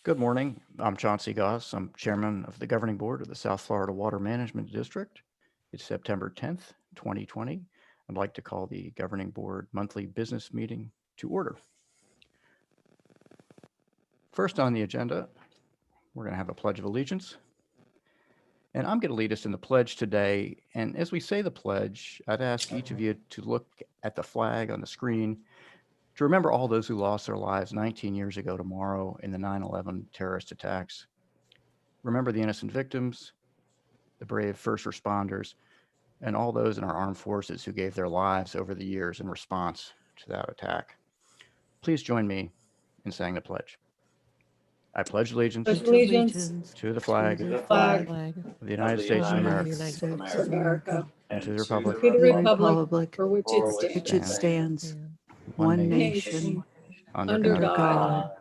Good morning. I'm Chauncey Goss. I'm chairman of the governing board of the South Florida Water Management District. It's September 10th, 2020. I'd like to call the governing board monthly business meeting to order. First on the agenda, we're going to have a pledge of allegiance. And I'm going to lead us in the pledge today. And as we say the pledge, I'd ask each of you to look at the flag on the screen to remember all those who lost their lives 19 years ago tomorrow in the 9/11 terrorist attacks. Remember the innocent victims, the brave first responders, and all those in our armed forces who gave their lives over the years in response to that attack. Please join me in saying the pledge. I pledge allegiance Pledge allegiance to the flag to the flag of the United States of America of America and to the republic to the the republic for which it which it stands, stands, one one nation, nation, under under under God, God,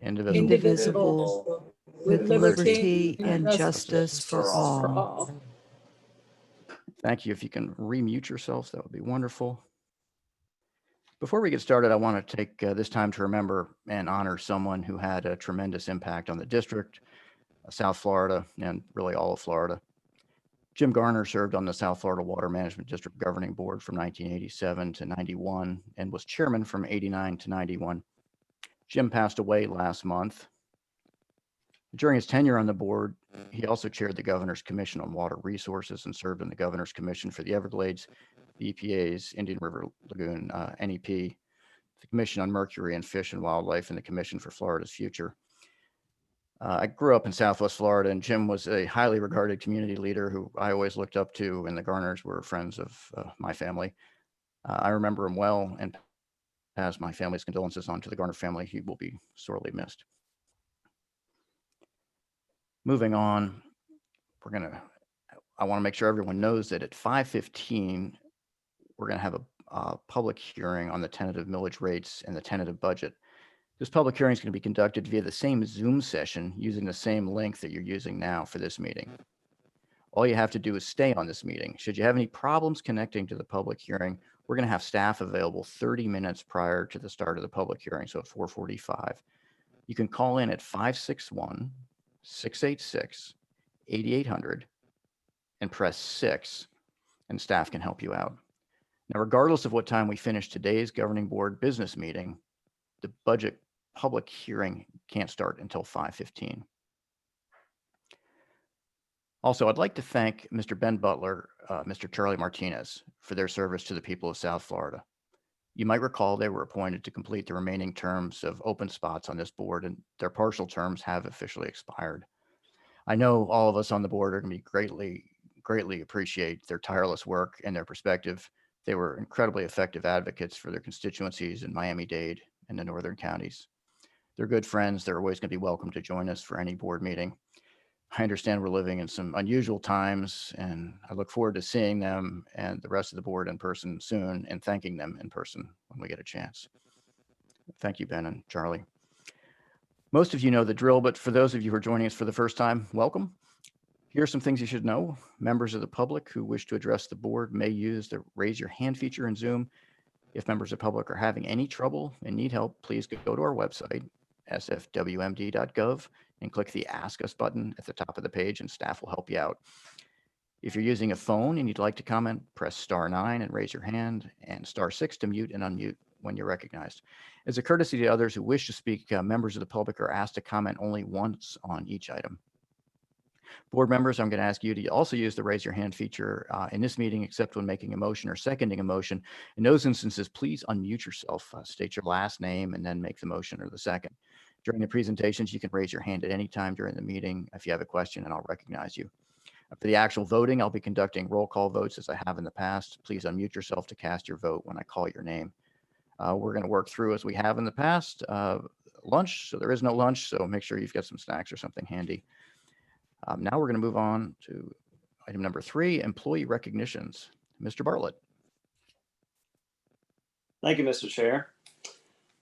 indivisible, indivisible, with with liberty liberty and justice for all. Thank you. If you can remute yourselves, that would be wonderful. Before we get started, I want to take this time to remember and honor someone who had a tremendous impact on the district, South Florida, and really all of Florida. Jim Garner served on the South Florida Water Management District Governing Board from 1987 to 91 and was chairman from 89 to 91. Jim passed away last month. During his tenure on the board, he also chaired the Governor's Commission on Water Resources and served on the Governor's Commission for the Everglades, the EPA's Indian River Lagoon NEP, the Commission on Mercury and Fish and Wildlife, and the Commission for Florida's Future. I grew up in Southwest Florida, and Jim was a highly regarded community leader who I always looked up to, and the Garners were friends of my family. I remember him well and pass my family's condolences on to the Garner family. He will be sorely missed. Moving on, I want to make sure everyone knows that at 5:15, we're going to have a public hearing on the tentative millage rates and the tentative budget. This public hearing is going to be conducted via the same Zoom session using the same link that you're using now for this meeting. All you have to do is stay on this meeting. Should you have any problems connecting to the public hearing, we're going to have staff available 30 minutes prior to the start of the public hearing, so at 4:45. You can call in at 561-686-8800 and press 6, and staff can help you out. Now, regardless of what time we finish today's governing board business meeting, the budget public hearing can't start until 5:15. Also, I'd like to thank Mr. Ben Butler, Mr. Charlie Martinez for their service to the people of South Florida. You might recall they were appointed to complete the remaining terms of open spots on this board, and their partial terms have officially expired. I know all of us on the board are going to be greatly appreciate their tireless work and their perspective. They were incredibly effective advocates for their constituencies in Miami-Dade and the northern counties. They're good friends. They're always going to be welcome to join us for any board meeting. I understand we're living in some unusual times, and I look forward to seeing them and the rest of the board in person soon and thanking them in person when we get a chance. Thank you, Ben and Charlie. Most of you know the drill, but for those of you who are joining us for the first time, welcome. Here are some things you should know. Members of the public who wish to address the board may use the raise your hand feature in Zoom. If members of the public are having any trouble and need help, please go to our website, sfwmd.gov, and click the Ask Us button at the top of the page, and staff will help you out. If you're using a phone and you'd like to comment, press *9 and raise your hand, and *6 to mute and unmute when you're recognized. As a courtesy to others who wish to speak, members of the public are asked to comment only once on each item. Board members, I'm going to ask you to also use the raise your hand feature in this meeting, except when making a motion or seconding a motion. In those instances, please unmute yourself, state your last name, and then make the motion or the second. During the presentations, you can raise your hand at any time during the meeting if you have a question, and I'll recognize you. For the actual voting, I'll be conducting roll call votes as I have in the past. Please unmute yourself to cast your vote when I call your name. We're going to work through as we have in the past. Lunch, so there is no lunch, so make sure you've got some snacks or something handy. Now we're going to move on to item number 3, employee recognitions. Mr. Bartlett. Thank you, Mr. Chair.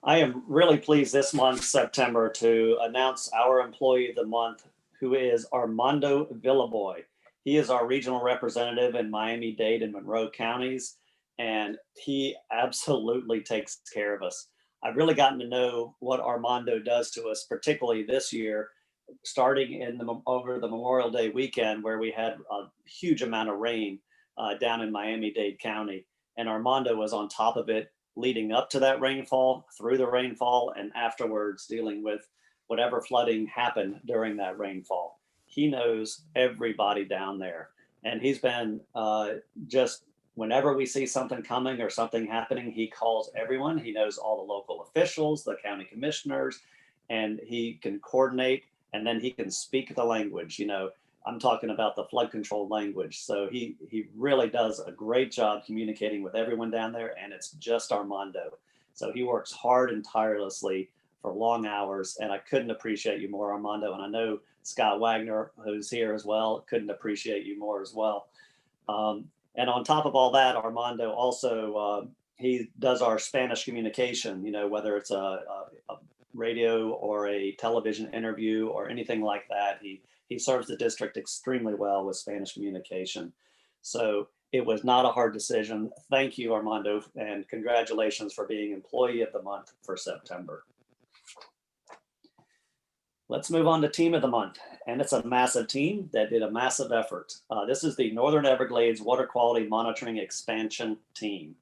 I am really pleased this month, September, to announce our employee of the month, who is Armando Villaboy. He is our regional representative in Miami-Dade and Monroe counties, and he absolutely takes care of us. I've really gotten to know what Armando does to us, particularly this year, starting over the Memorial Day weekend, where we had a huge amount of rain down in Miami-Dade County, and Armando was on top of it leading up to that rainfall, through the rainfall, and afterwards dealing with whatever flooding happened during that rainfall. He knows everybody down there, and he's been just whenever we see something coming or something happening, he calls everyone. He knows all the local officials, the county commissioners, and he can coordinate, and then he can speak the language. You know, I'm talking about the flood control language. So he really does a great job communicating with everyone down there, and it's just Armando. So he works hard and tirelessly for long hours, and I couldn't appreciate you more, Armando. And I know Scott Wagner, who's here as well, couldn't appreciate you more as well. And on top of all that, Armando also, he does our Spanish communication, you know, whether it's a radio or a television interview or anything like that. He serves the district extremely well with Spanish communication. So it was not a hard decision. Thank you, Armando, and congratulations for being Employee of the Month for September. Let's move on to Team of the Month. And it's a massive team that did a massive effort. This is the Northern Everglades Water Quality Monitoring Expansion Team.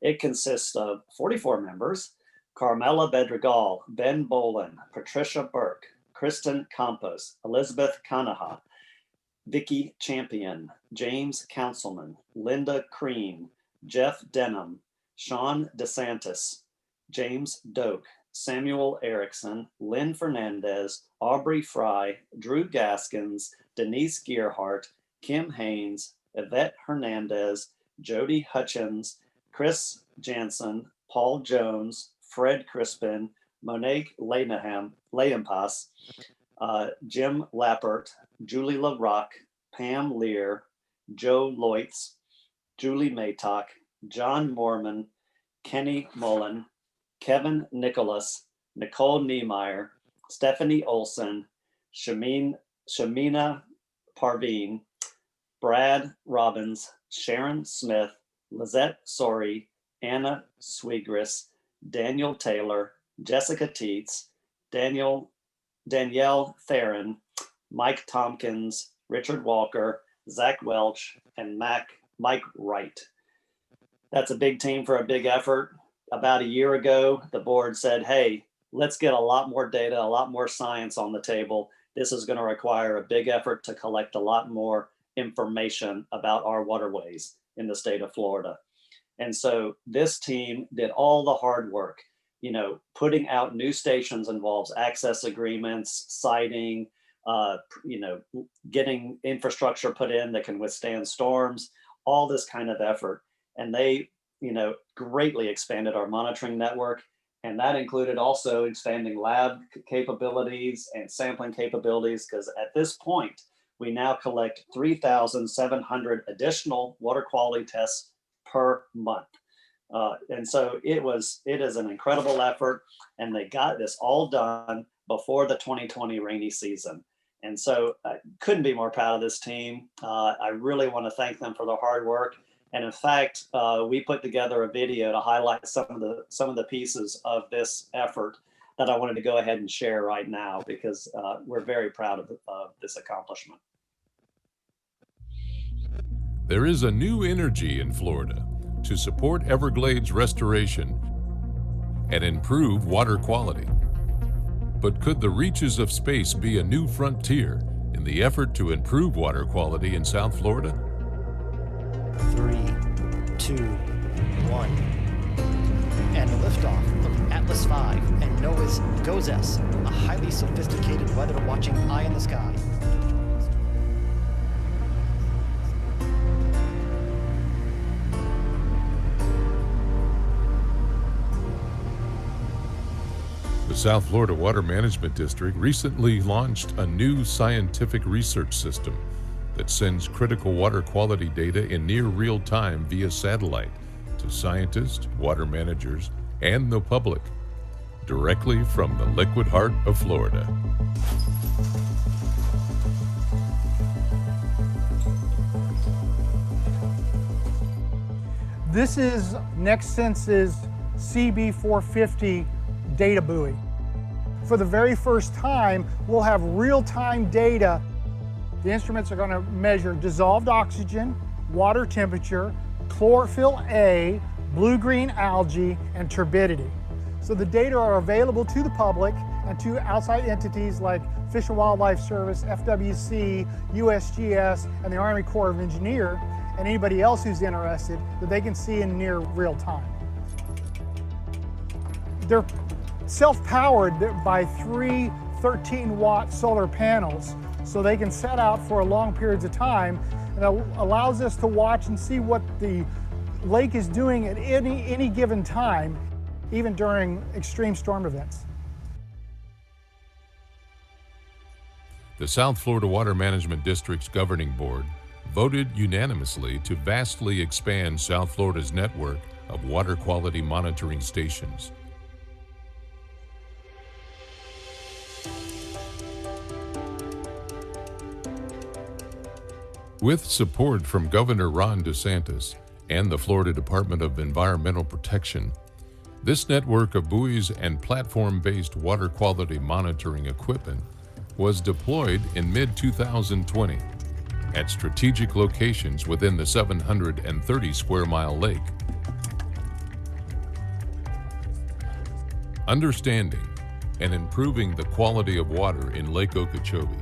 It consists of 44 members: Carmela Bedregal, Ben Bolin, Patricia Burke, Kristen Campos, Elizabeth Kanaha, Vicky Champion, James Councilman, Linda Crean, Jeff Denham, Sean DeSantis, James Doak, Samuel Erickson, Lynn Fernandez, Aubrey Fry, Drew Gaskins, Denise Gearhart, Kim Haynes, Yvette Hernandez, Jody Hutchins, Chris Jansen, Paul Jones, Fred Crispin, Monique Layampas, Jim Lappert, Julie LaRock, Pam Lear, Joe Loitz, Julie Maytock, John Mormon, Kenny Mullen, Kevin Nicholas, Nicole Niemeyer, Stephanie Olson, Shamina Parveen, Brad Robbins, Sharon Smith, Lizette Sori, Anna Swigris, Daniel Taylor, Jessica Teets, Danielle Theron, Mike Tompkins, Richard Walker, Zach Welch, and Mike Wright. That's a big team for a big effort. About a year ago, the board said, hey, let's get a lot more data, a lot more science on the table. This is going to require a big effort to collect a lot more information about our waterways in the state of Florida. And so this team did all the hard work. You know, putting out new stations involves access agreements, siting, you know, getting infrastructure put in that can withstand storms, all this kind of effort. And they, you know, greatly expanded our monitoring network. And that included also expanding lab capabilities and sampling capabilities, because at this point, we now collect 3,700 additional water quality tests per month. And so it is an incredible effort, and they got this all done before the 2020 rainy season. And so I couldn't be more proud of this team. I really want to thank them for their hard work. And in fact, we put together a video to highlight some of the pieces of this effort that I wanted to go ahead and share right now, because we're very proud of this accomplishment. There is a new energy in Florida to support Everglades restoration and improve water quality. But could the reaches of space be a new frontier in the effort to improve water quality in South Florida? 3, 2, 1. And liftoff of Atlas V and NOAA's GOES, a highly sophisticated weather watching eye in the sky. The South Florida Water Management District recently launched a new scientific research system that sends critical water quality data in near real time via satellite to scientists, water managers, and the public, directly from the liquid heart of Florida. This is NextSense's CB450 data buoy. For the very first time, we'll have real-time data. The instruments are going to measure dissolved oxygen, water temperature, chlorophyll A, blue-green algae, and turbidity. So the data are available to the public and to outside entities like Fish and Wildlife Service, FWC, USGS, and the Army Corps of Engineers, and anybody else who's interested, that they can see in near real time. They're self-powered by 3 13-watt solar panels, so they can set out for long periods of time, and it allows us to watch and see what the lake is doing at any given time, even during extreme storm events. The South Florida Water Management District's governing board voted unanimously to vastly expand South Florida's network of water quality monitoring stations. With support from Governor Ron DeSantis and the Florida Department of Environmental Protection, this network of buoys and platform-based water quality monitoring equipment was deployed in mid-2020 at strategic locations within the 730 square mile lake. Understanding and improving the quality of water in Lake Okeechobee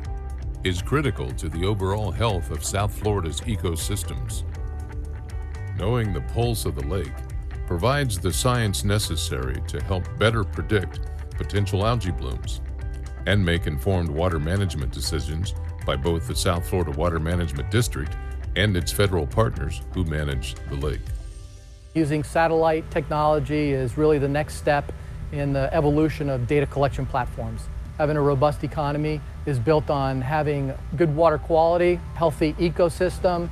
is critical to the overall health of South Florida's ecosystems. Knowing the pulse of the lake provides the science necessary to help better predict potential algae blooms and make informed water management decisions by both the South Florida Water Management District and its federal partners who manage the lake. Using satellite technology is really the next step in the evolution of data collection platforms. Having a robust economy is built on having good water quality, healthy ecosystem.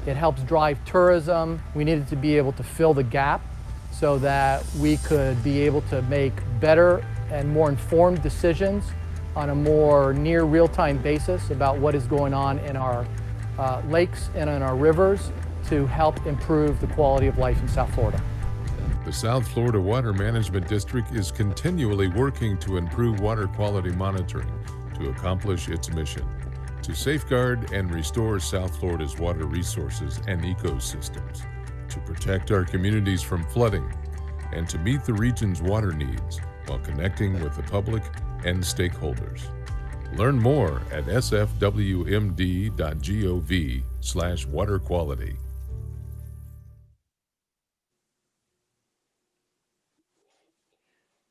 It helps drive tourism. We needed to be able to fill the gap so that we could be able to make better and more informed decisions on a more near real-time basis about what is going on in our lakes and in our rivers to help improve the quality of life in South Florida. The South Florida Water Management District is continually working to improve water quality monitoring to accomplish its mission, to safeguard and restore South Florida's water resources and ecosystems, to protect our communities from flooding, and to meet the region's water needs while connecting with the public and stakeholders. Learn more at sfwmd.gov/water quality.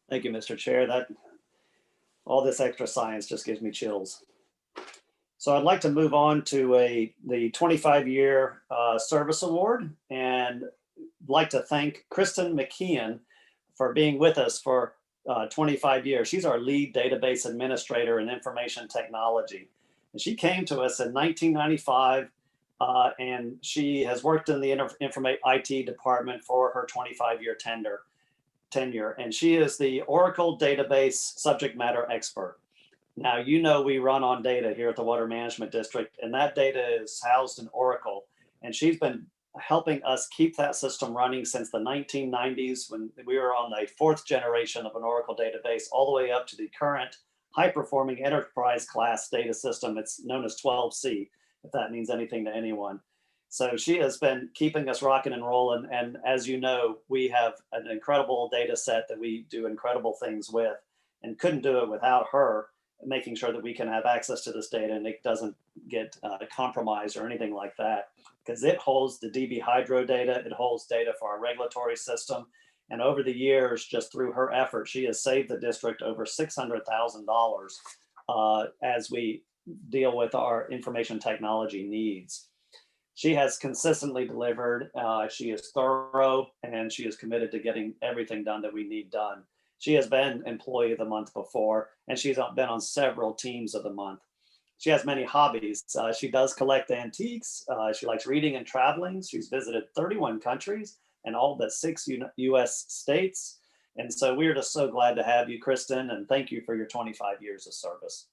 Thank you, Mr. Chair. All this extra science just gives me chills. So I'd like to move on to the 25-year service award, and like to thank Kristen McKeon for being with us for 25 years. She's our lead database administrator in information technology. And she came to us in 1995, and she has worked in the IT department for her 25-year tenure. And she is the Oracle database subject matter expert. Now, you know, we run on data here at the Water Management District, and that data is housed in Oracle. And she's been helping us keep that system running since the 1990s, when we were on the 4th generation of an Oracle database, all the way up to the current high-performing enterprise class data system. It's known as 12C, if that means anything to anyone. So she has been keeping us rocking and rolling. And as you know, we have an incredible data set that we do incredible things with, and couldn't do it without her making sure that we can have access to this data and it doesn't get compromised or anything like that, because it holds the DB Hydro data, it holds data for our regulatory system. And over the years, just through her effort, she has saved the district over $600,000 as we deal with our information technology needs. She has consistently delivered. She is thorough, and she is committed to getting everything done that we need done. She has been Employee of the Month before, and she's been on several teams of the month. She has many hobbies. She does collect antiques. She likes reading and traveling. She's visited 31 countries and all but 6 US states. And so we're just so glad to have you, Kristen, and thank you for your 25 years of service.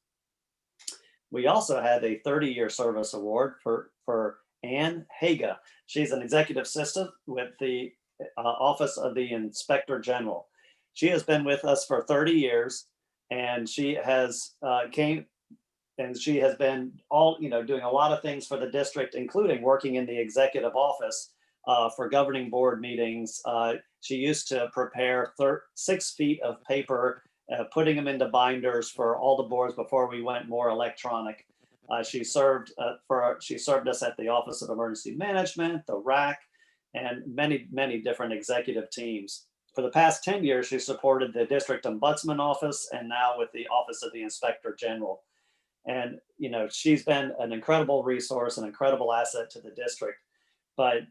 We also had a 30-year service award for Ann Haga. She's an executive assistant with the Office of the Inspector General. She has been with us for 30 years, and she has she has been doing a lot of things for the district, including working in the executive office for governing board meetings. She used to prepare 6 feet of paper, putting them into binders for all the boards before we went more electronic. She served us at the Office of Emergency Management, the RAC, and many different executive teams. For the past 10 years, she supported the District Ombudsman Office, and now with the Office of the Inspector General. And she's been an incredible resource, an incredible asset to the district. But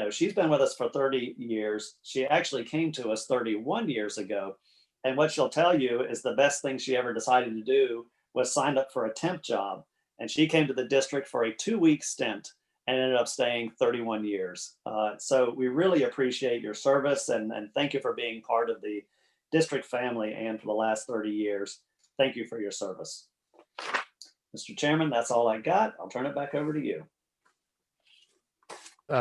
she's been with us for 30 years. She actually came to us 31 years ago. And what she'll tell you is the best thing she ever decided to do was sign up for a temp job. And she came to the district for a 2-week stint and ended up staying 31 years. So we really appreciate your service, and thank you for being part of the district family and for the last 30 years. Thank you for your service. Mr. Chairman, that's all I got. I'll turn it back over to you.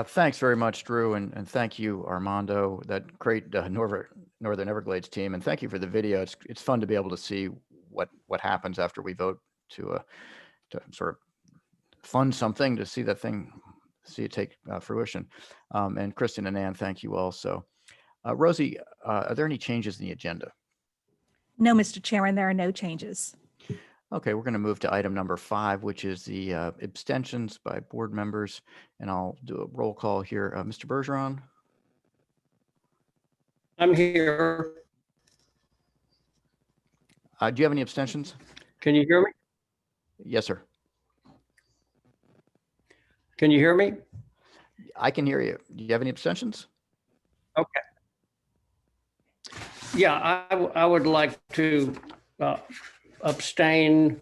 Thanks very much, Drew, and thank you, Armando, that great Northern Everglades team, and thank you for the video. It's fun to be able to see what happens after we vote to sort of fund something, to see it take fruition. And Kristen and Ann, thank you also. Rosie, are there any changes in the agenda? No, Mr. Chairman, there are no changes. Okay, we're going to move to item number 5, which is the abstentions by board members. And I'll do a roll call here. Mr. Bergeron? I'm here. Do you have any abstentions? Can you hear me? Yes, sir. Can you hear me? I can hear you. Do you have any abstentions? Okay. Yeah, I would like to abstain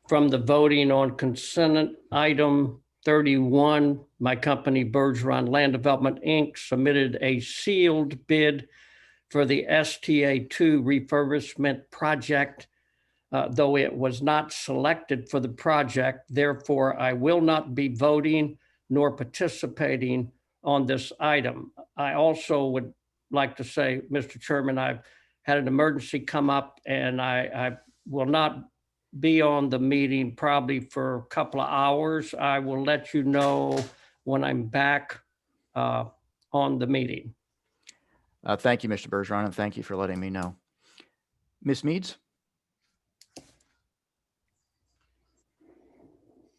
from the voting on consent item 31. My company, Bergeron Land Development, Inc., submitted a sealed bid for the STA2 refurbishment project, though it was not selected for the project. Therefore, I will not be voting nor participating on this item. I also would like to say, Mr. Chairman, I've had an emergency come up, and I will not be on the meeting probably for a couple of hours. I will let you know when I'm back on the meeting. Thank you, Mr. Bergeron, and thank you for letting me know. Ms. Meads?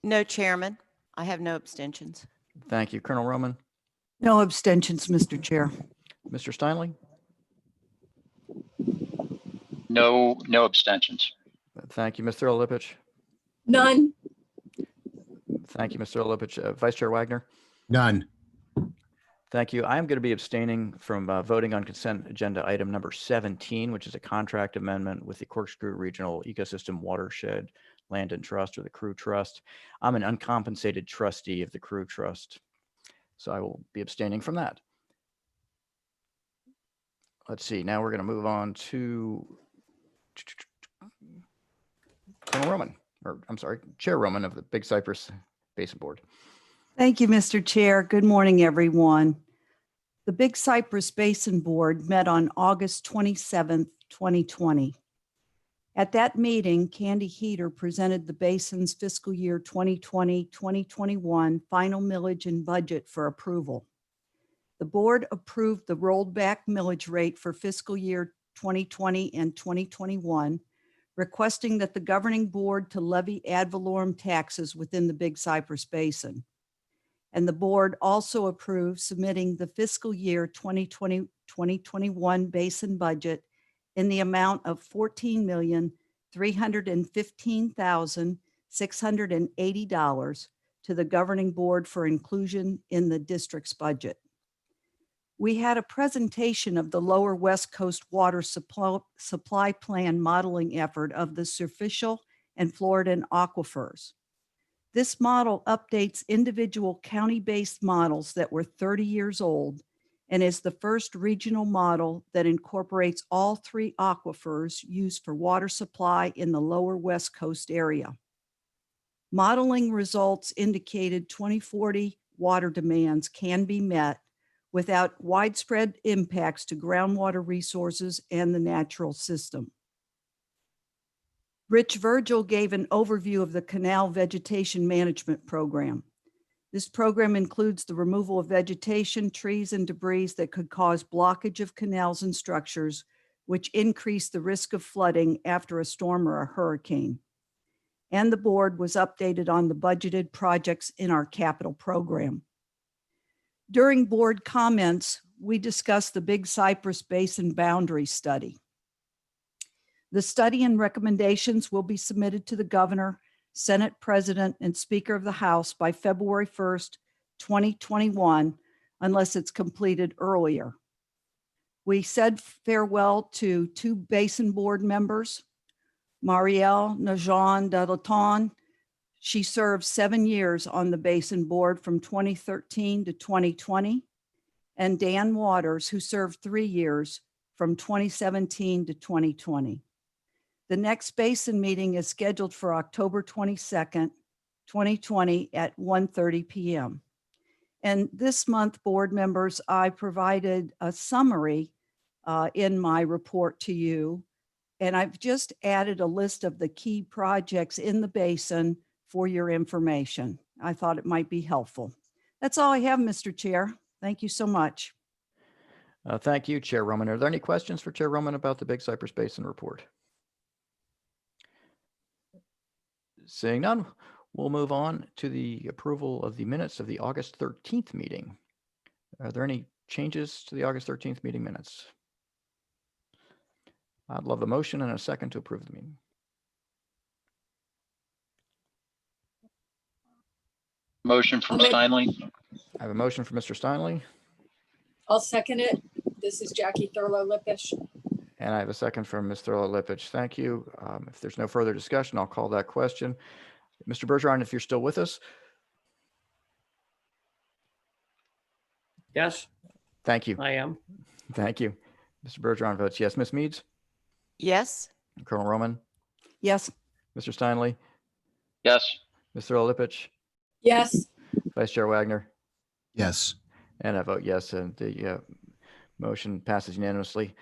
No, Chairman. I have no abstentions. Thank you. Colonel Roman? No abstentions, Mr. Chair. Mr. Steinle? No abstentions. Thank you. Ms. Lipich? None. Thank you, Mr. Lipich. Vice Chair Wagner? None. Thank you. I am going to be abstaining from voting on consent agenda item number 17, which is a contract amendment with the Corkscrew Regional Ecosystem Watershed Land and Trust, or the CREW Trust. I'm an uncompensated trustee of the CREW Trust, so I will be abstaining from that. Let's see. Now we're going to move on to Colonel Roman, or I'm sorry, Chair Roman of the Big Cypress Basin Board. Thank you, Mr. Chair. Good morning, everyone. The Big Cypress Basin Board met on August 27th, 2020. At that meeting, Candy Heater presented the basin's fiscal year 2020-2021 final millage and budget for approval. The board approved the rolled back millage rate for fiscal year 2020 and 2021, requesting that the governing board to levy ad valorem taxes within the Big Cypress Basin. And the board also approved submitting the fiscal year 2020-2021 basin budget in the amount of $14,315,680 to the governing board for inclusion in the district's budget. We had a presentation of the Lower West Coast Water Supply Plan modeling effort of the superficial and Floridan aquifers. This model updates individual county-based models that were 30 years old and is the first regional model that incorporates all 3 aquifers used for water supply in the Lower West Coast area. Modeling results indicated 2040 water demands can be met without widespread impacts to groundwater resources and the natural system. Rich Virgil gave an overview of the Canal Vegetation Management Program. This program includes the removal of vegetation, trees, and debris that could cause blockage of canals and structures, which increase the risk of flooding after a storm or a hurricane. And the board was updated on the budgeted projects in our capital program. During board comments, we discussed the Big Cypress Basin Boundary Study. The study and recommendations will be submitted to the governor, Senate President, and Speaker of the House by February 1st, 2021, unless it's completed earlier. We said farewell to 2 Basin Board members, Marielle Najan Dalaton. She served 7 years on the Basin Board from 2013 to 2020, and Dan Waters, who served 3 years from 2017 to 2020. The next Basin meeting is scheduled for October 22nd, 2020 at 1:30 p.m. And this month, board members, I provided a summary in my report to you. And I've just added a list of the key projects in the basin for your information. I thought it might be helpful. That's all I have, Mr. Chair. Thank you so much. Thank you, Chair Roman. Are there any questions for Chair Roman about the Big Cypress Basin report? Seeing none, we'll move on to the approval of the minutes of the August 13th meeting. Are there any changes to the August 13th meeting minutes? I'd love a motion and a second to approve the meeting. Motion from Steinle. I have a motion from Mr. Steinle, I'll second it. This is Jackie Thurlow-Lippisch. and I have a second from Ms. Thurlow-Lippisch. Thank you. If there's no further discussion, I'll call that question. Mr. Bergeron, if you're still with us. Yes, Thank you. I am. Thank you. Mr. Bergeron votes yes. Ms. Meads? Yes. Colonel Roman? Yes. Mr. Steinle? Yes. Ms. Thurlow-Lippisch? Yes. Vice Chair Wagner? Yes. And I vote yes, and the motion passes unanimously.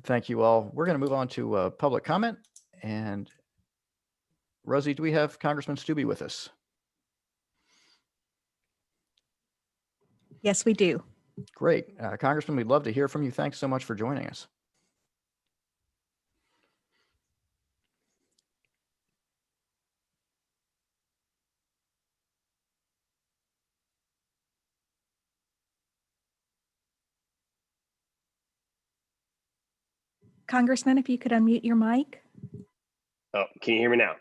Thank you all. We're going to move on to public comment. And Rosie, do we have Congressman Stubbe with us? Yes, we do. Great. Congressman, we'd love to hear from you. Thanks so much for joining us. Congressman, if you could unmute your mic. Oh, can you hear me now?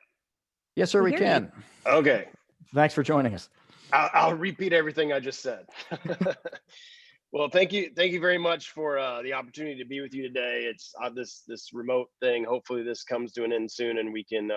Yes, sir, we hear you. can. Okay. Thanks for joining us. I'll repeat everything I just said. Well, thank you very much for the opportunity to be with you today. It's this remote thing. Hopefully this comes to an end soon and we can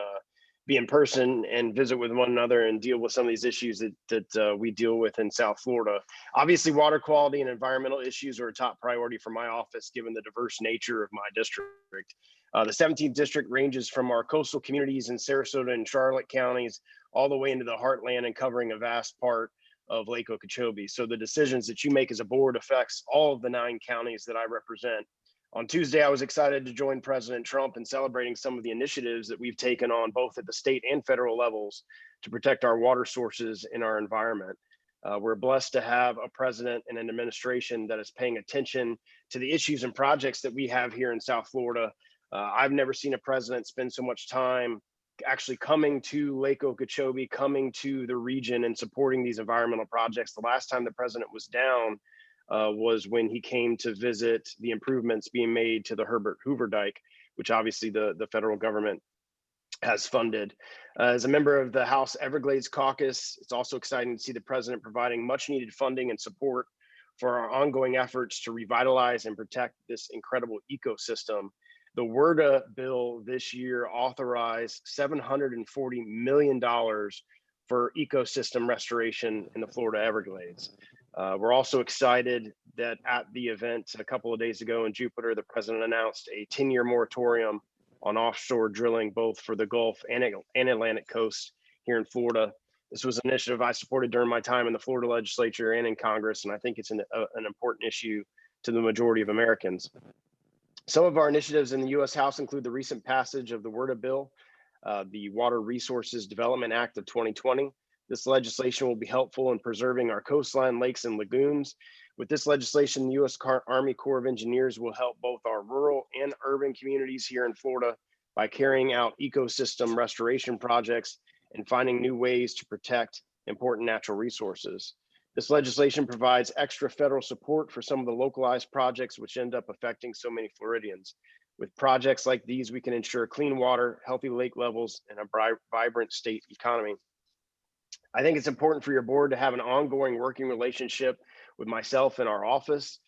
be in person and visit with one another and deal with some of these issues that we deal with in South Florida. Obviously, water quality and environmental issues are a top priority for my office, given the diverse nature of my district. The 17th district ranges from our coastal communities in Sarasota and Charlotte counties all the way into the heartland and covering a vast part of Lake Okeechobee. So the decisions that you make as a board affects all of the 9 counties that I represent. On Tuesday, I was excited to join President Trump in celebrating some of the initiatives that we've taken on both at the state and federal levels to protect our water sources and our environment. We're blessed to have a president and an administration that is paying attention to the issues and projects that we have here in South Florida. I've never seen a president spend so much time actually coming to Lake Okeechobee, coming to the region and supporting these environmental projects. The last time the president was down was when he came to visit the improvements being made to the Herbert Hoover Dike, which obviously the federal government has funded. As a member of the House Everglades Caucus, it's also exciting to see the president providing much needed funding and support for our ongoing efforts to revitalize and protect this incredible ecosystem. The WRDA bill this year authorized $740 million for ecosystem restoration in the Florida Everglades. We're also excited that at the event a couple of days ago in Jupiter, the president announced a 10-year moratorium on offshore drilling, both for the Gulf and Atlantic coast here in Florida. This was an initiative I supported during my time in the Florida legislature and in Congress, and I think it's an important issue to the majority of Americans. Some of our initiatives in the U.S. House include the recent passage of the WRDA bill, the Water Resources Development Act of 2020. This legislation will be helpful in preserving our coastline, lakes, and lagoons. With this legislation, the U.S. Army Corps of Engineers will help both our rural and urban communities here in Florida by carrying out ecosystem restoration projects and finding new ways to protect important natural resources. This legislation provides extra federal support for some of the localized projects which end up affecting so many Floridians. With projects like these, we can ensure clean water, healthy lake levels, and a vibrant state economy. I think it's important for your board to have an ongoing working relationship with myself and our office.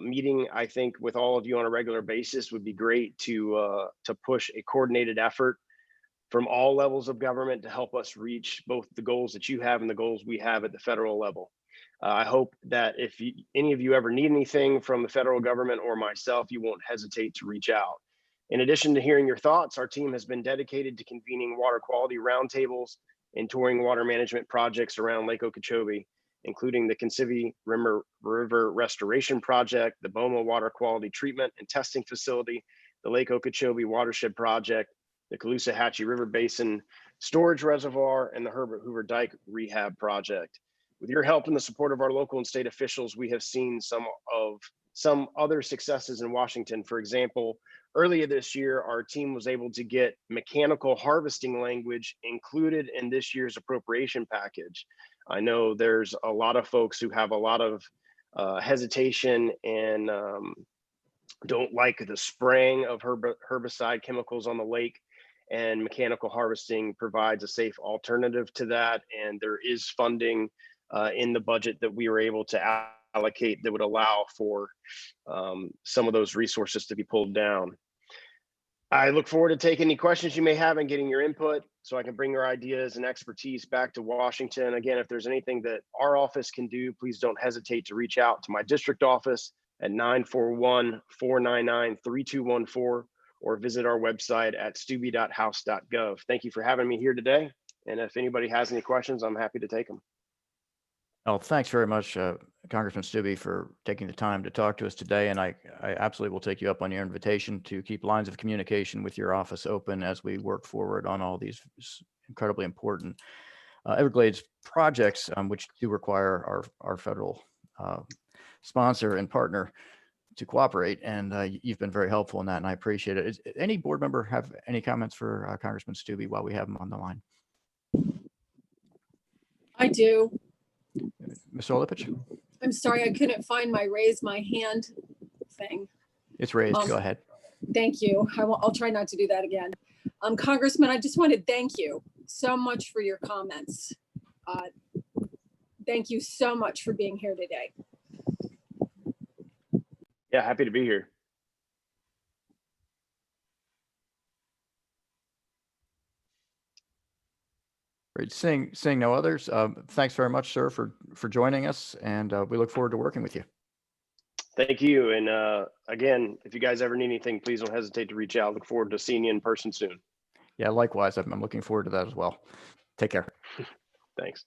Meeting, I think, with all of you on a regular basis would be great to push a coordinated effort from all levels of government to help us reach both the goals that you have and the goals we have at the federal level. I hope that if any of you ever need anything from the federal government or myself, you won't hesitate to reach out. In addition to hearing your thoughts, our team has been dedicated to convening water quality roundtables and touring water management projects around Lake Okeechobee, including the Concivi River Restoration Project, the BOMA Water Quality Treatment and Testing Facility, the Lake Okeechobee Watershed Project, the Caloosahatchee River Basin Storage Reservoir, and the Herbert Hoover Dike Rehab Project. With your help and the support of our local and state officials, we have seen some other successes in Washington. For example, earlier this year, our team was able to get mechanical harvesting language included in this year's appropriation package. I know there's a lot of folks who have a lot of hesitation and don't like the spraying of herbicide chemicals on the lake, and mechanical harvesting provides a safe alternative to that. And there is funding in the budget that we were able to allocate that would allow for some of those resources to be pulled down. I look forward to taking any questions you may have and getting your input so I can bring your ideas and expertise back to Washington. Again, if there's anything that our office can do, please don't hesitate to reach out to my district office at 941-499-3214 or visit our website at stube.house.gov. Thank you for having me here today. And if anybody has any questions, I'm happy to take them. Well, thanks very much, Congressman Stubbe, for taking the time to talk to us today. And I absolutely will take you up on your invitation to keep lines of communication with your office open as we work forward on all these incredibly important Everglades projects, which do require our federal sponsor and partner to cooperate. And you've been very helpful in that, and I appreciate it. Any board member have any comments for Congressman Stubbe while we have him on the line? I do. Ms. Olepich? I'm sorry, I couldn't find my raise my hand thing. It's raised. Go ahead. Thank you. I'll try not to do that again. Congressman, I just want to thank you so much for your comments. Thank you so much for being here today. Yeah, happy to be here. Great. Seeing no others, thanks very much, sir, for joining us, and we look forward to working with you. Thank you. And again, if you guys ever need anything, please don't hesitate to reach out. Look forward to seeing you in person soon. Yeah, likewise. I'm looking forward to that as well. Take care. Thanks.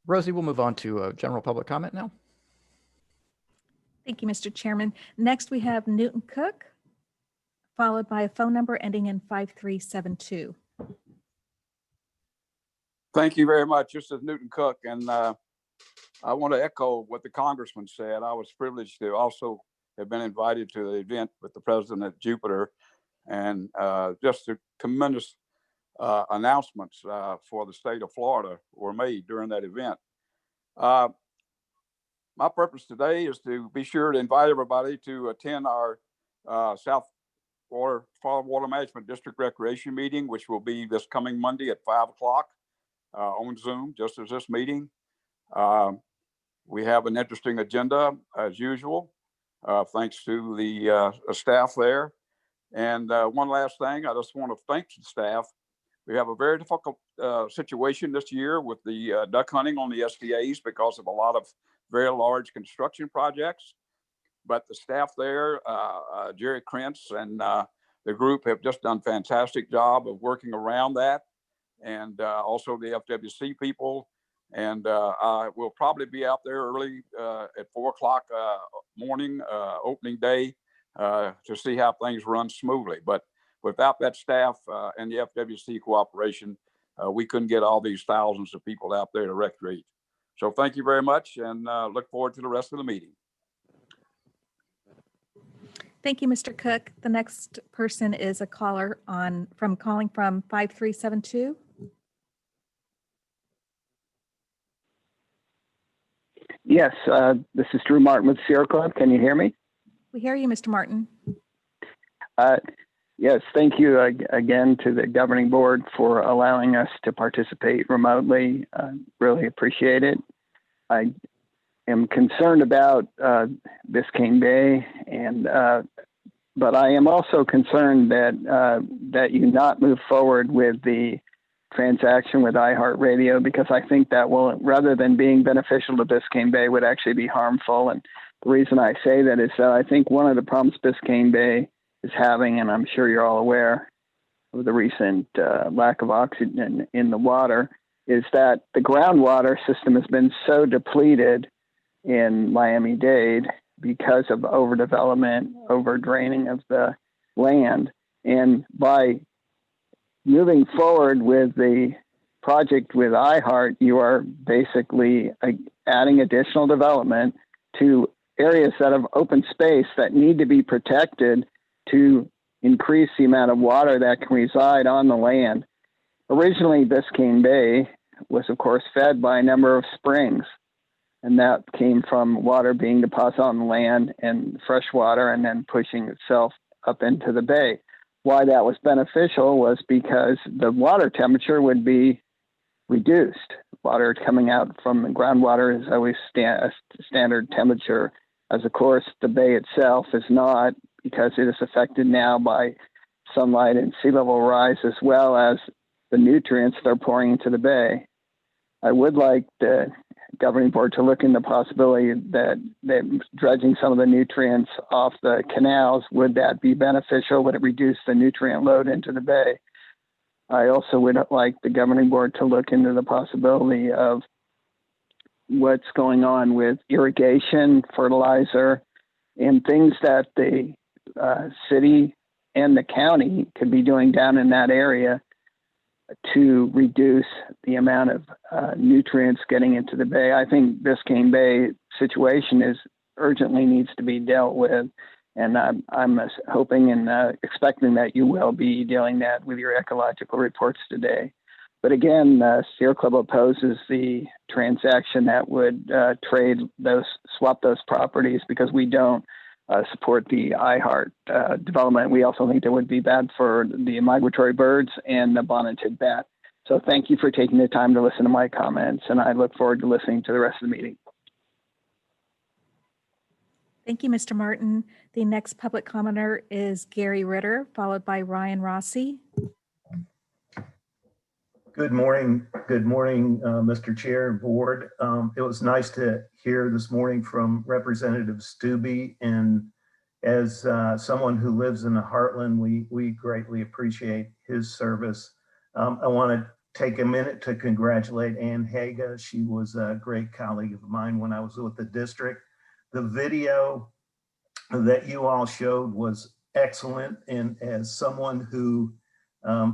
Rosie, we'll move on to general public comment now. Thank you, Mr. Chairman. Next, we have Newton Cook, followed by a phone number ending in 5372. Thank you very much. This is Newton Cook, and I want to echo what the congressman said. I was privileged to also have been invited to the event with the president at Jupiter, and just a tremendous announcements for the state of Florida were made during that event. My purpose today is to be sure to invite everybody to attend our South Florida Water Management District Recreation meeting, which will be this coming Monday at 5 o'clock on Zoom, just as this meeting. We have an interesting agenda as usual, thanks to the staff there. And one last thing, I just want to thank the staff. We have a very difficult situation this year with the duck hunting on the SDAs because of a lot of very large construction projects. But the staff there, Jerry Krentz and the group have just done a fantastic job of working around that. And also the FWC people. And I will probably be out there early at 4 o'clock morning, opening day, to see how things run smoothly. But without that staff and the FWC cooperation, we couldn't get all these thousands of people out there to recreate. So thank you very much, and look forward to the rest of the meeting. Thank you, Mr. Cook. The next person is a caller calling from 5372. Yes, this is Drew Martin with Sierra Club. Can you hear me? We hear you, Mr. Martin. Yes, thank you again to the governing board for allowing us to participate remotely. Really appreciate it. I am concerned about Biscayne Bay, but I am also concerned that you not move forward with the transaction with iHeartRadio, because I think that will, rather than being beneficial to Biscayne Bay, would actually be harmful. And the reason I say that is that I think one of the problems Biscayne Bay is having, and I'm sure you're all aware of the recent lack of oxygen in the water, is that the groundwater system has been so depleted in Miami-Dade because of overdevelopment, overdraining of the land. And by moving forward with the project with iHeart, you are basically adding additional development to areas that have open space that need to be protected to increase the amount of water that can reside on the land. Originally, Biscayne Bay was, of course, fed by a number of springs, and that came from water being deposited on the land and fresh water and then pushing itself up into the bay. Why that was beneficial was because the water temperature would be reduced. Water coming out from the groundwater is always a standard temperature, as of course the bay itself is not, because it is affected now by sunlight and sea level rise, as well as the nutrients they're pouring into the bay. I would like the governing board to look into the possibility that dredging some of the nutrients off the canals, would that be beneficial? Would it reduce the nutrient load into the bay? I also would like the governing board to look into the possibility of what's going on with irrigation, fertilizer, and things that the city and the county could be doing down in that area to reduce the amount of nutrients getting into the bay. I think Biscayne Bay situation urgently needs to be dealt with, and I'm hoping and expecting that you will be dealing that with your ecological reports today. But again, Sierra Club opposes the transaction that would swap those properties, because we don't support the iHeart development. We also think that would be bad for the migratory birds and the bonneted bat. So thank you for taking the time to listen to my comments, and I look forward to listening to the rest of the meeting. Thank you, Mr. Martin. The next public commenter is Gary Ritter, followed by Ryan Rossi. Good morning, Mr. Chair and Board. It was nice to hear this morning from Representative Stubbe, and as someone who lives in the Heartland, we greatly appreciate his service. I want to take a minute to congratulate Ann Haga. She was a great colleague of mine when I was with the district. The video that you all showed was excellent, and as someone who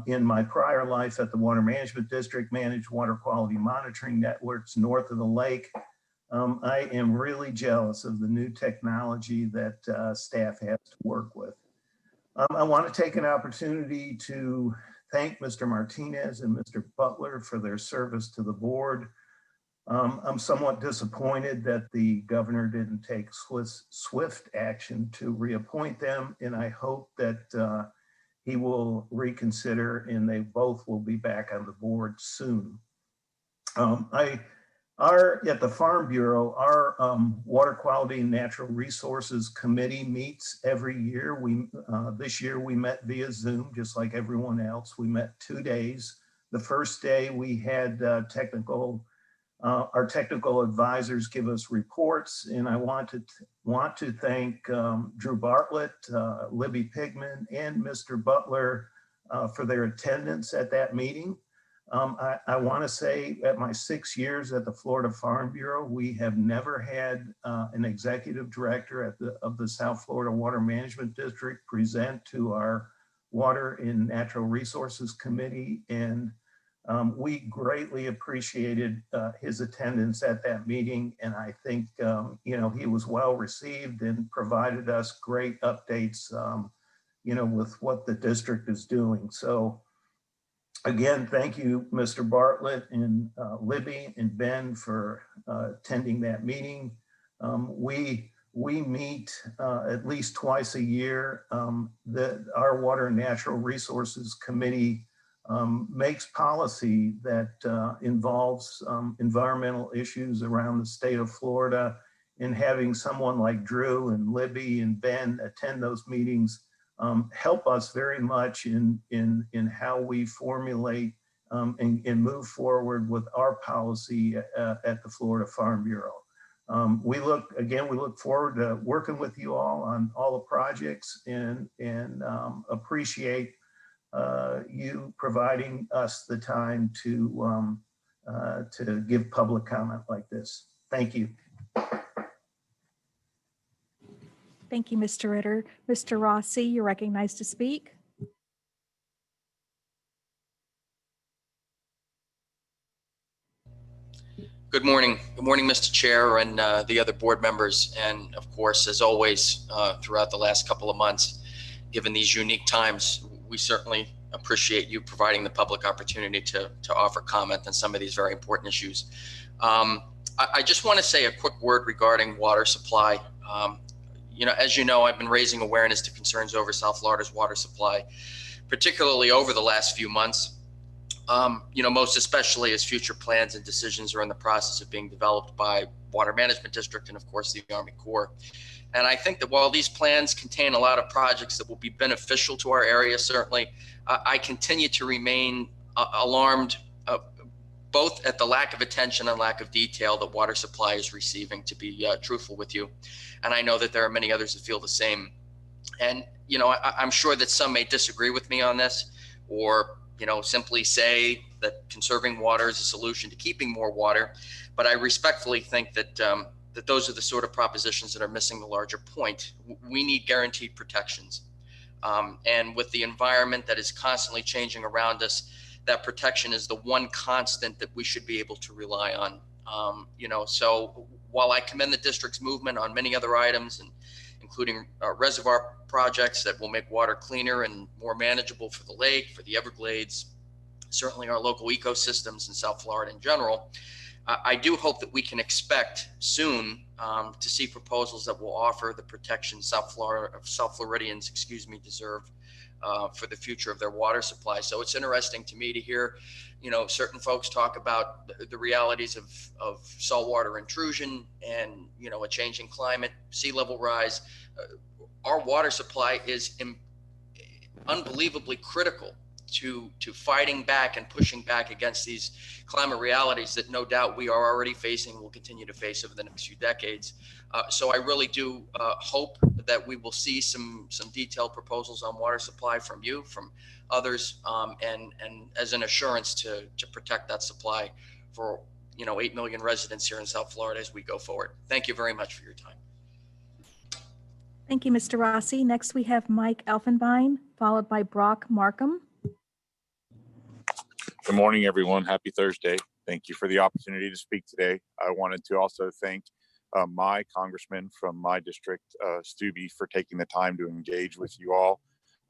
in my prior life at the Water Management District managed water quality monitoring networks north of the lake, I am really jealous of the new technology that staff has to work with. I want to take an opportunity to thank Mr. Martinez and Mr. Butler for their service to the board. I'm somewhat disappointed that the governor didn't take swift action to reappoint them, and I hope that he will reconsider and they both will be back on the board soon. At the Farm Bureau, our Water Quality and Natural Resources Committee meets every year. This year we met via Zoom, just like everyone else. We met 2 days. The first day we had our technical advisors give us reports, and I want to thank Drew Bartlett, Libby Pigman, and Mr. Butler for their attendance at that meeting. I want to say at my 6 years at the Florida Farm Bureau, we have never had an executive director of the South Florida Water Management District present to our Water and Natural Resources Committee. And we greatly appreciated his attendance at that meeting. And I think, he was well received and provided us great updates, with what the district is doing. So again, thank you, Mr. Bartlett and Libby and Ben for attending that meeting. We meet at least twice a year. Our Water and Natural Resources Committee makes policy that involves environmental issues around the state of Florida, and having someone like Drew and Libby and Ben attend those meetings help us very much in how we formulate and move forward with our policy at the Florida Farm Bureau. We look forward to working with you all on all the projects and appreciate you providing us the time to give public comment like this. Thank you. Thank you, Mr. Ritter. Mr. Rossi, you're recognized to speak. Good morning. Good morning, Mr. Chair and the other board members. And of course, as always, throughout the last couple of months, given these unique times, we certainly appreciate you providing the public opportunity to offer comment on some of these very important issues. I just want to say a quick word regarding water supply. As you know, I've been raising awareness to concerns over South Florida's water supply, particularly over the last few months. Most especially as future plans and decisions are in the process of being developed by Water Management District and of course the Army Corps. And I think that while these plans contain a lot of projects that will be beneficial to our area, certainly, I continue to remain alarmed both at the lack of attention and lack of detail that water supply is receiving, to be truthful with you. And I know that there are many others that feel the same. And, I'm sure that some may disagree with me on this, or, simply say that conserving water is a solution to keeping more water. But I respectfully think that that those are the sort of propositions that are missing the larger point. We need guaranteed protections. And with the environment that is constantly changing around us, that protection is the one constant that we should be able to rely on. So while I commend the district's movement on many other items, and including reservoir projects that will make water cleaner and more manageable for the lake, for the Everglades, certainly our local ecosystems in South Florida in general, I do hope that we can expect soon to see proposals that will offer the protection South Floridians, deserve for the future of their water supply. So it's interesting to me to hear, certain folks talk about the realities of saltwater intrusion and, a changing climate, sea level rise. Our water supply is unbelievably critical to fighting back and pushing back against these climate realities that no doubt we are already facing and will continue to face over the next few decades. So I really do hope that we will see some detailed proposals on water supply from you, from others, and as an assurance to protect that supply for 8 million residents here in South Florida as we go forward. Thank you very much for your time. Thank you, Mr. Rossi. Next, we have Mike Elfenbein, followed by Brock Markham. Good morning, everyone. Happy Thursday. Thank you for the opportunity to speak today. I wanted to also thank my congressman from my district, Stubbe, for taking the time to engage with you all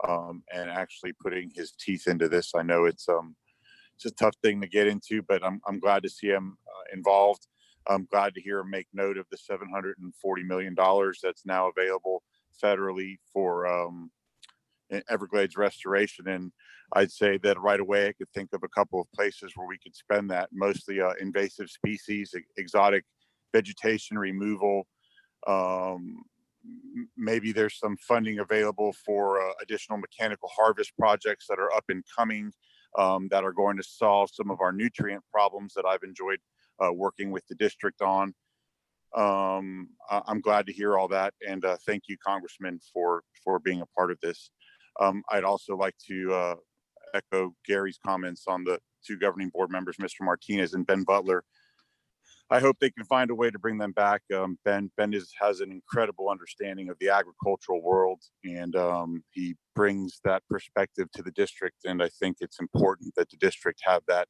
and actually putting his teeth into this. I know it's a tough thing to get into, but I'm glad to see him involved. I'm glad to hear him make note of the $740 million that's now available federally for Everglades restoration. And I'd say that right away I could think of a couple of places where we could spend that, mostly invasive species, exotic vegetation removal. Maybe there's some funding available for additional mechanical harvest projects that are up and coming that are going to solve some of our nutrient problems that I've enjoyed working with the district on. I'm glad to hear all that, and thank you, Congressman, for being a part of this. I'd also like to echo Gary's comments on the two governing board members, Mr. Martinez and Ben Butler. I hope they can find a way to bring them back. Ben has an incredible understanding of the agricultural world, and he brings that perspective to the district. And I think it's important that the district have that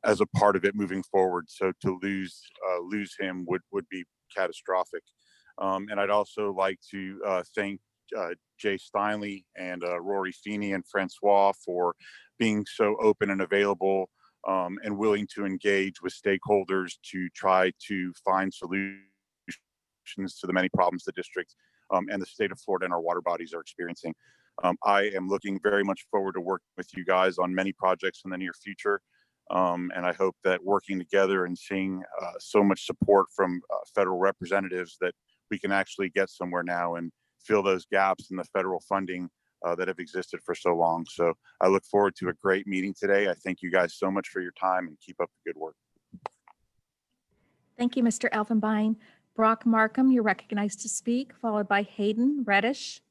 as a part of it moving forward. So to lose him would be catastrophic. And I'd also like to thank Jay Steinley and Rory Feeney and Francois for being so open and available and willing to engage with stakeholders to try to find solutions to the many problems the district and the state of Florida and our water bodies are experiencing. I am looking very much forward to working with you guys on many projects in the near future. And I hope that working together and seeing so much support from federal representatives that we can actually get somewhere now and fill those gaps in the federal funding that have existed for so long. So I look forward to a great meeting today. I thank you guys so much for your time and keep up the good work. Thank you, Mr. Elfenbein. Brock Markham, you're recognized to speak, followed by Hayden Reddish.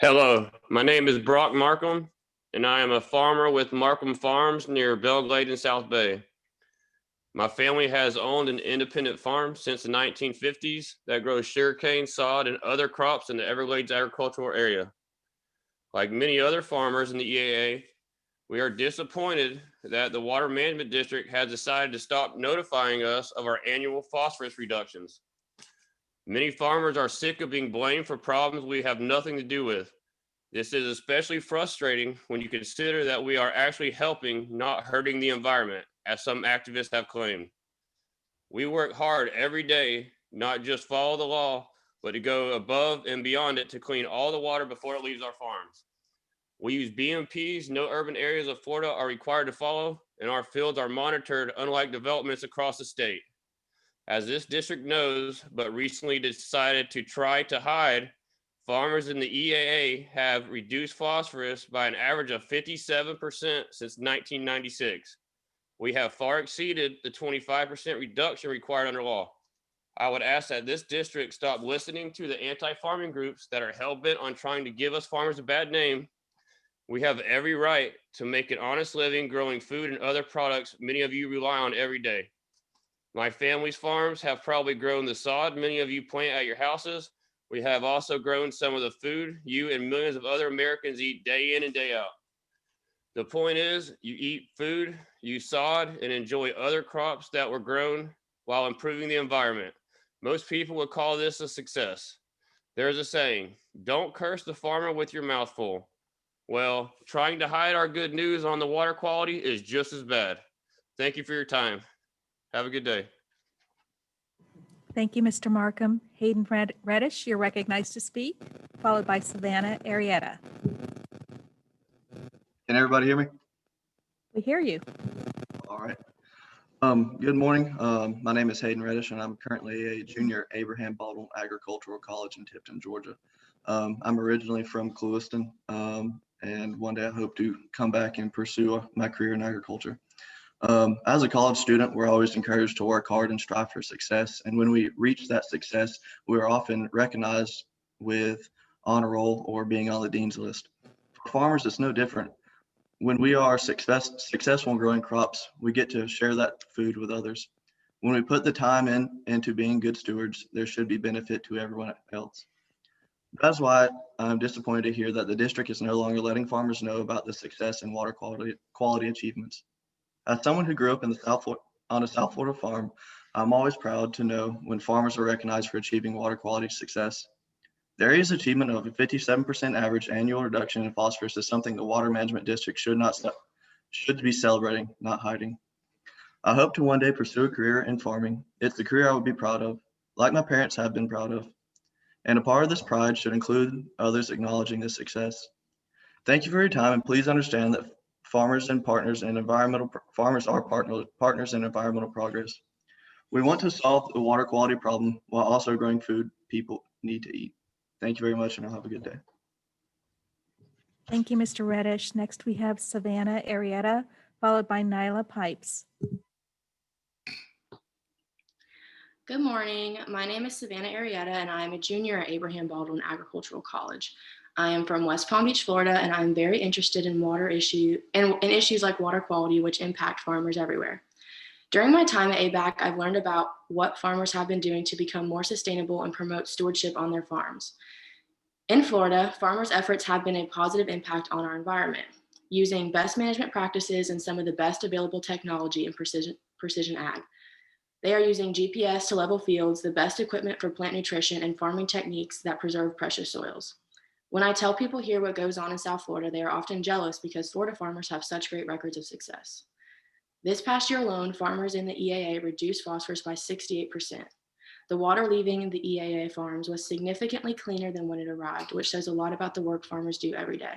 Hello, my name is Brock Markham, and I am a farmer with Markham Farms near Belle Glade in South Bay. My family has owned an independent farm since the 1950s that grows sugarcane, sod, and other crops in the Everglades agricultural area. Like many other farmers in the EAA, we are disappointed that the Water Management District has decided to stop notifying us of our annual phosphorus reductions. Many farmers are sick of being blamed for problems we have nothing to do with. This is especially frustrating when you consider that we are actually helping, not hurting the environment, as some activists have claimed. We work hard every day, not just follow the law, but to go above and beyond it to clean all the water before it leaves our farms. We use BMPs no urban areas of Florida are required to follow, and our fields are monitored, unlike developments across the state. As this district knows, but recently decided to try to hide, farmers in the EAA have reduced phosphorus by an average of 57% since 1996. We have far exceeded the 25% reduction required under law. I would ask that this district stop listening to the anti-farming groups that are hell-bent on trying to give us farmers a bad name. We have every right to make an honest living growing food and other products many of you rely on every day. My family's farms have probably grown the sod many of you plant at your houses. We have also grown some of the food you and millions of other Americans eat day in and day out. The point is, you eat food, you sod, and enjoy other crops that were grown while improving the environment. Most people would call this a success. There's a saying, don't curse the farmer with your mouth full. Well, trying to hide our good news on the water quality is just as bad. Thank you for your time. Have a good day. Thank you, Mr. Markham. Hayden Reddish, you're recognized to speak, followed by Savannah Arrieta. Can everybody hear me? We hear you. All right. Good morning. My name is Hayden Reddish, and I'm currently a junior at Abraham Baldwin Agricultural College in Tipton, Georgia. I'm originally from Clewiston, and one day I hope to come back and pursue my career in agriculture. As a college student, we're always encouraged to work hard and strive for success. And when we reach that success, we are often recognized with honor roll or being on the dean's list. For farmers, it's no different. When we are successful in growing crops, we get to share that food with others. When we put the time into being good stewards, there should be benefit to everyone else. That's why I'm disappointed to hear that the district is no longer letting farmers know about the success and water quality achievements. As someone who grew up in on a South Florida farm, I'm always proud to know when farmers are recognized for achieving water quality success. The area's achievement of a 57% average annual reduction in phosphorus is something the Water Management District should be celebrating, not hiding. I hope to one day pursue a career in farming. It's the career I would be proud of, like my parents have been proud of. And a part of this pride should include others acknowledging this success. Thank you for your time, and please understand that farmers are partners in environmental progress. We want to solve the water quality problem while also growing food people need to eat. Thank you very much, and I'll have a good day. Thank you, Mr. Reddish. Next, we have Savannah Arrieta, followed by Nyla Pipes. Good morning. My name is Savannah Arrieta, and I'm a junior at Abraham Baldwin Agricultural College. I am from West Palm Beach, Florida, and I'm very interested in water issue and in issues like water quality, which impact farmers everywhere. During my time at ABAC, I've learned about what farmers have been doing to become more sustainable and promote stewardship on their farms. In Florida, farmers' efforts have been a positive impact on our environment, using best management practices and some of the best available technology in precision ag. They are using GPS to level fields, the best equipment for plant nutrition, and farming techniques that preserve precious soils. When I tell people here what goes on in South Florida, they are often jealous because Florida farmers have such great records of success. This past year alone, farmers in the EAA reduced phosphorus by 68%. The water leaving the EAA farms was significantly cleaner than when it arrived, which says a lot about the work farmers do every day.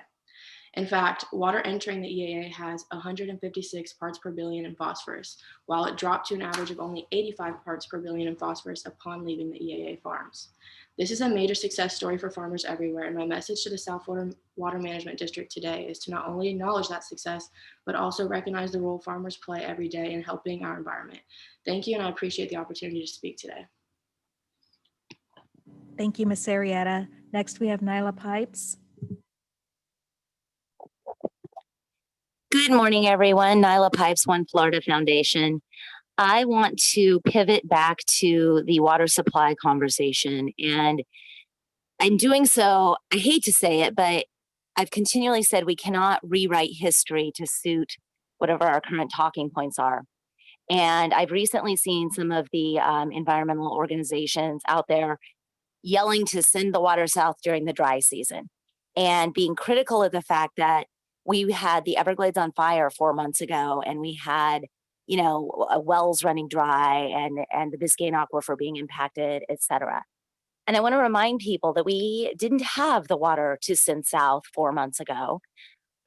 In fact, water entering the EAA has 156 parts per billion in phosphorus, while it dropped to an average of only 85 parts per billion in phosphorus upon leaving the EAA farms. This is a major success story for farmers everywhere, and my message to the South Florida Water Management District today is to not only acknowledge that success, but also recognize the role farmers play every day in helping our environment. Thank you, and I appreciate the opportunity to speak today. Thank you, Ms. Arrieta. Next, we have Nyla Pipes. Good morning, everyone. Nyla Pipes, One Florida Foundation. I want to pivot back to the water supply conversation. And in doing so, I hate to say it, but I've continually said we cannot rewrite history to suit whatever our current talking points are. And I've recently seen some of the environmental organizations out there yelling to send the water south during the dry season and being critical of the fact that we had the Everglades on fire 4 months ago, and we had, wells running dry and the Biscayne Aquifer being impacted, et cetera. And I want to remind people that we didn't have the water to send south 4 months ago.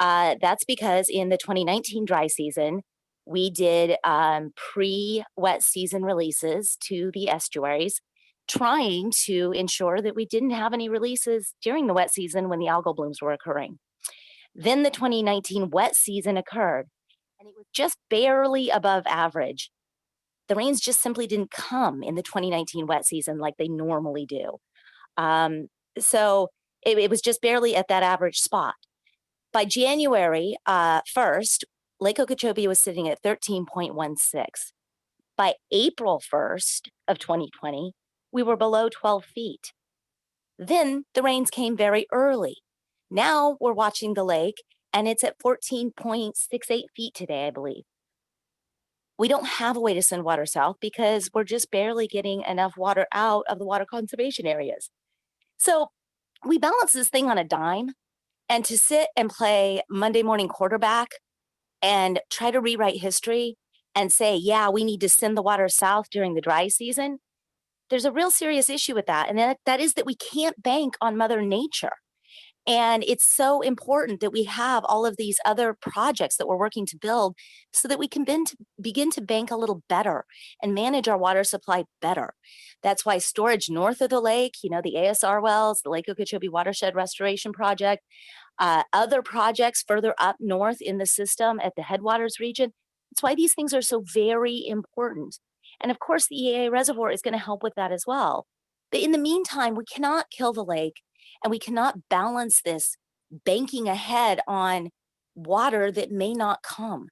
That's because in the 2019 dry season, we did pre-wet season releases to the estuaries, trying to ensure that we didn't have any releases during the wet season when the algal blooms were occurring. Then the 2019 wet season occurred, and it was just barely above average. The rains just simply didn't come in the 2019 wet season like they normally do. So it was just barely at that average spot. By January 1st, Lake Okeechobee was sitting at 13.16. By April 1st of 2020, we were below 12 feet. Then the rains came very early. Now we're watching the lake, and it's at 14.68 feet today, I believe. We don't have a way to send water south because we're just barely getting enough water out of the water conservation areas. So we balance this thing on a dime, and to sit and play Monday morning quarterback and try to rewrite history and say, yeah, we need to send the water south during the dry season, there's a real serious issue with that. And that is that we can't bank on Mother Nature. And it's so important that we have all of these other projects that we're working to build so that we can begin to bank a little better and manage our water supply better. That's why storage north of the lake, the ASR wells, the Lake Okeechobee Watershed Restoration Project, other projects further up north in the system at the headwaters region. That's why these things are so very important. And of course, the EAA reservoir is going to help with that as well. But in the meantime, we cannot kill the lake. And we cannot balance this banking ahead on water that may not come.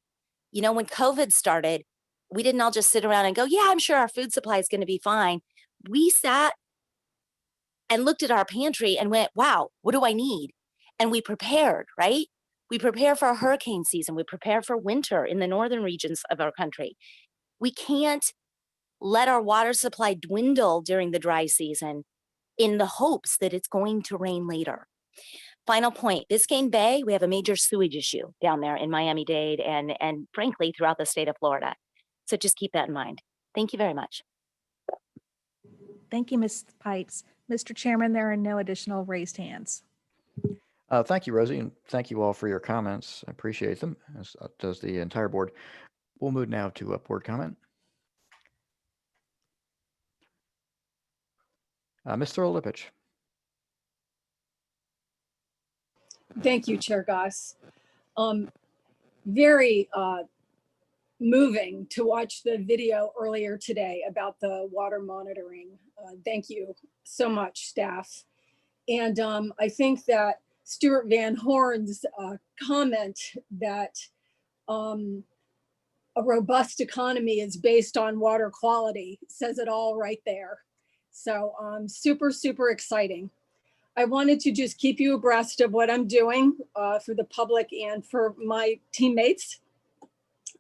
When COVID started, we didn't all just sit around and go, yeah, I'm sure our food supply is going to be fine. We sat and looked at our pantry and went, wow, what do I need? And we prepared, right? We prepare for a hurricane season. We prepare for winter in the northern regions of our country. We can't let our water supply dwindle during the dry season in the hopes that it's going to rain later. Final point, Biscayne Bay, we have a major sewage issue down there in Miami-Dade and frankly, throughout the state of Florida. So just keep that in mind. Thank you very much. Thank you, Ms. Pipes. Mr. Chairman, there are no additional raised hands. Thank you, Rosie, and thank you all for your comments. I appreciate them, as does the entire board. We'll move now to board comment. Ms. Lipich. Thank you, Chair Goss. Very moving to watch the video earlier today about the water monitoring. Thank you so much, staff. And I think that Stuart Van Horn's comment that a robust economy is based on water quality says it all right there. So super, super exciting. I wanted to just keep you abreast of what I'm doing for the public and for my teammates.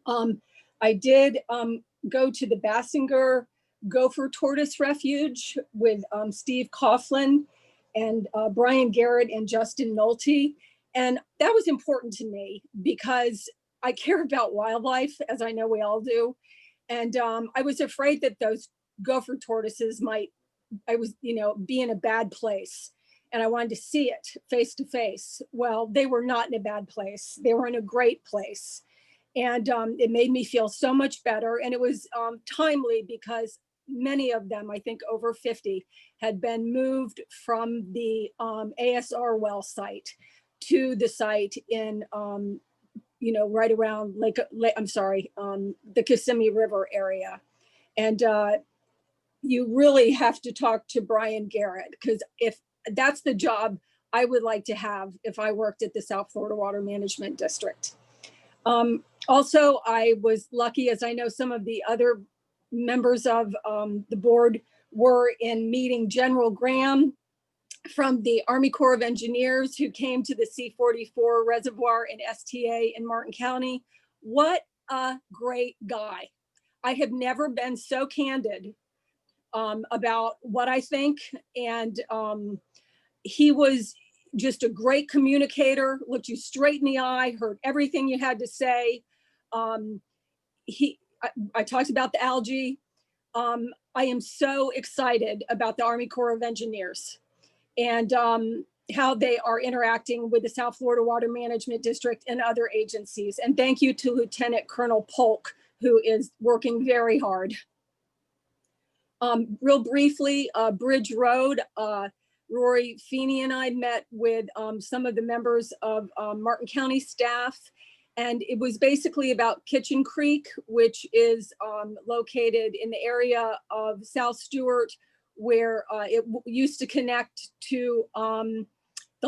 I did go to the Bassinger Gopher Tortoise Refuge with Steve Coughlin and Brian Garrett and Justin Nolte. And that was important to me because I care about wildlife, as I know we all do. And I was afraid that those gopher tortoises might, be in a bad place. And I wanted to see it face to face. Well, they were not in a bad place. They were in a great place. And it made me feel so much better. And it was timely because many of them, I think over 50, had been moved from the ASR well site to the site in, right around the Kissimmee River area. And you really have to talk to Brian Garrett, because if that's the job I would like to have if I worked at the South Florida Water Management District. Also, I was lucky, as I know some of the other members of the board were, in meeting General Graham from the Army Corps of Engineers, who came to the C-44 reservoir in STA in Martin County. What a great guy. I have never been so candid about what I think. And he was just a great communicator, looked you straight in the eye, heard everything you had to say. I talked about the algae. I am so excited about the Army Corps of Engineers and how they are interacting with the South Florida Water Management District and other agencies. And thank you to Lieutenant Colonel Polk, who is working very hard. Real briefly, Bridge Road, Rory Feeney and I met with some of the members of Martin County staff, and it was basically about Kitchen Creek, which is located in the area of South Stewart, where it used to connect to the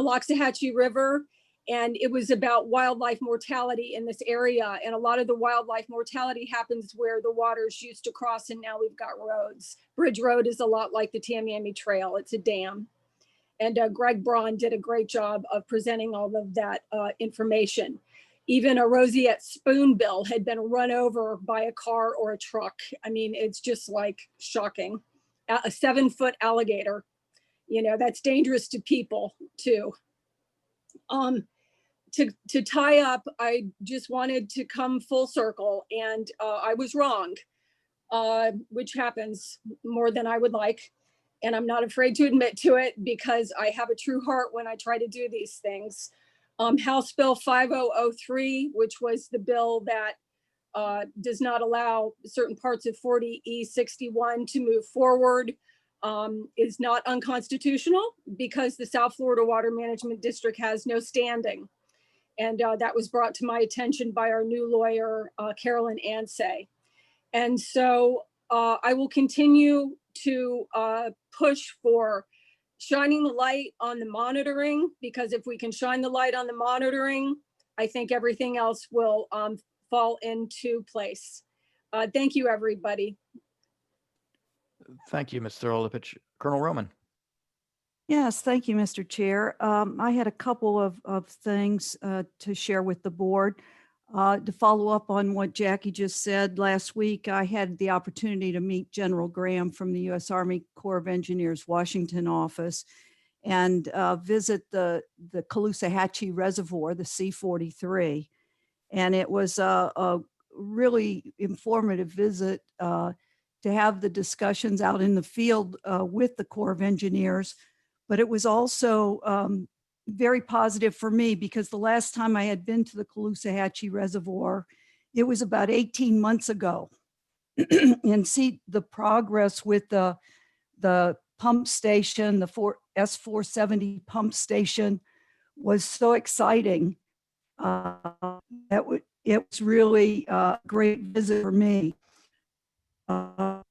Loxahatchee River. And it was about wildlife mortality in this area. And a lot of the wildlife mortality happens where the waters used to cross, and now we've got roads. Bridge Road is a lot like the Tamiami Trail. It's a dam. And Greg Braun did a great job of presenting all of that information. Even a roseate spoonbill had been run over by a car or a truck. I mean, it's just like shocking. A 7-foot alligator, that's dangerous to people too. To tie up, I just wanted to come full circle, and I was wrong, which happens more than I would like. And I'm not afraid to admit to it, because I have a true heart when I try to do these things. House Bill 5003, which was the bill that does not allow certain parts of 40E61 to move forward, is not unconstitutional, because the South Florida Water Management District has no standing. And that was brought to my attention by our new lawyer, Carolyn Ansay. And so I will continue to push for shining the light on the monitoring, because if we can shine the light on the monitoring, I think everything else will fall into place. Thank you, everybody. Thank you, Ms. Thurlipich. Colonel Roman. Yes, thank you, Mr. Chair. I had a couple of things to share with the board. To follow up on what Jackie just said, last week I had the opportunity to meet General Graham from the U.S. Army Corps of Engineers Washington office and visit the Caloosahatchee Reservoir, the C-43. And it was a really informative visit to have the discussions out in the field with the Corps of Engineers. But it was also very positive for me, because the last time I had been to the Caloosahatchee Reservoir, it was about 18 months ago. And see the progress with the pump station, the S470 pump station was so exciting. It was really a great visit for me. I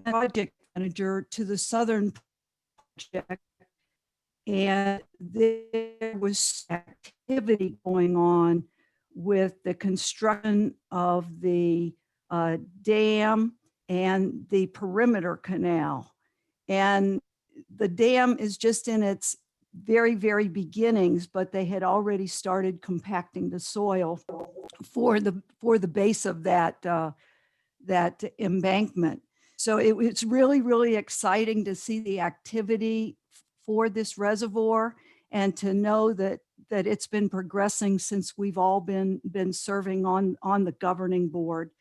project manager to the southern project. And there was activity going on with the construction of the dam and the perimeter canal. And the dam is just in its very, very beginnings, but they had already started compacting the soil for the base of that embankment. So it's really, really exciting to see the activity for this reservoir and to know that it's been progressing since we've all been serving on the governing board.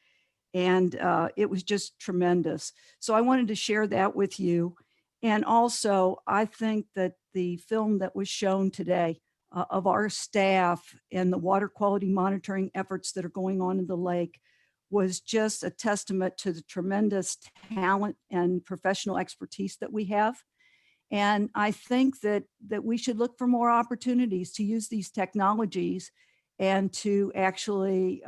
And it was just tremendous. So I wanted to share that with you. And also, I think that the film that was shown today of our staff and the water quality monitoring efforts that are going on in the lake was just a testament to the tremendous talent and professional expertise that we have. And I think that we should look for more opportunities to use these technologies and to actually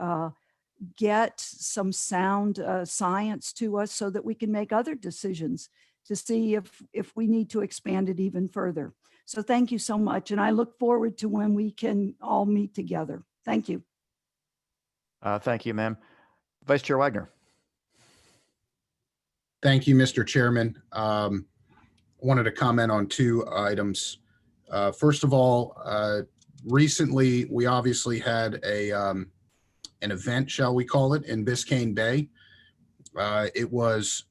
get some sound science to us so that we can make other decisions to see if we need to expand it even further. So thank you so much. And I look forward to when we can all meet together. Thank you. Thank you, ma'am. Vice Chair Wagner. Thank you, Mr. Chairman. Wanted to comment on two items. First of all, recently we obviously had an event, shall we call it, in Biscayne Bay. It was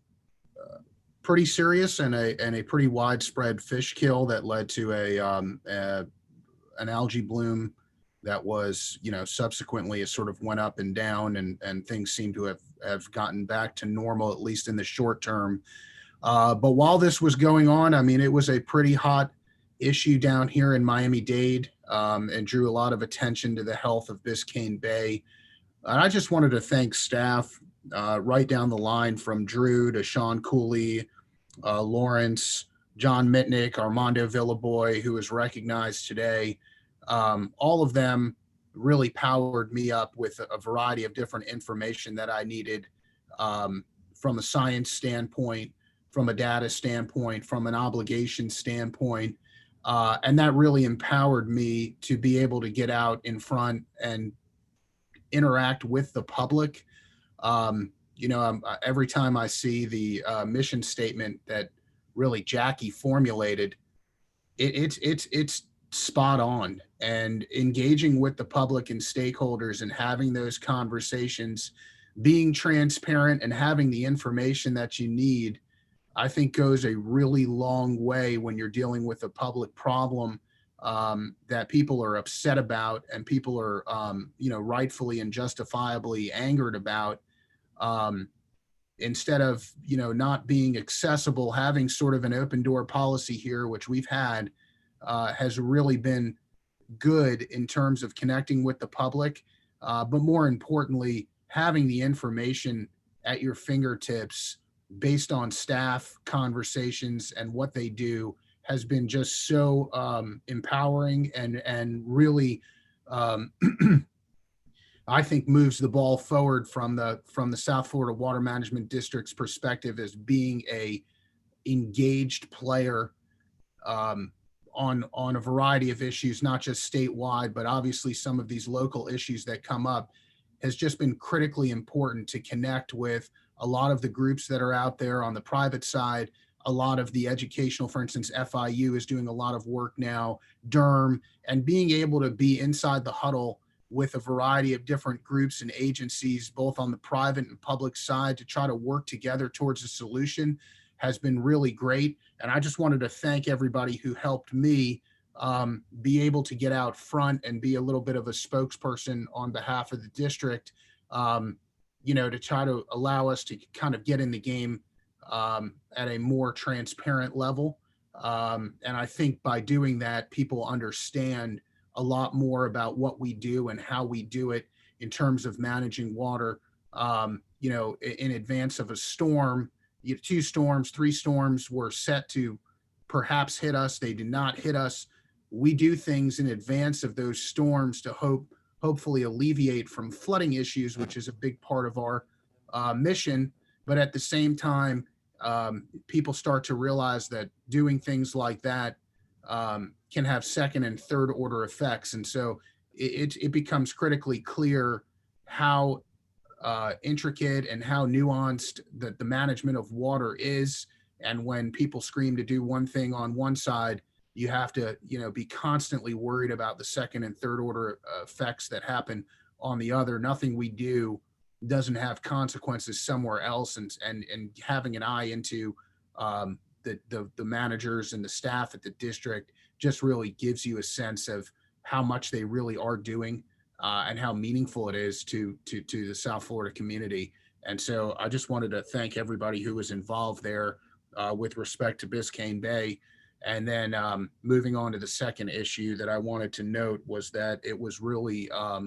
pretty serious and a pretty widespread fish kill that led to an algae bloom that was, subsequently it sort of went up and down, and things seem to have gotten back to normal, at least in the short term. But while this was going on, I mean, it was a pretty hot issue down here in Miami-Dade, and drew a lot of attention to the health of Biscayne Bay. And I just wanted to thank staff right down the line, from Drew to Sean Cooley, Lawrence, John Mitnick, Armando Villaboy, who was recognized today. All of them really powered me up with a variety of different information that I needed, from a science standpoint, from a data standpoint, from an obligation standpoint. And that really empowered me to be able to get out in front and interact with the public. Every time I see the mission statement that really Jackie formulated, it's spot on. And engaging with the public and stakeholders and having those conversations, being transparent and having the information that you need, I think goes a really long way when you're dealing with a public problem that people are upset about and people are, rightfully and justifiably angered about. Instead of, not being accessible, having sort of an open door policy here, which we've had, has really been good in terms of connecting with the public. But more importantly, having the information at your fingertips based on staff conversations and what they do has been just so empowering and really, I think, moves the ball forward from the South Florida Water Management District's perspective as being a engaged player on a variety of issues, not just statewide, but obviously some of these local issues that come up, has just been critically important to connect with a lot of the groups that are out there on the private side. A lot of the educational, for instance, FIU is doing a lot of work now, Durham, and being able to be inside the huddle with a variety of different groups and agencies, both on the private and public side, to try to work together towards a solution has been really great. And I just wanted to thank everybody who helped me be able to get out front and be a little bit of a spokesperson on behalf of the district, to try to allow us to kind of get in the game at a more transparent level. And I think by doing that, people understand a lot more about what we do and how we do it in terms of managing water, in advance of a storm. 2 storms, 3 storms were set to perhaps hit us. They did not hit us. We do things in advance of those storms to hopefully alleviate from flooding issues, which is a big part of our mission. But at the same time, people start to realize that doing things like that can have second and third order effects. And so it becomes critically clear how intricate and how nuanced that the management of water is. And when people scream to do one thing on one side, you have to, be constantly worried about the second and third order effects that happen on the other. Nothing we do doesn't have consequences somewhere else, and having an eye into the managers and the staff at the district just really gives you a sense of how much they really are doing and how meaningful it is to the South Florida community. And so I just wanted to thank everybody who was involved there with respect to Biscayne Bay. And then moving on to the second issue that I wanted to note was that it was really a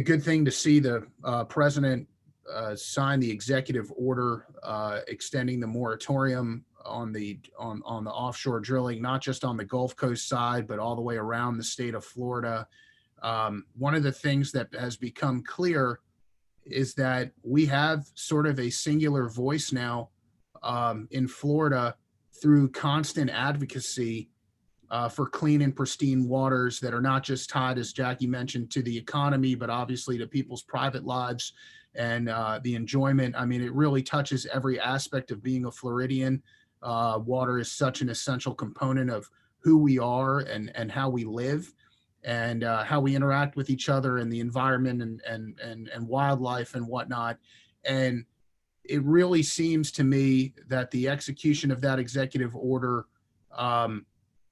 good thing to see the president sign the executive order extending the moratorium on the offshore drilling, not just on the Gulf Coast side, but all the way around the state of Florida. One of the things that has become clear is that we have sort of a singular voice now in Florida through constant advocacy for clean and pristine waters that are not just tied, as Jackie mentioned, to the economy, but obviously to people's private lives and the enjoyment. I mean, it really touches every aspect of being a Floridian. Water is such an essential component of who we are and how we live and how we interact with each other and the environment and wildlife and whatnot. And it really seems to me that the execution of that executive order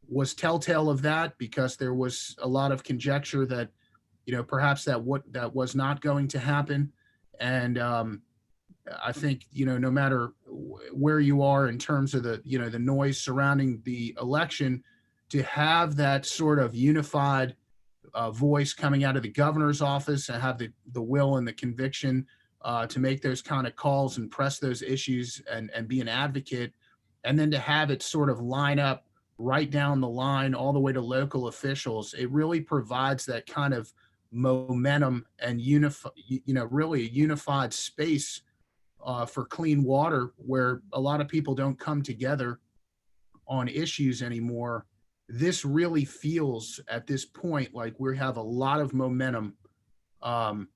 was telltale of that, because there was a lot of conjecture that, perhaps that was not going to happen. And I think, no matter where you are in terms of the noise surrounding the election, to have that sort of unified voice coming out of the governor's office and have the will and the conviction to make those kind of calls and press those issues and be an advocate, and then to have it sort of line up right down the line all the way to local officials, it really provides that kind of momentum and really a unified space for clean water, where a lot of people don't come together on issues anymore. This really feels at this point like we have a lot of momentum on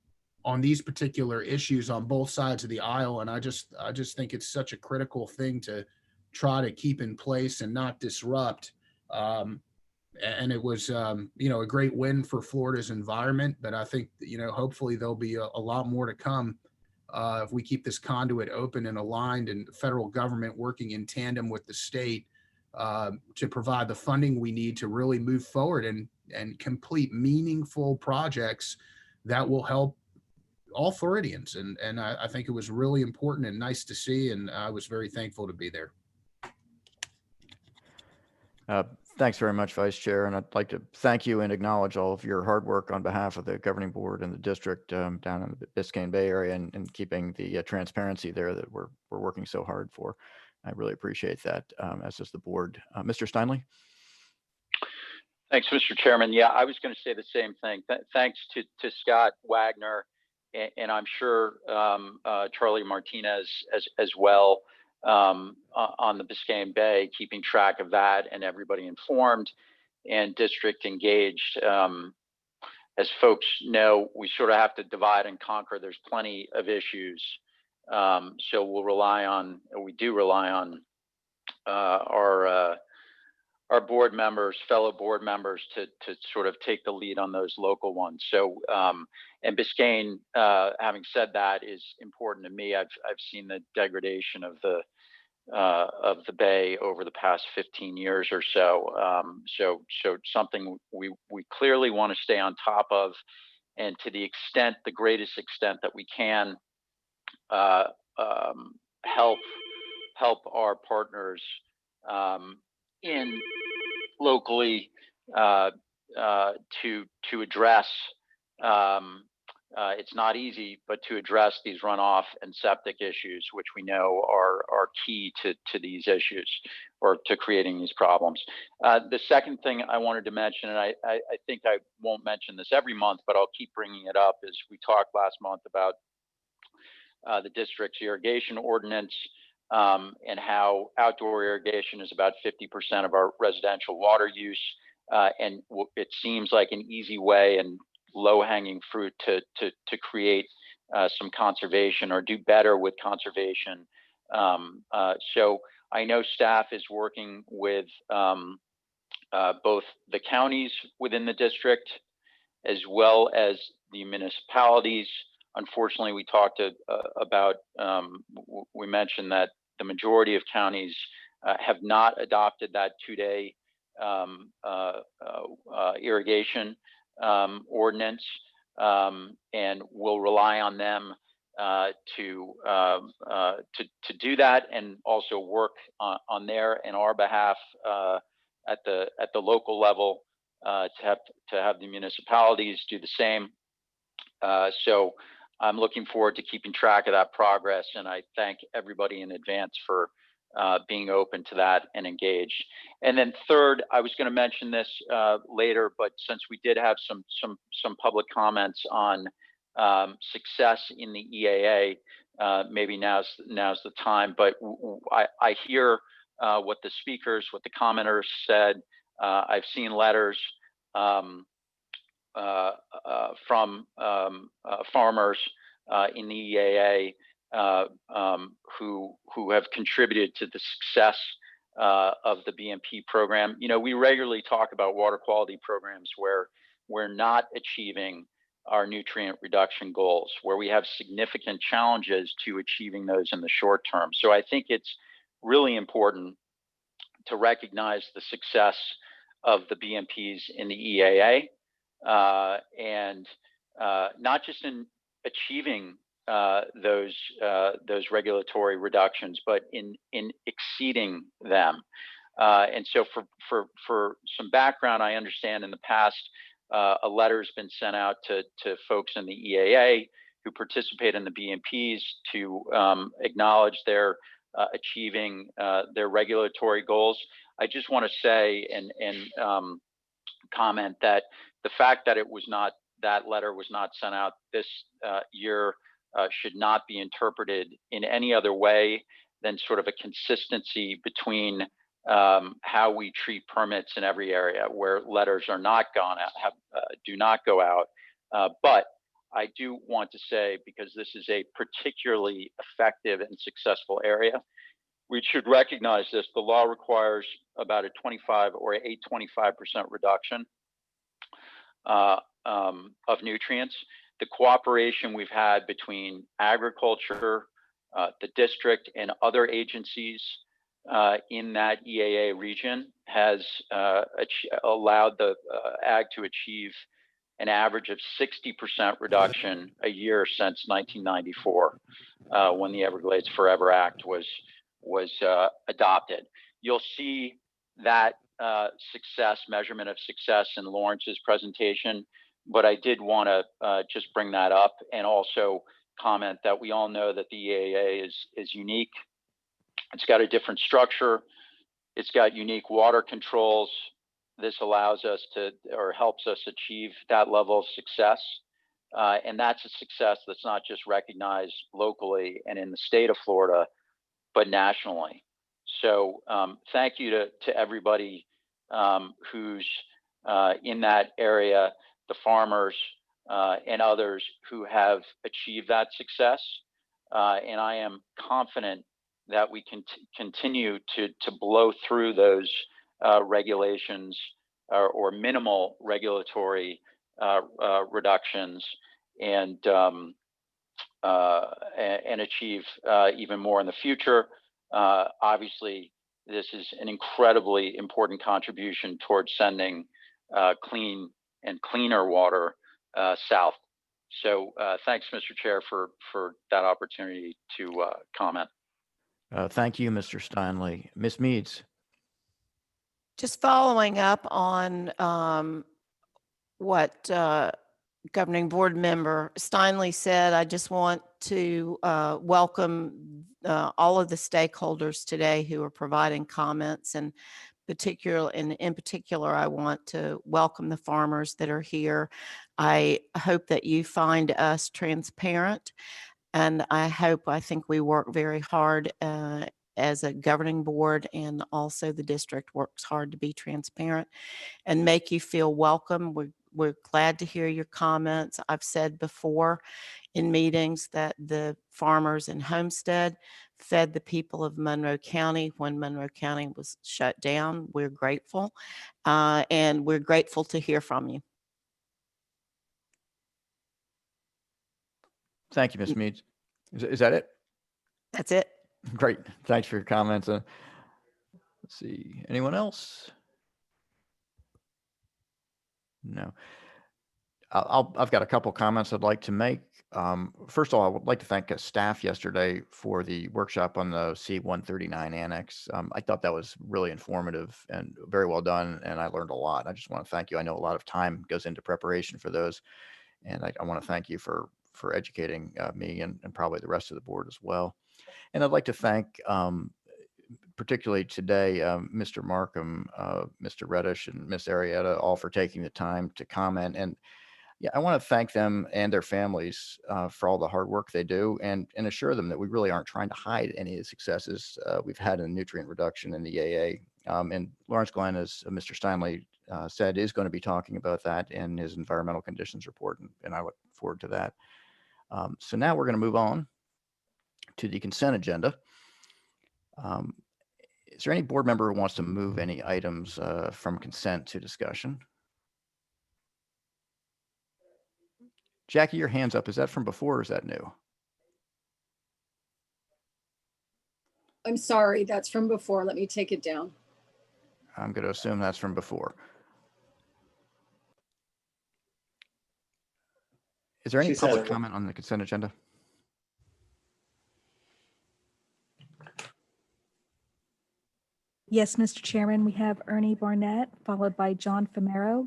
these particular issues on both sides of the aisle. And I just think it's such a critical thing to try to keep in place and not disrupt. And it was, a great win for Florida's environment, but I think, hopefully there'll be a lot more to come if we keep this conduit open and aligned, and the federal government working in tandem with the state to provide the funding we need to really move forward and complete meaningful projects that will help all Floridians. And I think it was really important and nice to see, and I was very thankful to be there. Thanks very much, Vice Chair. And I'd like to thank you and acknowledge all of your hard work on behalf of the governing board and the district down in the Biscayne Bay area, and keeping the transparency there that we're working so hard for. I really appreciate that, as does the board. Mr. Steinle? Thanks, Mr. Chairman. Yeah, I was going to say the same thing. Thanks to Scott Wagner, and I'm sure Charlie Martinez as well, on the Biscayne Bay, keeping track of that and everybody informed and district engaged. As folks know, we sort of have to divide and conquer. There's plenty of issues. So we do rely on our board members, fellow board members, to sort of take the lead on those local ones. So, and Biscayne, having said that, is important to me. I've seen the degradation of the Bay over the past 15 years or so. So something we clearly want to stay on top of, and to the greatest extent that we can, help our partners in locally to address. It's not easy, but to address these runoff and septic issues, which we know are key to these issues, or to creating these problems. The second thing I wanted to mention, and I think I won't mention this every month, but I'll keep bringing it up, is we talked last month about the district's irrigation ordinance. and how outdoor irrigation is about 50% of our residential water use. And it seems like an easy way and low-hanging fruit to create some conservation or do better with conservation. So I know staff is working with both the counties within the district as well as the municipalities. Unfortunately, we talked about, we mentioned that the majority of counties have not adopted that 2-day irrigation ordinance, and we'll rely on them to do that, and also work on their and our behalf at the local level to have the municipalities do the same. So I'm looking forward to keeping track of that progress, and I thank everybody in advance for being open to that and engaged. And then third, I was going to mention this later, but since we did have some public comments on success in the EAA, maybe now's the time. But I hear what the speakers, what the commenters said. I've seen letters from farmers in the EAA who have contributed to the success of the BMP program. You know, we regularly talk about water quality programs where we're not achieving our nutrient reduction goals, where we have significant challenges to achieving those in the short term. So I think it's really important to recognize the success of the BMPs in the EAA, and not just in achieving those regulatory reductions, but in exceeding them. And so for some background, I understand in the past a letter's been sent out to folks in the EAA who participate in the BMPs to acknowledge their achieving their regulatory goals. I just want to say and comment that the fact that that letter was not sent out this year should not be interpreted in any other way than sort of a consistency between how we treat permits in every area where letters are not gone out, do not go out. But I do want to say, because this is a particularly effective and successful area, we should recognize this. The law requires about a 25% reduction of nutrients. The cooperation we've had between agriculture, the district, and other agencies in that EAA region has allowed the ag to achieve an average of 60% reduction a year since 1994, when the Everglades Forever Act was adopted. You'll see that measurement of success in Lawrence's presentation, but I did want to just bring that up and also comment that we all know that the EAA is unique. It's got a different structure. It's got unique water controls. This allows us to, or helps us achieve that level of success. And that's a success that's not just recognized locally and in the state of Florida, but nationally. So thank you to everybody who's in that area, the farmers and others who have achieved that success. And I am confident that we can continue to blow through those regulations or minimal regulatory reductions and achieve even more in the future. Obviously, this is an incredibly important contribution towards sending clean and cleaner water south. So thanks, Mr. Chair, for that opportunity to comment. Thank you, Mr. Steinle. Ms. Meads. Just following up on what Governing Board Member Steinle said, I just want to welcome all of the stakeholders today who are providing comments, and in particular, I want to welcome the farmers that are here. I hope that you find us transparent, and I think we work very hard as a governing board, and also the district works hard to be transparent and make you feel welcome. We're glad to hear your comments. I've said before in meetings that the farmers in Homestead fed the people of Monroe County when Monroe County was shut down. We're grateful, and we're grateful to hear from you. Thank you, Ms. Meads. Is that it? That's it. Great. Thanks for your comments. Let's see. Anyone else? No. I've got a couple comments I'd like to make. First of all, I would like to thank staff yesterday for the workshop on the C-139 annex. I thought that was really informative and very well done, and I learned a lot. I just want to thank you. I know a lot of time goes into preparation for those, and I want to thank you for educating me and probably the rest of the board as well. And I'd like to thank particularly today, Mr. Markham, Mr. Reddish, and Ms. Arietta, all for taking the time to comment. And yeah, I want to thank them and their families for all the hard work they do, and assure them that we really aren't trying to hide any of the successes we've had in nutrient reduction in the AA. And Lawrence Glenn, as Mr. Steinley said, is going to be talking about that in his environmental conditions report, and I look forward to that. So now we're going to move on to the consent agenda. Is there any board member who wants to move any items from consent to discussion? Jackie, your hand's up. Is that from before or is that new? I'm sorry, that's from before. Let me take it down. I'm going to assume that's from before. Is there any public comment on the consent agenda? Yes, Mr. Chairman, we have Ernie Barnett, followed by John Famero.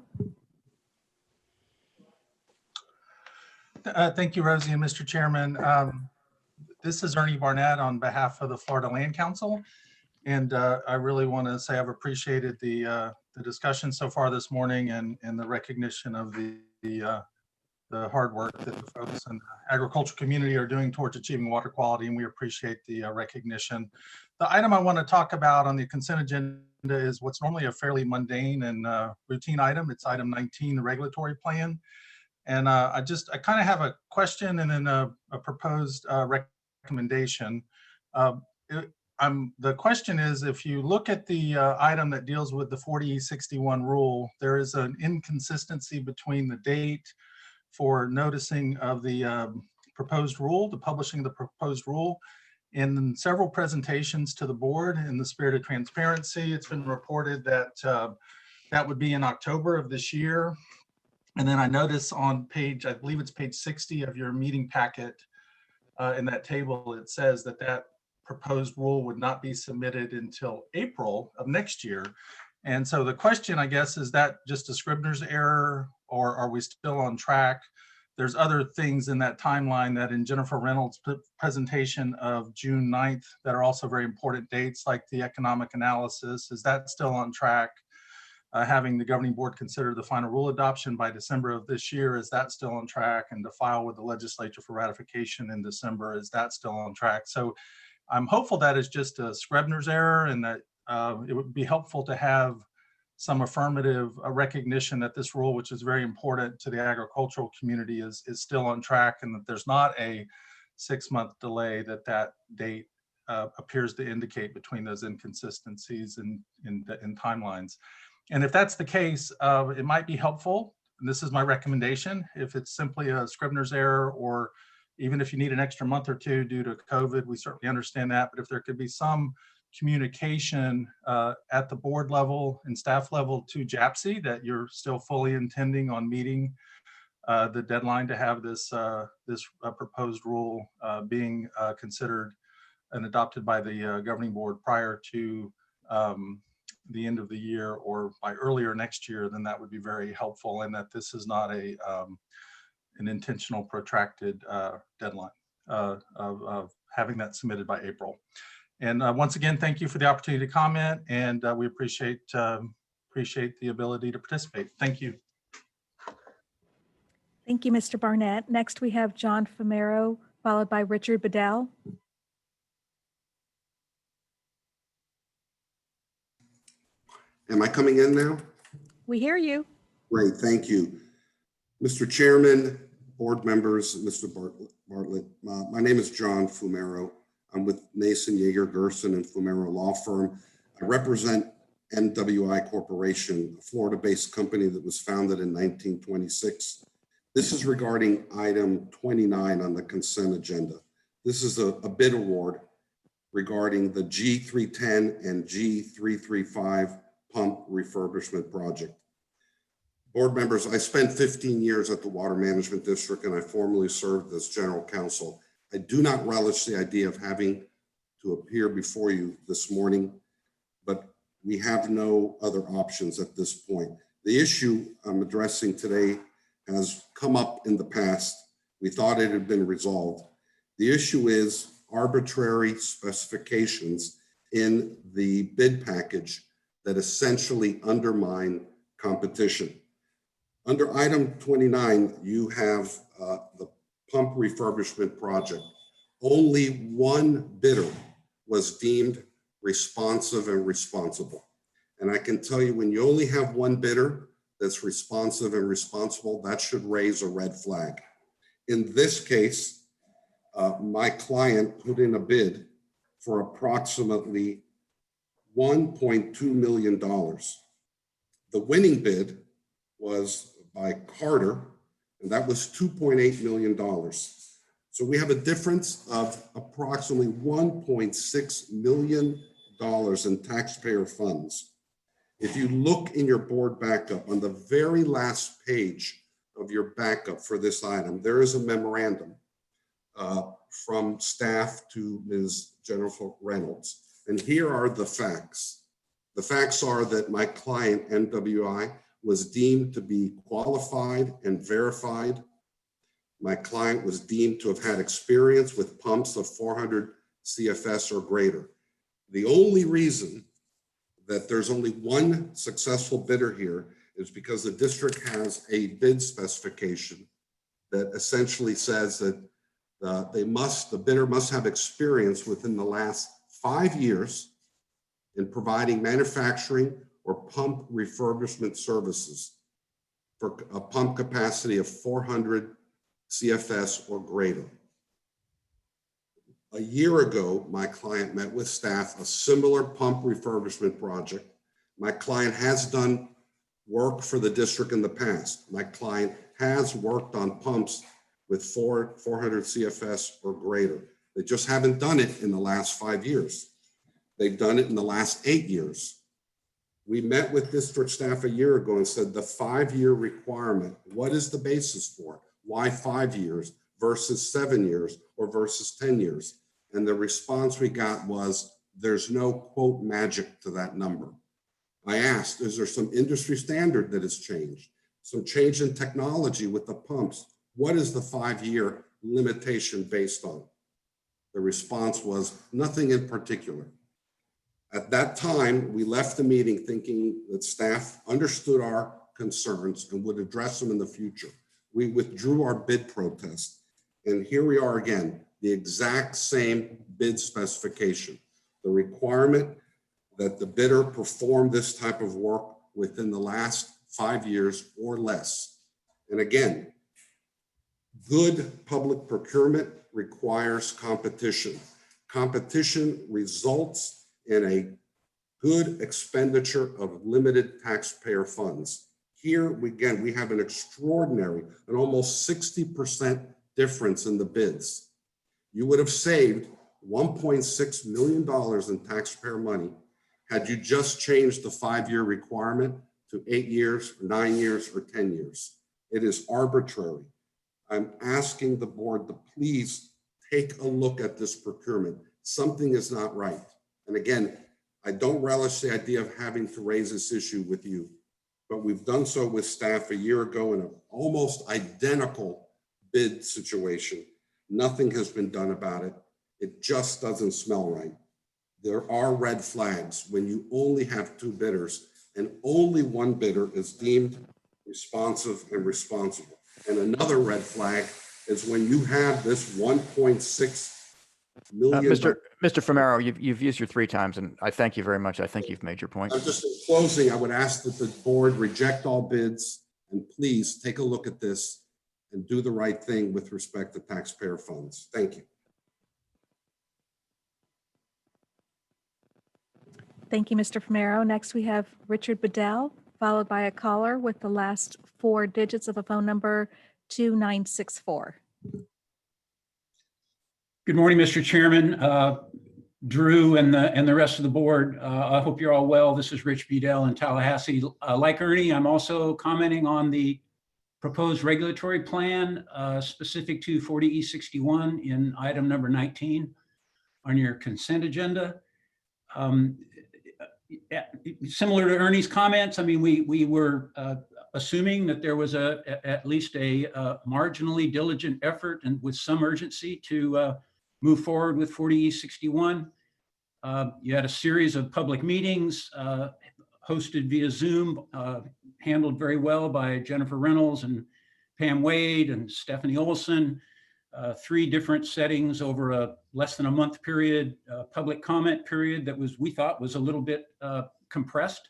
Thank you, Rosie and Mr. Chairman. This is Ernie Barnett on behalf of the Florida Land Council. And I really want to say I've appreciated the discussion so far this morning and the recognition of the hard work that the folks in the agricultural community are doing towards achieving water quality, and we appreciate the recognition. The item I want to talk about on the consent agenda is what's normally a fairly mundane and routine item. It's item 19, the regulatory plan. And I kind of have a question and then a proposed recommendation. The question is, if you look at the item that deals with the 4061 rule, there is an inconsistency between the date for noticing of the proposed rule, the publishing of the proposed rule. In several presentations to the board in the spirit of transparency, it's been reported that that would be in October of this year. And then I notice on page, I believe it's page 60 of your meeting packet, in that table, it says that that proposed rule would not be submitted until April of next year. And so the question, I guess, is that just a Scribner's error, or are we still on track? There's other things in that timeline that in Jennifer Reynolds' presentation of June 9th that are also very important dates, like the economic analysis. Is that still on track? Having the governing board consider the final rule adoption by December of this year, is that still on track? And to file with the legislature for ratification in December, is that still on track? So I'm hopeful that is just a Scribner's error, and that it would be helpful to have some affirmative recognition that this rule, which is very important to the agricultural community, is still on track, and that there's not a 6-month delay that date appears to indicate between those inconsistencies in timelines. And if that's the case, it might be helpful, and this is my recommendation, if it's simply a Scribner's error, or even if you need an extra month or two due to COVID, we certainly understand that. But if there could be some communication at the board level and staff level to JAPSI that you're still fully intending on meeting the deadline to have this proposed rule being considered and adopted by the governing board prior to the end of the year or by earlier next year, then that would be very helpful, and that this is not an intentional protracted deadline of having that submitted by April. And once again, thank you for the opportunity to comment, and we appreciate the ability to participate. Thank you. Thank you, Mr. Barnett. Next, we have John Famero, followed by Richard Bedell. Am I coming in now? We hear you. Great, thank you. Mr. Chairman, board members, Mr. Bartlett, my name is John Fumero. I'm with Nason, Yeager, Gerson, and Fumero Law Firm. I represent MWI Corporation, a Florida-based company that was founded in 1926. This is regarding item 29 on the consent agenda. This is a bid award regarding the G310 and G335 pump refurbishment project. Board members, I spent 15 years at the Water Management District and I formerly served as general counsel. I do not relish the idea of having to appear before you this morning, but we have no other options at this point. The issue I'm addressing today has come up in the past. We thought it had been resolved. The issue is arbitrary specifications in the bid package that essentially undermine competition. Under item 29, you have the pump refurbishment project. Only one bidder was deemed responsive and responsible. And I can tell you, when you only have one bidder that's responsive and responsible, that should raise a red flag. In this case, my client put in a bid for approximately $1.2 million. The winning bid was by Carter, and that was $2.8 million. So we have a difference of approximately $1.6 million in taxpayer funds. If you look in your board backup, on the very last page of your backup for this item, there is a memorandum from staff to Ms. Jennifer Reynolds. And here are the facts. The facts are that my client, MWI, was deemed to be qualified and verified. My client was deemed to have had experience with pumps of 400 CFS or greater. The only reason that there's only one successful bidder here is because the district has a bid specification that essentially says that the bidder must have experience within the last 5 years in providing manufacturing or pump refurbishment services for a pump capacity of 400 CFS or greater. A year ago, my client met with staff a similar pump refurbishment project. My client has done work for the district in the past. My client has worked on pumps with 400 CFS or greater. They just haven't done it in the last 5 years. They've done it in the last 8 years. We met with district staff a year ago and said the 5-year requirement, what is the basis for it? Why 5 years versus 7 years or versus 10 years? And the response we got was, there's no quote magic to that number. I asked, is there some industry standard that has changed? Some change in technology with the pumps? What is the 5-year limitation based on? The response was nothing in particular. At that time, we left the meeting thinking that staff understood our concerns and would address them in the future. We withdrew our bid protest, and here we are again, the exact same bid specification. The requirement that the bidder perform this type of work within the last 5 years or less. And again, good public procurement requires competition. Competition results in a good expenditure of limited taxpayer funds. Here, we have an extraordinary, an almost 60% difference in the bids. You would have saved $1.6 million in taxpayer money had you just changed the 5-year requirement to 8 years, 9 years, or 10 years. It is arbitrary. I'm asking the board to please take a look at this procurement. Something is not right. And again, I don't relish the idea of having to raise this issue with you, but we've done so with staff a year ago in an almost identical bid situation. Nothing has been done about it. It just doesn't smell right. There are red flags when you only have 2 bidders and only one bidder is deemed responsive and responsible. And another red flag is when you have this $1.6 million. Mr. Fumero, you've used your 3 times, and I thank you very much. I think you've made your point. Just in closing, I would ask that the board reject all bids and please take a look at this and do the right thing with respect to taxpayer funds. Thank you. Thank you, Mr. Fumero. Next, we have Richard Bedell, followed by a caller with the last 4 digits of a phone number 2964. Good morning, Mr. Chairman, Drew, and the rest of the board. I hope you're all well. This is Rich Bedell in Tallahassee. Like Ernie, I'm also commenting on the proposed regulatory plan specific to 40E61 in item number 19 on your consent agenda. Similar to Ernie's comments, I mean, we were assuming that there was at least a marginally diligent effort and with some urgency to move forward with 40E61. You had a series of public meetings hosted via Zoom, handled very well by Jennifer Reynolds and Pam Wade and Stephanie Olson. 3 different settings over a less than a month period, public comment period that we thought was a little bit compressed,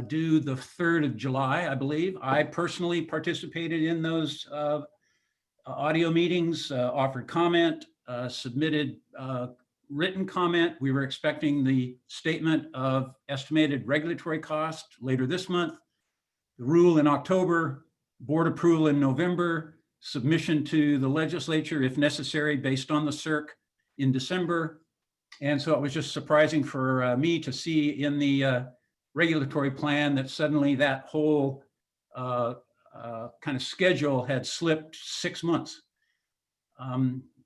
due the 3rd of July, I believe. I personally participated in those audio meetings, offered comment, submitted written comment. We were expecting the statement of estimated regulatory cost later this month, the rule in October, board approval in November, submission to the legislature if necessary based on the CERC in December. And so it was just surprising for me to see in the regulatory plan that suddenly that whole kind of schedule had slipped 6 months.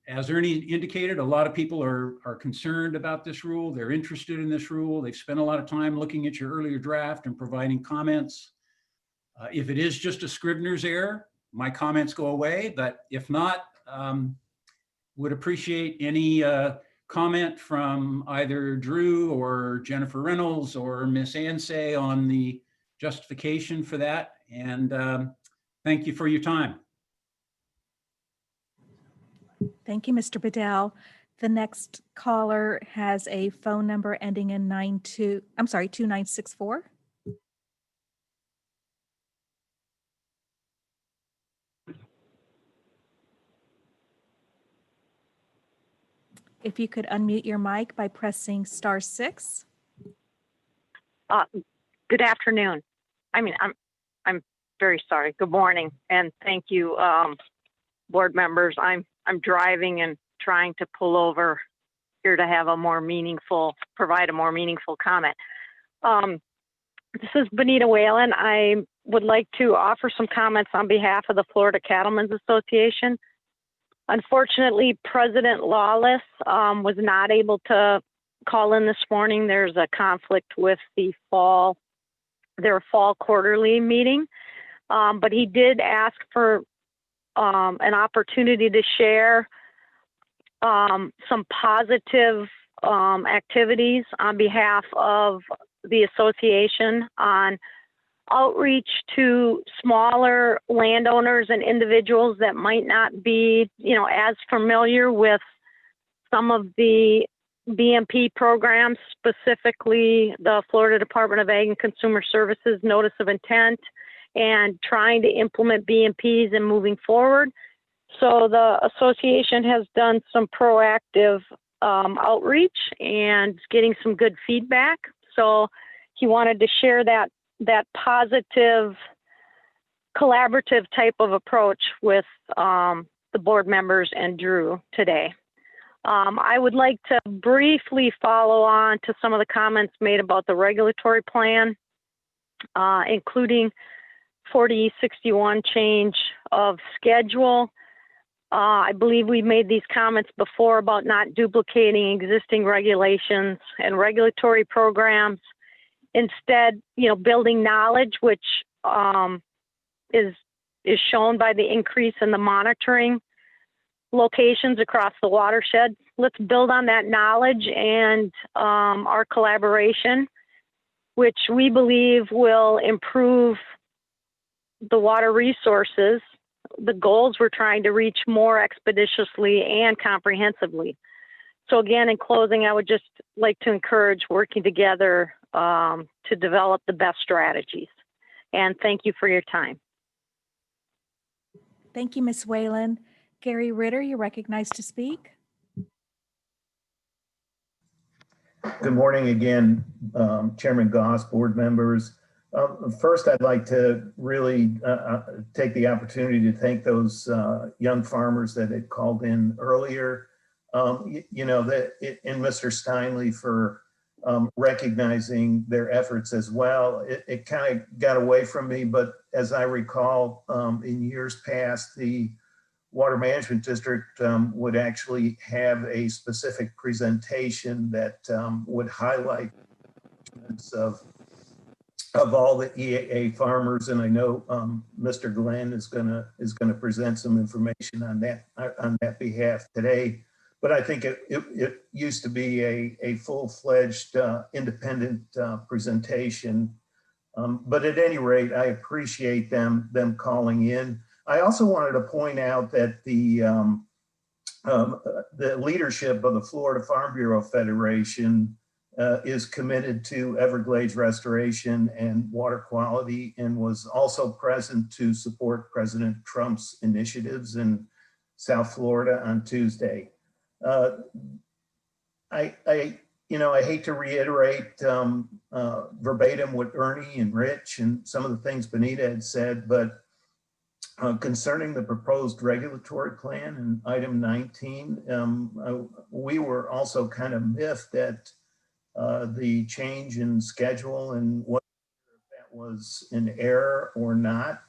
As Ernie indicated, a lot of people are concerned about this rule. They're interested in this rule. They've spent a lot of time looking at your earlier draft and providing comments. If it is just a Scrivener's error, my comments go away, but if not, would appreciate any comment from either Drew or Jennifer Reynolds or Miss Ansay on the justification for that. And thank you for your time. Thank you, Mr. Bedell. The next caller has a phone number ending in 2964. If you could unmute your mic by pressing *6. Good afternoon. I mean, I'm very sorry. Good morning, and thank you, board members. I'm driving and trying to pull over here to have provide a more meaningful comment. This is Benita Whalen. I would like to offer some comments on behalf of the Florida Cattlemen's Association. Unfortunately, President Lawless was not able to call in this morning. There's a conflict with their fall quarterly meeting, but he did ask for an opportunity to share some positive activities on behalf of the association on outreach to smaller landowners and individuals that might not be, as familiar with some of the BMP programs, specifically the Florida Department of Ag and Consumer Services Notice of Intent, and trying to implement BMPs and moving forward. So the association has done some proactive outreach and getting some good feedback. So he wanted to share that positive, collaborative type of approach with the board members and Drew today. I would like to briefly follow on to some of the comments made about the regulatory plan, including 40E61 change of schedule. I believe we made these comments before about not duplicating existing regulations and regulatory programs. Instead, building knowledge, which is shown by the increase in the monitoring locations across the watershed. Let's build on that knowledge and our collaboration, which we believe will improve the water resources, the goals we're trying to reach more expeditiously and comprehensively. So again, in closing, I would just like to encourage working together to develop the best strategies. And thank you for your time. Thank you, Ms. Whalen. Gary Ritter, you're recognized to speak. Good morning again, Chairman Goss, board members. First, I'd like to really take the opportunity to thank those young farmers that had called in earlier. And Mr. Steinle for recognizing their efforts as well. It kind of got away from me, but as I recall, in years past, the Water Management District would actually have a specific presentation that would highlight of all the EAA farmers, and I know Mr. Glenn is gonna present some information on that behalf today. But I think it used to be a full-fledged independent presentation. But at any rate, I appreciate them calling in. I also wanted to point out that the leadership of the Florida Farm Bureau Federation is committed to Everglades restoration and water quality, and was also present to support President Trump's initiatives in South Florida on Tuesday. I hate to reiterate verbatim what Ernie and Rich and some of the things Benita had said, but concerning the proposed regulatory plan in item 19, we were also kind of miffed at the change in schedule and whether that was an error or not.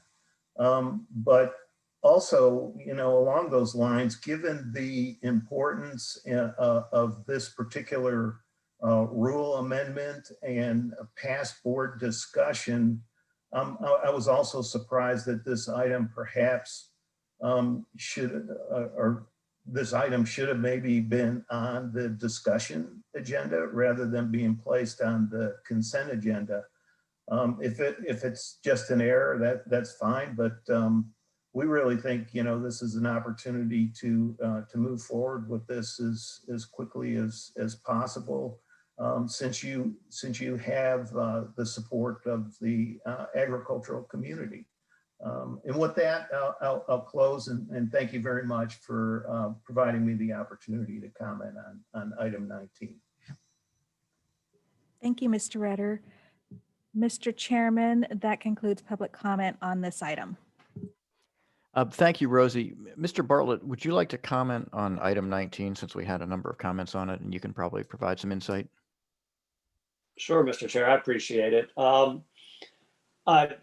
But also, along those lines, given the importance of this particular rule amendment and a past board discussion, I was also surprised that this item perhaps this item should have maybe been on the discussion agenda rather than being placed on the consent agenda. If it's just an error, that's fine, but we really think this is an opportunity to move forward with this as quickly as possible. Since you have the support of the agricultural community. And with that, I'll close and thank you very much for providing me the opportunity to comment on item 19. Thank you, Mr. Ritter. Mr. Chairman, that concludes public comment on this item. Thank you, Rosie. Mr. Bartlett, would you like to comment on item 19 since we had a number of comments on it and you can probably provide some insight? Sure, Mr. Chair, I appreciate it. I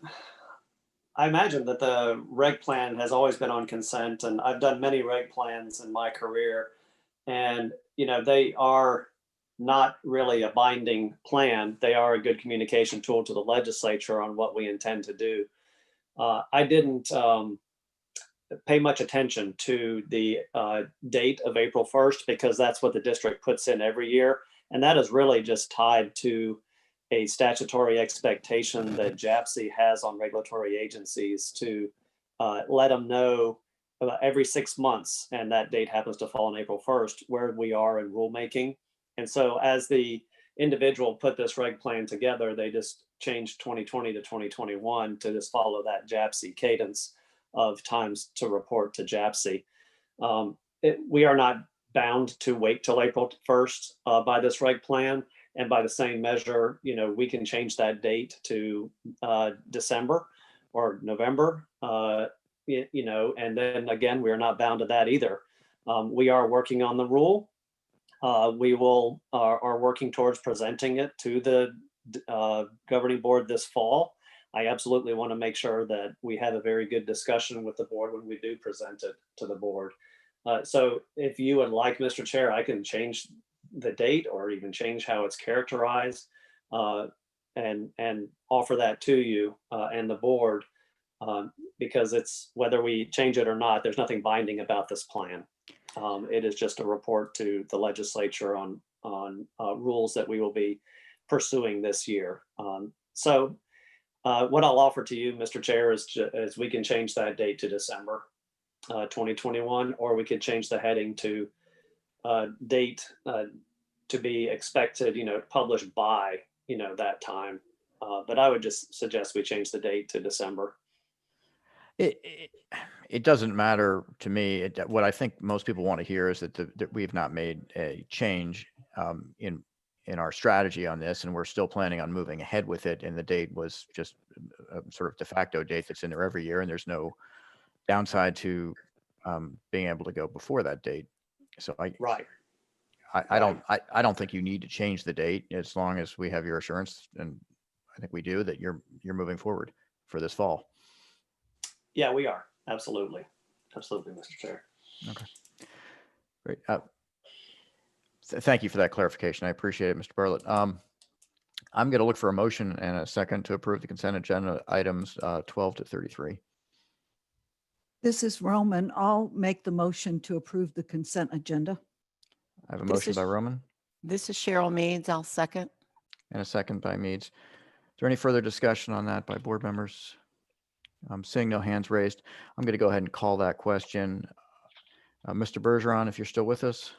imagine that the reg plan has always been on consent, and I've done many reg plans in my career, and they are not really a binding plan. They are a good communication tool to the legislature on what we intend to do. I didn't pay much attention to the date of April 1st because that's what the district puts in every year. And that is really just tied to a statutory expectation that JAPC has on regulatory agencies to let them know every 6 months, and that date happens to fall on April 1st, where we are in rulemaking. And so as the individual put this reg plan together, they just changed 2020 to 2021 to just follow that JAPC cadence of times to report to JAPC. We are not bound to wait till April 1st by this reg plan. And by the same measure, we can change that date to December or November, and then again, we're not bound to that either. We are working on the rule. We are working towards presenting it to the governing board this fall. I absolutely want to make sure that we have a very good discussion with the board when we do present it to the board. So if you would like, Mr. Chair, I can change the date or even change how it's characterized and offer that to you and the board because it's whether we change it or not, there's nothing binding about this plan. It is just a report to the legislature on rules that we will be pursuing this year. So what I'll offer to you, Mr. Chair, is we can change that date to December 2021, or we could change the heading to date to be expected, published by, that time. But I would just suggest we change the date to December. It doesn't matter to me. What I think most people want to hear is that we've not made a change in our strategy on this, and we're still planning on moving ahead with it. And the date was just a sort of de facto date that's in there every year, and there's no downside to being able to go before that date. So Right. I don't think you need to change the date as long as we have your assurance, and I think we do, that you're moving forward for this fall. Yeah, we are. Absolutely. Absolutely, Mr. Chair. Okay. Great. Thank you for that clarification. I appreciate it, Mr. Bartlett. I'm going to look for a motion and a second to approve the consent agenda items 12 to 33. This is Roman. I'll make the motion to approve the consent agenda. I have a This motion is- by Roman This is Cheryl Meads. I'll second. and a second by Meads. Is there any further discussion on that by board members? I'm seeing no hands raised. I'm going to go ahead and call that question. Mr. Bergeron, if you're still with us.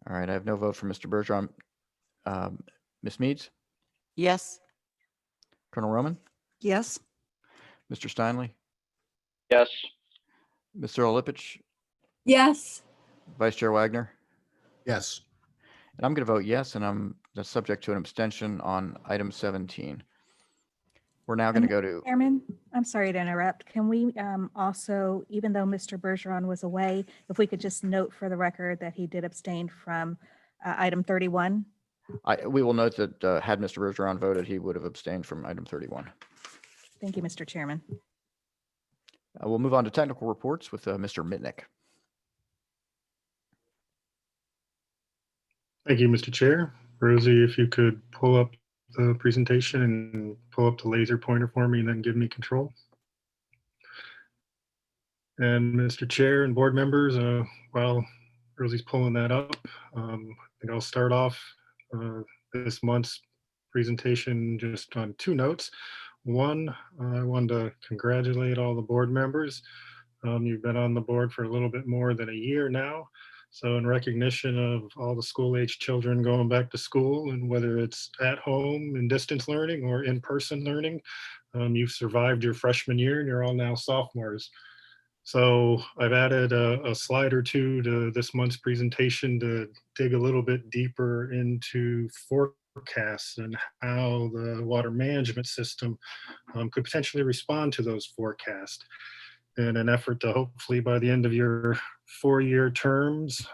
All right, I have no vote for Mr. Bergeron. Ms. Meads, Yes. Colonel Roman, Yes. Mr. Steinley, Yes. Ms. Earl Lippich, Yes. Vice Chair Wagner. Yes. And I'm going to vote yes, and that's subject to an abstention on item 17. We're now going to go to, Chairman, I'm sorry to interrupt. Can we also, even though Mr. Bergeron was away, if we could just note for the record that he did abstain from item 31? we will note that had Mr. Bergeron voted, he would have abstained from item 31. Thank you, Mr. Chairman. We'll move on to technical reports with Mr. Mitnick. Thank you, Mr. Chair. Rosie, if you could pull up the presentation and pull up the laser pointer for me and then give me control. And Mr. Chair and board members, while Rosie's pulling that up, I think I'll start off this month's presentation just on two notes. One, I wanted to congratulate all the board members. You've been on the board for a little bit more than a year now. So in recognition of all the school-age children going back to school, and whether it's at home in distance learning or in-person learning, you've survived your freshman year and you're all now sophomores. So I've added a slide or two to this month's presentation to dig a little bit deeper into forecasts and how the water management system could potentially respond to those forecasts, in an effort to hopefully by the end of your 4-year terms,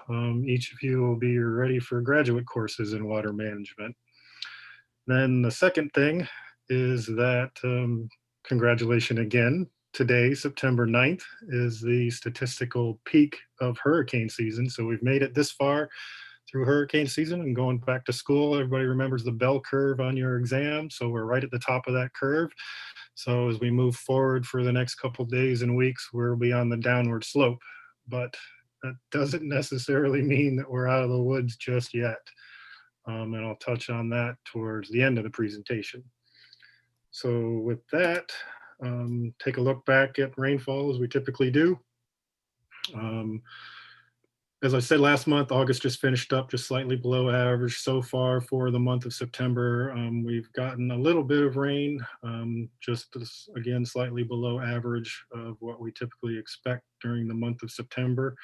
each of you will be ready for graduate courses in water management. Then the second thing is that, congratulations again, today, September 9th, is the statistical peak of hurricane season. So we've made it this far through hurricane season and going back to school. Everybody remembers the bell curve on your exam. So we're right at the top of that curve. So as we move forward for the next couple of days and weeks, we'll be on the downward slope. But that doesn't necessarily mean that we're out of the woods just yet. And I'll touch on that towards the end of the presentation. So with that, take a look back at rainfall as we typically do. As I said last month, August just finished up just slightly below average. So far for the month of September, we've gotten a little bit of rain, just again, slightly below average of what we typically expect during the month of September.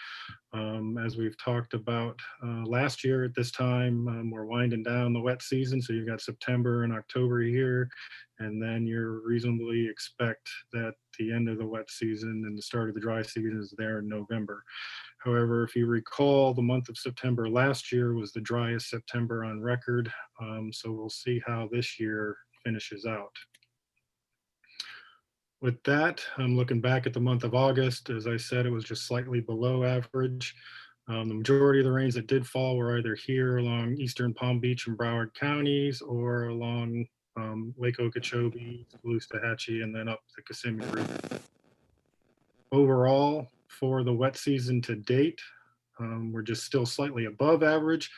As we've talked about last year at this time, we're winding down the wet season. So you've got September and October here, and then you reasonably expect that the end of the wet season and the start of the dry season is there in November. However, if you recall, the month of September last year was the driest September on record. So we'll see how this year finishes out. With that, I'm looking back at the month of August. As I said, it was just slightly below average. The majority of the rains that did fall were either here along eastern Palm Beach and Broward counties or along Lake Okeechobee, Caloosahatchee, and then up the Kissimmee River. Overall, for the wet season to date, we're just still slightly above average,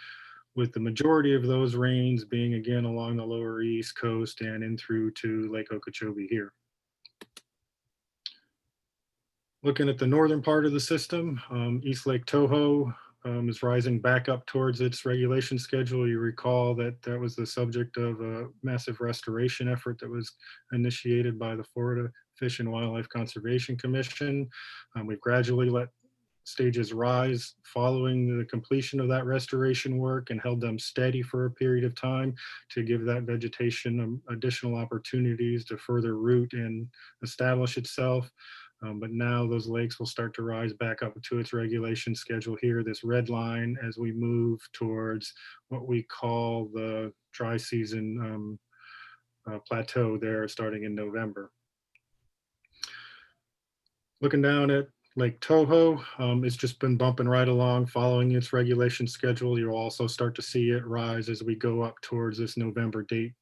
with the majority of those rains being again along the lower East Coast and in through to Lake Okeechobee here. Looking at the northern part of the system, East Lake Toho is rising back up towards its regulation schedule. You recall that that was the subject of a massive restoration effort that was initiated by the Florida Fish and Wildlife Conservation Commission. We've gradually let stages rise following the completion of that restoration work and held them steady for a period of time to give that vegetation additional opportunities to further root and establish itself. But now those lakes will start to rise back up to its regulation schedule here, this red line, as we move towards what we call the dry season plateau there starting in November. Looking down at Lake Toho, it's just been bumping right along following its regulation schedule. You'll also start to see it rise as we go up towards this November date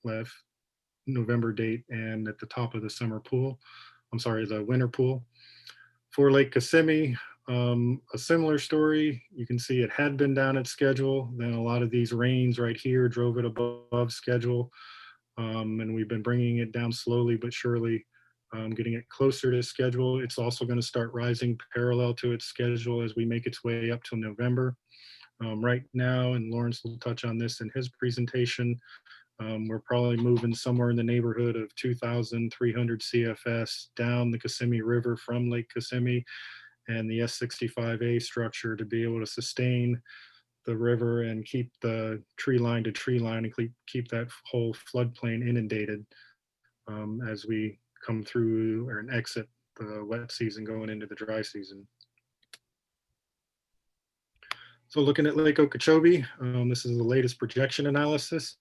and at the top of the summer pool. I'm sorry, the winter pool. For Lake Kissimmee, a similar story. You can see it had been down at schedule. Then a lot of these rains right here drove it above schedule. And we've been bringing it down slowly but surely, getting it closer to schedule. It's also going to start rising parallel to its schedule as we make its way up till November. Right now, and Lawrence will touch on this in his presentation, we're probably moving somewhere in the neighborhood of 2,300 CFS down the Kissimmee River from Lake Kissimmee and the S65A structure to be able to sustain the river and keep the tree line to tree line and keep that whole floodplain inundated as we come through or exit the wet season going into the dry season. So looking at Lake Okeechobee, this is the latest projection analysis.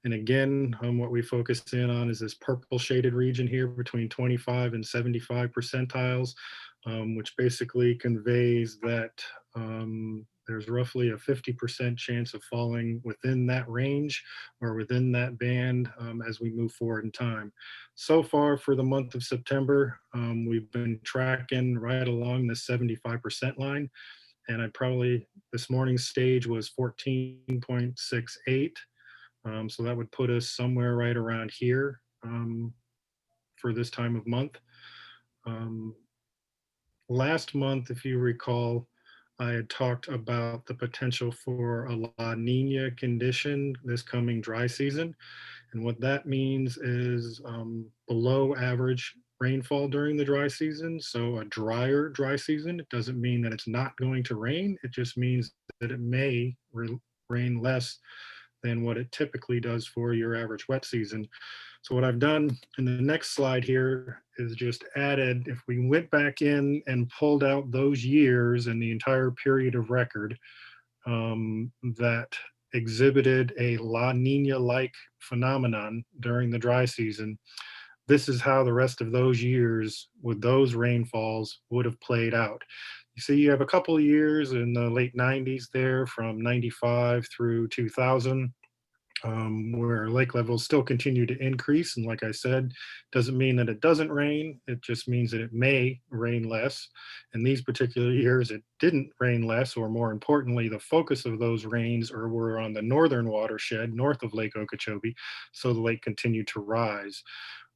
And again, what we focus in on is this purple shaded region here between 25 and 75 percentiles, which basically conveys that there's roughly a 50% chance of falling within that range or within that band as we move forward in time. So far for the month of September, we've been tracking right along the 75% line. And this morning's stage was 14.68. So that would put us somewhere right around here for this time of month. Last month, if you recall, I had talked about the potential for a La Nina condition this coming dry season. And what that means is below average rainfall during the dry season. So a drier dry season. It doesn't mean that it's not going to rain. It just means that it may rain less than what it typically does for your average wet season. So what I've done in the next slide here is just added, if we went back in and pulled out those years and the entire period of record that exhibited a La Nina-like phenomenon during the dry season, this is how the rest of those years with those rainfalls would have played out. You see, you have a couple of years in the late 90s there from 95 through 2000 where lake levels still continue to increase. And like I said, doesn't mean that it doesn't rain. It just means that it may rain less. In these particular years, it didn't rain less, or more importantly, the focus of those rains were on the northern watershed north of Lake Okeechobee. So the lake continued to rise.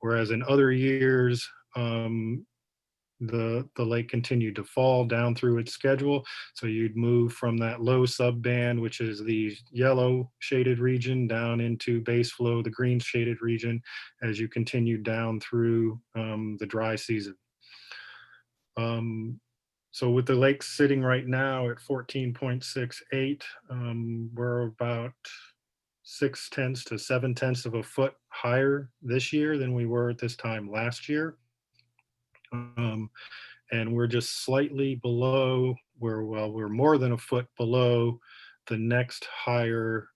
Whereas in other years, the lake continued to fall down through its schedule. So you'd move from that low subband, which is the yellow shaded region, down into base flow, the green shaded region, as you continue down through the dry season. So with the lake sitting right now at 14.68, we're about 0.6 to 0.7 of a foot higher this year than we were at this time last year. And we're just slightly below we're more than a foot below the next higher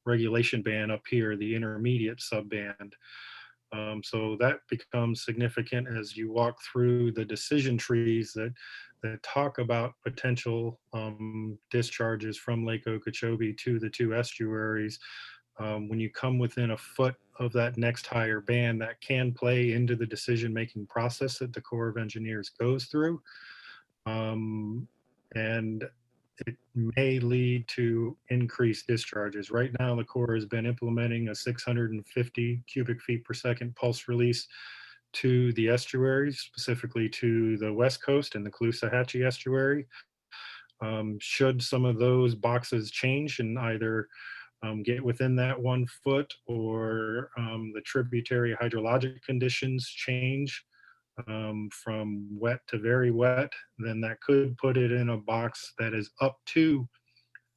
regulation band up here, the intermediate subband. So that becomes significant as you walk through the decision trees that talk about potential discharges from Lake Okeechobee to the two estuaries. When you come within a foot of that next higher band, that can play into the decision-making process that the Corps of Engineers goes through. And it may lead to increased discharges. Right now, the Corps has been implementing a 650 cubic feet per second pulse release to the estuaries, specifically to the west coast and the Caloosahatchee estuary. Should some of those boxes change and either get within that 1 foot or the tributary hydrologic conditions change from wet to very wet, then that could put it in a box that is up to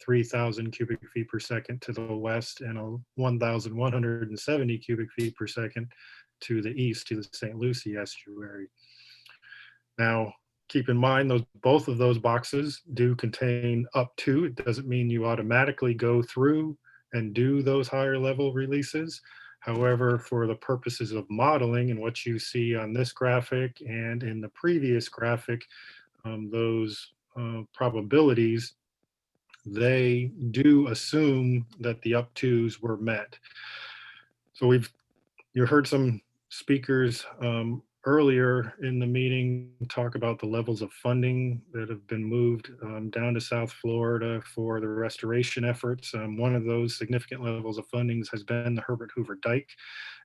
3,000 cubic feet per second to the west and 1,170 cubic feet per second to the east, to the St. Lucie estuary. Now, keep in mind, both of those boxes do contain up to. It doesn't mean you automatically go through and do those higher level releases. However, for the purposes of modeling and what you see on this graphic and in the previous graphic, those probabilities, they do assume that the up tos were met. So you heard some speakers earlier in the meeting talk about the levels of funding that have been moved down to South Florida for the restoration efforts. One of those significant levels of fundings has been the Herbert Hoover Dike,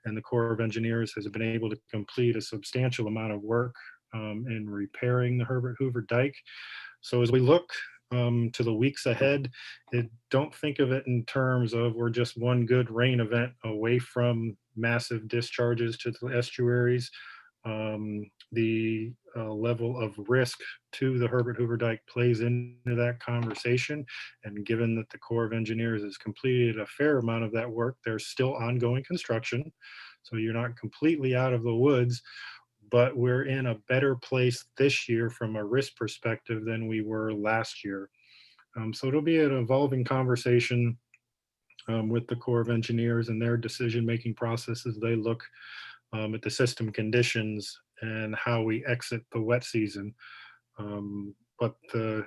and the Corps of Engineers has been able to complete a substantial amount of work in repairing the Herbert Hoover Dike. So as we look to the weeks ahead, don't think of it in terms of we're just one good rain event away from massive discharges to the estuaries. The level of risk to the Herbert Hoover Dike plays into that conversation. And given that the Corps of Engineers has completed a fair amount of that work, there's still ongoing construction. So you're not completely out of the woods, but we're in a better place this year from a risk perspective than we were last year. So it'll be an evolving conversation with the Corps of Engineers and their decision-making process as they look at the system conditions and how we exit the wet season. But the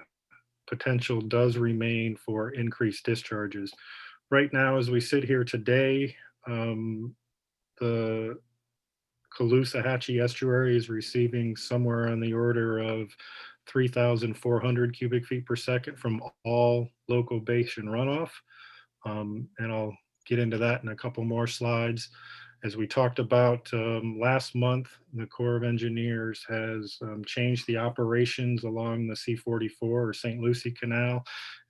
potential does remain for increased discharges. Right now, as we sit here today, the Caloosahatchee estuary is receiving somewhere on the order of 3,400 cubic feet per second from all local basin runoff. And I'll get into that in a couple more slides. As we talked about last month, the Corps of Engineers has changed the operations along the C-44 or St. Lucie Canal,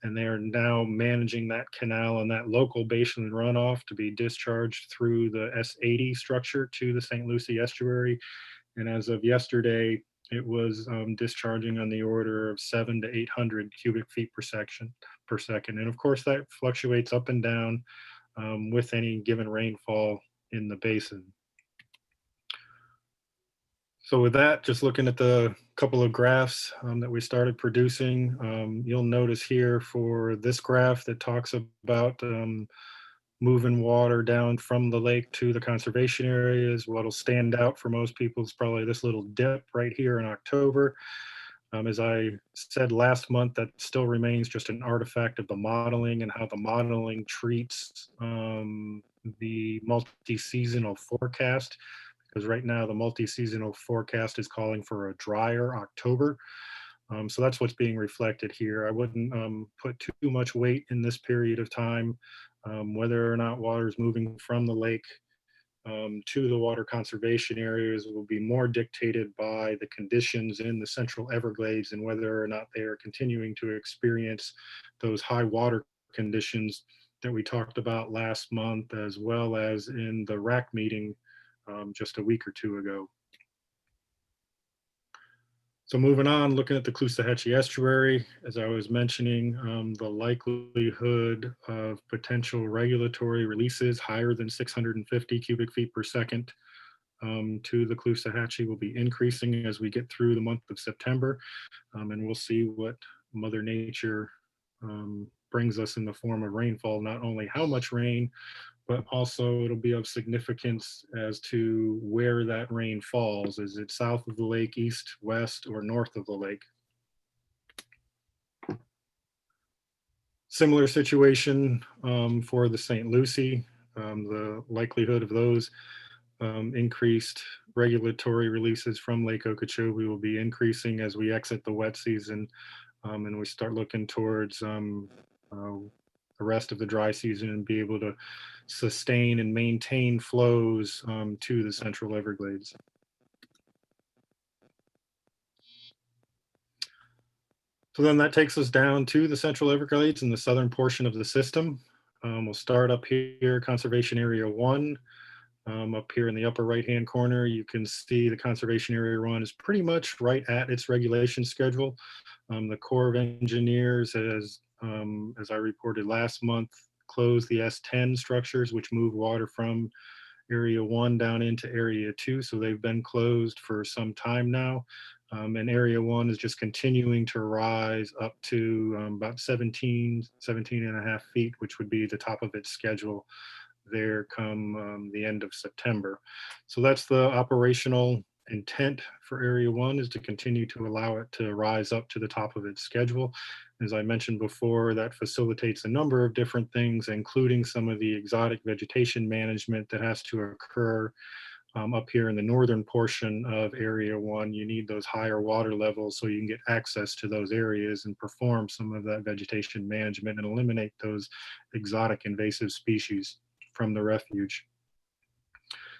and they are now managing that canal and that local basin runoff to be discharged through the S-80 structure to the St. Lucie estuary. And as of yesterday, it was discharging on the order of 700 to 800 cubic feet per second. And of course, that fluctuates up and down with any given rainfall in the basin. So with that, just looking at the couple of graphs that we started producing, you'll notice here for this graph that talks about moving water down from the lake to the conservation areas. What'll stand out for most people is probably this little dip right here in October. As I said last month, that still remains just an artifact of the modeling and how the modeling treats the multi-seasonal forecast, because right now the multi-seasonal forecast is calling for a drier October. So that's what's being reflected here. I wouldn't put too much weight in this period of time. Whether or not water is moving from the lake to the water conservation areas will be more dictated by the conditions in the Central Everglades and whether or not they are continuing to experience those high water conditions that we talked about last month, as well as in the RAC meeting just a week or two ago. So moving on, looking at the Caloosahatchee estuary, as I was mentioning, the likelihood of potential regulatory releases higher than 650 cubic feet per second to the Caloosahatchee will be increasing as we get through the month of September. And we'll see what Mother Nature brings us in the form of rainfall, not only how much rain, but also it'll be of significance as to where that rain falls. Is it south of the lake, east, west, or north of the lake? Similar situation for the St. Lucie. The likelihood of those increased regulatory releases from Lake Okeechobee will be increasing as we exit the wet season and we start looking towards the rest of the dry season and be able to sustain and maintain flows to the Central Everglades. So then that takes us down to the Central Everglades in the southern portion of the system. We'll start up here, Conservation Area 1. Up here in the upper right-hand corner, you can see the Conservation Area 1 is pretty much right at its regulation schedule. The Corps of Engineers has, as I reported last month, closed the S10 structures, which move water from Area 1 down into Area 2. So they've been closed for some time now. And Area 1 is just continuing to rise up to about 17 and a half feet, which would be the top of its schedule there come the end of September. So that's the operational intent for Area 1, is to continue to allow it to rise up to the top of its schedule. As I mentioned before, that facilitates a number of different things, including some of the exotic vegetation management that has to occur up here in the northern portion of Area 1. You need those higher water levels so you can get access to those areas and perform some of that vegetation management and eliminate those exotic invasive species from the refuge.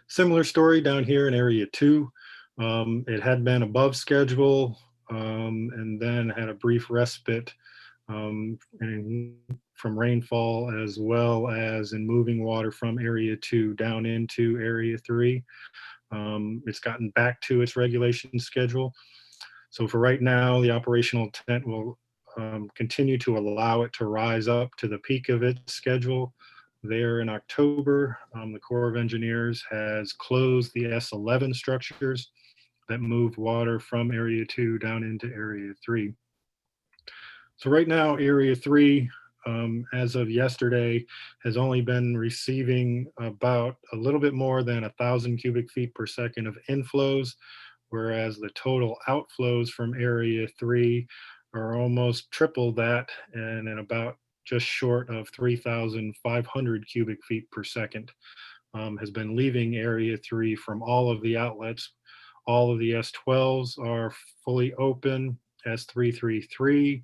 Similar story down here in Area 2. It had been above schedule and then had a brief respite from rainfall, as well as in moving water from Area 2 down into Area 3. It's gotten back to its regulation schedule. So for right now, the operational intent will continue to allow it to rise up to the peak of its schedule. There in October, the Corps of Engineers has closed the S11 structures that move water from Area 2 down into Area 3. So right now, Area 3, as of yesterday, has only been receiving about a little bit more than 1,000 cubic feet per second of inflows, whereas the total outflows from Area 3 are almost triple that, and in about just short of 3,500 cubic feet per second has been leaving Area 3 from all of the outlets. All of the S12s are fully open. S333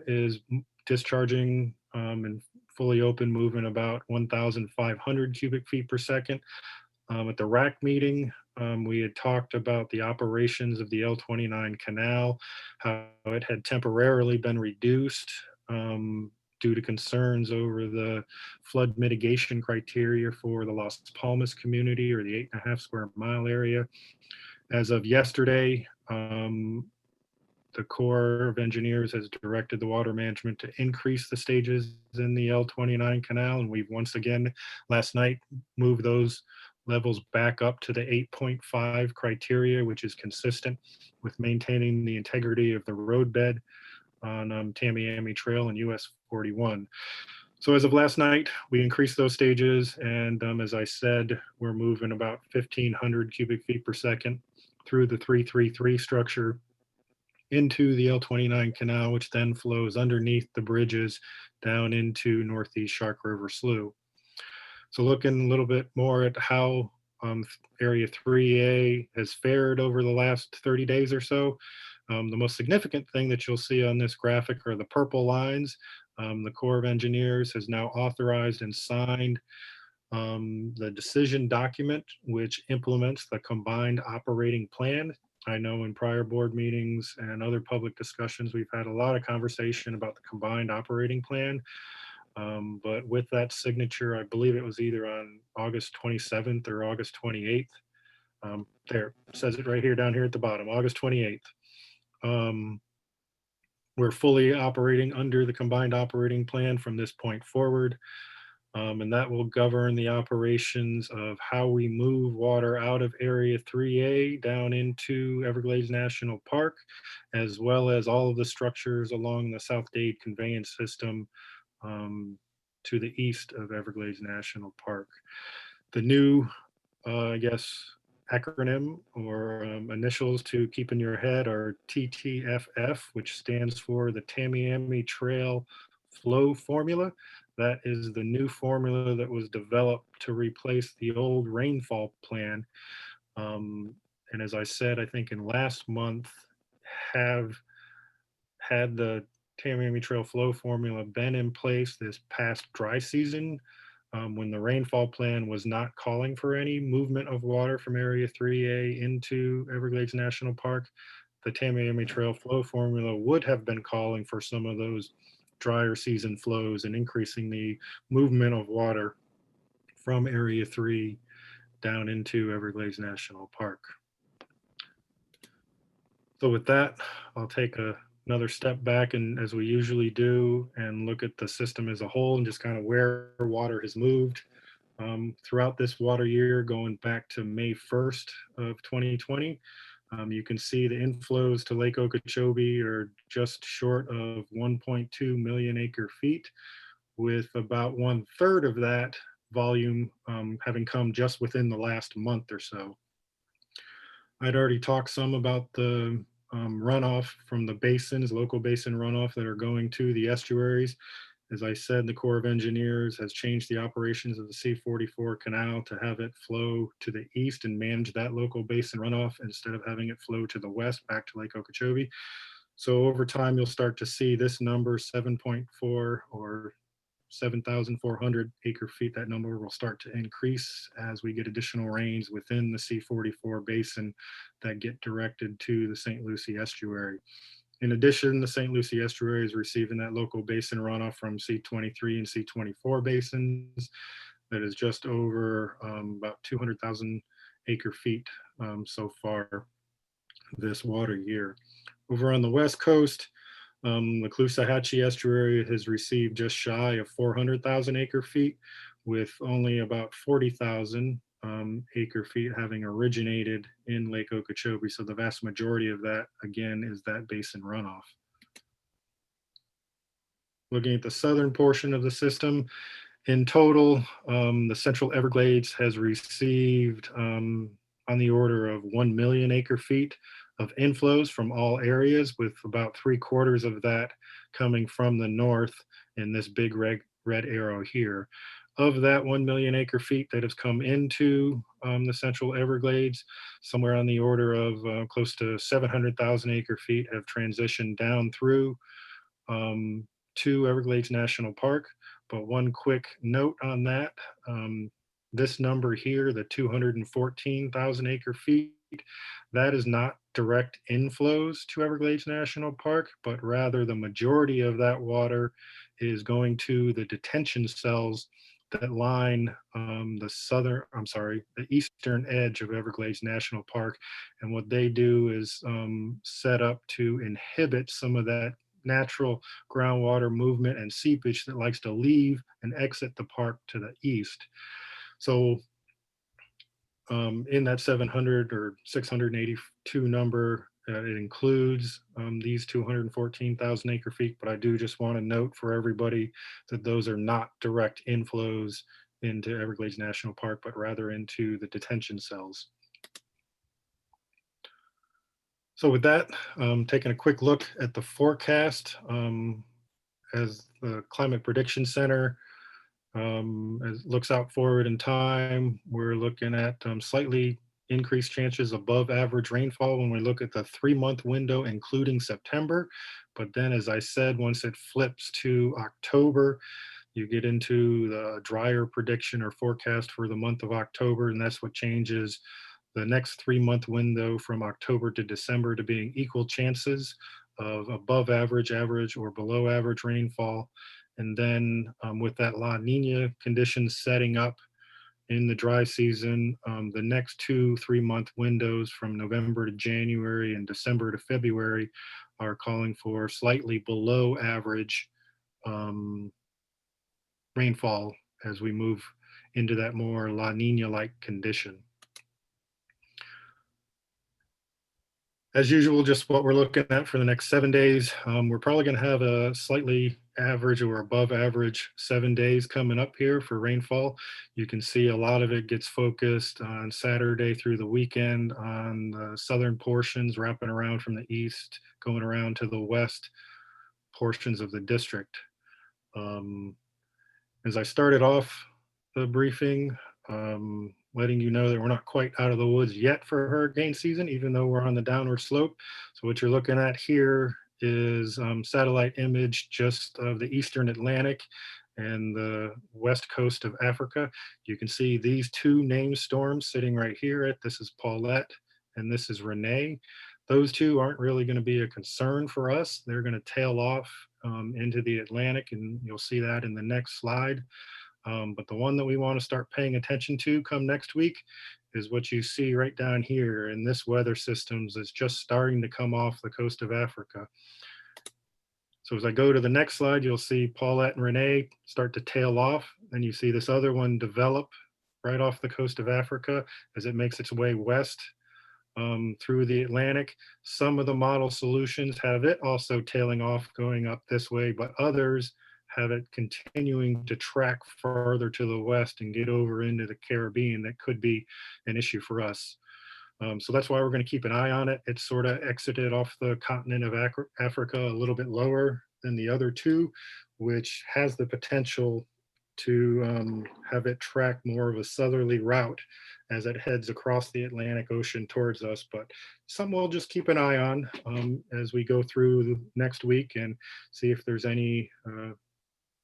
is discharging and fully open, moving about 1,500 cubic feet per second. At the RAC meeting, we had talked about the operations of the L29 canal, how it had temporarily been reduced due to concerns over the flood mitigation criteria for the Las Palmas community, or the 8.5 square mile area. As of yesterday, the Corps of Engineers has directed the water management to increase the stages in the L29 canal, and we've once again last night moved those levels back up to the 8.5 criteria, which is consistent with maintaining the integrity of the roadbed on Tamiami Trail and US 41. So as of last night, we increased those stages, and as I said, we're moving about 1,500 cubic feet per second through the 333 structure into the L29 canal, which then flows underneath the bridges down into Northeast Shark River Slough. So looking a little bit more at how Area 3A has fared over the last 30 days or so, the most significant thing that you'll see on this graphic are the purple lines. The Corps of Engineers has now authorized and signed the decision document, which implements the combined operating plan. I know in prior board meetings and other public discussions, we've had a lot of conversation about the combined operating plan. But with that signature, I believe it was either on August 27th or August 28th. There, it says it right here down here at the bottom, August 28th. We're fully operating under the combined operating plan from this point forward. And that will govern the operations of how we move water out of Area 3A down into Everglades National Park, as well as all of the structures along the South Dade conveyance system to the east of Everglades National Park. The new, I guess, acronym or initials to keep in your head are TTFF, which stands for the Tamiami Trail Flow Formula. That is the new formula that was developed to replace the old rainfall plan. And as I said, I think in last month, have had the Tamiami Trail Flow Formula been in place this past dry season, when the rainfall plan was not calling for any movement of water from Area 3A into Everglades National Park, the Tamiami Trail flow formula would have been calling for some of those drier season flows and increasing the movement of water from Area 3 down into Everglades National Park. So with that, I'll take another step back, and as we usually do, and look at the system as a whole and just kind of where water has moved throughout this water year, going back to May 1st of 2020. You can see the inflows to Lake Okeechobee are just short of 1.2 million acre feet, with about 1/3 of that volume having come just within the last month or so. I'd already talked some about the runoff from the basins, local basin runoff that are going to the estuaries. As I said, the Corps of Engineers has changed the operations of the C-44 canal to have it flow to the east and manage that local basin runoff instead of having it flow to the west back to Lake Okeechobee. So over time, you'll start to see this number 7.4 or 7,400 acre feet. That number will start to increase as we get additional rains within the C-44 basin that get directed to the St. Lucie estuary. In addition, the St. Lucie estuary is receiving that local basin runoff from C-23 and C-24 basins that is just over about 200,000 acre feet so far this water year. Over on the West Coast, the Caloosahatchee estuary has received just shy of 400,000 acre feet, with only about 40,000 acre feet having originated in Lake Okeechobee. So the vast majority of that, again, is that basin runoff. Looking at the southern portion of the system, in total, the Central Everglades has received on the order of 1 million acre feet of inflows from all areas, with about 3/4 of that coming from the north in this big red arrow here. Of that 1 million acre feet that has come into the Central Everglades, somewhere on the order of close to 700,000 acre feet have transitioned down through to Everglades National Park. But one quick note on that, this number here, the 214,000 acre feet, that is not direct inflows to Everglades National Park, but rather the majority of that water is going to the detention cells that line the eastern edge of Everglades National Park. And what they do is set up to inhibit some of that natural groundwater movement and seepage that likes to leave and exit the park to the east. So in that 700 or 682 number, it includes these 214,000 acre feet, but I do just want to note for everybody that those are not direct inflows into Everglades National Park, but rather into the detention cells. So with that, taking a quick look at the forecast, as the Climate Prediction Center as looks out forward in time, we're looking at slightly increased chances above average rainfall when we look at the 3-month window, including September. But then, as I said, once it flips to October, you get into the drier prediction or forecast for the month of October, and that's what changes the next 3-month window from October to December to being equal chances of above average, average, or below average rainfall. And then with that La Nina condition setting up in the dry season, the next 2-3 month windows from November to January and December to February are calling for slightly below average rainfall as we move into that more La Nina-like condition. As usual, just what we're looking at for the next 7 days. We're probably going to have a slightly average or above average 7 days coming up here for rainfall. You can see a lot of it gets focused on Saturday through the weekend on the southern portions, wrapping around from the east, going around to the west portions of the district. As I started off the briefing, letting you know that we're not quite out of the woods yet for hurricane season, even though we're on the downward slope. So what you're looking at here is satellite image just of the Eastern Atlantic and the west coast of Africa. You can see these two named storms sitting right here. This is Paulette and this is Renee. Those two aren't really going to be a concern for us. They're going to tail off into the Atlantic, and you'll see that in the next slide. But the one that we want to start paying attention to come next week is what you see right down here. And this weather systems is just starting to come off the coast of Africa. So as I go to the next slide, you'll see Paulette and Renee start to tail off. Then you see this other one develop right off the coast of Africa as it makes its way west through the Atlantic. Some of the model solutions have it also tailing off going up this way, but others have it continuing to track farther to the west and get over into the Caribbean. That could be an issue for us. So that's why we're going to keep an eye on it. It's sort of exited off the continent of Africa a little bit lower than the other two, which has the potential to have it track more of a southerly route as it heads across the Atlantic Ocean towards us. But something we'll just keep an eye on as we go through next week and see if there's any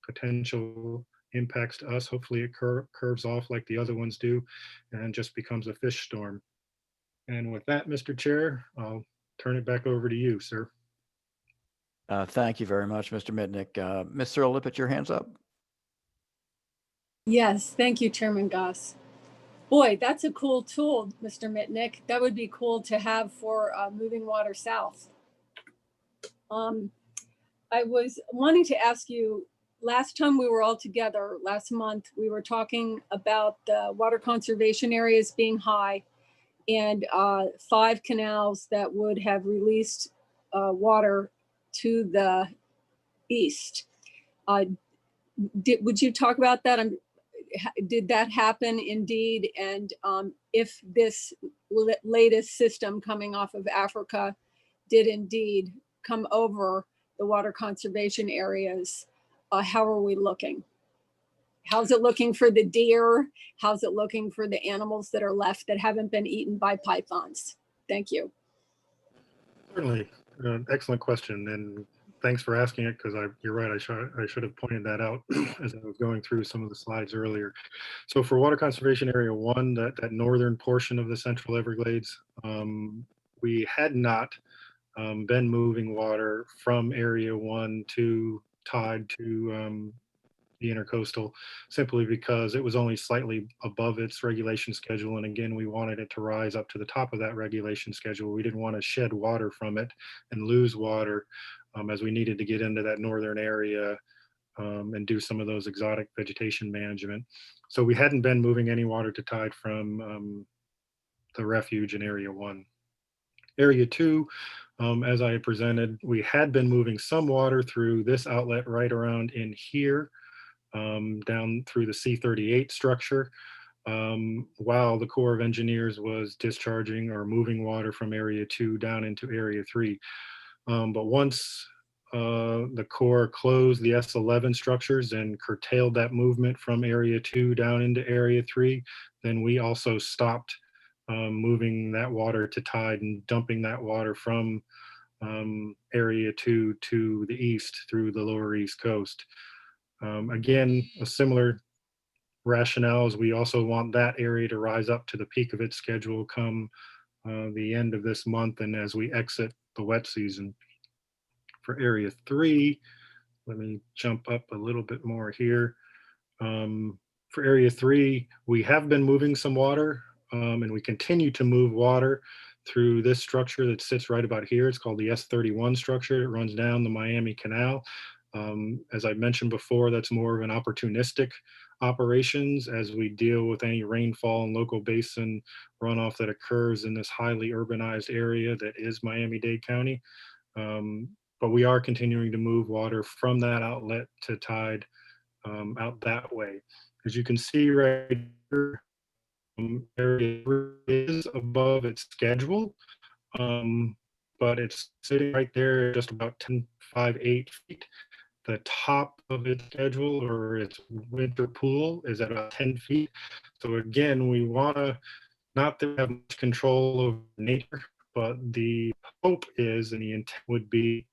potential impacts to us. Hopefully it curves off like the other ones do and just becomes a fish storm. And with that, Mr. Chair, I'll turn it back over to you, sir. Thank you very much, Mr. Mitnick. Ms. Searle Lippett, your hand's up. Yes, thank you, Chairman Goss. Boy, that's a cool tool, Mr. Mitnick. That would be cool to have for moving water south. I was wanting to ask you, last time we were all together, last month, we were talking about the water conservation areas being high and 5 canals that would have released water to the east. Would you talk about that? Did that happen indeed? And if this latest system coming off of Africa did indeed come over the water conservation areas, how are we looking? How's it looking for the deer? How's it looking for the animals that are left that haven't been eaten by pythons? Thank you. Certainly, excellent question. And thanks for asking it, because you're right, I should have pointed that out as I was going through some of the slides earlier. So for Water Conservation Area 1, that northern portion of the Central Everglades, we had not been moving water from Area 1 to tide to the intercoastal, simply because it was only slightly above its regulation schedule. And again, we wanted it to rise up to the top of that regulation schedule. We didn't want to shed water from it and lose water as we needed to get into that northern area and do some of those exotic vegetation management. So we hadn't been moving any water to tide from the refuge in Area 1. Area 2, as I presented, we had been moving some water through this outlet right around in here, down through the C38 structure, while the Corps of Engineers was discharging or moving water from Area 2 down into Area 3. But once the Corps closed the S11 structures and curtailed that movement from Area 2 down into Area 3, then we also stopped moving that water to tide and dumping that water from Area 2 to the east through the lower East Coast. Again, a similar rationale is we also want that area to rise up to the peak of its schedule come the end of this month and as we exit the wet season. For Area 3, let me jump up a little bit more here. For Area 3, we have been moving some water and we continue to move water through this structure that sits right about here. It's called the S31 structure. It runs down the Miami Canal. As I mentioned before, that's more of an opportunistic operations as we deal with any rainfall and local basin runoff that occurs in this highly urbanized area that is Miami-Dade County. But we are continuing to move water from that outlet to tide out that way. As you can see right here, Area 3 is above its schedule, but it's sitting right there just about 8 feet. The top of its schedule or its winter pool is at about 10 feet. So again, we want to not to have much control over nature, but the hope is and the intent would be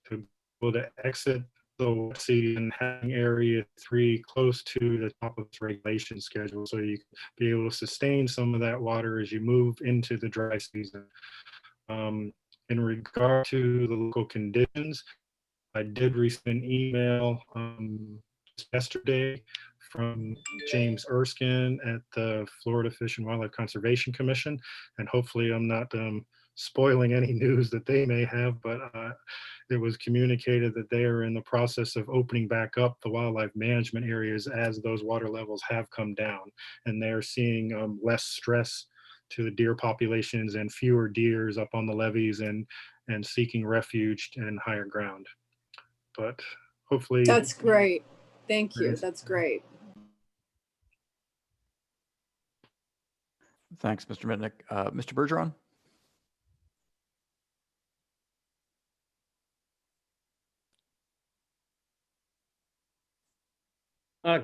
to be able to exit the wet season having Area 3 close to the top of its regulation schedule, so you can be able to sustain some of that water as you move into the dry season. In regard to the local conditions, I did receive an email just yesterday from James Erskine at the Florida Fish and Wildlife Conservation Commission, and hopefully I'm not spoiling any news that they may have, but it was communicated that they are in the process of opening back up the wildlife management areas as those water levels have come down, and they're seeing less stress to the deer populations and fewer deers up on the levees and seeking refuge and higher ground. But hopefully That's great. Thank you. Yes. That's great. Thanks, Mr. Mitnick. Mr. Bergeron?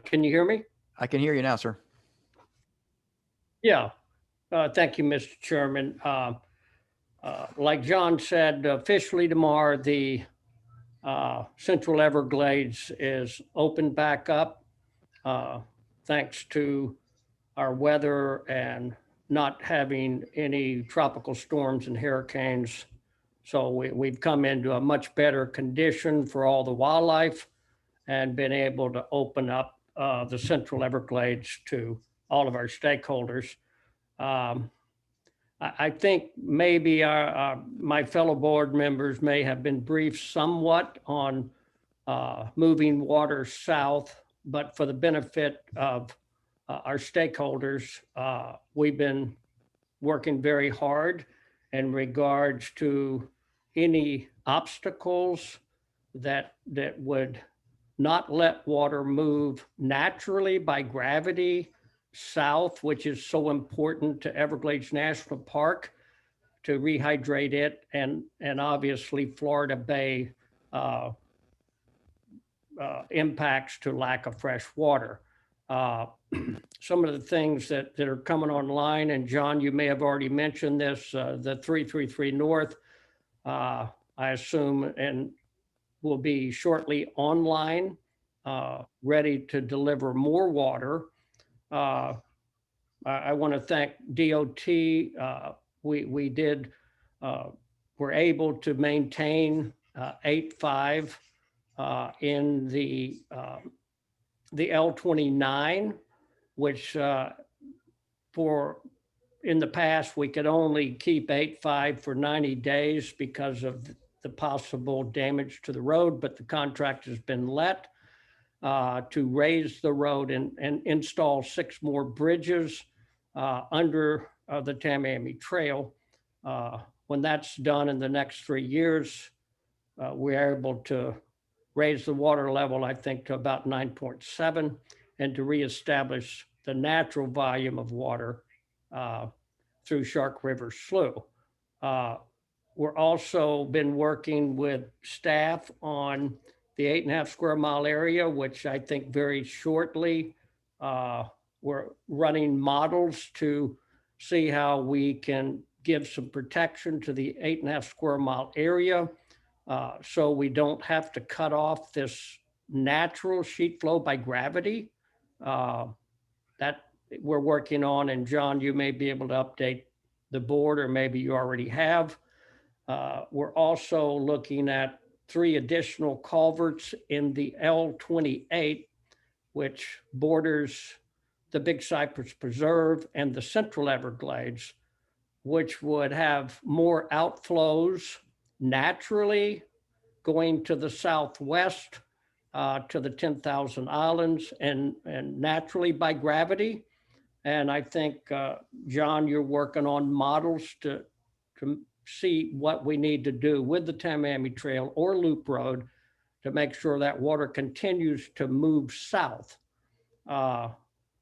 Can you hear me? I can hear you now, sir. Yeah. Thank you, Mr. Chairman. Like John said, officially tomorrow, the Central Everglades is open back up thanks to our weather and not having any tropical storms and hurricanes. So we've come into a much better condition for all the wildlife and been able to open up the Central Everglades to all of our stakeholders. I think maybe my fellow board members may have been briefed somewhat on moving water south, but for the benefit of our stakeholders, we've been working very hard in regards to any obstacles that would not let water move naturally by gravity south, which is so important to Everglades National Park to rehydrate it, and obviously Florida Bay impacts to lack of fresh water. Some of the things that are coming online, and John, you may have already mentioned this, the 333 North, I assume, and will be shortly online, ready to deliver more water. I want to thank DOT. We were able to maintain 8.5 in the L29, which in the past, we could only keep 8.5 for 90 days because of the possible damage to the road, but the contract has been let to raise the road and install 6 more bridges under the Tamiami Trail. When that's done in the next 3 years, we're able to raise the water level, I think, to about 9.7 and to reestablish the natural volume of water through Shark River Slough. We're also been working with staff on the 8.5 square mile area, which I think very shortly, we're running models to see how we can give some protection to the 8.5 square mile area so we don't have to cut off this natural sheet flow by gravity. That we're working on, and John, you may be able to update the board, or maybe you already have. We're also looking at 3 additional culverts in the L28, which borders the Big Cypress Preserve and the Central Everglades, which would have more outflows naturally going to the southwest to the 10,000 Islands and naturally by gravity. And I think, John, you're working on models to see what we need to do with the Tamiami Trail or Loop Road to make sure that water continues to move south.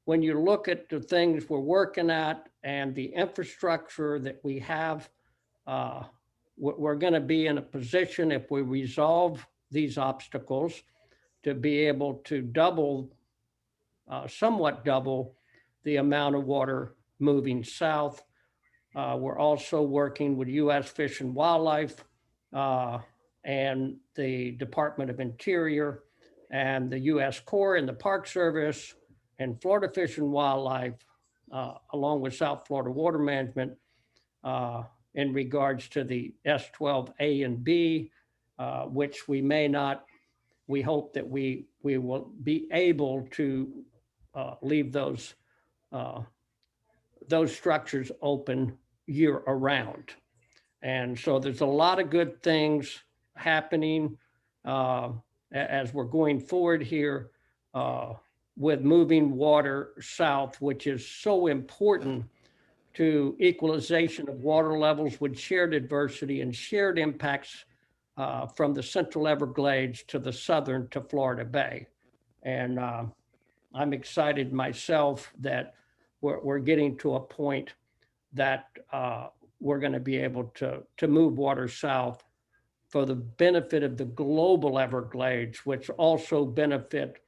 When you look at the things we're working at and the infrastructure that we have, we're going to be in a position, if we resolve these obstacles, to be able to double, somewhat double the amount of water moving south. We're also working with U.S. Fish and Wildlife and the Department of Interior and the U.S. Corps and the Park Service and Florida Fish and Wildlife, along with South Florida Water Management, in regards to the S12A and B, which we may not, we hope that we will be able to leave those structures open year around. And so there's a lot of good things happening as we're going forward here with moving water south, which is so important to equalization of water levels with shared adversity and shared impacts from the Central Everglades to the southern to Florida Bay. And I'm excited myself that we're getting to a point that we're going to be able to move water south for the benefit of the global Everglades, which also benefit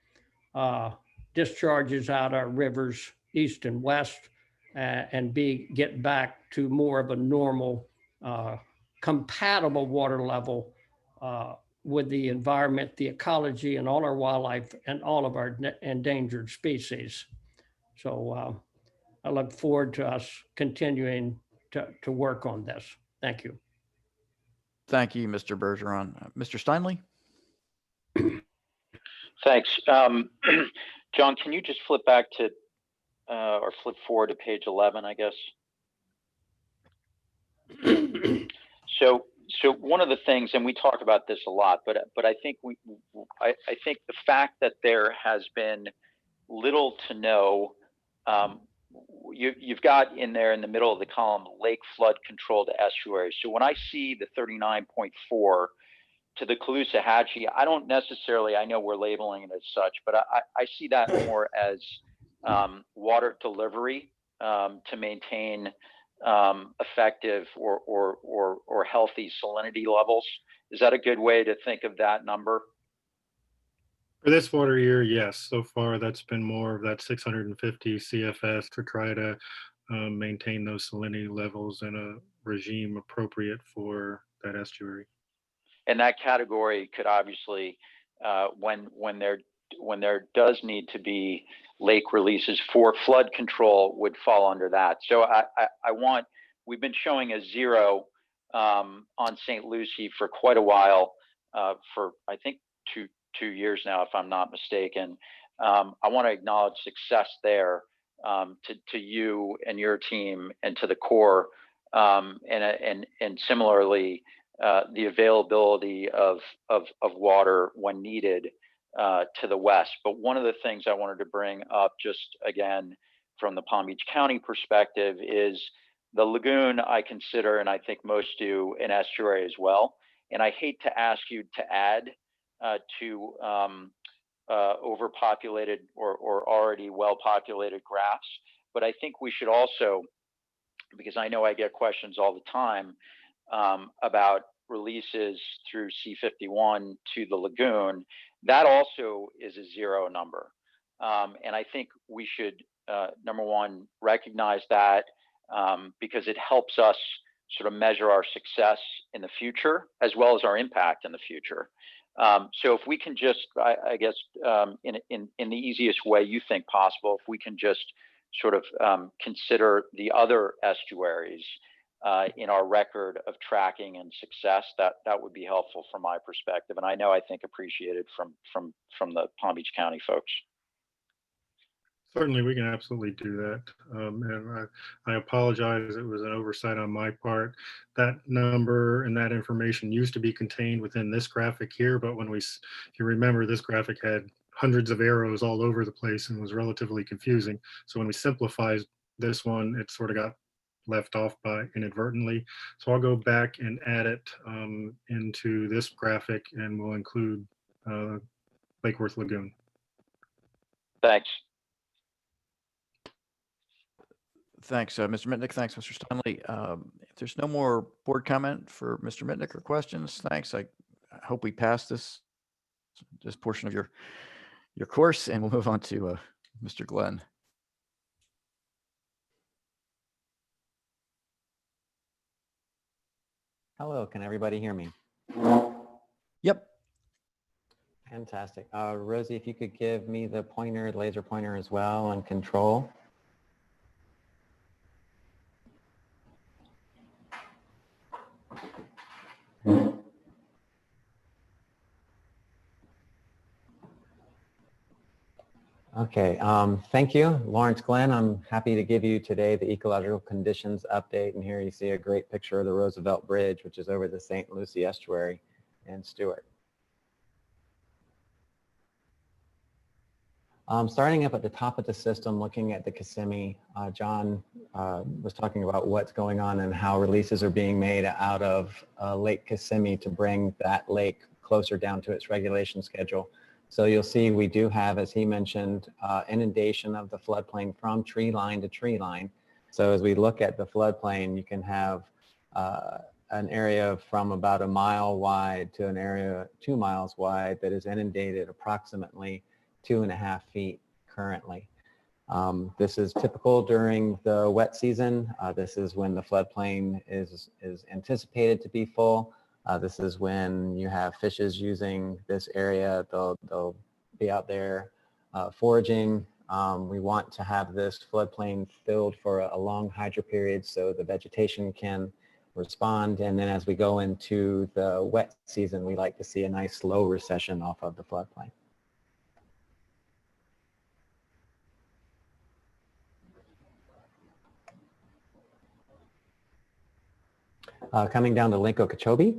discharges out our rivers east and west, and get back to more of a normal, compatible water level with the environment, the ecology, and all our wildlife and all of our endangered species. So I look forward to us continuing to work on this. Thank you. Thank you, Mr. Bergeron. Mr. Steinle? Thanks. John, can you just flip back to, or flip forward to page 11, I guess? So one of the things, and we talk about this a lot, but I think I think the fact that there has been little to no, you've got in there in the middle of the column, lake flood controlled estuary. So when I see the 39.4 to the Caloosahatchee, I don't necessarily, I know we're labeling it as such, but I see that more as water delivery to maintain effective or healthy salinity levels. Is that a good way to think of that number? For this water year, yes. So far, that's been more of that 650 CFS to try to maintain those salinity levels in a regime appropriate for that estuary. And that category could obviously, when there does need to be lake releases for flood control, would fall under that. So we've been showing a 0 on St. Lucie for quite a while, for I think two years now, if I'm not mistaken. I want to acknowledge success there to you and your team and to the Corps, and similarly the availability of water when needed to the west. But one of the things I wanted to bring up, just again from the Palm Beach County perspective, is the lagoon I consider, and I think most do, an estuary as well. And I hate to ask you to add to overpopulated or already well-populated graphs, but I think we should also, because I know I get questions all the time about releases through C51 to the lagoon, that also is a 0 number. And I think we should, number one, recognize that because it helps us sort of measure our success in the future as well as our impact in the future. So if we can just, I guess, in the easiest way you think possible, if we can just sort of consider the other estuaries in our record of tracking and success, that would be helpful from my perspective, and I think appreciated from the Palm Beach County folks. Certainly, we can absolutely do that. And I apologize, it was an oversight on my part. That number and that information used to be contained within this graphic here, but if you remember, this graphic had hundreds of arrows all over the place and was relatively confusing. So when we simplified this one, it sort of got left off by inadvertently. So I'll go back and add it into this graphic, and we'll include Lake Worth Lagoon. Thanks. Thanks, Mr. Mitnick. Thanks, Mr. Steinle. If there's no more board comment for Mr. Mitnick or questions, thanks. I hope we pass this portion of your course, and we'll move on to Mr. Glenn. Hello, can everybody hear me? Yep. Fantastic. Rosie, if you could give me the pointer, laser pointer as well on control. Okay, thank you, Lawrence Glenn. I'm happy to give you today the ecological conditions update. And here you see a great picture of the Roosevelt Bridge, which is over the St. Lucie Estuary in Stewart. Starting up at the top of the system, looking at the Kissimmee, John was talking about what's going on and how releases are being made out of Lake Kissimmee to bring that lake closer down to its regulation schedule. So you'll see we do have, as he mentioned, inundation of the floodplain from tree line to tree line. So as we look at the floodplain, you can have an area from about 1 mile wide to an area 2 miles wide that is inundated approximately 2.5 feet currently. This is typical during the wet season. This is when the floodplain is anticipated to be full. This is when you have fishes using this area. They'll be out there foraging. We want to have this floodplain filled for a long hydro period so the vegetation can respond. And then as we go into the wet season, we like to see a nice slow recession off of the floodplain. Coming down to Lake Okeechobee,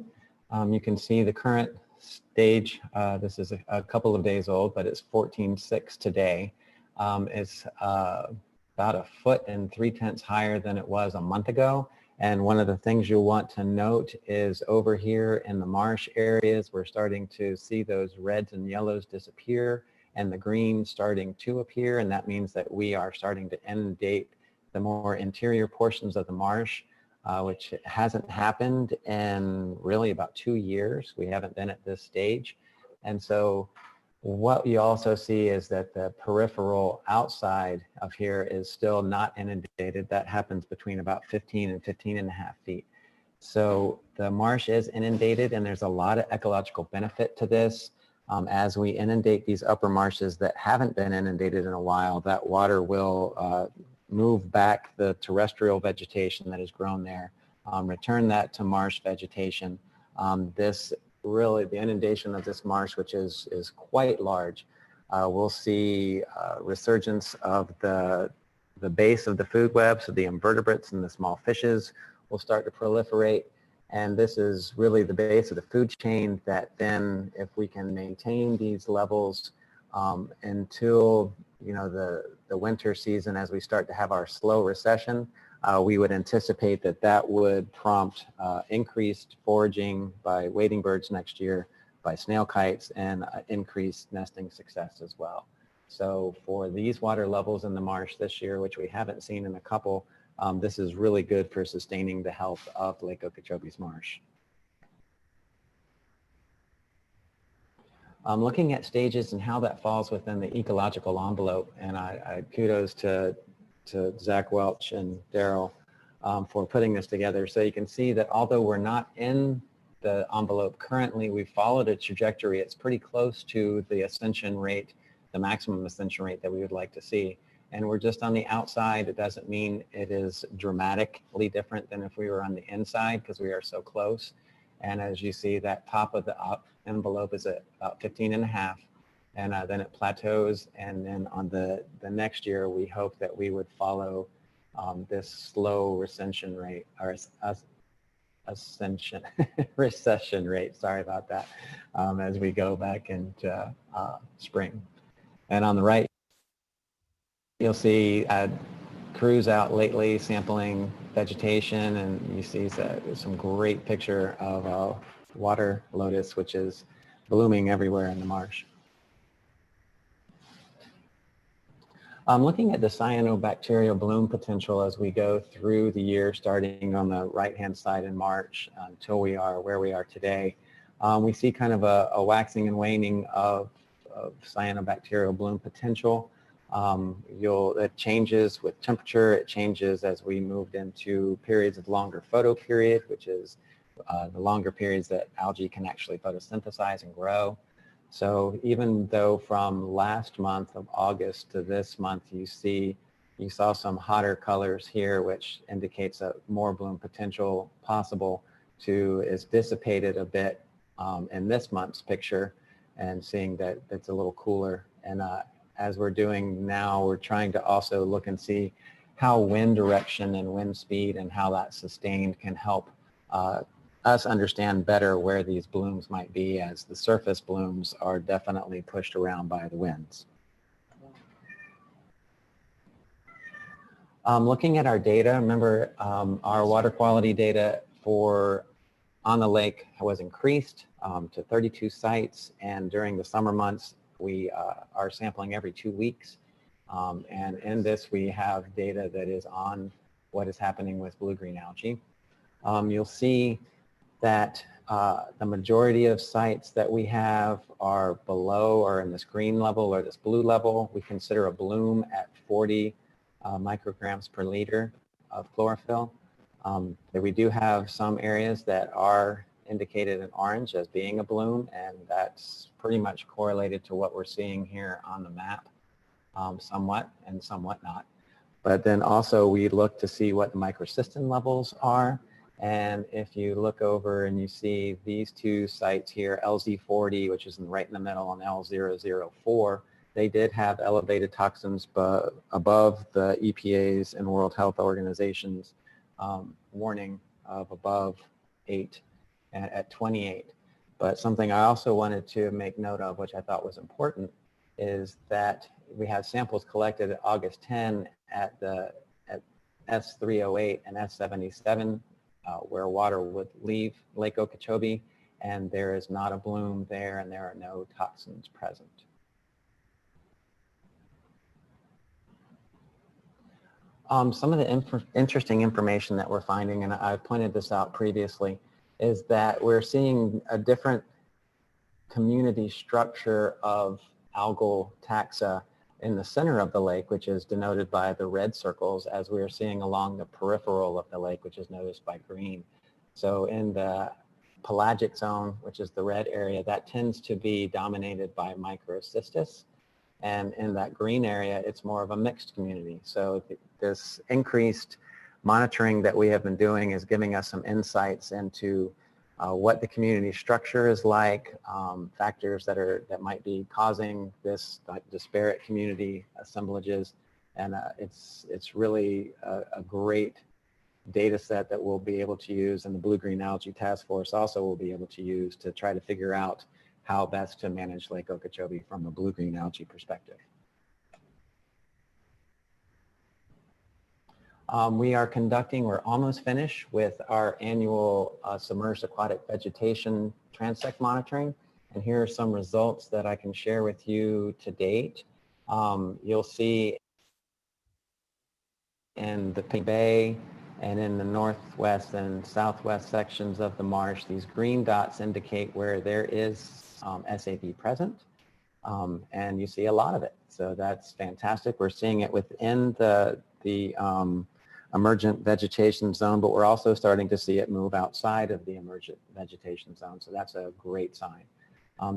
you can see the current stage. This is a couple of days old, but it's 14.6 today. It's about 1.3 feet higher than it was a month ago. And one of the things you'll want to note is over here in the marsh areas, we're starting to see those reds and yellows disappear and the green starting to appear. And that means that we are starting to inundate the more interior portions of the marsh. Which hasn't happened in really about 2 years. We haven't been at this stage. And so what you also see is that the peripheral outside of here is still not inundated. That happens between about 15 and 15.5 feet. So the marsh is inundated and there's a lot of ecological benefit to this. As we inundate these upper marshes that haven't been inundated in a while, that water will move back the terrestrial vegetation that has grown there, return that to marsh vegetation. This really, the inundation of this marsh, which is quite large, we'll see resurgence of the base of the food web, so the invertebrates and the small fishes will start to proliferate. And this is really the base of the food chain that then, if we can maintain these levels until the winter season, as we start to have our slow recession, we would anticipate that would prompt increased foraging by wading birds next year, by snail kites, and increased nesting success as well. So for these water levels in the marsh this year, which we haven't seen in a couple, this is really good for sustaining the health of Lake Okeechobee's marsh. Looking at stages and how that falls within the ecological envelope, and I kudos to Zach Welch and Daryl for putting this together. So you can see that although we're not in the envelope currently, we've followed a trajectory. It's pretty close to the ascension rate, the maximum ascension rate that we would like to see. And we're just on the outside. It doesn't mean it is dramatically different than if we were on the inside, because we are so close. And as you see, that top of the envelope is at about 15.5, and then it plateaus. And then on the next year, we hope that we would follow this slow recession rate, or recession rate, sorry about that, as we go back into spring. And on the right, you'll see crews out lately sampling vegetation, and you see some great picture of water lotus, which is blooming everywhere in the marsh. Looking at the cyanobacterial bloom potential as we go through the year, starting on the right-hand side in March until we are where we are today, we see kind of a waxing and waning of cyanobacterial bloom potential. It changes with temperature. It changes as we moved into periods of longer photo period, which is the longer periods that algae can actually photosynthesize and grow. So even though from last month of August to this month, you saw some hotter colors here, which indicates a more bloom potential possible. is dissipated a bit in this month's picture, and seeing that it's a little cooler. And as we're doing now, we're trying to also look and see how wind direction and wind speed and how that's sustained can help us understand better where these blooms might be, as the surface blooms are definitely pushed around by the winds. Looking at our data, remember our water quality data on the lake was increased to 32 sites, and during the summer months we are sampling every 2 weeks, and in this we have data that is on what is happening with blue-green algae. You'll see that the majority of sites that we have are below or in this green level or this blue level. We consider a bloom at 40 micrograms per liter of chlorophyll. We do have some areas that are indicated in orange as being a bloom, and that's pretty much correlated to what we're seeing here on the map, somewhat and somewhat not. But then also we look to see what the microcystin levels are. And if you look over and you see these two sites here, LZ40, which is right in the middle, and L004, they did have elevated toxins above the EPA's and World Health Organization's warning of above 8 at 28. But something I also wanted to make note of, which I thought was important, is that we have samples collected at August 10 at S308 and S77, where water would leave Lake Okeechobee, and there is not a bloom there, and there are no toxins present. Some of the interesting information that we're finding, and I pointed this out previously, is that we're seeing a different community structure of algal taxa in the center of the lake, which is denoted by the red circles, as we are seeing along the peripheral of the lake, which is noticed by green. So in the pelagic zone, which is the red area, that tends to be dominated by Microcystis. And in that green area, it's more of a mixed community. So this increased monitoring that we have been doing is giving us some insights into what the community structure is like, factors that might be causing this disparate community assemblages, and it's really a great data set that we'll be able to use, and the Blue-Green Algae Task Force also will be able to use to try to figure out how best to manage Lake Okeechobee from a blue-green algae perspective. We're almost finished with our annual submerged aquatic vegetation transect monitoring. And here are some results that I can share with you to date. You'll see in the Pink Bay and in the northwest and southwest sections of the marsh, these green dots indicate where there is SAB present. And you see a lot of it. So that's fantastic. We're seeing it within the emergent vegetation zone, but we're also starting to see it move outside of the emergent vegetation zone. So that's a great sign.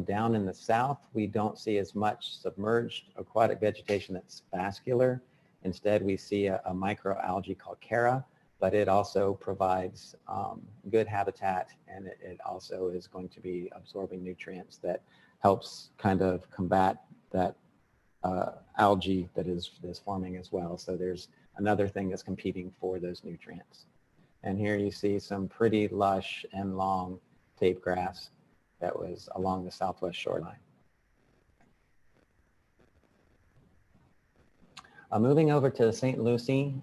Down in the south, we don't see as much submerged aquatic vegetation that's vascular. Instead, we see a microalgae called Chara, but it also provides good habitat, and it also is going to be absorbing nutrients that helps kind of combat that algae that is forming as well. So there's another thing that's competing for those nutrients. And here you see some pretty lush and long tape grass that was along the southwest shoreline. Moving over to St. Lucie,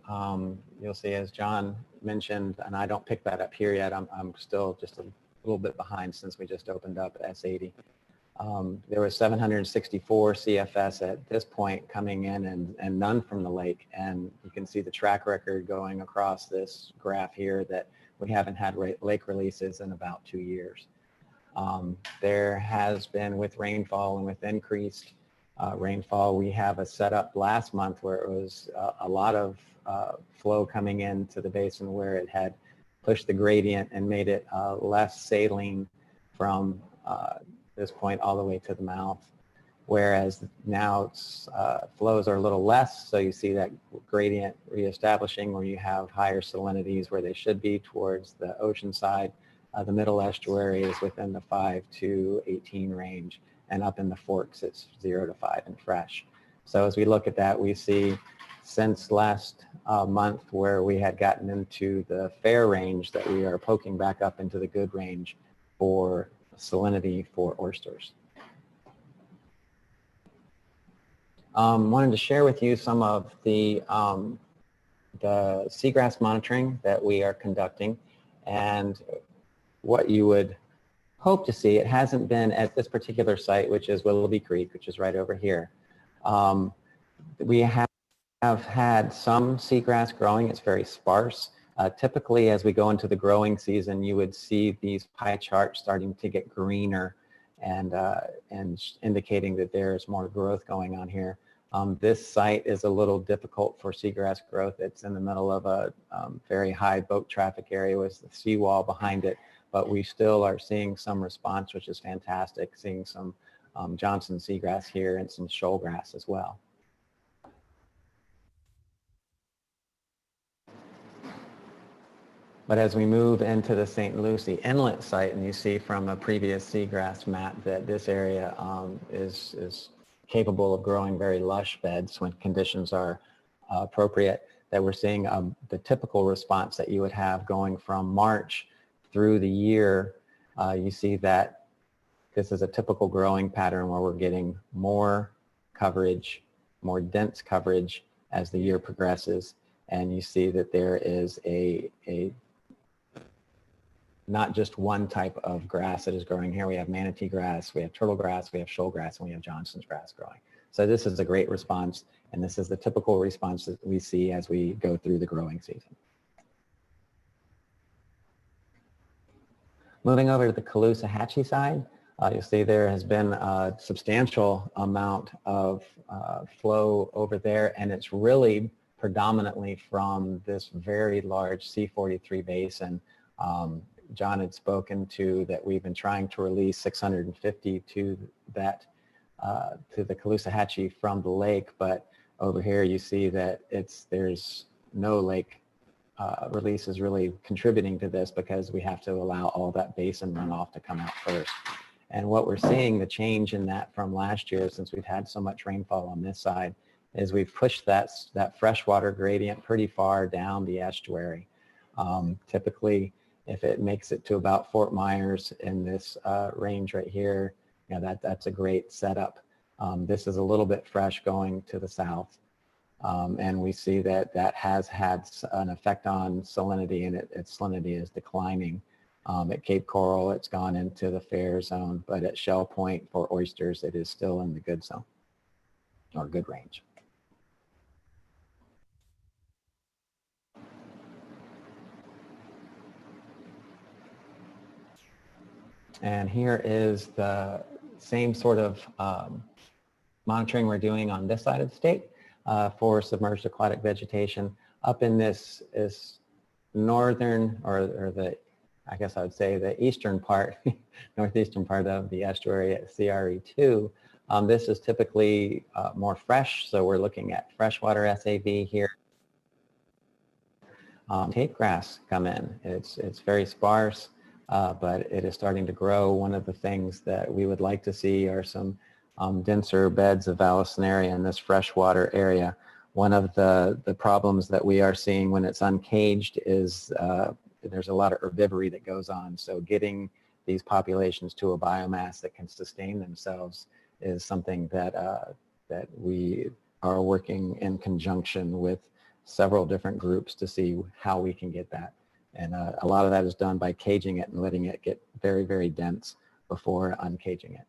you'll see, as John mentioned, and I don't pick that up here yet, I'm still just a little bit behind since we just opened up S80. There was 764 CFS at this point coming in, and none from the lake. And you can see the track record going across this graph here that we haven't had lake releases in about 2 years. There has been, with rainfall and with increased rainfall, we have a setup last month where it was a lot of flow coming into the basin, where it had pushed the gradient and made it less saline from this point all the way to the mouth, whereas now it's, flows are a little less, so you see that gradient reestablishing where you have higher salinities where they should be towards the ocean side, The middle estuary is within the 5 to 18 range, and up in the forks, it's 0 to 5 and fresh. So as we look at that, we see since last month where we had gotten into the fair range that we are poking back up into the good range for salinity for oysters. Wanted to share with you some of the seagrass monitoring that we are conducting and what you would hope to see. It hasn't been at this particular site, which is Willoughby Creek, which is right over here. We have had some seagrass growing. It's very sparse. Typically, as we go into the growing season, you would see these pie charts starting to get greener and indicating that there's more growth going on here. This site is a little difficult for seagrass growth. It's in the middle of a very high boat traffic area with the seawall behind it, but we still are seeing some response, which is fantastic, seeing some Johnson seagrass here and some shoalgrass as well. But as we move into the St. Lucie Inlet site, and you see from a previous seagrass map that this area is capable of growing very lush beds when conditions are appropriate, that we're seeing the typical response that you would have going from March through the year. You see that this is a typical growing pattern where we're getting more coverage, more dense coverage as the year progresses. And you see that there is a not just one type of grass that is growing here. We have manatee grass, we have turtle grass, we have shoalgrass, and we have Johnson's grass growing. So this is a great response, and this is the typical response that we see as we go through the growing season. Moving over to the Caloosahatchee side, you'll see there has been a substantial amount of flow over there, and it's really predominantly from this very large C43 basin. John had spoken to that we've been trying to release 650 to that to the Caloosahatchee from the lake, but over here you see that there's no lake release is really contributing to this because we have to allow all that basin runoff to come out first. And what we're seeing, the change in that from last year, since we've had so much rainfall on this side, is we've pushed that freshwater gradient pretty far down the estuary. Typically, if it makes it to about Fort Myers in this range right here, that's a great setup. This is a little bit fresh going to the south. And we see that that has had an effect on salinity, and its salinity is declining. At Cape Coral, it's gone into the fair zone, but at Shell Point for oysters, it is still in the good zone or good range. And here is the same sort of monitoring we're doing on this side of the state for submerged aquatic vegetation. Up in this is northern, or the, I guess I would say the eastern part, northeastern part of the estuary at CRE2. This is typically more fresh, so we're looking at freshwater SAV here. Tape grass come in. It's very sparse. But it is starting to grow. One of the things that we would like to see are some denser beds of Vallisneria in this freshwater area. One of the problems that we are seeing when it's uncaged is there's a lot of herbivory that goes on. So getting these populations to a biomass that can sustain themselves is something that, that we are working in conjunction with several different groups to see how we can get that. And a lot of that is done by caging it and letting it get very, very dense before uncaging it.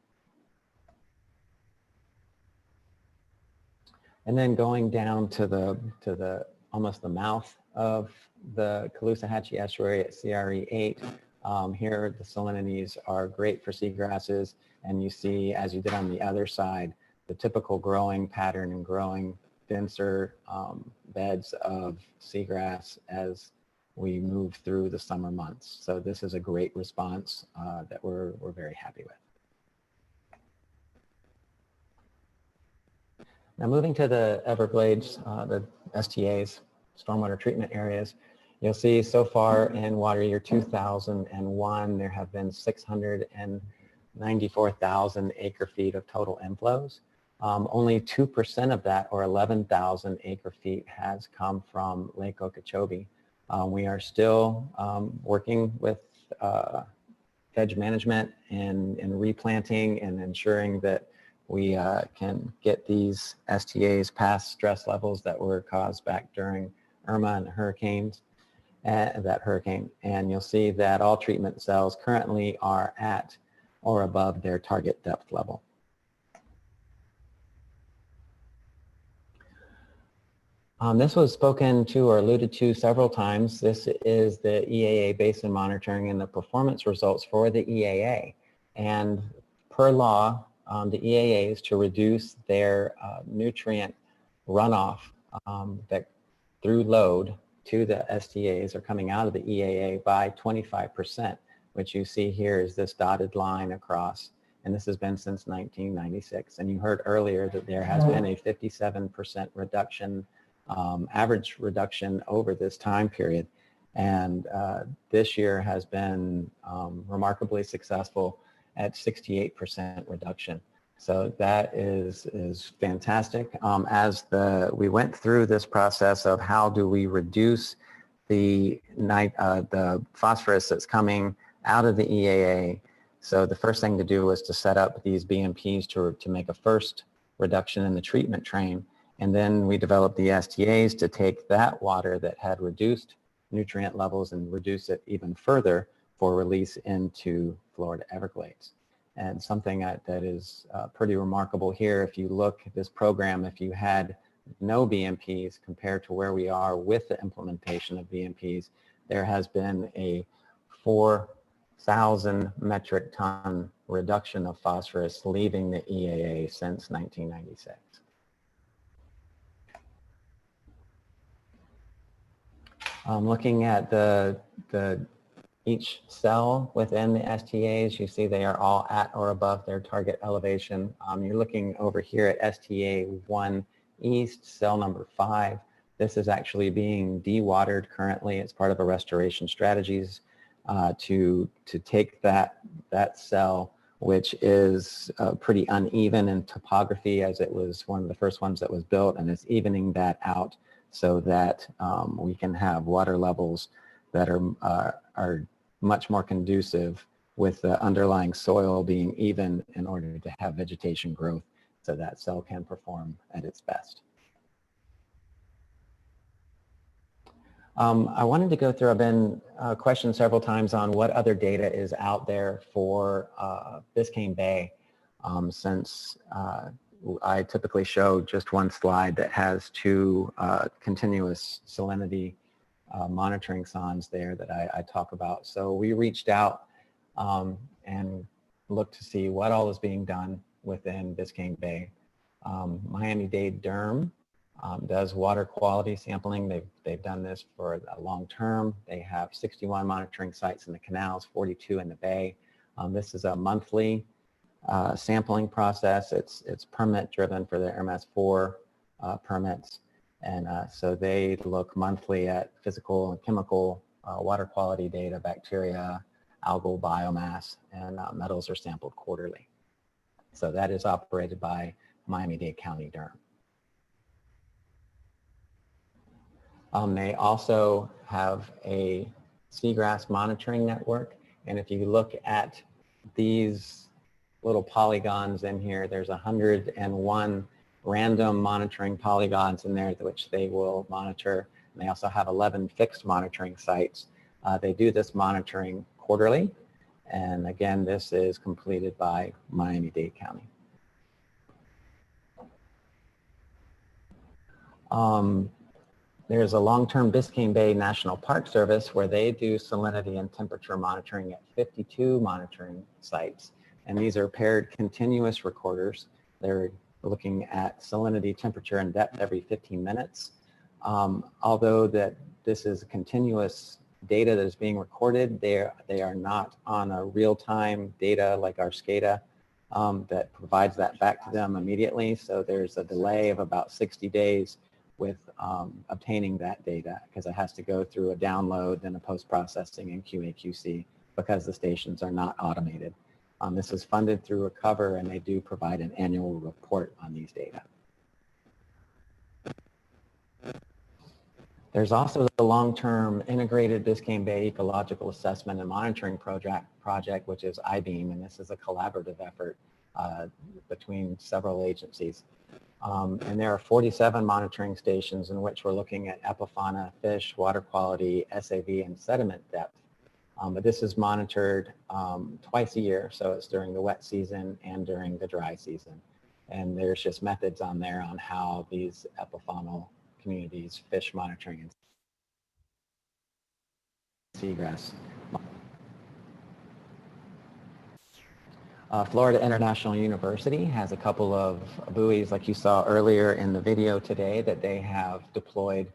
And then going down to the almost the mouth of the Caloosahatchee estuary at CRE8, here the salinities are great for seagrasses, and you see, as you did on the other side, the typical growing pattern and growing denser beds of seagrass as we move through the summer months. So this is a great response that we're very happy with. Now moving to the Everglades, the STAs, stormwater treatment areas, You'll see so far in water year 2001, there have been 694,000 acre feet of total inflows. Only 2% of that, or 11,000 acre feet, has come from Lake Okeechobee. We are still working with veg management and replanting and ensuring that we can get these STAs past stress levels that were caused back during Irma and the hurricanes, that hurricane. And you'll see that all treatment cells currently are at or above their target depth level. This was spoken to or alluded to several times. This is the EAA basin monitoring and the performance results for the EAA. And per law, the EAA is to reduce their nutrient runoff that through load to the STAs are coming out of the EAA by 25%, which you see here is this dotted line across. And this has been since 1996. And you heard earlier that there has been a 57% reduction, average reduction over this time period. And this year has been remarkably successful at 68% reduction. So that is fantastic. As we went through this process of how do we reduce the phosphorus that's coming out of the EAA. So the first thing to do was to set up these BMPs to make a first reduction in the treatment train. And then we developed the STAs to take that water that had reduced nutrient levels and reduce it even further for release into Florida Everglades. And something that is pretty remarkable here, if you look at this program, if you had no BMPs compared to where we are with the implementation of BMPs, there has been a 4,000 metric ton reduction of phosphorus leaving the EAA since 1996. Looking at each cell within the STAs, you see they are all at or above their target elevation. You're looking over here at STA 1 East, cell number 5. This is actually being dewatered currently. It's part of a restoration strategies to take that cell, which is pretty uneven in topography, as it was one of the first ones that was built, and it's evening that out so that we can have water levels that are much more conducive with the underlying soil being even in order to have vegetation growth so that cell can perform at its best. I wanted to go through, I've been questioned several times on what other data is out there for Biscayne Bay, since I typically show just one slide that has two continuous salinity monitoring sondes there that I talk about. So we reached out and looked to see what all is being done within Biscayne Bay. Miami-Dade Derm does water quality sampling. They've done this for a long term. They have 61 monitoring sites in the canals, 42 in the bay. This is a monthly sampling process. It's permit driven for the Hermes 4 permits. And so they look monthly at physical and chemical water quality data, bacteria, algal biomass, and metals are sampled quarterly. So that is operated by Miami-Dade County Derm. They also have a seagrass monitoring network. And if you look at these little polygons in here, there's 101 random monitoring polygons in there which they will monitor. And they also have 11 fixed monitoring sites. They do this monitoring quarterly. And again, this is completed by Miami-Dade County. There's a long-term Biscayne Bay National Park Service where they do salinity and temperature monitoring at 52 monitoring sites. And these are paired continuous recorders. They're looking at salinity, temperature, and depth every 15 minutes. Although that this is continuous data that is being recorded, they are not on a real-time data like our SCADA that provides that back to them immediately. So there's a delay of about 60 days with obtaining that data, because it has to go through a download, then a post-processing and QA/QC, because the stations are not automated. This is funded through Recover, and they do provide an annual report on these data. There's also the long-term integrated Biscayne Bay Ecological Assessment and Monitoring project, which is I-BEAM, and this is a collaborative effort between several agencies. And there are 47 monitoring stations in which we're looking at epifauna, fish, water quality, SAV, and sediment depth. But this is monitored twice a year, so it's during the wet season and during the dry season. And there's just methods on there on how these epifaunal communities, fish monitoring, and seagrass. Florida International University has a couple of buoys, like you saw earlier in the video today, that they have deployed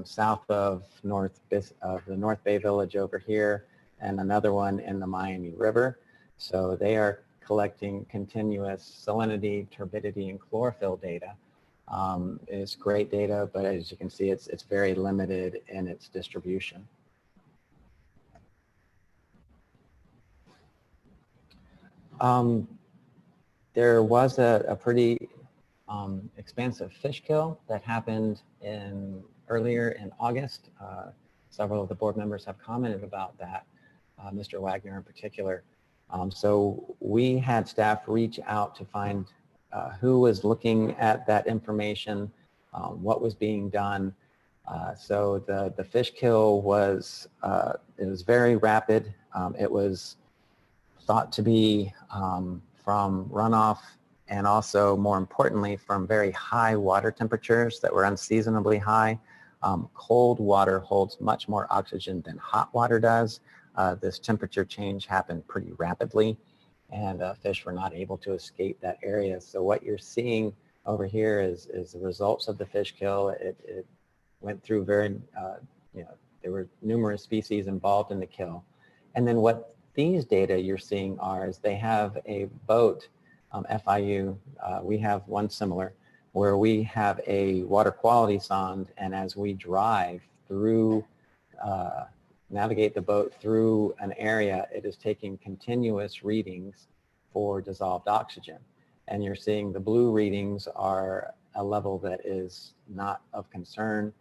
south of the North Bay Village over here, and another one in the Miami River. So they are collecting continuous salinity, turbidity, and chlorophyll data. It's great data, but as you can see, it's very limited in its distribution. There was a pretty expansive fish kill that happened earlier in August. Several of the board members have commented about that, Mr. Wagner in particular. So we had staff reach out to find who was looking at that information, what was being done. So the fish kill was, it was very rapid. It was thought to be from runoff, and also more importantly from very high water temperatures that were unseasonably high. Cold water holds much more oxygen than hot water does. This temperature change happened pretty rapidly, and fish were not able to escape that area. So what you're seeing over here is the results of the fish kill. It went through very, there were numerous species involved in the kill. And then what these data you're seeing is they have a boat, FIU, we have one similar, where we have a water quality sonde, and as we drive through, navigate the boat through an area, it is taking continuous readings for dissolved oxygen. And you're seeing the blue readings are a level that is not of concern.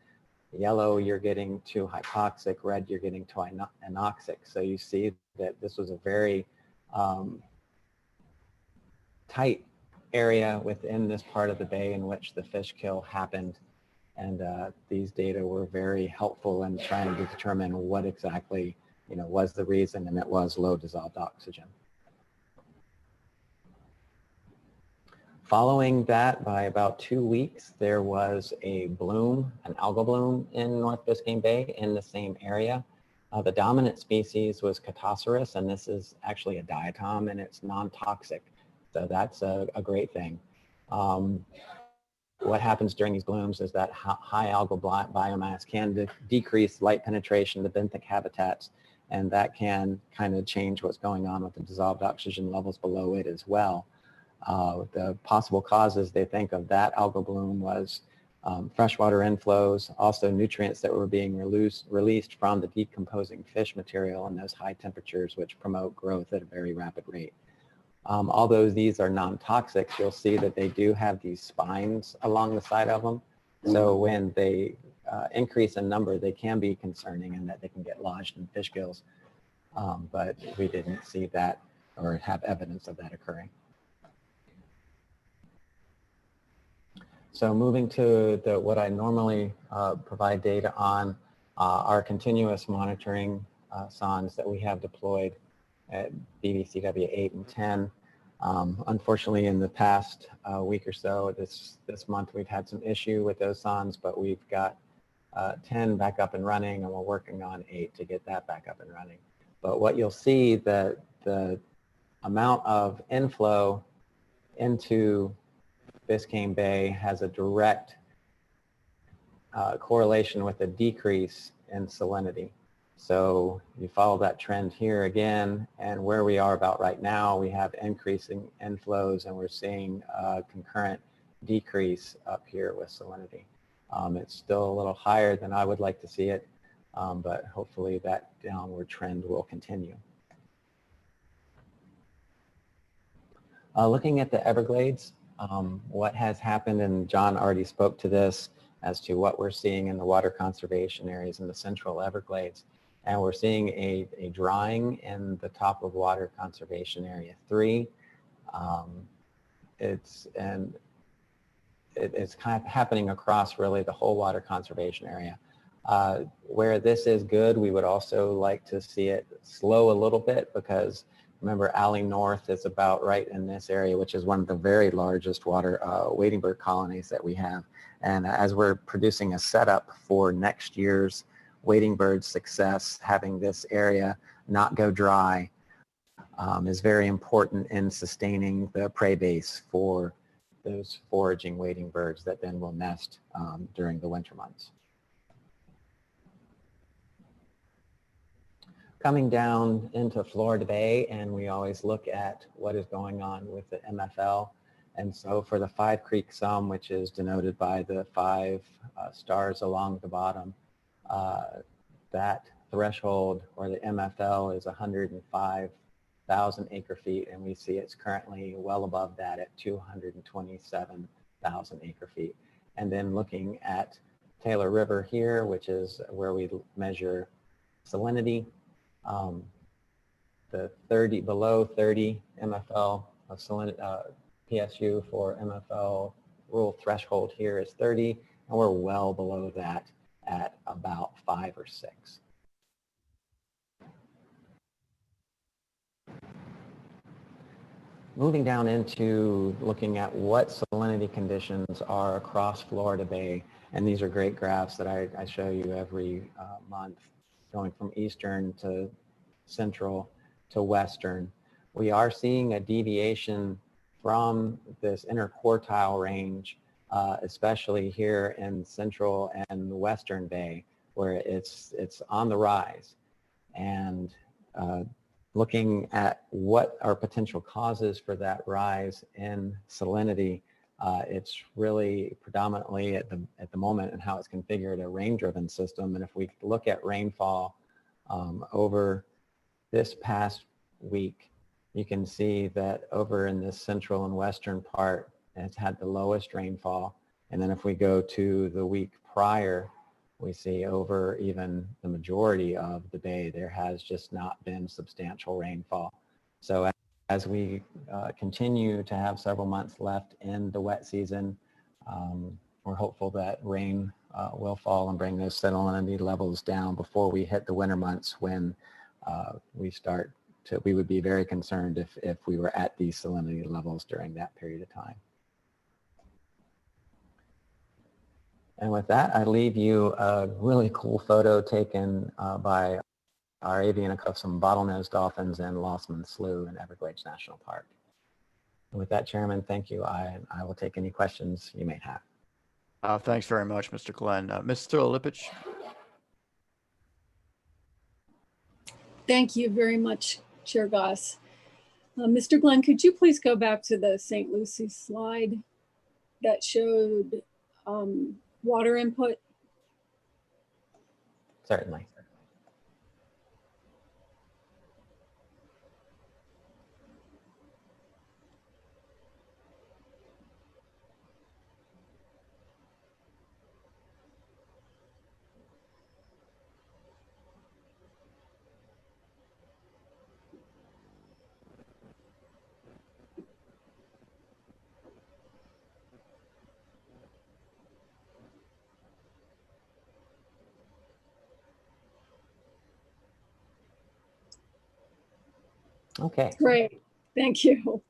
Yellow, you're getting to hypoxic. Red, you're getting to anoxic. So you see that this was a very tight area within this part of the bay in which the fish kill happened. And these data were very helpful in trying to determine what exactly was the reason, and it was low dissolved oxygen. Following that, by about 2 weeks, there was a bloom, an algal bloom in North Biscayne Bay in the same area. The dominant species was Cattosaurus, and this is actually a diatom, and it's non-toxic. So that's a great thing. What happens during these blooms is that high algal biomass can decrease light penetration to benthic habitats, and that can kind of change what's going on with the dissolved oxygen levels below it as well. The possible causes they think of that algal bloom was freshwater inflows, also nutrients that were being released from the decomposing fish material in those high temperatures, which promote growth at a very rapid rate. Although these are non-toxic, you'll see that they do have these spines along the side of them. So when they increase in number, they can be concerning in that they can get lodged in fish gills. But we didn't see that or have evidence of that occurring. So moving to what I normally provide data on, our continuous monitoring sondes that we have deployed at BVCW 8 and 10. Unfortunately, in the past week or so, this month, we've had some issue with those sondes, but we've got 10 back up and running, and we're working on 8 to get that back up and running. But what you'll see, that the amount of inflow into Biscayne Bay has a direct correlation with a decrease in salinity. So you follow that trend here again, and where we are about right now, we have increasing inflows, and we're seeing a concurrent decrease up here with salinity. It's still a little higher than I would like to see it, but hopefully that downward trend will continue. Looking at the Everglades, what has happened, and John already spoke to this, as to what we're seeing in the water conservation areas in the central Everglades. And we're seeing a drying in the top of water conservation area 3. It's kind of happening across really the whole water conservation area. Where this is good, we would also like to see it slow a little bit, because remember, Alley North is about right in this area, which is one of the very largest water wading bird colonies that we have. And as we're producing a setup for next year's wading bird success, having this area not go dry is very important in sustaining the prey base for those foraging wading birds that then will nest during the winter months. Coming down into Florida Bay, and we always look at what is going on with the MFL. And so for the Five Creek Sum, which is denoted by the 5 stars along the bottom, that threshold, or the MFL, is 105,000 acre feet, and we see it's currently well above that at 227,000 acre feet. And then looking at Taylor River here, which is where we measure salinity, the below 30 MFL of salinity, PSU for MFL rule threshold here is 30, and we're well below that at about 5 or 6. Moving down into looking at what salinity conditions are across Florida Bay, and these are great graphs that I show you every month, going from eastern to central to western. We are seeing a deviation from this interquartile range, especially here in central and western Bay, where it's on the rise. And looking at what are potential causes for that rise in salinity, it's really predominantly at the moment and how it's configured a rain-driven system. And if we look at rainfall over this past week, you can see that over in this central and western part, it's had the lowest rainfall. And then if we go to the week prior, we see over even the majority of the bay, there has just not been substantial rainfall. So as we continue to have several months left in the wet season, we're hopeful that rain will fall and bring those salinity levels down before we hit the winter months, when we would be very concerned if we were at these salinity levels during that period of time. And with that, I leave you a really cool photo taken by our avian of some bottlenose dolphins in Lossman Slough in Everglades National Park. And with that, Chairman, thank you. I will take any questions you may have. Thanks very much, Mr. Glenn. Mr. Lipich. Thank you very much, Chair Goss. Mr. Glenn, could you please go back to the St. Lucie slide that showed water input? Certainly. Okay. Great, thank you.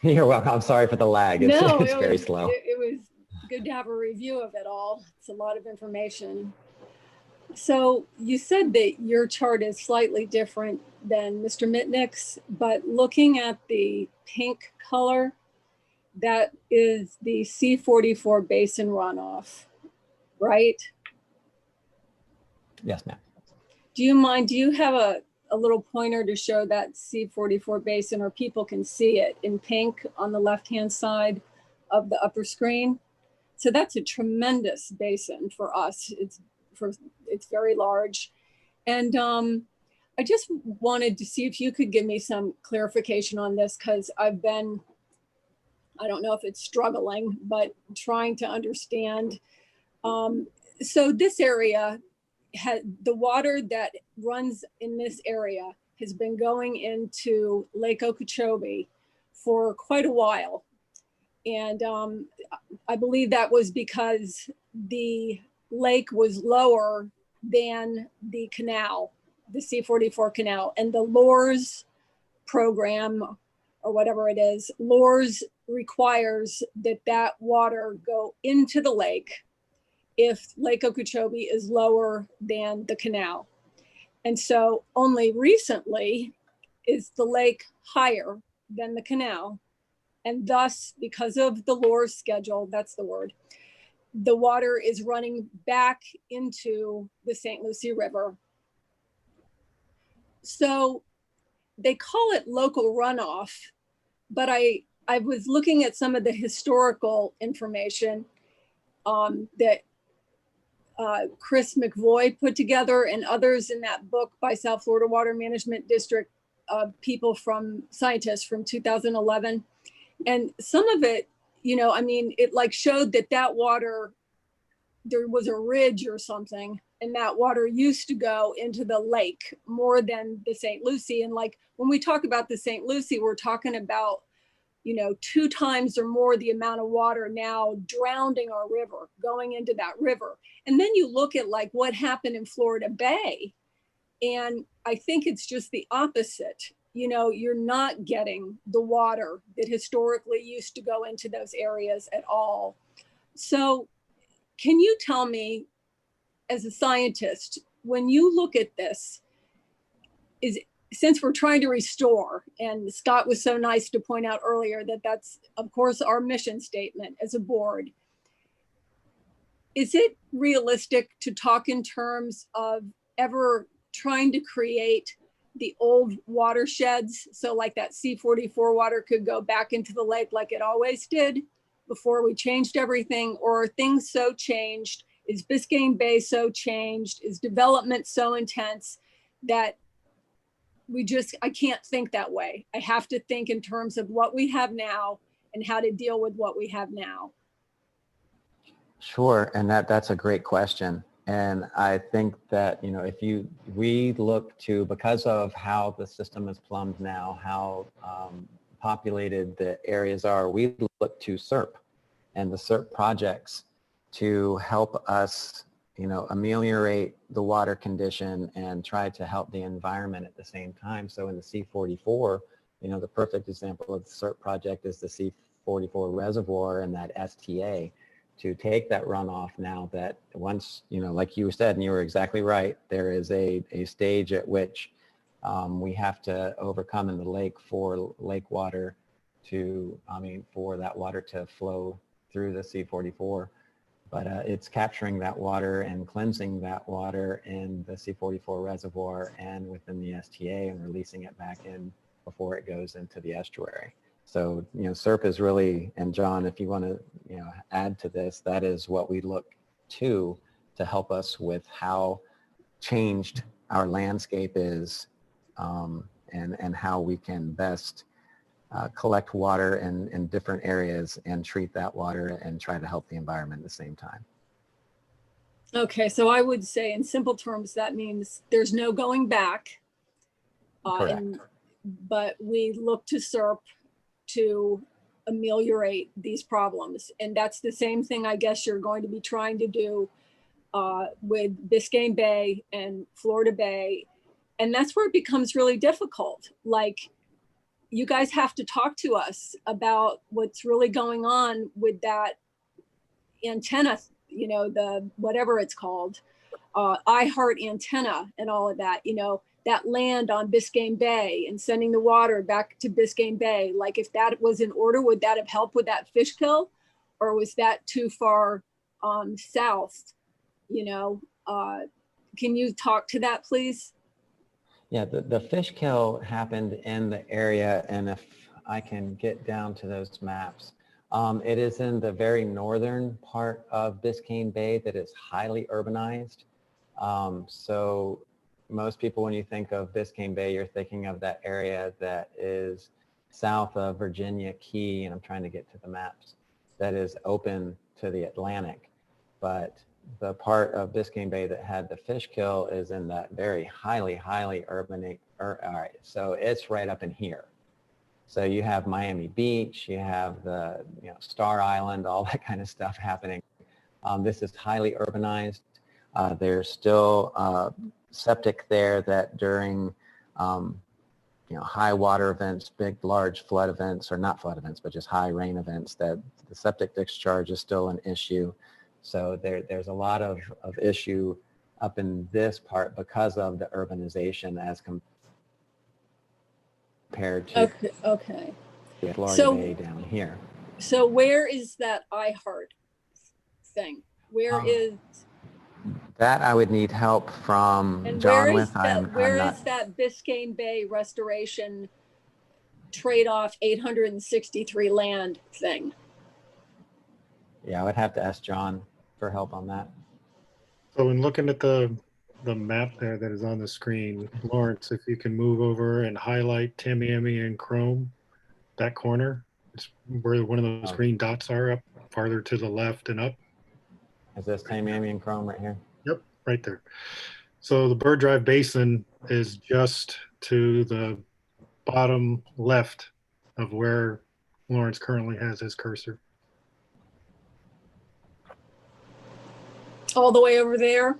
You're welcome. I'm sorry for the lag. It's, No, it's very slow. It was good to have a review of it all. It's a lot of information. So you said that your chart is slightly different than Mr. Mitnick's, but looking at the pink color, that is the C-44 basin runoff, right? Yes, ma'am. Do you have a little pointer to show that C-44 basin, or people can see it in pink on the left-hand side of the upper screen? So that's a tremendous basin for us. It's very large. And I just wanted to see if you could give me some clarification on this, because I've been, I don't know if it's struggling, but trying to understand. So this area had the water that runs in this area has been going into Lake Okeechobee for quite a while. And I believe that was because the lake was lower than the canal, the C-44 canal, and the LORS program, or whatever it is, LORS requires that that water go into the lake if Lake Okeechobee is lower than the canal. And so only recently is the lake higher than the canal. And thus, because of the LORS schedule, that's the word, the water is running back into the St. Lucie River. So they call it local runoff, but I was looking at some of the historical information that Chris McVoy put together and others in that book by South Florida Water Management District, scientists from 2011. And some of it, you know, I mean, it like showed that water, there was a ridge or something, and that water used to go into the lake more than the St. Lucie. And like, when we talk about the St. Lucie, we're talking about, you know, 2 times or more the amount of water now drowning our river, going into that river. And then you look at like what happened in Florida Bay, and I think it's just the opposite. You know, you're not getting the water that historically used to go into those areas at all. So can you tell me, as a scientist, when you look at this, since we're trying to restore, and Scott was so nice to point out earlier that that's, of course, our mission statement as a board, is it realistic to talk in terms of ever trying to create the old watersheds? So like that C-44 water could go back into the lake like it always did before we changed everything? Or are things so changed? Is Biscayne Bay so changed? Is development so intense that I can't think that way? I have to think in terms of what we have now and how to deal with what we have now. Sure, and that's a great question. And I think that, you know, we look to, because of how the system is plumbed now, how populated the areas are, we look to SERP and the SERP projects to help us, you know, ameliorate the water condition and try to help the environment at the same time. So in the C-44, you know, the perfect example of the SERP project is the C-44 reservoir and that STA, to take that runoff now that once, you know, like you said, and you were exactly right, there is a stage at which we have to overcome in the lake for lake water to, for that water to flow through the C-44. But it's capturing that water and cleansing that water in the C-44 reservoir and within the STA and releasing it back in before it goes into the estuary. So, you know, SERP is really, and John, if you want to, you know, add to this, that is what we look to help us with how changed our landscape is, and how we can best collect water in different areas and treat that water and try to help the environment at the same time. Okay, so I would say in simple terms, that means there's no going back. But we look to SERP to ameliorate these problems. And that's the same thing I guess you're going to be trying to do with Biscayne Bay and Florida Bay. And that's where it becomes really difficult. Like, you guys have to talk to us about what's really going on with that antenna, you know, the whatever it's called, iHeart antenna and all of that, you know, that land on Biscayne Bay and sending the water back to Biscayne Bay. Like, if that was in order, would that have helped with that fish kill? Or was that too far south? You know, can you talk to that, please? Yeah, the fish kill happened in the area, and if I can get down to those maps, It is in the very northern part of Biscayne Bay that is highly urbanized. So most people, when you think of Biscayne Bay, you're thinking of that area that is south of Virginia Key, and I'm trying to get to the maps, that is open to the Atlantic. But the part of Biscayne Bay that had the fish kill is in that very highly urban, all right, so it's right up in here. So you have Miami Beach, you have the Star Island, all that kind of stuff happening. This is highly urbanized. There's still septic there that during high water events, big, large flood events, or not flood events, but just high rain events, that the septic discharge is still an issue. So there's a lot of issue up in this part because of the urbanization as compared to Okay. Florida Bay down here. So where is that iHeart thing? Where is, That I would need help from and John where is with. that, where is that Biscayne Bay restoration trade-off 863 land thing? Yeah, I would have to ask John for help on that. So in looking at the map there that is on the screen, Lawrence, if you can move over and highlight Tamiami and Chrome, that corner, it's where one of those green dots are, up farther to the left and up. Is this Tamiami and Chrome right here? Yep, right there. So the Bird Drive Basin is just to the bottom left of where Lawrence currently has his cursor. All the way over there?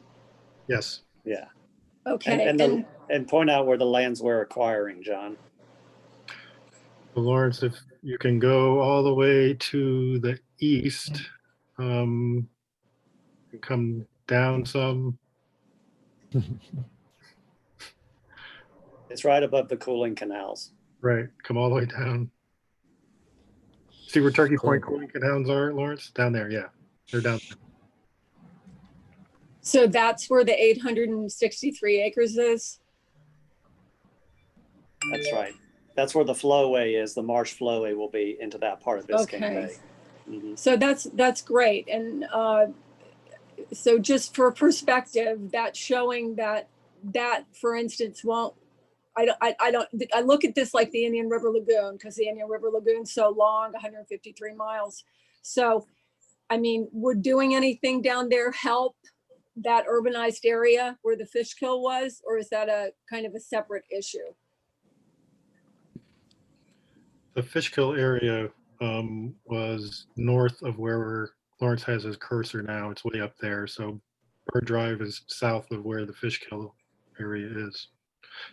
Yes. Yeah. Okay. And point out where the lands we're acquiring, John. So Lawrence, if you can go all the way to the east, and come down some. It's right above the cooling canals. Right, come all the way down. See where Turkey Point cooling canals are, Lawrence? Down there, yeah. They're down there. So that's where the 863 acres is? That's right. That's where the flowway is. The marsh flowway will be into that part of Biscayne Bay. So that's great. And so just for perspective, that's showing that for instance, won't, I look at this like the Indian River Lagoon, because the Indian River Lagoon's so long, 153 miles. So, I mean, would doing anything down there help that urbanized area where the fish kill was, or is that a kind of a separate issue? The fish kill area was north of where Lawrence has his cursor now. It's way up there. So Bird Drive is south of where the fish kill area is.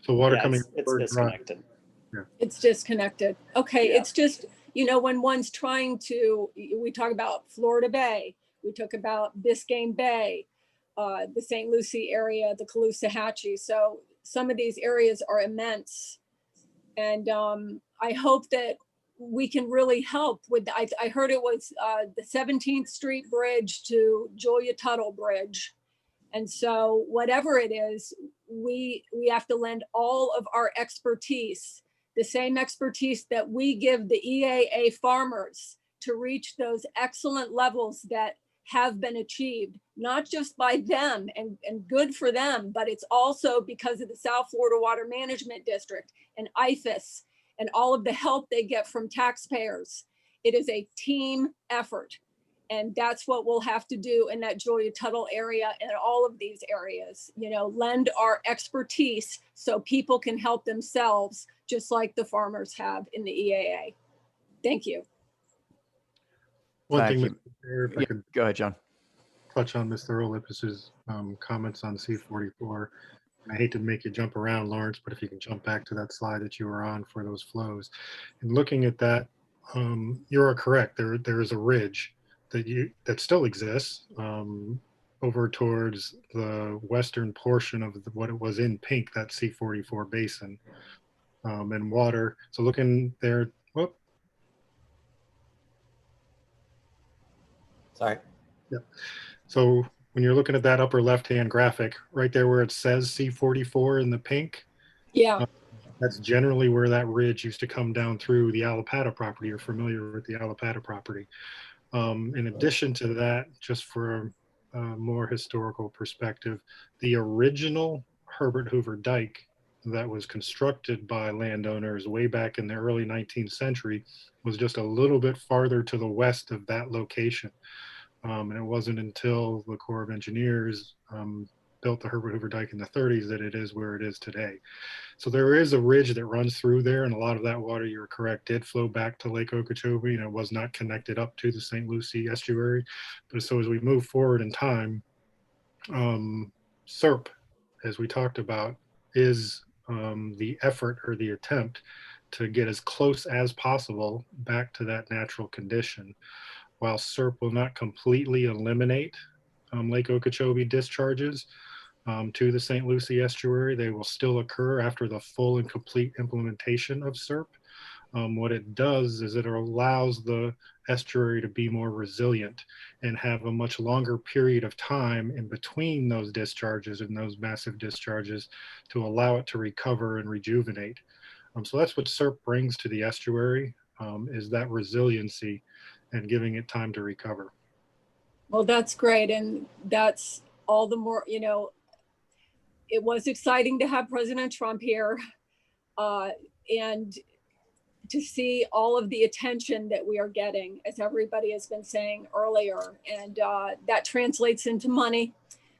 So water coming from it's Bird disconnected. Drive. Yeah. It's disconnected. Okay, Yeah. it's just, when one's trying to, we talk about Florida Bay, we talk about Biscayne Bay, the St. Lucie area, the Caloosahatchee. So some of these areas are immense. And I hope that we can really help with, I heard it was the 17th Street Bridge to Julia Tuttle Bridge. And so whatever it is, we have to lend all of our expertise, the same expertise that we give the EAA farmers to reach those excellent levels that have been achieved, not just by them and good for them, but it's also because of the South Florida Water Management District and IFAS and all of the help they get from taxpayers. It is a team effort. And that's what we'll have to do in that Julia Tuttle area and all of these areas, lend our expertise so people can help themselves, just like the farmers have in the EAA. Thank you. One Thank thing, you. Mr. Chair, if I could Go ahead, John. touch on Mr. Olipus's comments on C-44. And I hate to make you jump around, Lawrence, but if you can jump back to that slide that you were on for those flows. And looking at that, you are correct. There is a ridge that still exists over towards the western portion of what it was in pink, that C-44 basin and water. So looking there, whoop. Sorry. Yeah. So when you're looking at that upper left-hand graphic, right there where it says C-44 in the pink, Yeah. That's generally where that ridge used to come down through the Alapata property. You're familiar with the Alapata property. In addition to that, just for a more historical perspective, the original Herbert Hoover Dike that was constructed by landowners way back in the early 19th century was just a little bit farther to the west of that location. And it wasn't until the Corps of Engineers built the Herbert Hoover Dike in the 30s that it is where it is today. So there is a ridge that runs through there, and a lot of that water, you're correct, did flow back to Lake Okeechobee, and it was not connected up to the St. Lucie estuary. But so as we move forward in time, SERP, as we talked about, is the effort or the attempt to get as close as possible back to that natural condition. While SERP will not completely eliminate Lake Okeechobee discharges to the St. Lucie estuary, they will still occur after the full and complete implementation of SERP. What it does is it allows the estuary to be more resilient and have a much longer period of time in between those discharges and those massive discharges to allow it to recover and rejuvenate. So that's what SERP brings to the estuary, is that resiliency and giving it time to recover. Well, that's great. And that's all the more, you know, it was exciting to have President Trump here and to see all of the attention that we are getting, as everybody has been saying earlier. And that translates into money,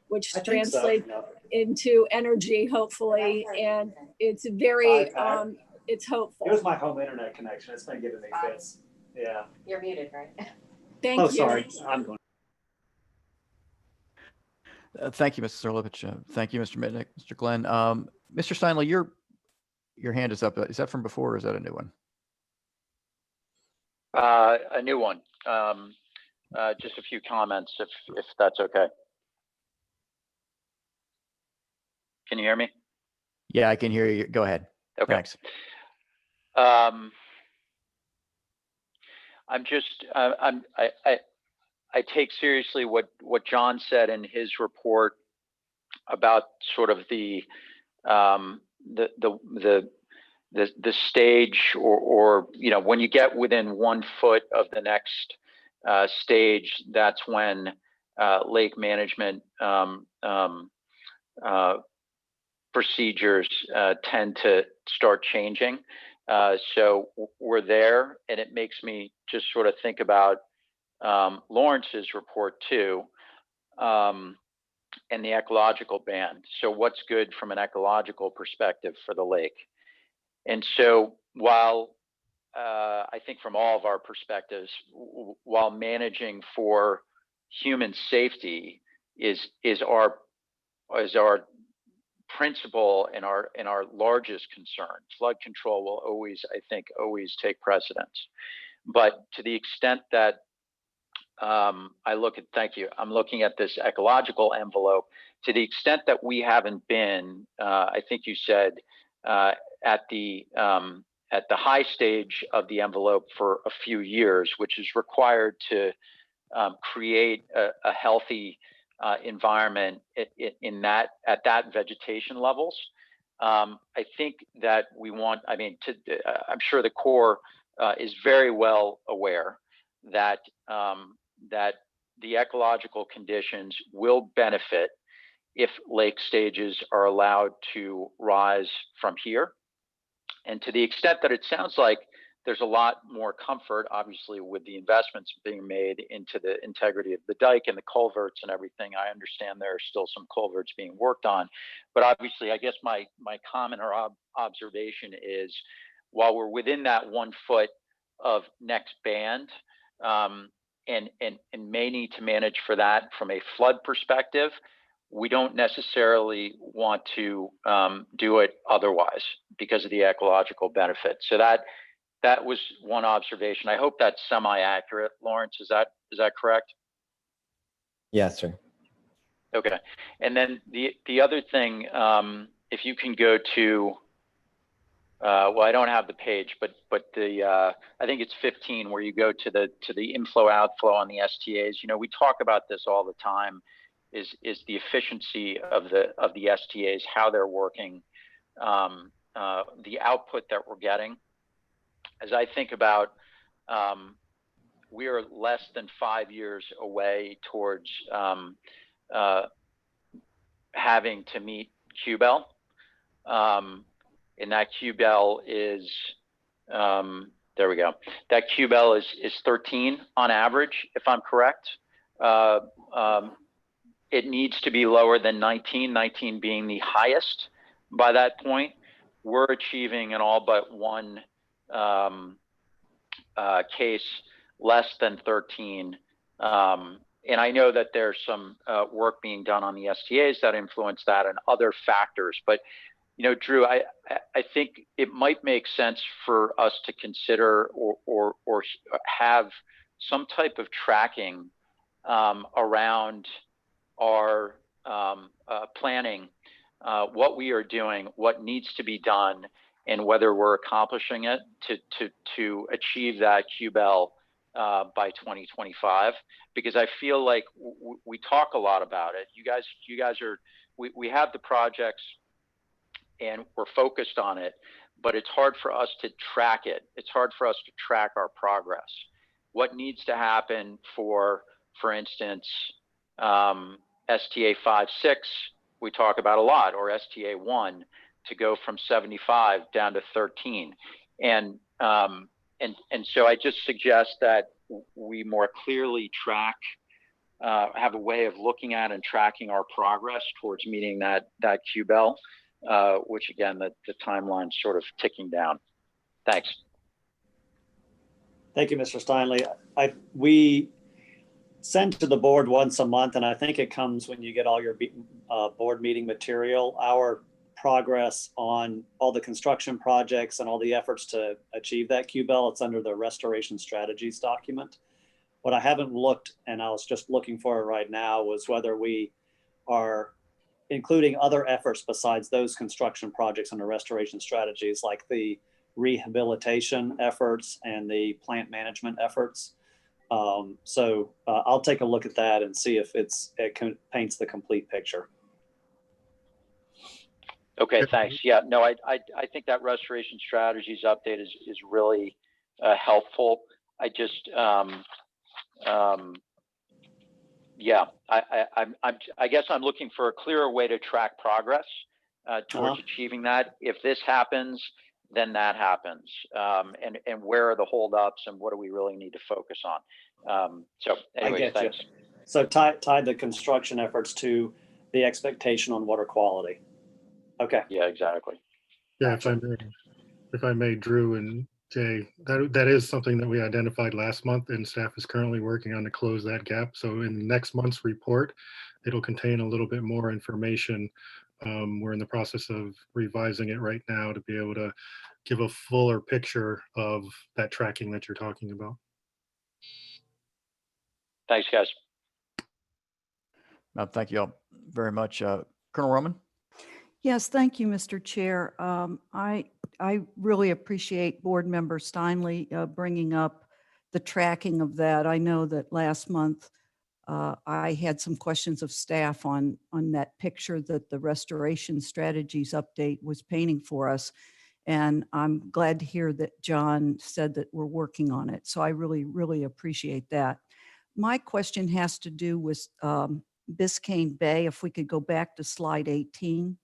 which translates into energy, hopefully. And it's very, it's hopeful. It was my home internet connection. It's been giving me fits. Yeah. You're muted, right? Thank you. Oh, sorry. I'm going. Thank you, Mr. Serlovich. Thank you, Mr. Mitnick, Mr. Glenn. Mr. Steinle, your hand is up. Is that from before or is that a new one? A new one. Just a few comments, if that's okay. Can you hear me? Yeah, I can hear you. Go ahead. Okay. Thanks. I take seriously what John said in his report about sort of the stage or you know, when you get within 1 foot of the next stage, that's when lake management procedures tend to start changing. So we're there, and it makes me just sort of think about Lawrence's report too, and the ecological band. So what's good from an ecological perspective for the lake? And so while I think from all of our perspectives, while managing for human safety is our principal and our largest concern. Flood control will always, I think, take precedence. But to the extent that I'm looking at this ecological envelope, to the extent that we haven't been, I think you said, at the high stage of the envelope for a few years, which is required to create a healthy environment at that vegetation levels. I think that we want, I'm sure the Corps is very well aware that that the ecological conditions will benefit if lake stages are allowed to rise from here. And to the extent that it sounds like there's a lot more comfort, obviously, with the investments being made into the integrity of the dike and the culverts and everything. I understand there are still some culverts being worked on. But obviously, I guess my comment or observation is, while we're within that 1 foot of next band, and may need to manage for that from a flood perspective, we don't necessarily want to do it otherwise because of the ecological benefit. So that was one observation. I hope that's semi-accurate. Lawrence, is that correct? Yes, sir. Okay. And then the other thing, if you can go to, well, I don't have the page, but I think it's 15 where you go to the inflow outflow on the STAs. You know, we talk about this all the time. Is the efficiency of the STAs, how they're working, the output that we're getting. As I think about, we are less than 5 years away towards having to meet QBEL. And that QBEL is, there we go. That QBEL is 13 on average, if I'm correct. It needs to be lower than 19, 19 being the highest by that point. We're achieving in all but one case less than 13. And I know that there's some work being done on the STAs that influence that and other factors. But, you know, Drew, I think it might make sense for us to consider or have some type of tracking around our planning, what we are doing, what needs to be done, and whether we're accomplishing it to achieve that QBEL by 2025. Because I feel like we talk a lot about it. You guys are, we have the projects and we're focused on it, but it's hard for us to track it. It's hard for us to track our progress. What needs to happen for instance, STA 5-6, we talk about a lot, or STA 1, to go from 75 down to 13. And so I just suggest that we more clearly track, have a way of looking at and tracking our progress towards meeting that QBEL, which again, the timeline's sort of ticking down. Thanks. Thank you, Mr. Steinle. We send to the board once a month, and I think it comes when you get all your board meeting material, our progress on all the construction projects and all the efforts to achieve that QBEL. It's under the restoration strategies document. What I haven't looked, and I was just looking for it right now, was whether we are including other efforts besides those construction projects under restoration strategies, like the rehabilitation efforts and the plant management efforts. So I'll take a look at that and see if it paints the complete picture. Okay, thanks. Yeah, no, I think that restoration strategies update is really helpful. I just, yeah, I guess I'm looking for a clearer way to track progress towards achieving that. If this happens, then that happens. And where are the holdups and what do we really need to focus on? So anyway, thanks. You. So tie the construction efforts to the expectation on water quality. Okay. Yeah, exactly. Yeah, if I may, Drew and Jay, that is something that we identified last month, and staff is currently working on to close that gap. So in next month's report, it'll contain a little bit more information. We're in the process of revising it right now to be able to give a fuller picture of that tracking that you're talking about. Thanks, guys. Thank you all very much. Colonel Roman? Yes, thank you, Mr. Chair. I really appreciate Board Member Steinle bringing up the tracking of that. I know that last month I had some questions of staff on that picture that the restoration strategies update was painting for us. And I'm glad to hear that John said that we're working on it. So I really, really appreciate that. My question has to do with Biscayne Bay. If we could go back to slide 18.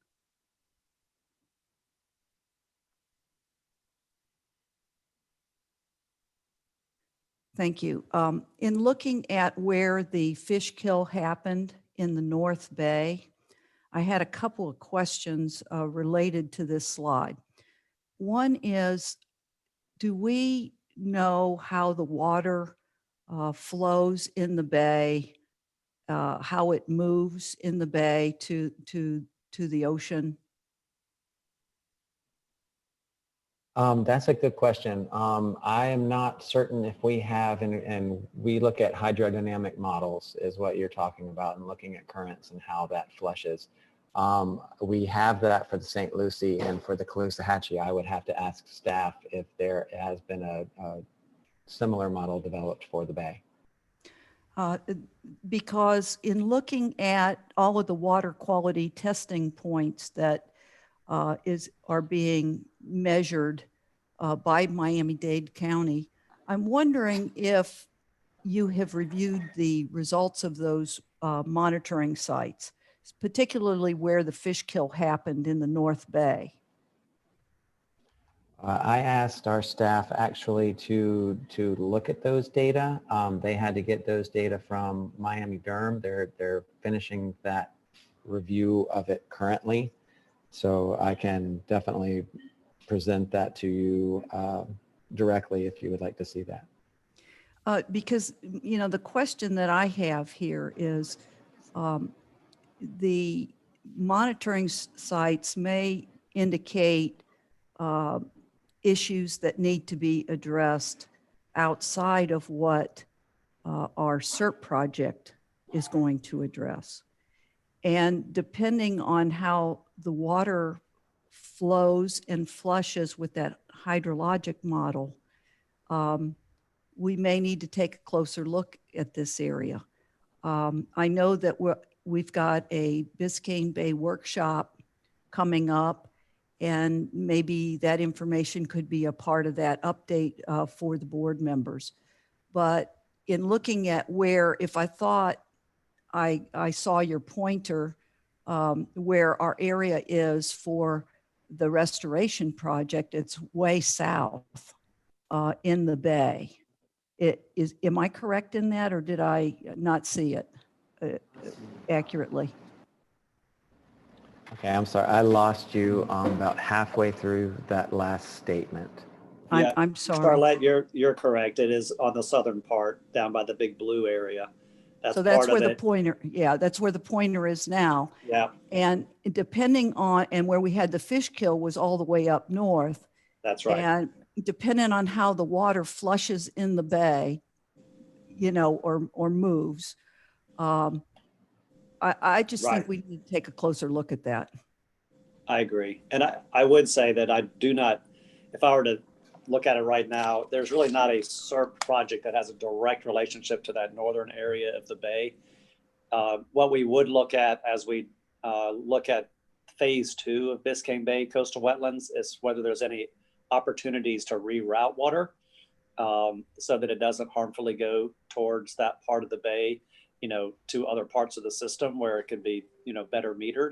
Thank you. In looking at where the fish kill happened in the North Bay, I had a couple of questions related to this slide. One is, do we know how the water flows in the bay, how it moves in the bay to the ocean? That's a good question. I am not certain if we have, and we look at hydrodynamic models is what you're talking about, and looking at currents and how that flushes. We have that for the St. Lucie, and for the Caloosahatchee, I would have to ask staff if there has been a similar model developed for the bay. Because in looking at all of the water quality testing points that are being measured by Miami-Dade County. I'm wondering if you have reviewed the results of those monitoring sites, particularly where the fish kill happened in the North Bay. I asked our staff actually to look at those data. They had to get those data from Miami-Derm. They're finishing that review of it currently. So I can definitely present that to you directly if you would like to see that. Because, you know, the question that I have here is the monitoring sites may indicate issues that need to be addressed outside of what our SERP project is going to address. And depending on how the water flows and flushes with that hydrologic model, we may need to take a closer look at this area. I know that we've got a Biscayne Bay workshop coming up, and maybe that information could be a part of that update for the board members. But in looking at where, if I thought I saw your pointer where our area is for the restoration project, it's way south in the bay. Am I correct in that, or did I not see it accurately? Okay, I'm sorry. I lost you about halfway through that last statement. Yeah, I'm sorry. Starlette, you're correct. It is on the southern part, down by the big blue area. So that's part of where the it. pointer, yeah, that's where the pointer is now. Yeah, And depending on, and where we had the fish kill was all the way up north. that's right. And depending on how the water flushes in the bay, you know, or moves, I just think Right. we need to take a closer look at that. I agree. And I would say that I do not, if I were to look at it right now, there's really not a SERP project that has a direct relationship to that northern area of the bay. What we would look at as we look at phase 2 of Biscayne Bay coastal wetlands is whether there's any opportunities to reroute water so that it doesn't harmfully go towards that part of the bay, you know, to other parts of the system where it could be, you know, better metered.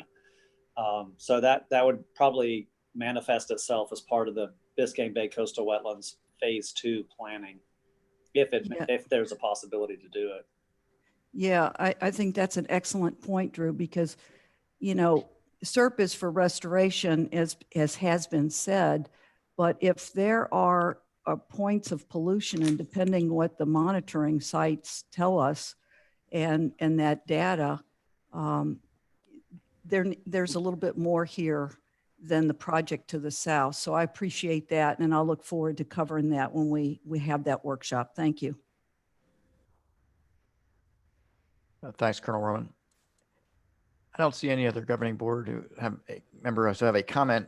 So that would probably manifest itself as part of the Biscayne Bay coastal wetlands phase 2 planning, if there's a possibility to do it. Yeah, I think that's an excellent point, Drew, because, you know, SERP is for restoration, as has been said, but if there are points of pollution, and depending what the monitoring sites tell us and that data, there's a little bit more here than the project to the south. So I appreciate that, and I'll look forward to covering that when we have that workshop. Thank you. Thanks, Colonel Roman. I don't see any other governing board who have a member who have a comment.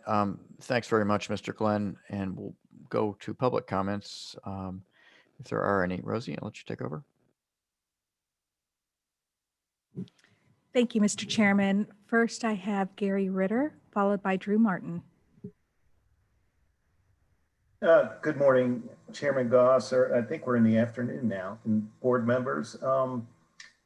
Thanks very much, Mr. Glenn, and we'll go to public comments. If there are any. Rosie, I'll let you take over. Thank you, Mr. Chairman. First, I have Gary Ritter, followed by Drew Martin. Good morning, Chairman Goss, or I think we're in the afternoon now, and board members.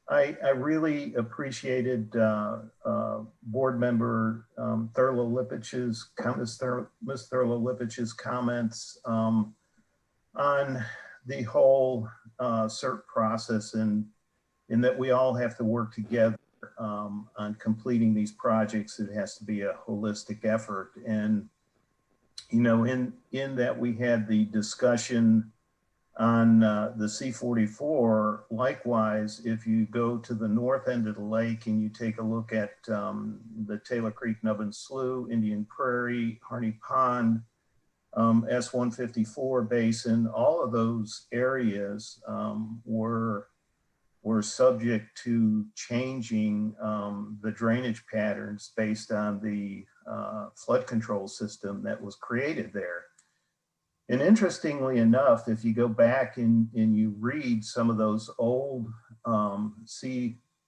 I really appreciated board member Thurlow Lipich's Ms. Thurlow Lipich's comments on the whole SERP process, and in that we all have to work together on completing these projects. It has to be a holistic effort. And, you know, in that we had the discussion on the C-44. Likewise, if you go to the north end of the lake and you take a look at the Taylor Creek Nubbin Slough, Indian Prairie, Harney Pond, S-154 Basin, all of those areas were subject to changing the drainage patterns based on the flood control system that was created there. And interestingly enough, if you go back and you read some of those old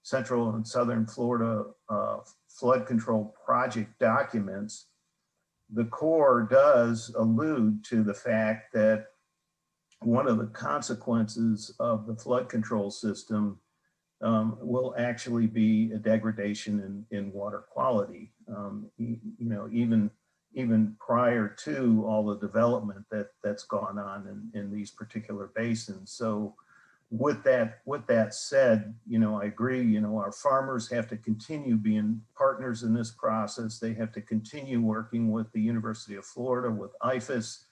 Central and Southern Florida flood control project documents, the Corps does allude to the fact that one of the consequences of the flood control system will actually be a degradation in water quality. You know, even prior to all the development that's gone on in these particular basins. So with that said, you know, I agree, you know, our farmers have to continue being partners in this process. They have to continue working with the University of Florida, with IFAS,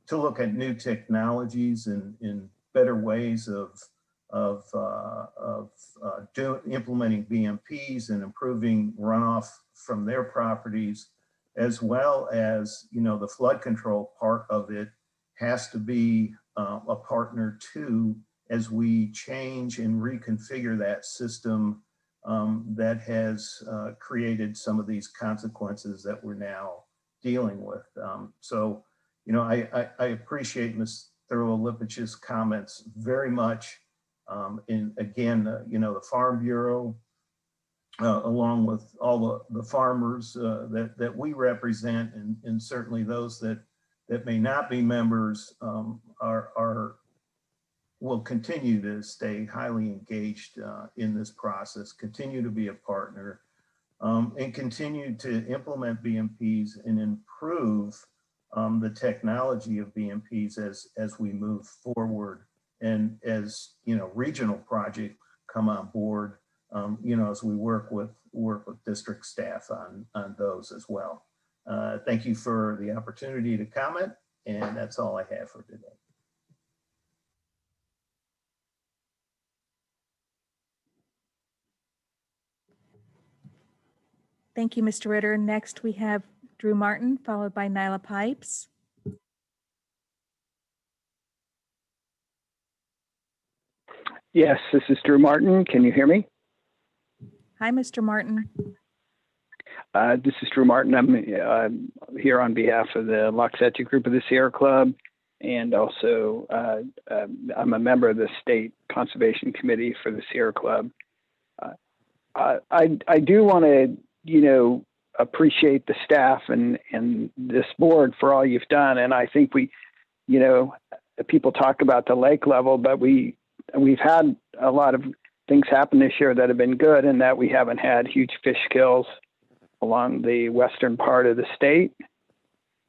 to look at new technologies and in better ways of implementing BMPs and improving runoff from their properties, as well as, you know, the flood control part of it has to be a partner too, as we change and reconfigure that system that has created some of these consequences that we're now dealing with. So, you know, I appreciate Ms. Thurlow-Lipich's comments very much. And again, you know, the Farm Bureau, along with all the farmers that we represent, and certainly those that may not be members, will continue to stay highly engaged in this process, continue to be a partner, and continue to implement BMPs and improve the technology of BMPs as we move forward, and as, you know, regional projects come on board, you know, as we work with district staff on those as well. Thank you for the opportunity to comment, and that's all I have for today. Thank you, Mr. Ritter. Next, we have Drew Martin, followed by Nyla Pipes. Yes, this is Drew Martin. Can you hear me? Hi, Mr. Martin. This is Drew Martin. I'm here on behalf of the Loxahatchee group of the Sierra Club, and also I'm a member of the State Conservation Committee for the Sierra Club. I do want to, you know, appreciate the staff and this board for all you've done. And I think we, you know, people talk about the lake level, but we've had a lot of things happen this year that have been good, and that we haven't had huge fish kills along the western part of the state.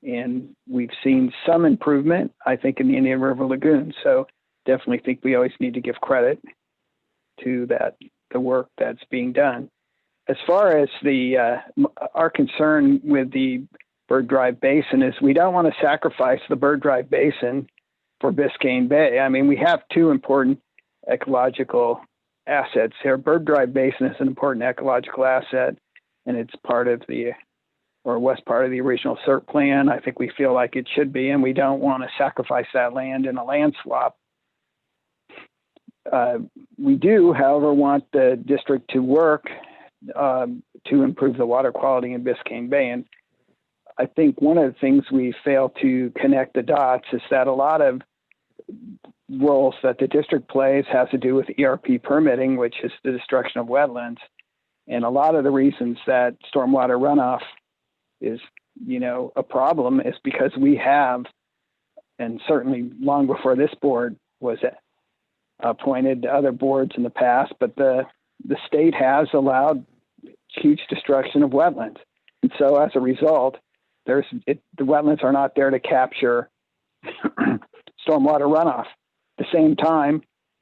And we've seen some improvement, I think, in the Indian River Lagoon. So definitely think we always need to give credit to the work that's being done. As far as our concern with the Bird Drive Basin is, we don't want to sacrifice the Bird Drive Basin for Biscayne Bay. I mean, we have two important ecological assets here. Bird Drive Basin is an important ecological asset, and it's part of was part of the original CERT plan. I think we feel like it should be, and we don't want to sacrifice that land in a land swap. We do, however, want the district to work to improve the water quality in Biscayne Bay. And I think one of the things we fail to connect the dots is that a lot of roles that the district plays has to do with ERP permitting, which is the destruction of wetlands. And a lot of the reasons that stormwater runoff is, you know, a problem is because we have, and certainly long before this board was appointed, other boards in the past, but the state has allowed huge destruction of wetlands. And so as a result, the wetlands are not there to capture stormwater runoff. At the same time,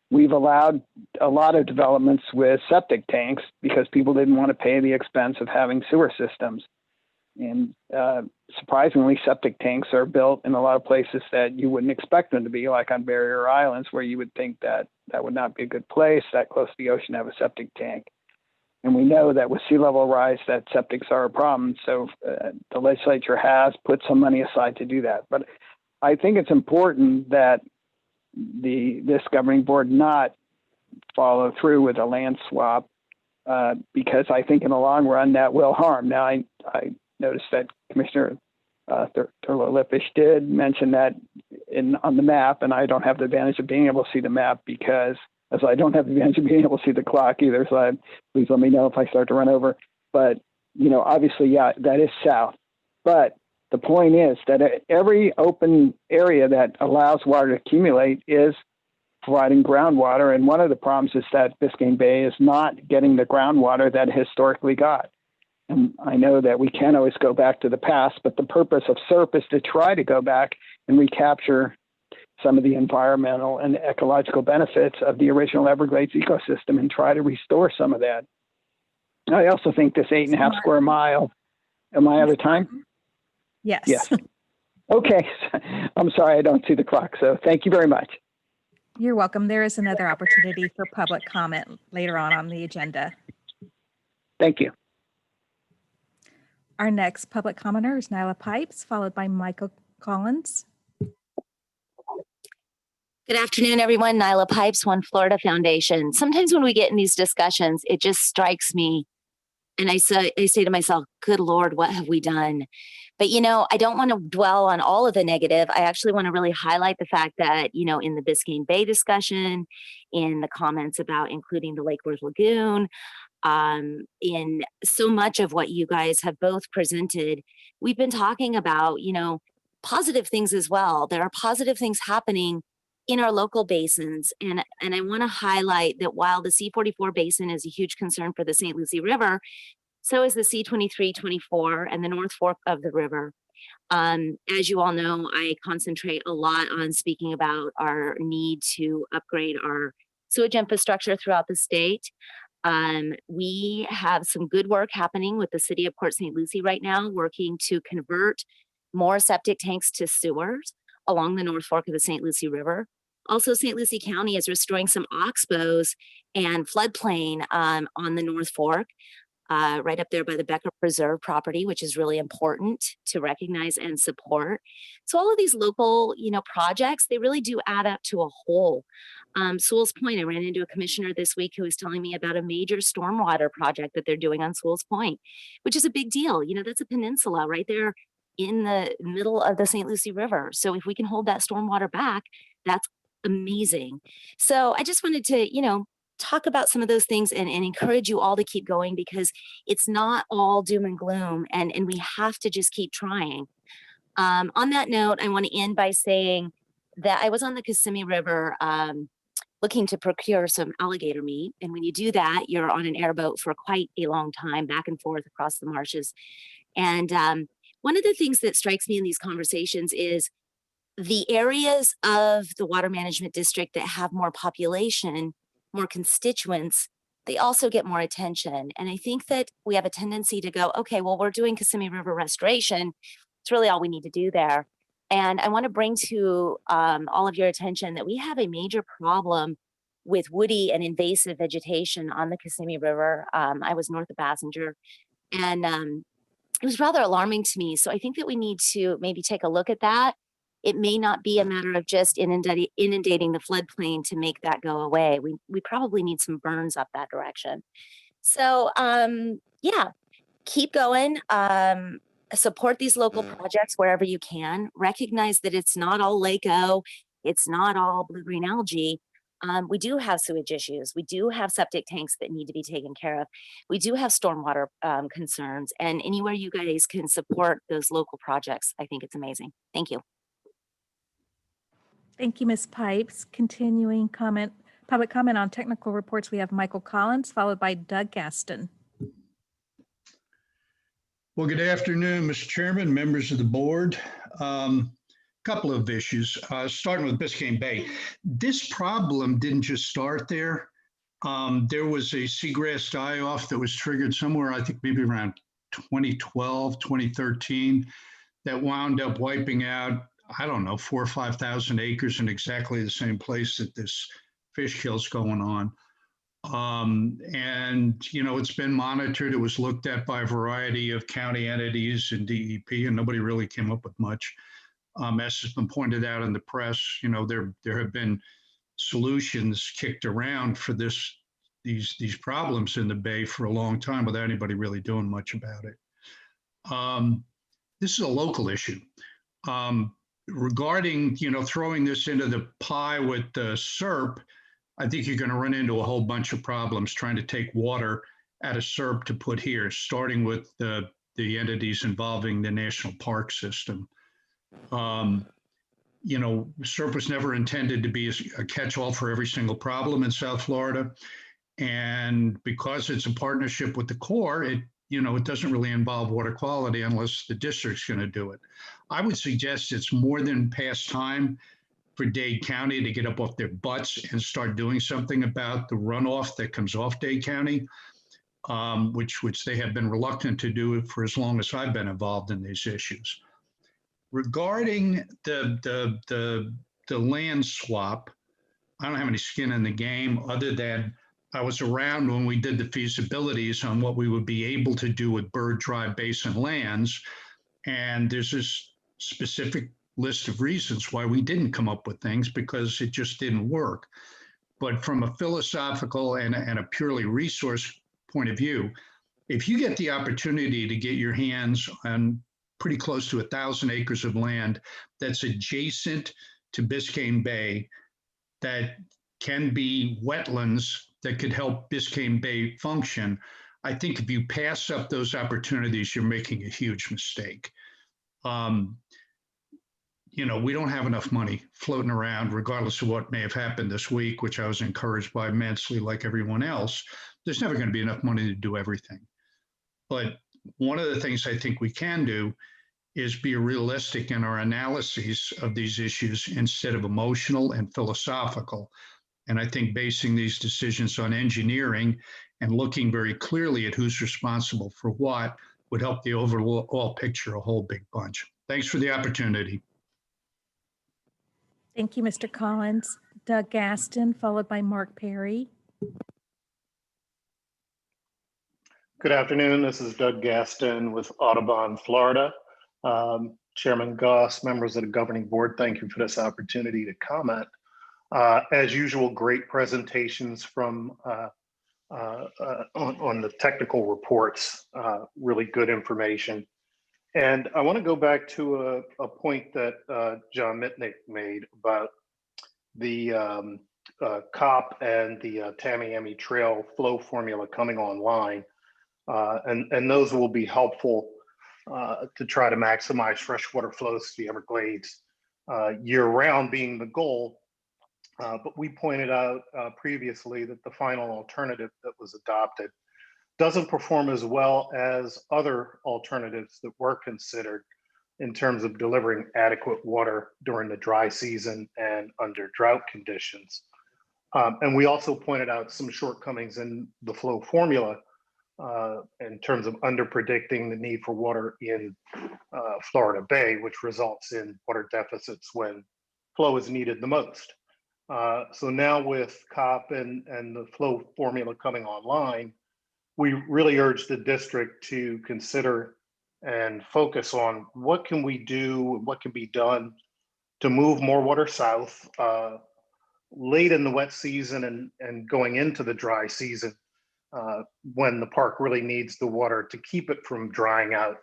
we've allowed a lot of developments with septic tanks because people didn't want to pay the expense of having sewer systems. And surprisingly, septic tanks are built in a lot of places that you wouldn't expect them to be, like on Barrier Islands, where you would think that that would not be a good place, that close to the ocean, to have a septic tank. And we know that with sea level rise, that septics are a problem. So the legislature has put some money aside to do that. But I think it's important that this governing board not follow through with a land swap because I think in the long run that will harm. Now, I noticed that Commissioner Thurlow-Lippish did mention that on the map, and I don't have the advantage of being able to see the map because as I don't have the advantage of being able to see the clock either. So please let me know if I start to run over. But, you know, obviously, yeah, that is south. But The point is that every open area that allows water to accumulate is providing groundwater. And one of the problems is that Biscayne Bay is not getting the groundwater that it historically got. And I know that we can't always go back to the past, but the purpose of SERP is to try to go back and recapture some of the environmental and ecological benefits of the original Everglades ecosystem and try to restore some of that. I also think this 8.5 square mile, am I out of time? Yes. Yes. Okay. I'm sorry, I don't see the clock. So thank you very much. You're welcome. There is another opportunity for public comment later on the agenda. Thank you. Our next public commenter is Nyla Pipes, followed by Michael Collins. Good afternoon, everyone. Nyla Pipes, One Florida Foundation. Sometimes when we get in these discussions, it just strikes me and I say to myself, good Lord, what have we done? But, you know, I don't want to dwell on all of the negative. I actually want to really highlight the fact that, you know, in the Biscayne Bay discussion, in the comments about including the Lake Worth Lagoon, in so much of what you guys have both presented, we've been talking about, you know, positive things as well. There are positive things happening in our local basins. And I want to highlight that while the C44 basin is a huge concern for the St. Lucie River, so is the C23, 24, and the North Fork of the river. As you all know, I concentrate a lot on speaking about our need to upgrade our sewage infrastructure throughout the state. We have some good work happening with the city of Port St. Lucie right now, working to convert more septic tanks to sewers along the North Fork of the St. Lucie River. Also, St. Lucie County is restoring some oxbows and floodplain on the North Fork, right up there by the Becker Preserve property, which is really important to recognize and support. So all of these local, you know, projects, they really do add up to a whole. Sewell's Point, I ran into a commissioner this week who was telling me about a major stormwater project that they're doing on Sewell's Point, which is a big deal. You know, that's a peninsula right there in the middle of the St. Lucie River. So if we can hold that stormwater back, that's amazing. So I just wanted to, you know, talk about some of those things and encourage you all to keep going, because it's not all doom and gloom, and we have to just keep trying. On that note, I want to end by saying that I was on the Kissimmee River looking to procure some alligator meat. And when you do that, you're on an airboat for quite a long time, back and forth across the marshes. And one of the things that strikes me in these conversations is the areas of the water management district that have more population, more constituents, they also get more attention. And I think that we have a tendency to go, okay, well, we're doing Kissimmee River restoration. It's really all we need to do there. And I want to bring to all of your attention that we have a major problem with woody and invasive vegetation on the Kissimmee River. I was north of Passenger, and it was rather alarming to me. So I think that we need to maybe take a look at that. It may not be a matter of just inundating the floodplain to make that go away. We probably need some burns up that direction. So yeah, keep going. Support these local projects wherever you can. Recognize that it's not all Lake-O, it's not all blue-green algae. We do have sewage issues. We do have septic tanks that need to be taken care of. We do have stormwater concerns, and anywhere you guys can support those local projects, I think it's amazing. Thank you. Thank you, Ms. Pipes. Continuing public comment on technical reports, we have Michael Collins, followed by Doug Gaston. Well, good afternoon, Mr. Chairman, members of the board. Couple of issues, starting with Biscayne Bay. This problem didn't just start there. There was a seagrass die-off that was triggered somewhere, I think maybe around 2012, 2013, that wound up wiping out, I don't know, 4,000 or 5,000 acres in exactly the same place that this fish kill's going on. And, you know, it's been monitored. It was looked at by a variety of county entities and DEP, and nobody really came up with much. As has been pointed out in the press, you know, there have been solutions kicked around for these problems in the Bay for a long time without anybody really doing much about it. This is a local issue. Regarding, you know, throwing this into the pie with the SERP, I think you're going to run into a whole bunch of problems trying to take water out of SERP to put here, starting with the the entities involving the national park system. You know, SERP was never intended to be a catch-all for every single problem in South Florida. And because it's a partnership with the Corps, it doesn't really involve water quality unless the district's going to do it. I would suggest it's more than past time for Dade County to get up off their butts and start doing something about the runoff that comes off Dade County, which they have been reluctant to do for as long as I've been involved in these issues. Regarding the land swap, I don't have any skin in the game other than I was around when we did the feasibilities on what we would be able to do with Bird Drive Basin lands. And there's this specific list of reasons why we didn't come up with things, because it just didn't work. But from a philosophical and a purely resource point of view, if you get the opportunity to get your hands on pretty close to 1,000 acres of land that's adjacent to Biscayne Bay, that can be wetlands that could help Biscayne Bay function, I think if you pass up those opportunities, you're making a huge mistake. You know, we don't have enough money floating around, regardless of what may have happened this week, which I was encouraged by immensely, like everyone else. There's never going to be enough money to do everything. But one of the things I think we can do is be realistic in our analyses of these issues instead of emotional and philosophical. And I think basing these decisions on engineering and looking very clearly at who's responsible for what would help the overall picture a whole big bunch. Thanks for the opportunity. Thank you, Mr. Collins. Doug Gaston, followed by Mark Perry. Good afternoon. This is Doug Gaston with Audubon, Florida. Chairman Goss, members of the governing board, thank you for this opportunity to comment. As usual, great presentations from on the technical reports, really good information. And I want to go back to a point that John Mitnick made about the COP and the Tamiami Trail flow formula coming online. And those will be helpful to try to maximize freshwater flows to the Everglades year-round being the goal. But we pointed out previously that the final alternative that was adopted doesn't perform as well as other alternatives that were considered in terms of delivering adequate water during the dry season and under drought conditions. And we also pointed out some shortcomings in the flow formula in terms of under-predicting the need for water in Florida Bay, which results in water deficits when flow is needed the most. So now with COP and the flow formula coming online, we really urge the district to consider and focus on what can we do, what can be done to move more water south late in the wet season and going into the dry season when the park really needs the water to keep it from drying out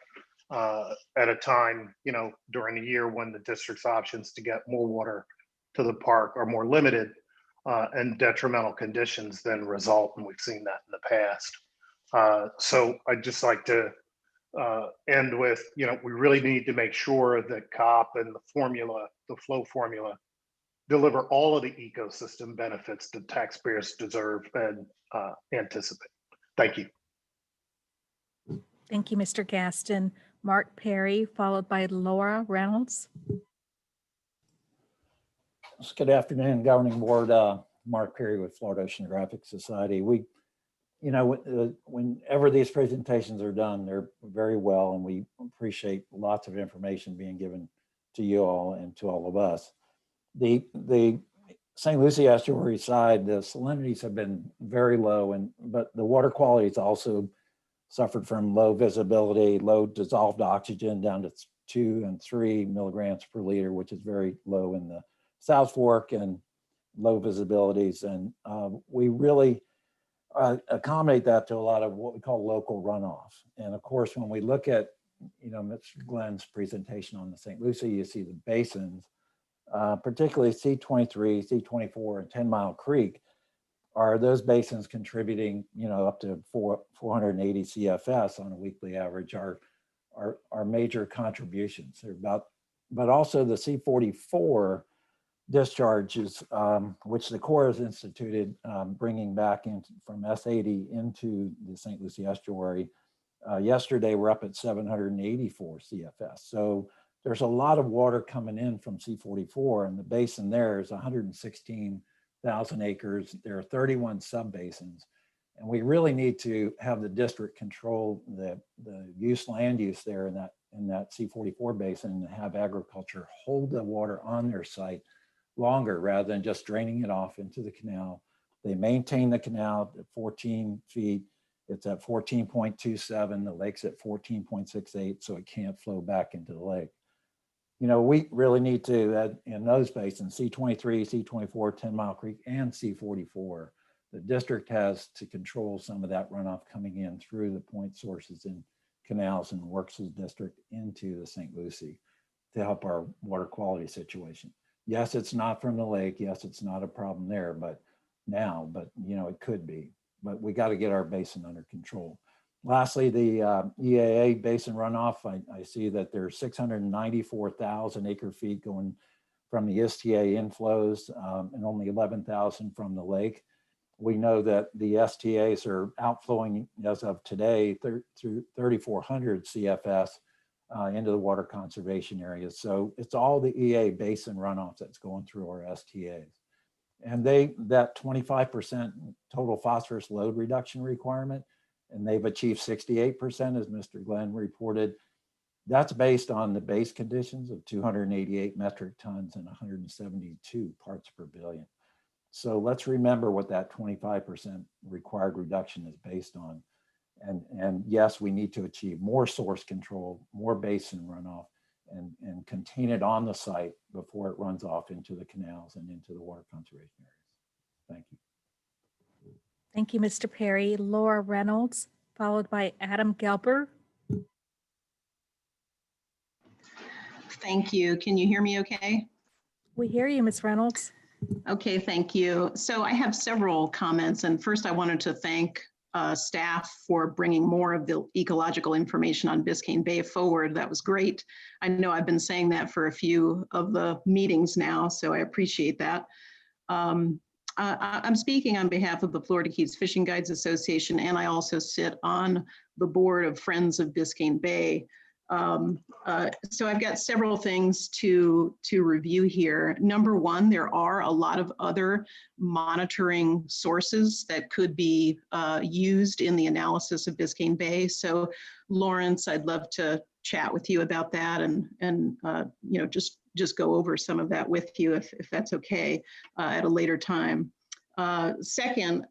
at a time, you know, during the year when the district's options to get more water to the park are more limited and detrimental conditions then result, and we've seen that in the past. So I'd just like to end with, you know, we really need to make sure that COP and the formula, the flow formula, deliver all of the ecosystem benefits that taxpayers deserve and anticipate. Thank you. Thank you, Mr. Gaston. Mark Perry, followed by Laura Reynolds. Good afternoon, Governing Board. Mark Perry with Florida Oceanographic Society. We, you know, whenever these presentations are done, they're very well, and we appreciate lots of information being given to you all and to all of us. The St. Lucie estuary side, the salinities have been very low, but the water quality has also suffered from low visibility, low dissolved oxygen down to 2 and 3 milligrams per liter, which is very low in the South Fork, and low visibilities. And we really accommodate that to a lot of what we call local runoff. And of course, when we look at, you know, Mr. Glenn's presentation on the St. Lucie, you see the basins, particularly C23, C24, and 10 Mile Creek, are those basins contributing, you know, up to 480 CFS on a weekly average. Our are major contributions. They're about, but also the C-44 discharges, which the Corps has instituted, bringing back in from S-80 into the St. Lucie estuary. Yesterday, we're up at 784 CFS. So there's a lot of water coming in from C-44, and the basin there is 116,000 acres. There are 31 sub-basins. And we really need to have the district control the land use there in that C-44 basin, and have agriculture hold the water on their site longer rather than just draining it off into the canal. They maintain the canal at 14 feet. It's at 14.27. The lake's at 14.68, so it can't flow back into the lake. You know, we really need to, in those basins, C-23, C-24, 10 Mile Creek, and C-44, the district has to control some of that runoff coming in through the point sources in canals and works the district into the St. Lucie to help our water quality situation. Yes, it's not from the lake. Yes, it's not a problem there, but you know, it could be, but we got to get our basin under control. Lastly, the EAA basin runoff, I see that there's 694,000 acre feet going from the STA inflows and only 11,000 from the lake. We know that the STAs are outflowing as of today through 3,400 CFS into the water conservation areas. So it's all the EA basin runoff that's going through our STAs. And that 25% total phosphorus load reduction requirement, and they've achieved 68%, as Mr. Glenn reported. That's based on the base conditions of 288 metric tons and 172 parts per billion. So let's remember what that 25% required reduction is based on. And yes, we need to achieve more source control, more basin runoff, and contain it on the site before it runs off into the canals and into the water conservation areas. Thank you. Thank you, Mr. Perry. Laura Reynolds, followed by Adam Gelber. Thank you. Can you hear me okay? We hear you, Ms. Reynolds. Okay, thank you. So I have several comments, and first I wanted to thank staff for bringing more of the ecological information on Biscayne Bay forward. That was great. I know I've been saying that for a few of the meetings now, so I appreciate that. I'm speaking on behalf of the Florida Keys Fishing Guides Association, and I also sit on the board of Friends of Biscayne Bay. So I've got several things to review here. Number one, there are a lot of other monitoring sources that could be used in the analysis of Biscayne Bay. So Lawrence, I'd love to chat with you about that and you know, just go over some of that with you if that's okay at a later time. Second,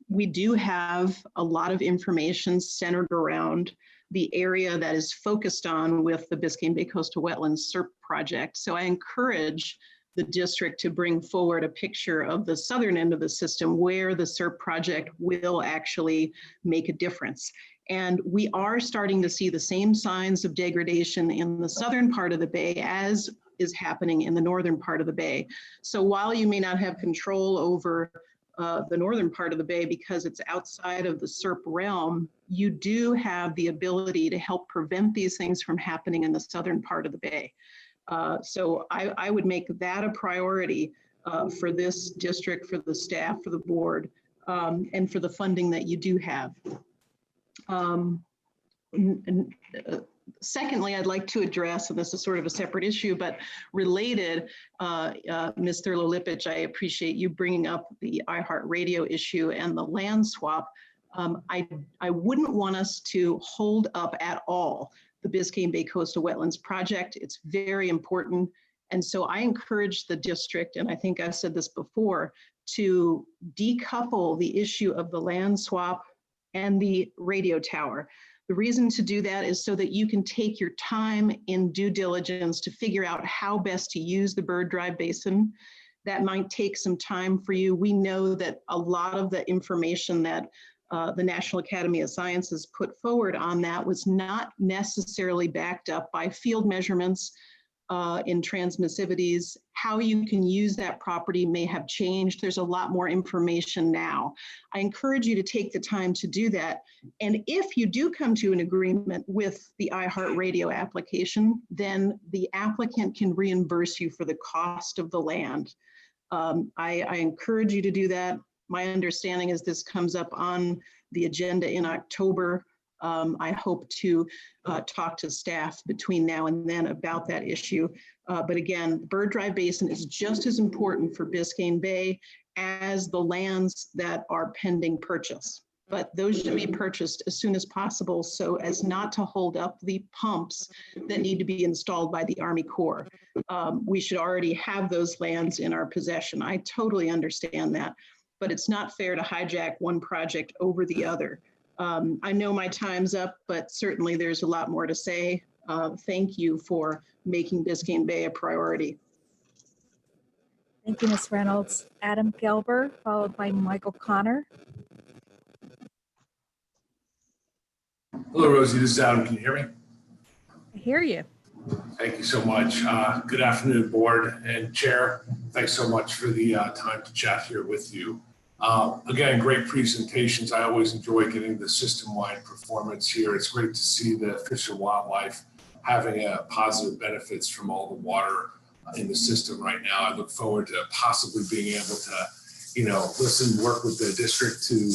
we do have a lot of information centered around the area that is focused on with the Biscayne Bay Coastal Wetlands SERP project. So I encourage the district to bring forward a picture of the southern end of the system where the SERP project will actually make a difference. And we are starting to see the same signs of degradation in the southern part of the bay as is happening in the northern part of the bay. So while you may not have control over the northern part of the bay because it's outside of the SERP realm, you do have the ability to help prevent these things from happening in the southern part of the bay. So I would make that a priority for this district, for the staff, for the board, and for the funding that you do have. Secondly, I'd like to address, and this is sort of a separate issue, but related, Ms. Thurlow-Lipich, I appreciate you bringing up the iHeartRadio issue and the land swap. I wouldn't want us to hold up at all the Biscayne Bay Coastal Wetlands project. It's very important. And so I encourage the district, and I think I've said this before, to decouple the issue of the land swap and the radio tower. The reason to do that is so that you can take your time in due diligence to figure out how best to use the Bird Drive Basin. That might take some time for you. We know that a lot of the information that the National Academy of Sciences put forward on that was not necessarily backed up by field measurements in transmissivities. How you can use that property may have changed. There's a lot more information now. I encourage you to take the time to do that. And if you do come to an agreement with the iHeartRadio application, then the applicant can reimburse you for the cost of the land. I encourage you to do that. My understanding is this comes up on the agenda in October. I hope to talk to staff between now and then about that issue. But again, Bird Drive Basin is just as important for Biscayne Bay as the lands that are pending purchase. But those should be purchased as soon as possible so as not to hold up the pumps that need to be installed by the Army Corps. We should already have those lands in our possession. I totally understand that, but it's not fair to hijack one project over the other. I know my time's up, but certainly there's a lot more to say. Thank you for making Biscayne Bay a priority. Thank you, Ms. Reynolds. Adam Gelber, followed by Michael Connor. Hello, Rosie. This is Adam. Can you hear me? I hear you. Thank you so much. Good afternoon, board and chair. Thanks so much for the time to chat here with you. Again, great presentations. I always enjoy getting the system-wide performance here. It's great to see the Fish and Wildlife having positive benefits from all the water in the system right now. I look forward to possibly being able to, listen, work with the district to,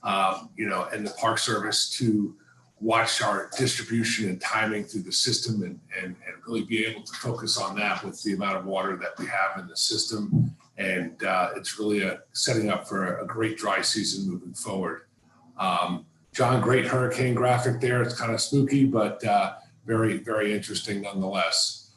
and the Park Service to watch our distribution and timing through the system and really be able to focus on that with the amount of water that we have in the system. And it's really setting up for a great dry season moving forward. John, great hurricane graphic there. It's kind of spooky, but very, very interesting nonetheless.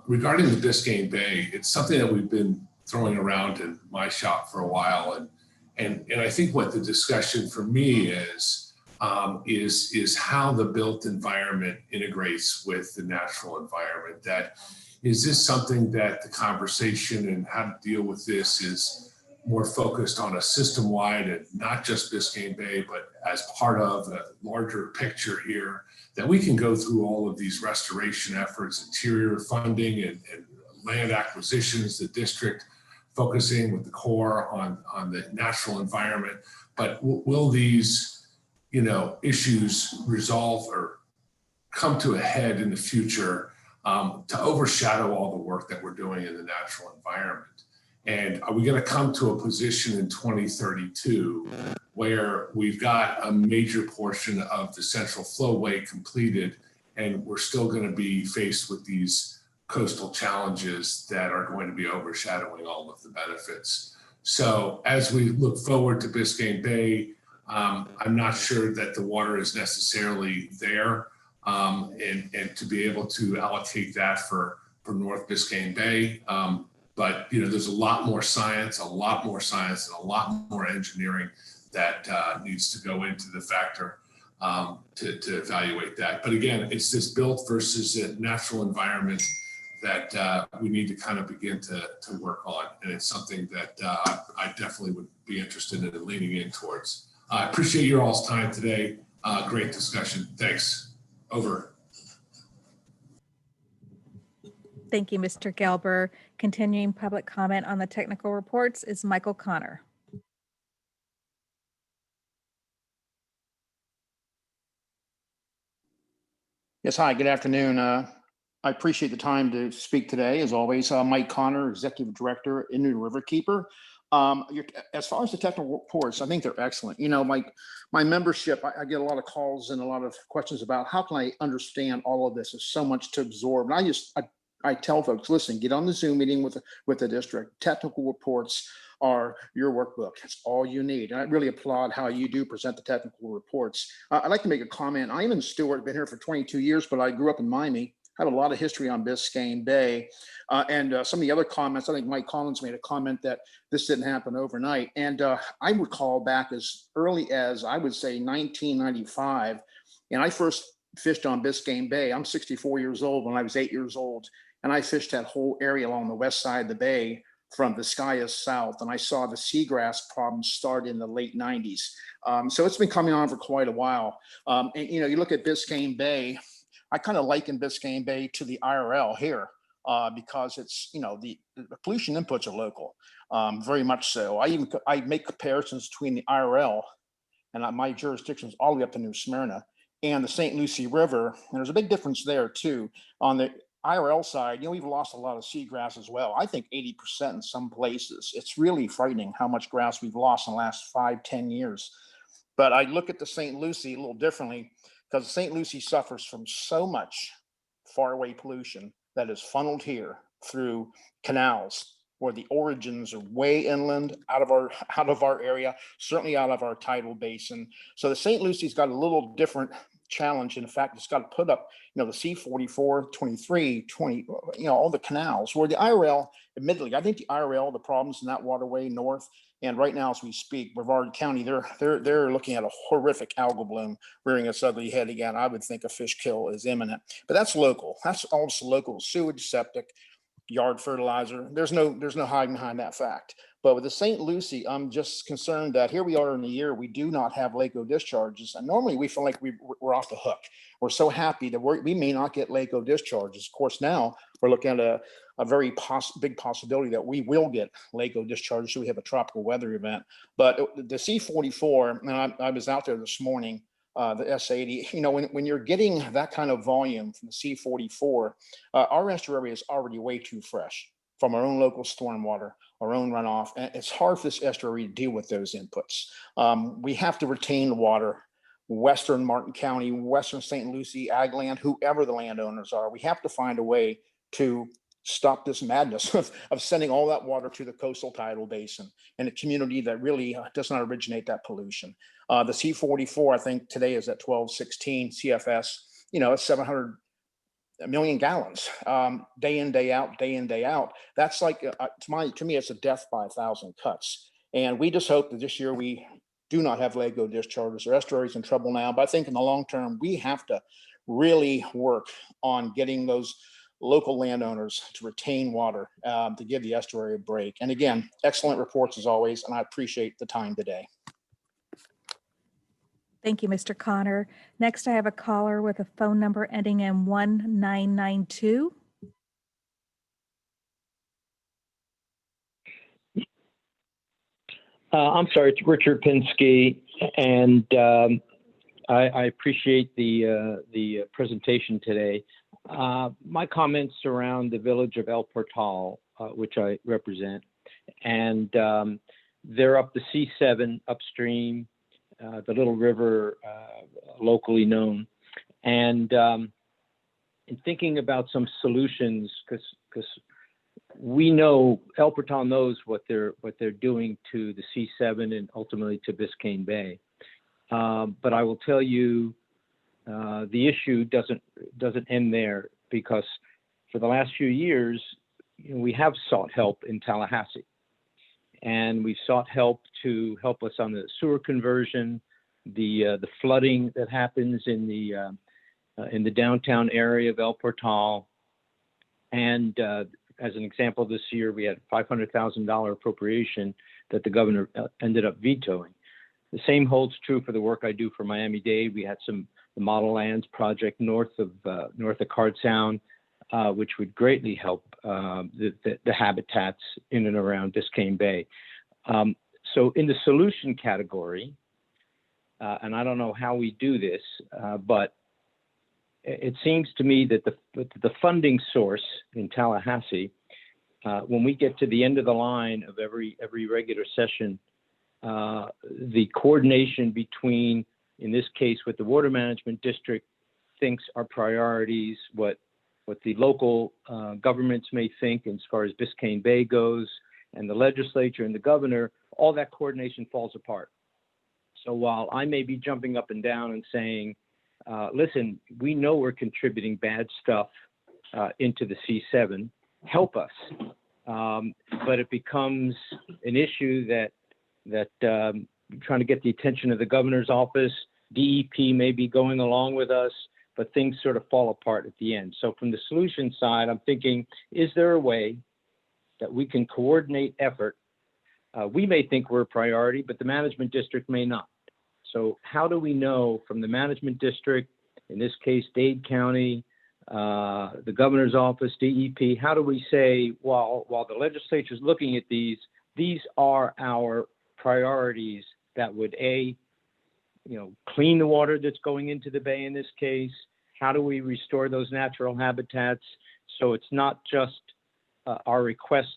Regarding the Biscayne Bay, it's something that we've been throwing around in my shop for a while. And I think what the discussion for me is how the built environment integrates with the natural environment. That is this something that the conversation and how to deal with this is more focused on a system-wide and not just Biscayne Bay, but as part of a larger picture here, that we can go through all of these restoration efforts, interior funding and land acquisitions, the district focusing with the Corps on the natural environment. But will these issues resolve or come to a head in the future to overshadow all the work that we're doing in the natural environment? And are we going to come to a position in 2032 where we've got a major portion of the central flowway completed and we're still going to be faced with these coastal challenges that are going to be overshadowing all of the benefits? So as we look forward to Biscayne Bay, I'm not sure that the water is necessarily there, and to be able to allocate that for North Biscayne Bay. But there's a lot more science, and a lot more engineering that needs to go into the factor to evaluate that. But again, it's this built versus a natural environment that we need to kind of begin to work on. And it's something that I definitely would be interested in leaning in towards. I appreciate your all's time today. Great discussion. Thanks. Over. Thank you, Mr. Gelber. Continuing public comment on the technical reports is Michael Connor. Yes, hi, good afternoon. I appreciate the time to speak today, as always. Mike Connor, Executive Director, Indian Riverkeeper. As far as the technical reports, I think they're excellent. My membership, I get a lot of calls and a lot of questions about how can I understand all of this? There's so much to absorb. And I tell folks, listen, get on the Zoom meeting with the district. Technical reports are your workbook. It's all you need. And I really applaud how you do present the technical reports. I'd like to make a comment. I'm in Stewart, been here for 22 years, but I grew up in Miami. Have a lot of history on Biscayne Bay. And some of the other comments, I think Mike Collins made a comment that this didn't happen overnight. And I recall back as early as, I would say, 1995, and I first fished on Biscayne Bay. I'm 64 years old when I was 8 years old. And I fished that whole area along the west side of the bay from Vizcaya south. And I saw the seagrass problem start in the late 90s. So it's been coming on for quite a while. And you look at Biscayne Bay, I kind of liken Biscayne Bay to the IRL here. because it's, the pollution inputs are local, very much so. I make comparisons between the IRL and my jurisdictions all the way up to New Smyrna and the St. Lucie River. And there's a big difference there too. On the IRL side, we've lost a lot of seagrass as well. I think 80% in some places. It's really frightening how much grass we've lost in the last 5-10 years. But I look at the St. Lucie a little differently because St. Lucie suffers from so much faraway pollution that is funneled here through canals where the origins are way inland out of our area, certainly out of our tidal basin. So the St. Lucie's got a little different challenge. In fact, it's got to put up, the C44, 23, 20, all the canals, where the IRL, admittedly, I think the IRL, the problems in that waterway north, and right now as we speak, Brevard County, they're looking at a horrific algal bloom rearing its ugly head again. I would think a fish kill is imminent, but that's local. That's also local sewage, septic, yard fertilizer. There's no hiding behind that fact. But with the St. Lucie, I'm just concerned that here we are in the year, we do not have LACO discharges. And normally we feel like we're off the hook. We're so happy that we may not get LACO discharges. Of course, now we're looking at a very big possibility that we will get LACO discharges should we have a tropical weather event. But the C44, and I was out there this morning, the S80, when you're getting that kind of volume from the C44, our estuary is already way too fresh from our own local stormwater, our own runoff. And it's hard for this estuary to deal with those inputs. We have to retain the water. Western Martin County, Western St. Lucie, ag land, whoever the landowners are, we have to find a way to stop this madness of sending all that water to the coastal tidal basin and a community that really does not originate that pollution. The C44, I think today is at 1216 CFS, it's 700 million gallons, day in, day out, day in, day out. That's like, to me, it's a death by 1,000 cuts. And we just hope that this year we do not have LACO discharges. Our estuary's in trouble now, but I think in the long term, we have to really work on getting those local landowners to retain water, to give the estuary a break. And again, excellent reports as always, and I appreciate the time today. Thank you, Mr. Connor. Next, I have a caller with a phone number ending in 1992. I'm sorry, it's Richard Pinsky, and I appreciate the presentation today. My comments surround the village of El Portal, which I represent, and they're up the C7 upstream, the Little River, locally known, and in thinking about some solutions, because we know El Portal knows what they're doing to the C7 and ultimately to Biscayne Bay, but I will tell you, the issue doesn't end there, because for the last few years, we have sought help in Tallahassee, and we've sought help to help us on the sewer conversion, the flooding that happens in the downtown area of El Portal, and as an example, this year we had $500,000 appropriation that the governor ended up vetoing. The same holds true for the work I do for Miami-Dade. We had the Model Lands project north of Card Sound, which would greatly help the habitats in and around Biscayne Bay. So in the solution category, and I don't know how we do this, but it seems to me that the funding source in Tallahassee, when we get to the end of the line of every regular session, the coordination between, in this case, what the Water Management District thinks are priorities, what the local governments may think as far as Biscayne Bay goes, and the legislature and the governor, all that coordination falls apart. So while I may be jumping up and down and saying, listen, we know we're contributing bad stuff into the C7, help us. But it becomes an issue that trying to get the attention of the governor's office. DEP may be going along with us, but things sort of fall apart at the end. So from the solution side, I'm thinking, is there a way that we can coordinate effort? We may think we're a priority, but the management district may not. So how do we know from the management district, in this case, Dade County, the governor's office, DEP? How do we say, while the legislature is looking at these are our priorities that would clean the water that's going into the bay in this case? How do we restore those natural habitats so it's not just our request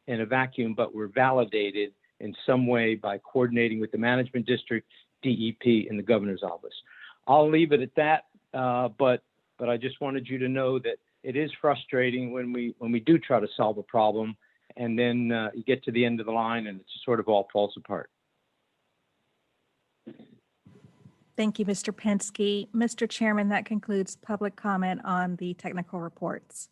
in a vacuum, but we're validated in some way by coordinating with the management district, DEP, and the governor's office? I'll leave it at that, but I just wanted you to know that it is frustrating when we do try to solve a problem, and then you get to the end of the line and it sort of all falls apart. Thank you, Mr. Penske. Mr. Chairman, that concludes public comment on the technical reports.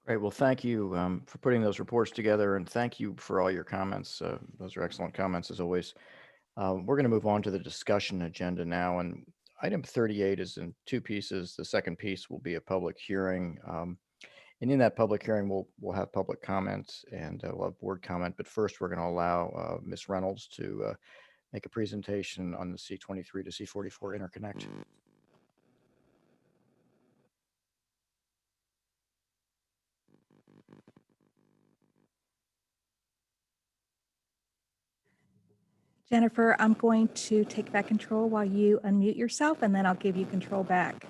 Great. Well, thank you for putting those reports together, and thank you for all your comments. Those are excellent comments as always. We're going to move on to the discussion agenda now, and item 38 is in two pieces. The second piece will be a public hearing. And in that public hearing, we'll have public comments and we'll have board comment. But first, we're going to allow Ms. Reynolds to make a presentation on the C23 to C44 interconnection. Jennifer, I'm going to take back control while you unmute yourself, and then I'll give you control back.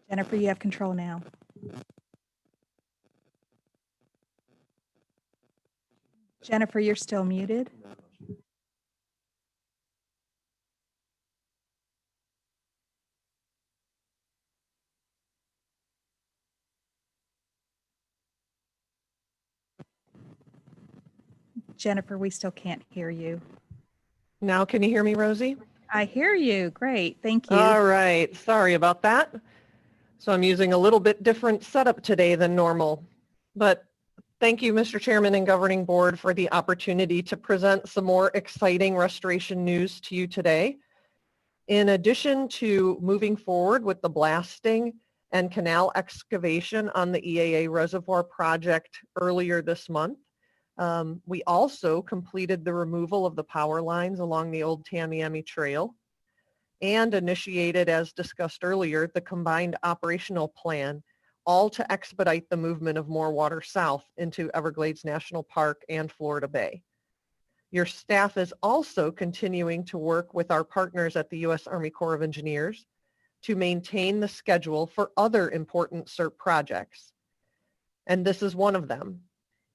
Jennifer, you have control now. Jennifer, you're still muted. Jennifer, we still can't hear you. Now, can you hear me, Rosie? I hear you. Great. Thank you. All right. Sorry about that. So I'm using a little bit different setup today than normal. But thank you, Mr. Chairman and Governing Board, for the opportunity to present some more exciting restoration news to you today. In addition to moving forward with the blasting and canal excavation on the EAA Reservoir project earlier this month, we also completed the removal of the power lines along the old Tamiami Trail and initiated, as discussed earlier, the combined operational plan, all to expedite the movement of more water south into Everglades National Park and Florida Bay. Your staff is also continuing to work with our partners at the U.S. Army Corps of Engineers to maintain the schedule for other important SERP projects. And this is one of them.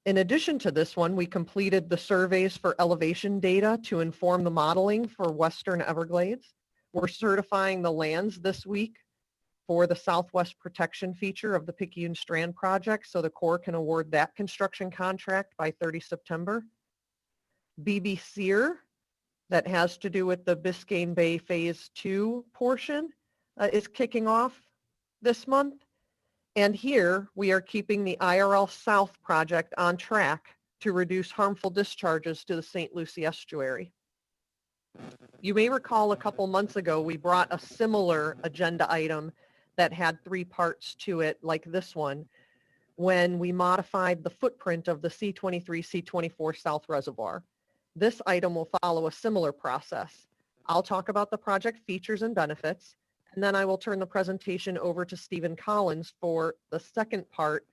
In addition to this one, we completed the surveys for elevation data to inform the modeling for Western Everglades. We're certifying the lands this week for the Southwest Protection feature of the Picayune Strand project, so the Corps can award that construction contract by 30 September. BB-SEER, that has to do with the Biscayne Bay Phase 2 portion, is kicking off this month. And here we are keeping the IRL South project on track to reduce harmful discharges to the St. Lucie estuary. You may recall a couple months ago, we brought a similar agenda item that had 3 parts to it, like this one, when we modified the footprint of the C23, C24 South Reservoir. This item will follow a similar process. I'll talk about the project features and benefits, and then I will turn the presentation over to Stephen Collins for the second part,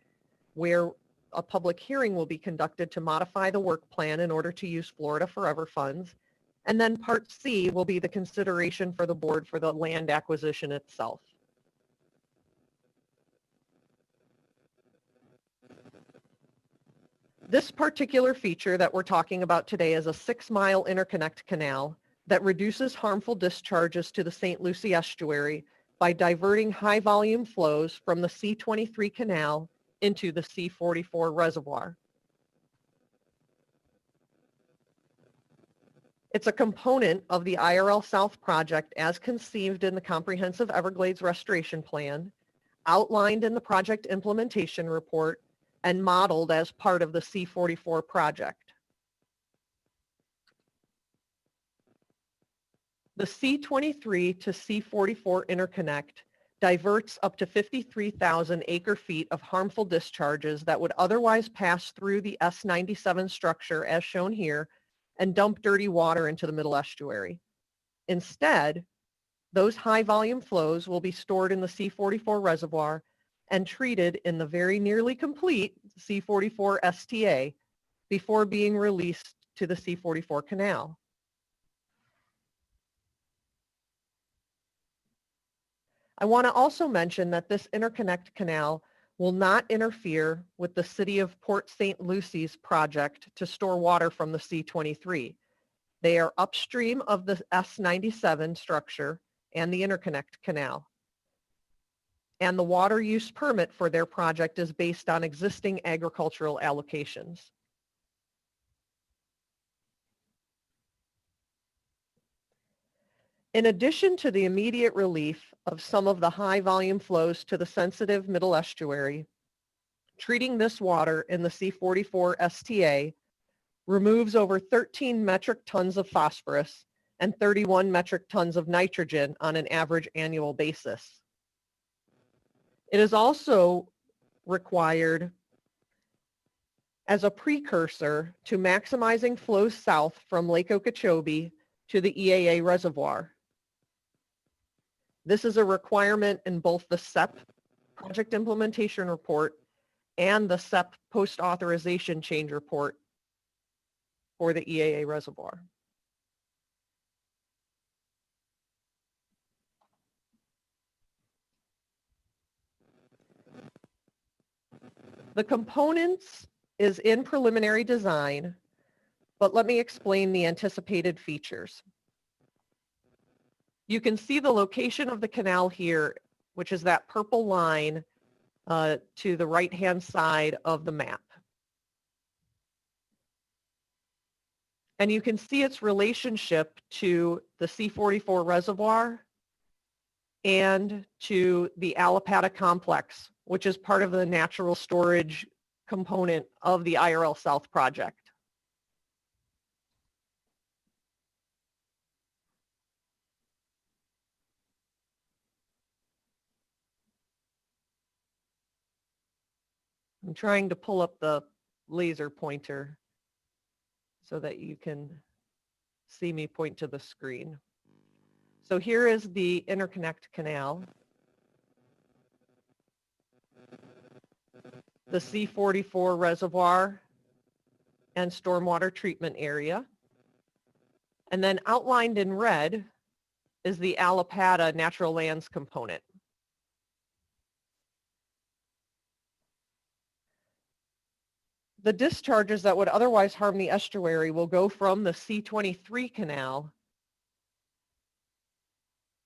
where a public hearing will be conducted to modify the work plan in order to use Florida Forever funds. And then part C will be the consideration for the board for the land acquisition itself. This particular feature that we're talking about today is a 6-mile interconnect canal that reduces harmful discharges to the St. Lucie estuary by diverting high volume flows from the C23 canal into the C44 reservoir. It's a component of the IRL South project as conceived in the Comprehensive Everglades Restoration Plan. outlined in the project implementation report and modeled as part of the C44 project. The C23 to C44 interconnect diverts up to 53,000 acre-feet of harmful discharges that would otherwise pass through the S97 structure as shown here and dump dirty water into the middle estuary. Instead, those high volume flows will be stored in the C44 reservoir and treated in the very nearly complete C44 STA before being released to the C44 canal. I want to also mention that this interconnect canal will not interfere with the City of Port St. Lucie's project to store water from the C23. They are upstream of the S97 structure and the interconnect canal. And the water use permit for their project is based on existing agricultural allocations. In addition to the immediate relief of some of the high volume flows to the sensitive middle estuary, treating this water in the C44 STA removes over 13 metric tons of phosphorus and 31 metric tons of nitrogen on an average annual basis. It is also required as a precursor to maximizing flows south from Lake Okeechobee to the EAA reservoir. This is a requirement in both the SEP project implementation report and the SEP post-authorization change report for the EAA reservoir. The components is in preliminary design, but let me explain the anticipated features. You can see the location of the canal here, which is that purple line to the right-hand side of the map. And you can see its relationship to the C44 reservoir and to the Allapattah complex, which is part of the natural storage component of the IRL South project. I'm trying to pull up the laser pointer so that you can see me point to the screen. So here is the interconnect canal, the C44 reservoir and stormwater treatment area. And then outlined in red is the Allapattah natural lands component. The discharges that would otherwise harm the estuary will go from the C23 canal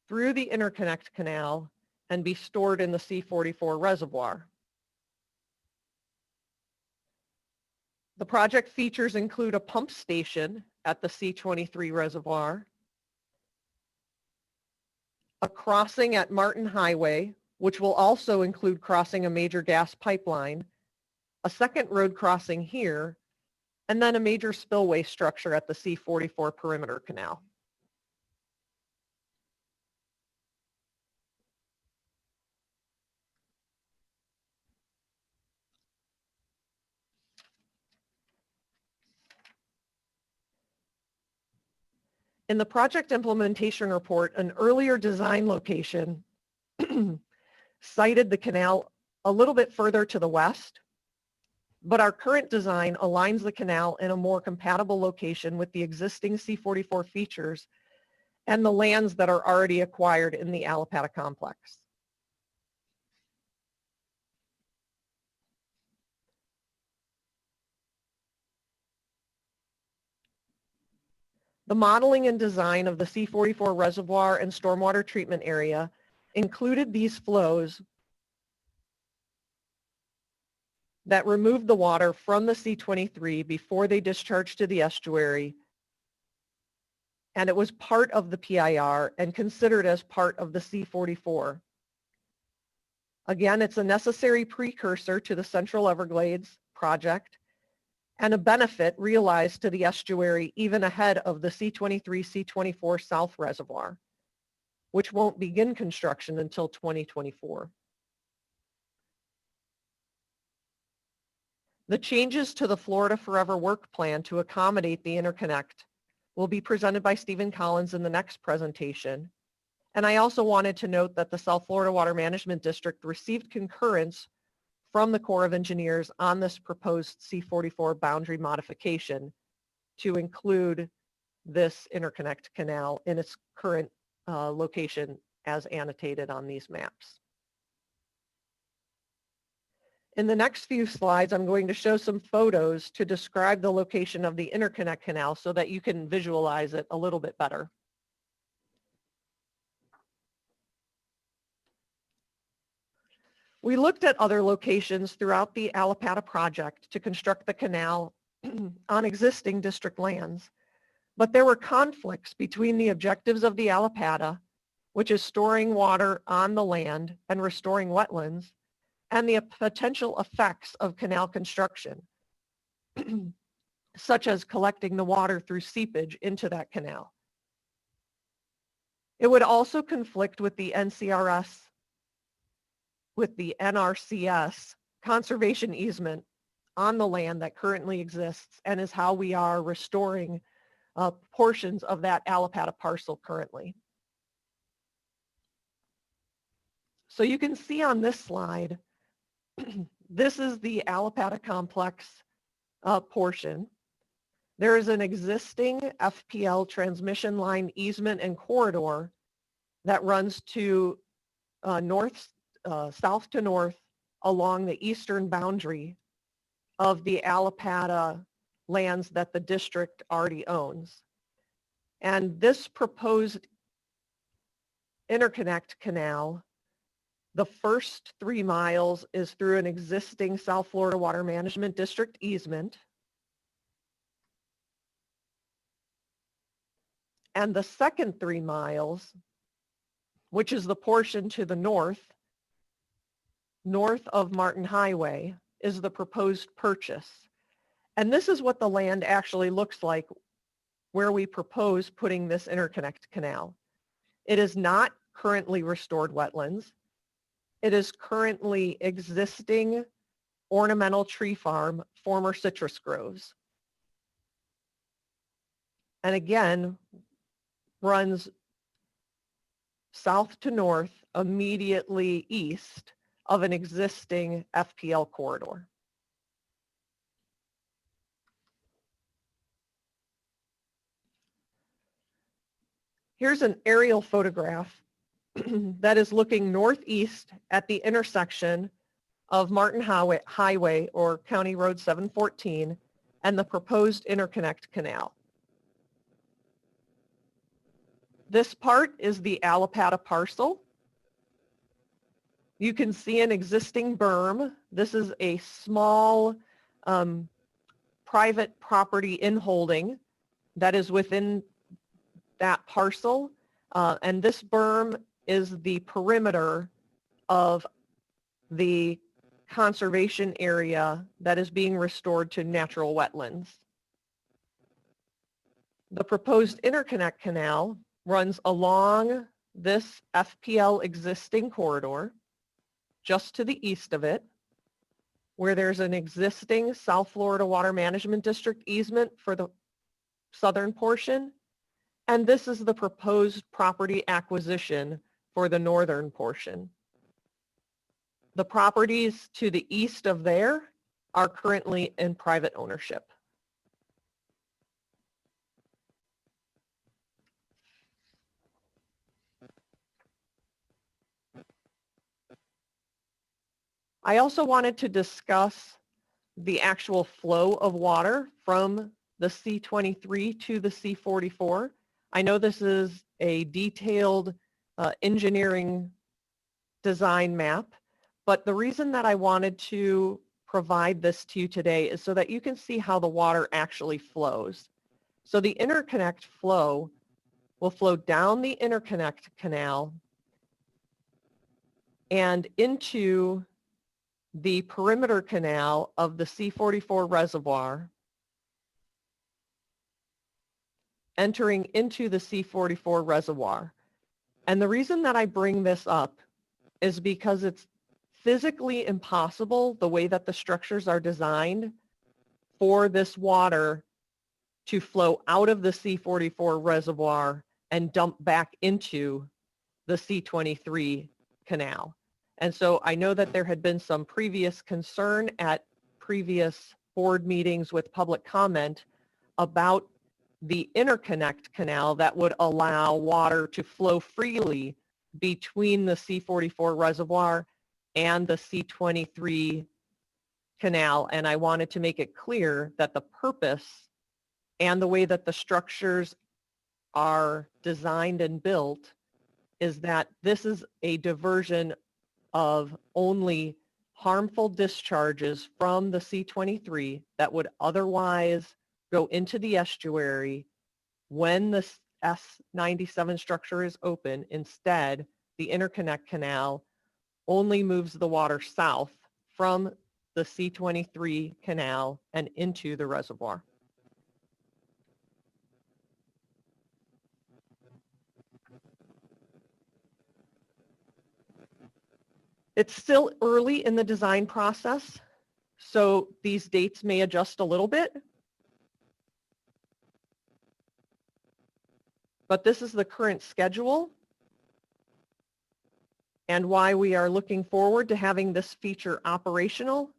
through the interconnect canal and be stored in the C44 reservoir. The project features include a pump station at the C23 reservoir, a crossing at Martin Highway, which will also include crossing a major gas pipeline, a second road crossing here, and then a major spillway structure at the C44 perimeter canal. In the project implementation report, an earlier design location cited the canal a little bit further to the west, but our current design aligns the canal in a more compatible location with the existing C44 features and the lands that are already acquired in the Allapattah complex. The modeling and design of the C44 reservoir and stormwater treatment area included these flows that removed the water from the C23 before they discharged to the estuary, and it was part of the PIR and considered as part of the C44. Again, it's a necessary precursor to the Central Everglades project and a benefit realized to the estuary even ahead of the C23, C24 South Reservoir, which won't begin construction until 2024. The changes to the Florida Forever Work Plan to accommodate the interconnect will be presented by Stephen Collins in the next presentation. And I also wanted to note that the South Florida Water Management District received concurrence from the Corps of Engineers on this proposed C44 boundary modification to include this interconnect canal in its current location as annotated on these maps. In the next few slides, I'm going to show some photos to describe the location of the interconnect canal so that you can visualize it a little bit better. We looked at other locations throughout the Allapattah project to construct the canal on existing district lands, but there were conflicts between the objectives of the Allapattah, which is storing water on the land and restoring wetlands, and the potential effects of canal construction, such as collecting the water through seepage into that canal. It would also conflict with the NRCS conservation easement on the land that currently exists and is how we are restoring portions of that Allapattah parcel currently. So you can see on this slide, this is the Allapattah complex portion. There is an existing FPL transmission line easement and corridor that runs to south to north along the eastern boundary of the Allapattah lands that the district already owns. And this proposed interconnect canal, the first 3 miles is through an existing South Florida Water Management District easement. And the second 3 miles, which is the portion to the north of Martin Highway, is the proposed purchase. And this is what the land actually looks like where we propose putting this interconnect canal. It is not currently restored wetlands. It is currently existing ornamental tree farm, former citrus groves. And again, runs south to north, immediately east of an existing FPL corridor. Here's an aerial photograph that is looking northeast at the intersection of Martin Highway or County Road 714 and the proposed interconnect canal. This part is the Allapattah parcel. You can see an existing berm. This is a small private property inholding that is within that parcel. And this berm is the perimeter of the conservation area that is being restored to natural wetlands. The proposed interconnect canal runs along this FPL existing corridor, just to the east of it, where there's an existing South Florida Water Management District easement for the southern portion. And this is the proposed property acquisition for the northern portion. The properties to the east of there are currently in private ownership. I also wanted to discuss the actual flow of water from the C23 to the C44. I know this is a detailed engineering design map, but the reason that I wanted to provide this to you today is so that you can see how the water actually flows. So the interconnect flow will flow down the interconnect canal and into the perimeter canal of the C44 reservoir, entering into the C44 reservoir. And the reason that I bring this up is because it's physically impossible, the way that the structures are designed, for this water to flow out of the C44 reservoir and dump back into the C23 canal. And so I know that there had been some previous concern at previous board meetings with public comment about the interconnect canal that would allow water to flow freely between the C44 reservoir and the C23 canal. And I wanted to make it clear that the purpose and the way that the structures are designed and built is that this is a diversion of only harmful discharges from the C23 that would otherwise go into the estuary when the S97 structure is open. Instead, the interconnect canal only moves the water south from the C23 canal and into the reservoir. It's still early in the design process, so these dates may adjust a little bit. But this is the current schedule and why we are looking forward to having this feature operational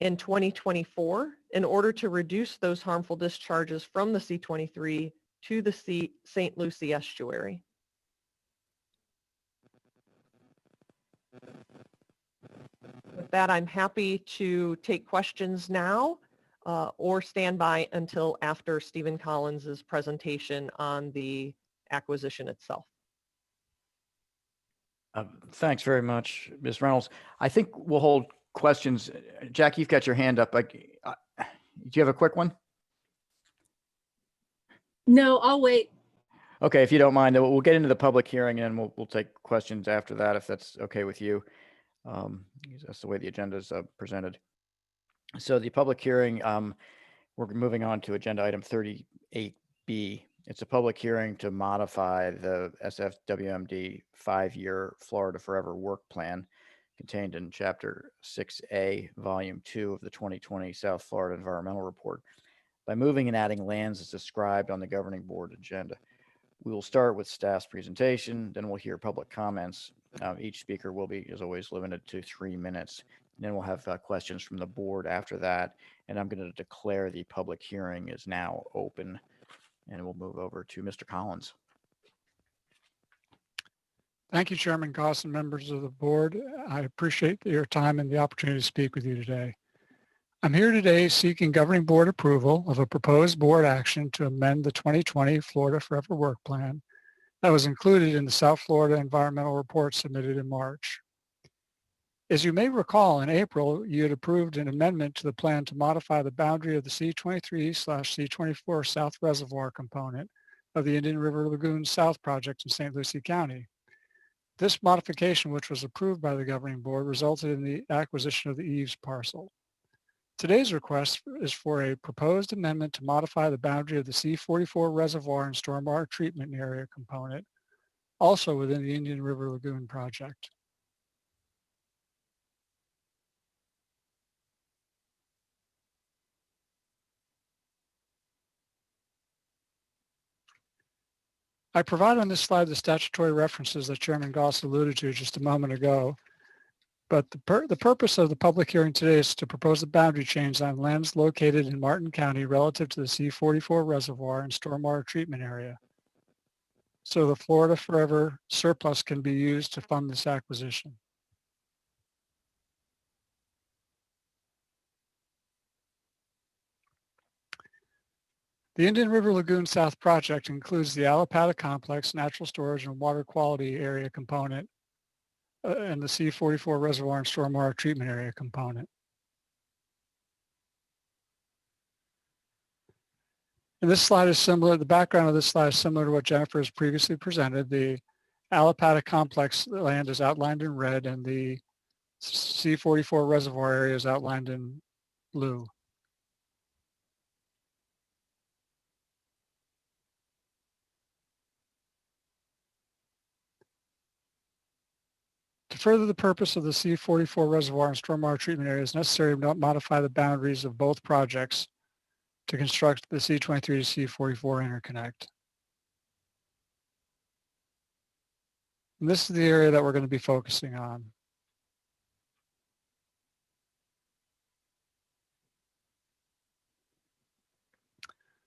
in 2024 in order to reduce those harmful discharges from the C23 to the St. Lucie estuary. With that, I'm happy to take questions now or stand by until after Stephen Collins's presentation on the acquisition itself. Thanks very much, Ms. Reynolds. I think we'll hold questions. Jack, you've got your hand up. Do you have a quick one? No, I'll wait. Okay, if you don't mind, we'll get into the public hearing and we'll take questions after that, if that's okay with you. That's the way the agenda is presented. So the public hearing, we're moving on to agenda item 38B. It's a public hearing to modify the SFWMD 5-year Florida Forever work plan contained in Chapter 6A, Volume 2 of the 2020 South Florida Environmental Report by moving and adding lands as described on the governing board agenda. We will start with staff's presentation, then we'll hear public comments. Each speaker will be, as always, limited to 3 minutes. And then we'll have questions from the board after that. And I'm going to declare the public hearing is now open. And we'll move over to Mr. Collins. Thank you, Chairman Goss and members of the board. I appreciate your time and the opportunity to speak with you today. I'm here today seeking governing board approval of a proposed board action to amend the 2020 Florida Forever Work Plan that was included in the South Florida Environmental Report submitted in March. As you may recall, in April, you had approved an amendment to the plan to modify the boundary of the C23/C24 South Reservoir component of the Indian River Lagoon South project in St. Lucie County. This modification, which was approved by the governing board, resulted in the acquisition of the Eves parcel. Today's request is for a proposed amendment to modify the boundary of the C44 Reservoir and Stormwater Treatment Area component, also within the Indian River Lagoon project. I provide on this slide the statutory references that Chairman Goss alluded to just a moment ago. But the purpose of the public hearing today is to propose a boundary change on lands located in Martin County relative to the C44 Reservoir and Stormwater Treatment Area, so the Florida Forever surplus can be used to fund this acquisition. The Indian River Lagoon South project includes the Alapata Complex, Natural Storage and Water Quality Area component, and the C44 Reservoir and Stormwater Treatment Area component. And this slide is similar, the background of this slide is similar to what Jennifer has previously presented. The Alapata complex land is outlined in red and the C44 reservoir area is outlined in blue. To further the purpose of the C44 reservoir and stormwater treatment area, it's necessary to modify the boundaries of both projects to construct the C23 to C44 interconnect. And this is the area that we're going to be focusing on.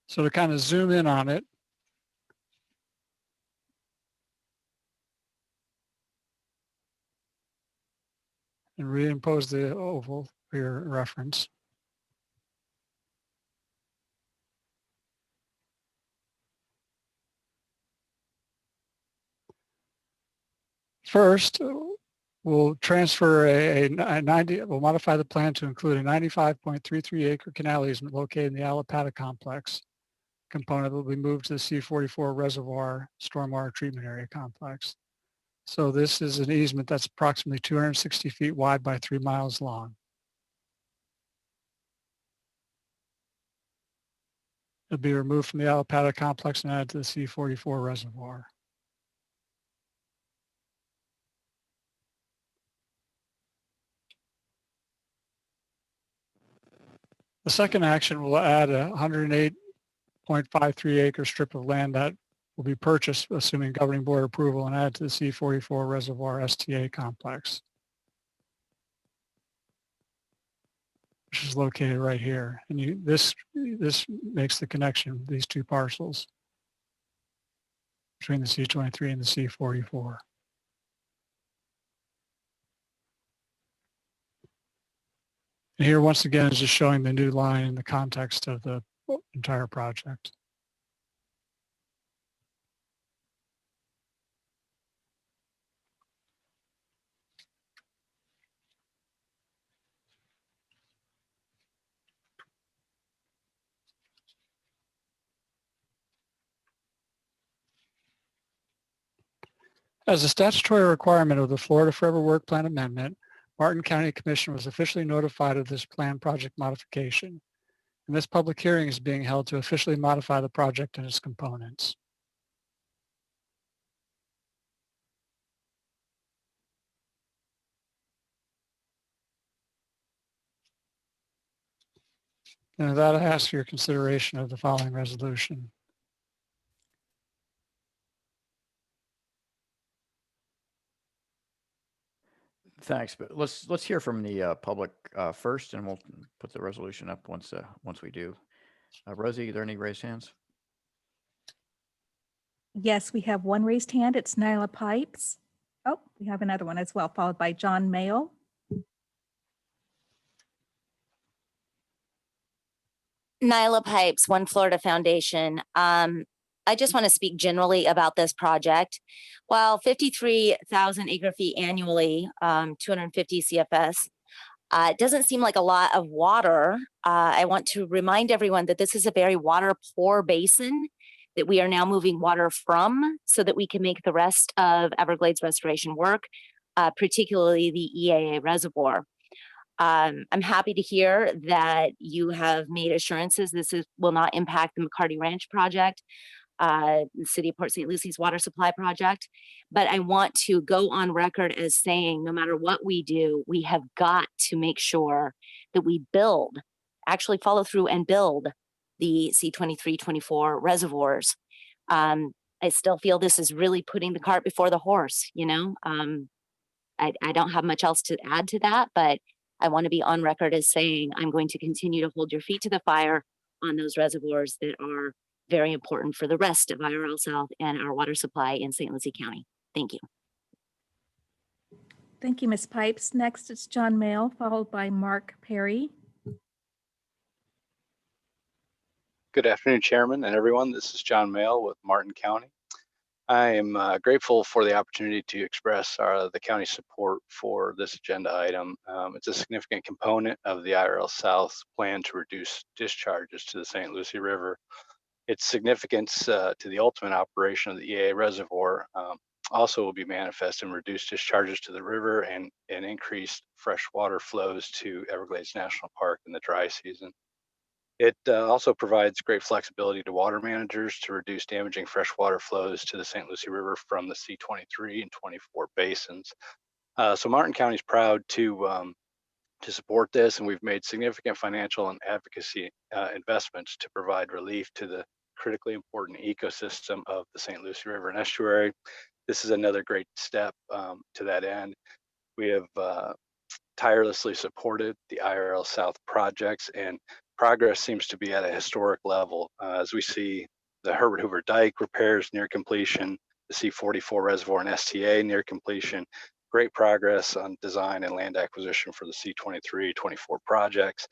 So to kind of zoom in on it, and reimpose the oval for your reference. First, we'll transfer we'll modify the plan to include a 95.33 acre canal easement located in the Alapata complex component that will be moved to the C44 reservoir stormwater treatment area complex. So this is an easement that's approximately 260 feet wide by 3 miles long. It'll be removed from the Alapata complex and added to the C44 reservoir. The second action will add a 108.53 acre strip of land that will be purchased, assuming governing board approval, and added to the C44 reservoir STA complex, which is located right here. And this makes the connection, these two parcels, between the C23 and the C44. And here, once again, is just showing the new line in the context of the entire project. As a statutory requirement of the Florida Forever Work Plan Amendment, Martin County Commission was officially notified of this plan project modification, and this public hearing is being held to officially modify the project and its components. And with that, I ask for your consideration of the following resolution. Thanks, but let's hear from the public first, and we'll put the resolution up once we do. Rosie, are there any raised hands? Yes, we have one raised hand. It's Nyla Pipes. Oh, we have another one as well, followed by John Mayle. Nyla Pipes, One Florida Foundation. I just want to speak generally about this project. While 53,000 acre feet annually, 250 CFS, it doesn't seem like a lot of water. I want to remind everyone that this is a very water poor basin that we are now moving water from so that we can make the rest of Everglades restoration work, particularly the EAA reservoir. I'm happy to hear that you have made assurances this will not impact the McCarty Ranch project, the City of Port St. Lucie's water supply project. But I want to go on record as saying, no matter what we do, we have got to make sure that we actually follow through and build the C23, 24 reservoirs. I still feel this is really putting the cart before the horse, you know? I don't have much else to add to that, but I want to be on record as saying I'm going to continue to hold your feet to the fire on those reservoirs that are very important for the rest of IRL South and our water supply in St. Lucie County. Thank you. Thank you, Ms. Pipes. Next is John Mayle, followed by Mark Perry. Good afternoon, Chairman and everyone. This is John Mayle with Martin County. I am grateful for the opportunity to express the county's support for this agenda item. It's a significant component of the IRL South plan to reduce discharges to the St. Lucie River. Its significance to the ultimate operation of the EAA reservoir also will be manifest in reduced discharges to the river and increased freshwater flows to Everglades National Park in the dry season. It also provides great flexibility to water managers to reduce damaging freshwater flows to the St. Lucie River from the C23 and 24 basins. So Martin County is proud to support this, and we've made significant financial and advocacy investments to provide relief to the critically important ecosystem of the St. Lucie River and estuary. This is another great step to that end. We have tirelessly supported the IRL South projects, and progress seems to be at a historic level as we see the Herbert Hoover Dike repairs near completion, the C44 reservoir and STA near completion, great progress on design and land acquisition for the C23, 24 projects,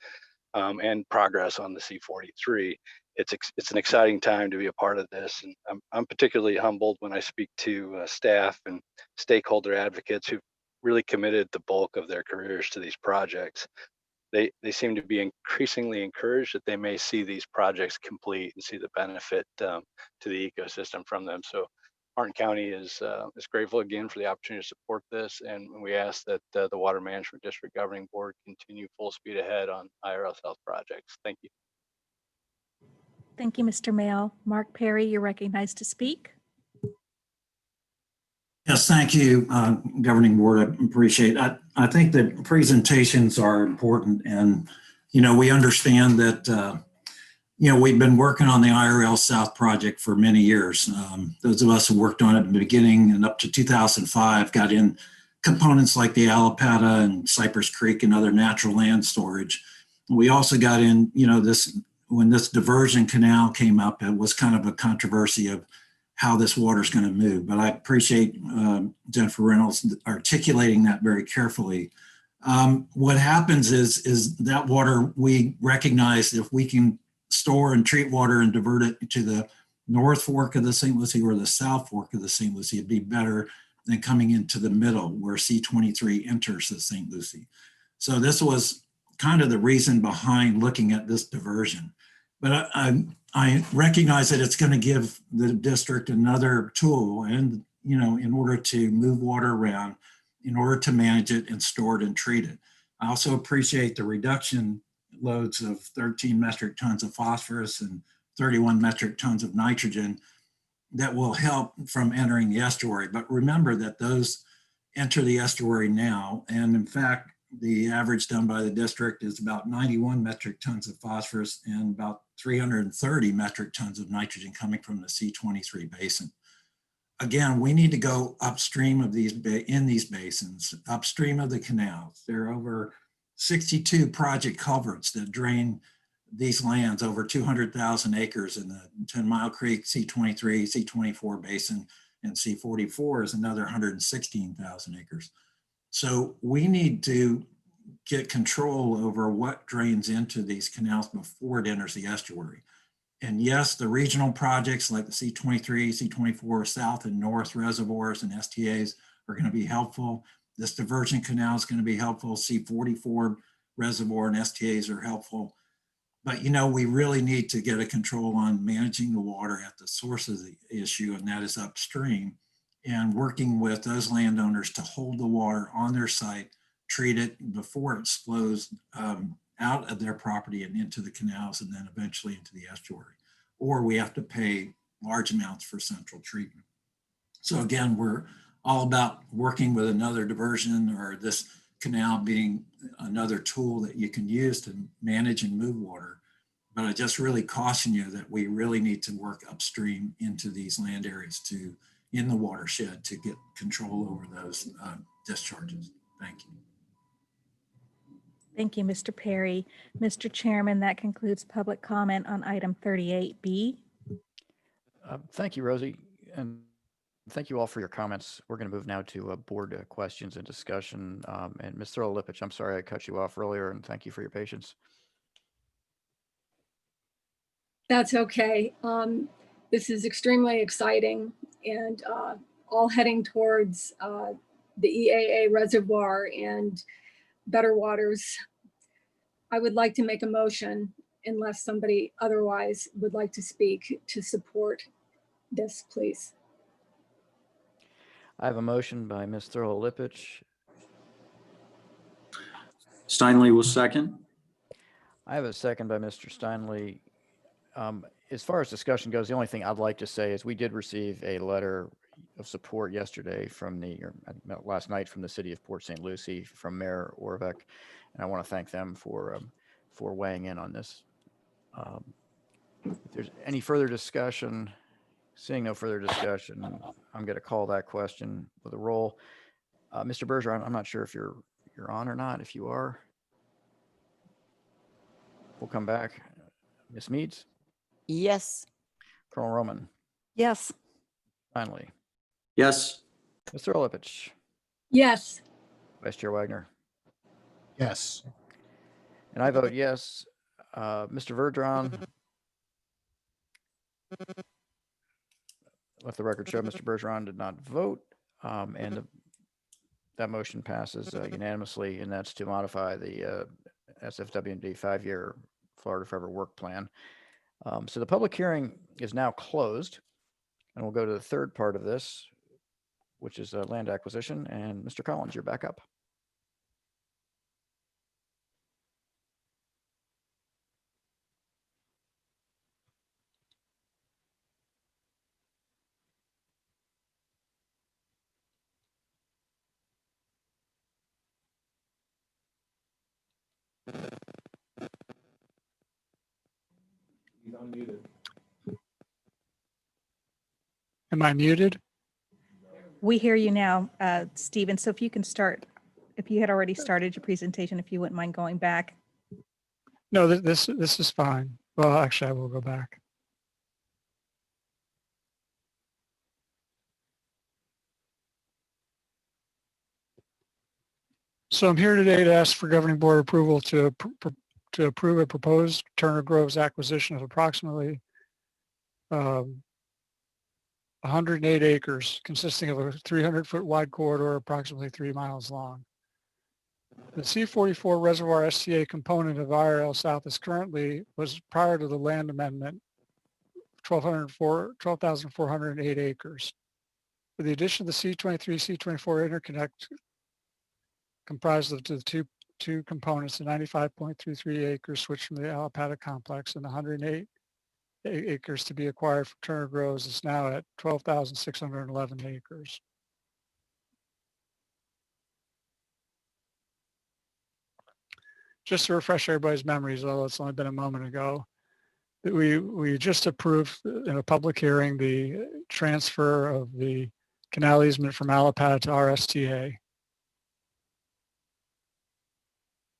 and progress on the C43. It's an exciting time to be a part of this, and I'm particularly humbled when I speak to staff and stakeholder advocates who've really committed the bulk of their careers to these projects. They seem to be increasingly encouraged that they may see these projects complete and see the benefit to the ecosystem from them. So Martin County is grateful again for the opportunity to support this, and we ask that the Water Management District Governing Board continue full speed ahead on IRL South projects. Thank you. Thank you, Mr. Mail. Mark Perry, you're recognized to speak. Yes, thank you, Governing Board. I appreciate it. I think that presentations are important, and, you know, we understand that, you know, we've been working on the IRL South project for many years. Those of us who worked on it in the beginning and up to 2005 got in components like the Alapata and Cypress Creek and other natural land storage. We also got in, you know, when this diversion canal came up, it was kind of a controversy of how this water is going to move. But I appreciate Jennifer Reynolds articulating that very carefully. What happens is that water, we recognize if we can store and treat water and divert it to the North Fork of the St. Lucie or the South Fork of the St. Lucie, it'd be better than coming into the middle where C23 enters the St. Lucie. So this was kind of the reason behind looking at this diversion. But I recognize that it's going to give the district another tool, and, you know, in order to move water around, in order to manage it and store it and treat it. I also appreciate the reduction loads of 13 metric tons of phosphorus and 31 metric tons of nitrogen that will help from entering the estuary. But remember that those enter the estuary now, and in fact, the average done by the district is about 91 metric tons of phosphorus and about 330 metric tons of nitrogen coming from the C23 basin. Again, we need to go upstream of in these basins, upstream of the canals. There are over 62 project culverts that drain these lands, over 200,000 acres in the 10 Mile Creek, C23, C24 basin, and C44 is another 116,000 acres. So we need to get control over what drains into these canals before it enters the estuary. And yes, the regional projects like the C23, C24 South and North reservoirs and STAs are going to be helpful. This diversion canal is going to be helpful. C44 reservoir and STAs are helpful. But, you know, we really need to get a control on managing the water at the source of the issue, and that is upstream, and working with those landowners to hold the water on their site, treat it before it flows out of their property and into the canals and then eventually into the estuary. Or we have to pay large amounts for central treatment. So again, we're all about working with another diversion or this canal being another tool that you can use to manage and move water. But I just really caution you that we really need to work upstream into these land areas in the watershed to get control over those discharges. Thank you. Thank you, Mr. Perry. Mr. Chairman, that concludes public comment on item 38B. Thank you, Rosie. And thank you all for your comments. We're going to move now to board questions and discussion. And Ms. Thurlow-Lipich, I'm sorry I cut you off earlier, and thank you for your patience. That's okay. This is extremely exciting, and all heading towards the EAA reservoir and better waters. I would like to make a motion, unless somebody otherwise would like to speak, to support this, please. I have a motion by Ms. Thurlow Lippich. Steinle will second. I have a second by Mr. Steinle. As far as discussion goes, the only thing I'd like to say is we did receive a letter of support yesterday from last night from the city of Port St. Lucie from Mayor Orvek, and I want to thank them for weighing in on this. If there's any further discussion, seeing no further discussion, I'm going to call that question with a roll. Mr. Bergeron, I'm not sure if you're on or not. If you are, we'll come back. Ms. Meads? Yes. Colonel Roman? Yes. Finally. Yes. Mr. Lippich? Yes. Vice Chair Wagner? Yes. And I vote yes. Mr. Verdron? Let the record show Mr. Bergeron did not vote, and that motion passes unanimously, and that's to modify the SFW&D 5-year Florida Forever Work Plan. So the public hearing is now closed, and we'll go to the third part of this, which is land acquisition. And Mr. Collins, you're back up. He's unmuted. Am I muted? We hear you now, Stephen. So if you can start, if you had already started your presentation, if you wouldn't mind going back. No, this is fine. Well, actually, I will go back. So I'm here today to ask for governing board approval to approve a proposed Turner Groves acquisition of approximately 108 acres, consisting of a 300-foot wide corridor, approximately 3 miles long. The C44 Reservoir STA component of IRL South was prior to the land amendment, 12,408 acres. With the addition of the C23, C24 interconnect comprised of the two components, the 95.33 acres switched from the Alapata complex and the 108 acres to be acquired from Turner Groves is now at 12,611 acres. Just to refresh everybody's memories, although it's only been a moment ago, that we just approved in a public hearing the transfer of the canal easement from Alapata to RSTA.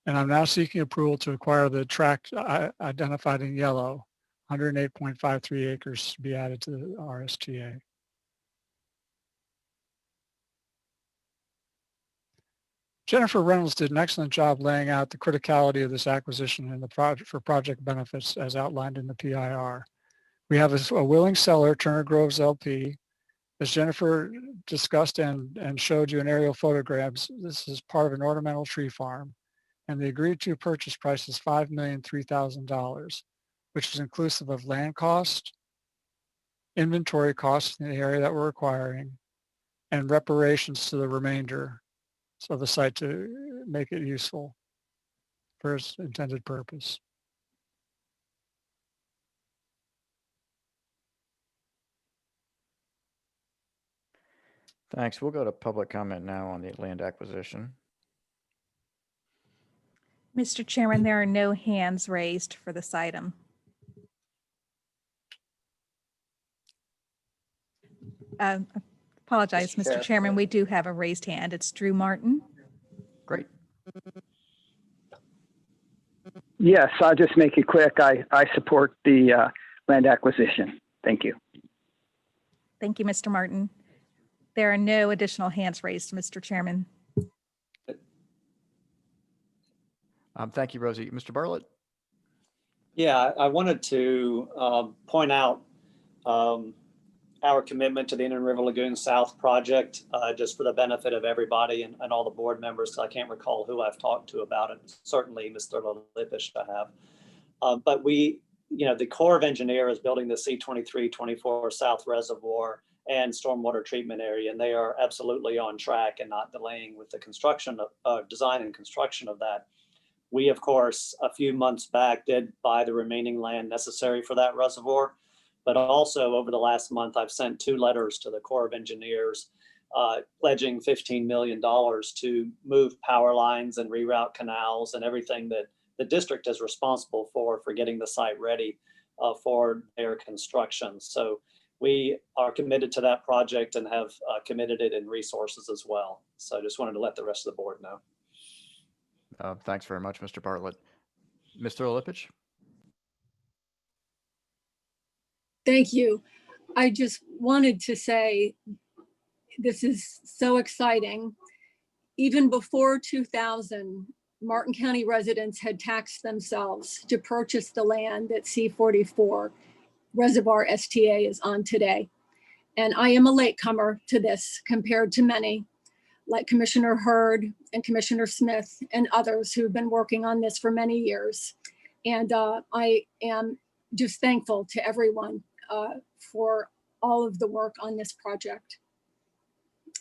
And I'm now seeking approval to acquire the tract identified in yellow, 108.53 acres to be added to the RSTA. Jennifer Reynolds did an excellent job laying out the criticality of this acquisition and the project for project benefits as outlined in the PIR. We have a willing seller, Turner Groves LP. As Jennifer discussed and showed you in aerial photographs, this is part of an ornamental tree farm, and the agreed to purchase price is $5,003,000, which is inclusive of land cost, inventory costs in the area that we're acquiring, and reparations to the remainder of the site to make it useful for its intended purpose. Thanks. We'll go to public comment now on the land acquisition. Mr. Chairman, there are no hands raised for this item. Apologize, Mr. Chairman, we do have a raised hand. It's Drew Martin. Great. Yes, I'll just make it quick. I support the land acquisition. Thank you. Thank you, Mr. Martin. There are no additional hands raised, Mr. Chairman. Thank you, Rosie. Mr. Bartlett? Yeah, I wanted to point out our commitment to the Indian River Lagoon South project, just for the benefit of everybody and all the board members. I can't recall who I've talked to about it. Certainly Mr. Lippich I have. But the Corps of Engineers is building the C23-24 South Reservoir and stormwater treatment area. And they are absolutely on track and not delaying with the construction of design and construction of that. We, of course, a few months back did buy the remaining land necessary for that reservoir. But also over the last month, I've sent 2 letters to the Corps of Engineers pledging $15 million to move power lines and reroute canals and everything that the district is responsible for getting the site ready for their construction. So we are committed to that project and have committed it in resources as well. So I just wanted to let the rest of the board know. Thanks very much, Mr. Bartlett. Mr. Olipich? Thank you. I just wanted to say this is so exciting. Even before 2000, Martin County residents had taxed themselves to purchase the land that C-44 Reservoir STA is on today. And I am a latecomer to this compared to many, like Commissioner Hurd and Commissioner Smith and others who've been working on this for many years. And I am just thankful to everyone for all of the work on this project.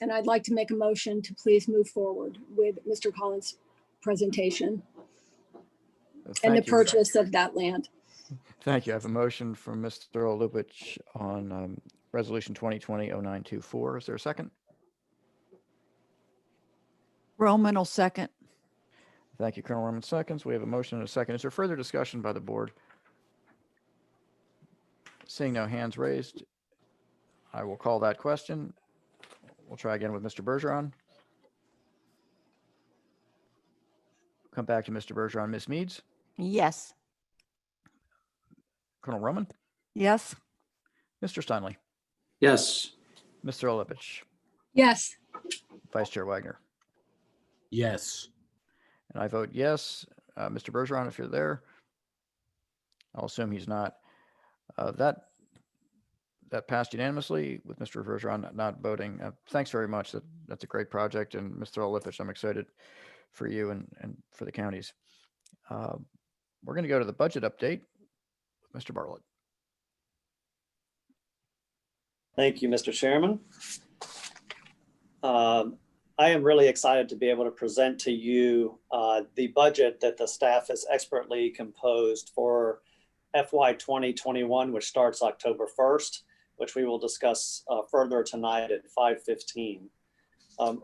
And I'd like to make a motion to please move forward with Mr. Collins' presentation and the purchase of that land. Thank you. I have a motion from Mr. Olipich on Resolution 2020-0924. Is there a second? Roman will second. Thank you, Colonel Roman seconds. We have a motion and a second. Is there further discussion by the board? Seeing no hands raised, I will call that question. We'll try again with Mr. Bergeron. Come back to Mr. Bergeron. Ms. Meads? Yes. Colonel Roman? Yes. Mr. Steinle? Yes. Mr. Olipich? Yes. Vice Chair Wagner? Yes. And I vote yes. Mr. Bergeron, if you're there, I'll assume he's not. That passed unanimously with Mr. Bergeron not voting. Thanks very much. That's a great project. And Mr. Olipich, I'm excited for you and for the counties. We're going to go to the budget update with Mr. Bartlett. Thank you, Mr. Chairman. I am really excited to be able to present to you the budget that the staff has expertly composed for FY 2021, which starts October 1st, which we will discuss further tonight at 5:15.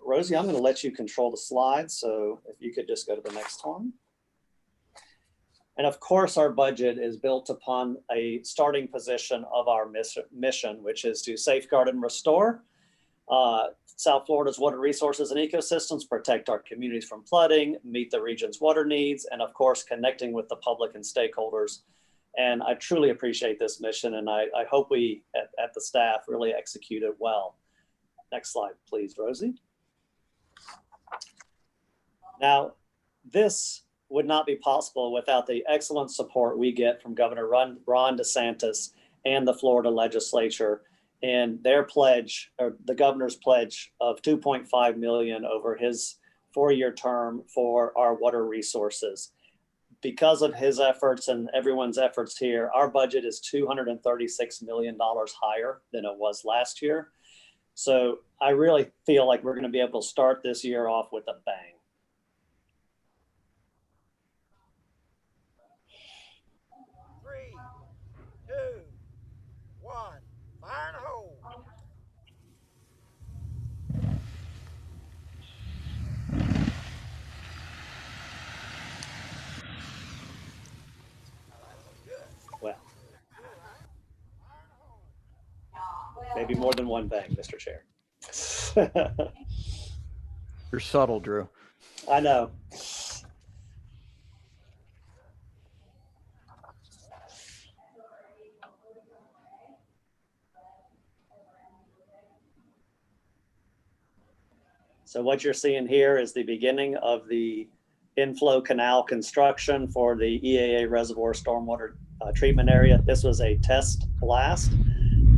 Rosie, I'm going to let you control the slides. So if you could just go to the next one. And of course, our budget is built upon a starting position of our mission, which is to safeguard and restore South Florida's water resources and ecosystems, protect our communities from flooding, meet the region's water needs, and of course, connecting with the public and stakeholders. And I truly appreciate this mission, and I hope we at the staff really execute it well. Next slide, please, Rosie. Now, this would not be possible without the excellent support we get from Governor Ron DeSantis and the Florida legislature and their pledge, or the governor's pledge of $2.5 million over his 4-year term for our water resources. Because of his efforts and everyone's efforts here, our budget is $236 million higher than it was last year. So I really feel like we're going to be able to start this year off with a bang. Fire in the hole. Well, maybe more than one bang, Mr. Chair. You're subtle, Drew. I know. So what you're seeing here is the beginning of the inflow canal construction for the EAA Reservoir Stormwater Treatment Area. This was a test blast.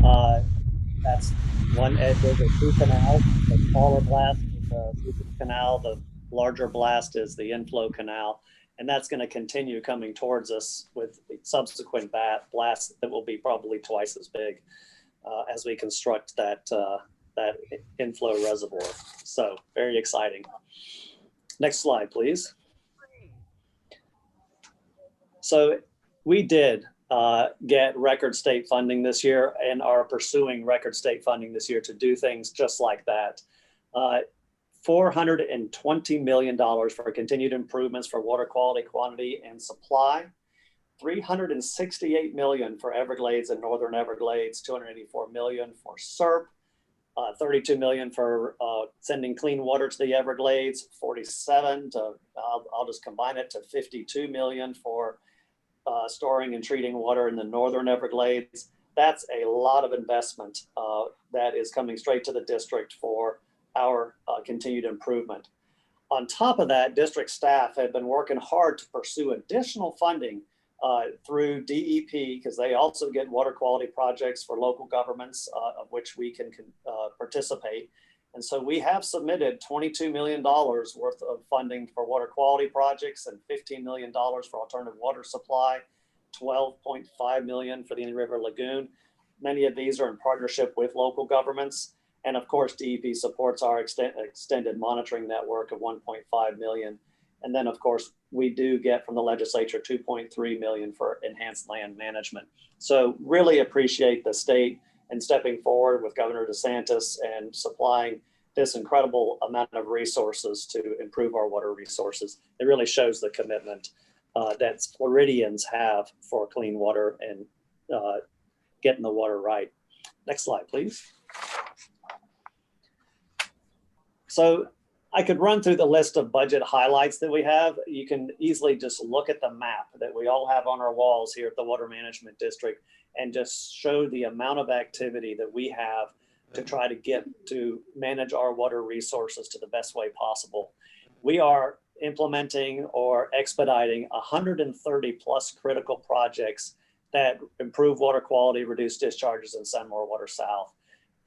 That's one edge of the 2 canals. The smaller blast is the Super Canal. The larger blast is the inflow canal. And that's going to continue coming towards us with subsequent blasts that will be probably twice as big. as we construct that inflow reservoir. So very exciting. Next slide, please. So we did get record state funding this year and are pursuing record state funding this year to do things just like that. $420 million for continued improvements for water quality, quantity, and supply. $368 million for Everglades and Northern Everglades, $284 million for SERP, $32 million for sending clean water to the Everglades, 47 to, I'll just combine it to $52 million for storing and treating water in the Northern Everglades. That's a lot of investment that is coming straight to the district for our continued improvement. On top of that, district staff have been working hard to pursue additional funding through DEP, because they also get water quality projects for local governments of which we can participate. And so we have submitted $22 million worth of funding for water quality projects and $15 million for alternative water supply, $12.5 million for the Indian River Lagoon. Many of these are in partnership with local governments. And of course, DEP supports our extended monitoring network of $1.5 million. And then of course, we do get from the legislature $2.3 million for enhanced land management. So really appreciate the state and stepping forward with Governor DeSantis and supplying this incredible amount of resources to improve our water resources. It really shows the commitment that Floridians have for clean water and getting the water right. Next slide, please. So I could run through the list of budget highlights that we have. You can easily just look at the map that we all have on our walls here at the Water Management District and just show the amount of activity that we have to try to get to manage our water resources to the best way possible. We are implementing or expediting 130 plus critical projects that improve water quality, reduce discharges, and send more water south.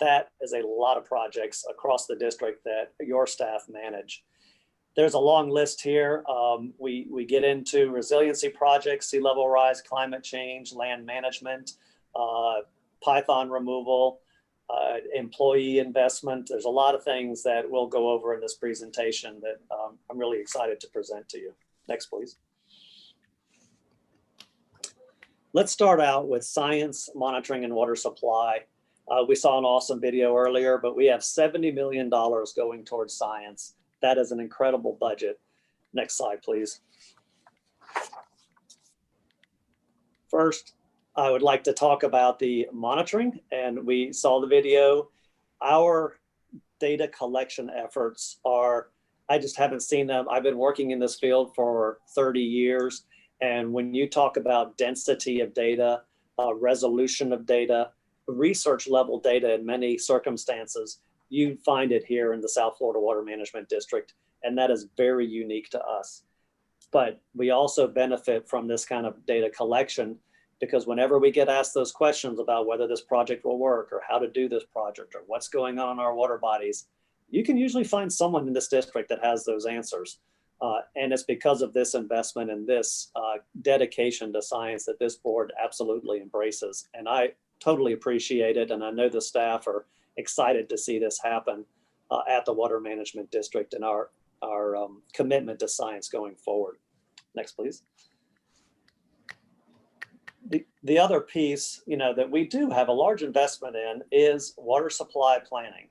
That is a lot of projects across the district that your staff manage. There's a long list here. We get into resiliency projects, sea level rise, climate change, land management, python removal, employee investment. There's a lot of things that we'll go over in this presentation that I'm really excited to present to you. Next, please. Let's start out with science, monitoring, and water supply. We saw an awesome video earlier, but we have $70 million going towards science. That is an incredible budget. Next slide, please. First, I would like to talk about the monitoring, and we saw the video. Our data collection efforts are, I just haven't seen them. I've been working in this field for 30 years. And when you talk about density of data, resolution of data, research level data in many circumstances, you find it here in the South Florida Water Management District. And that is very unique to us. But we also benefit from this kind of data collection because whenever we get asked those questions about whether this project will work or how to do this project or what's going on in our water bodies, you can usually find someone in this district that has those answers. And it's because of this investment and this dedication to science that this board absolutely embraces. And I totally appreciate it. And I know the staff are excited to see this happen at the Water Management District and our commitment to science going forward. Next, please. The other piece, that we do have a large investment in is water supply planning.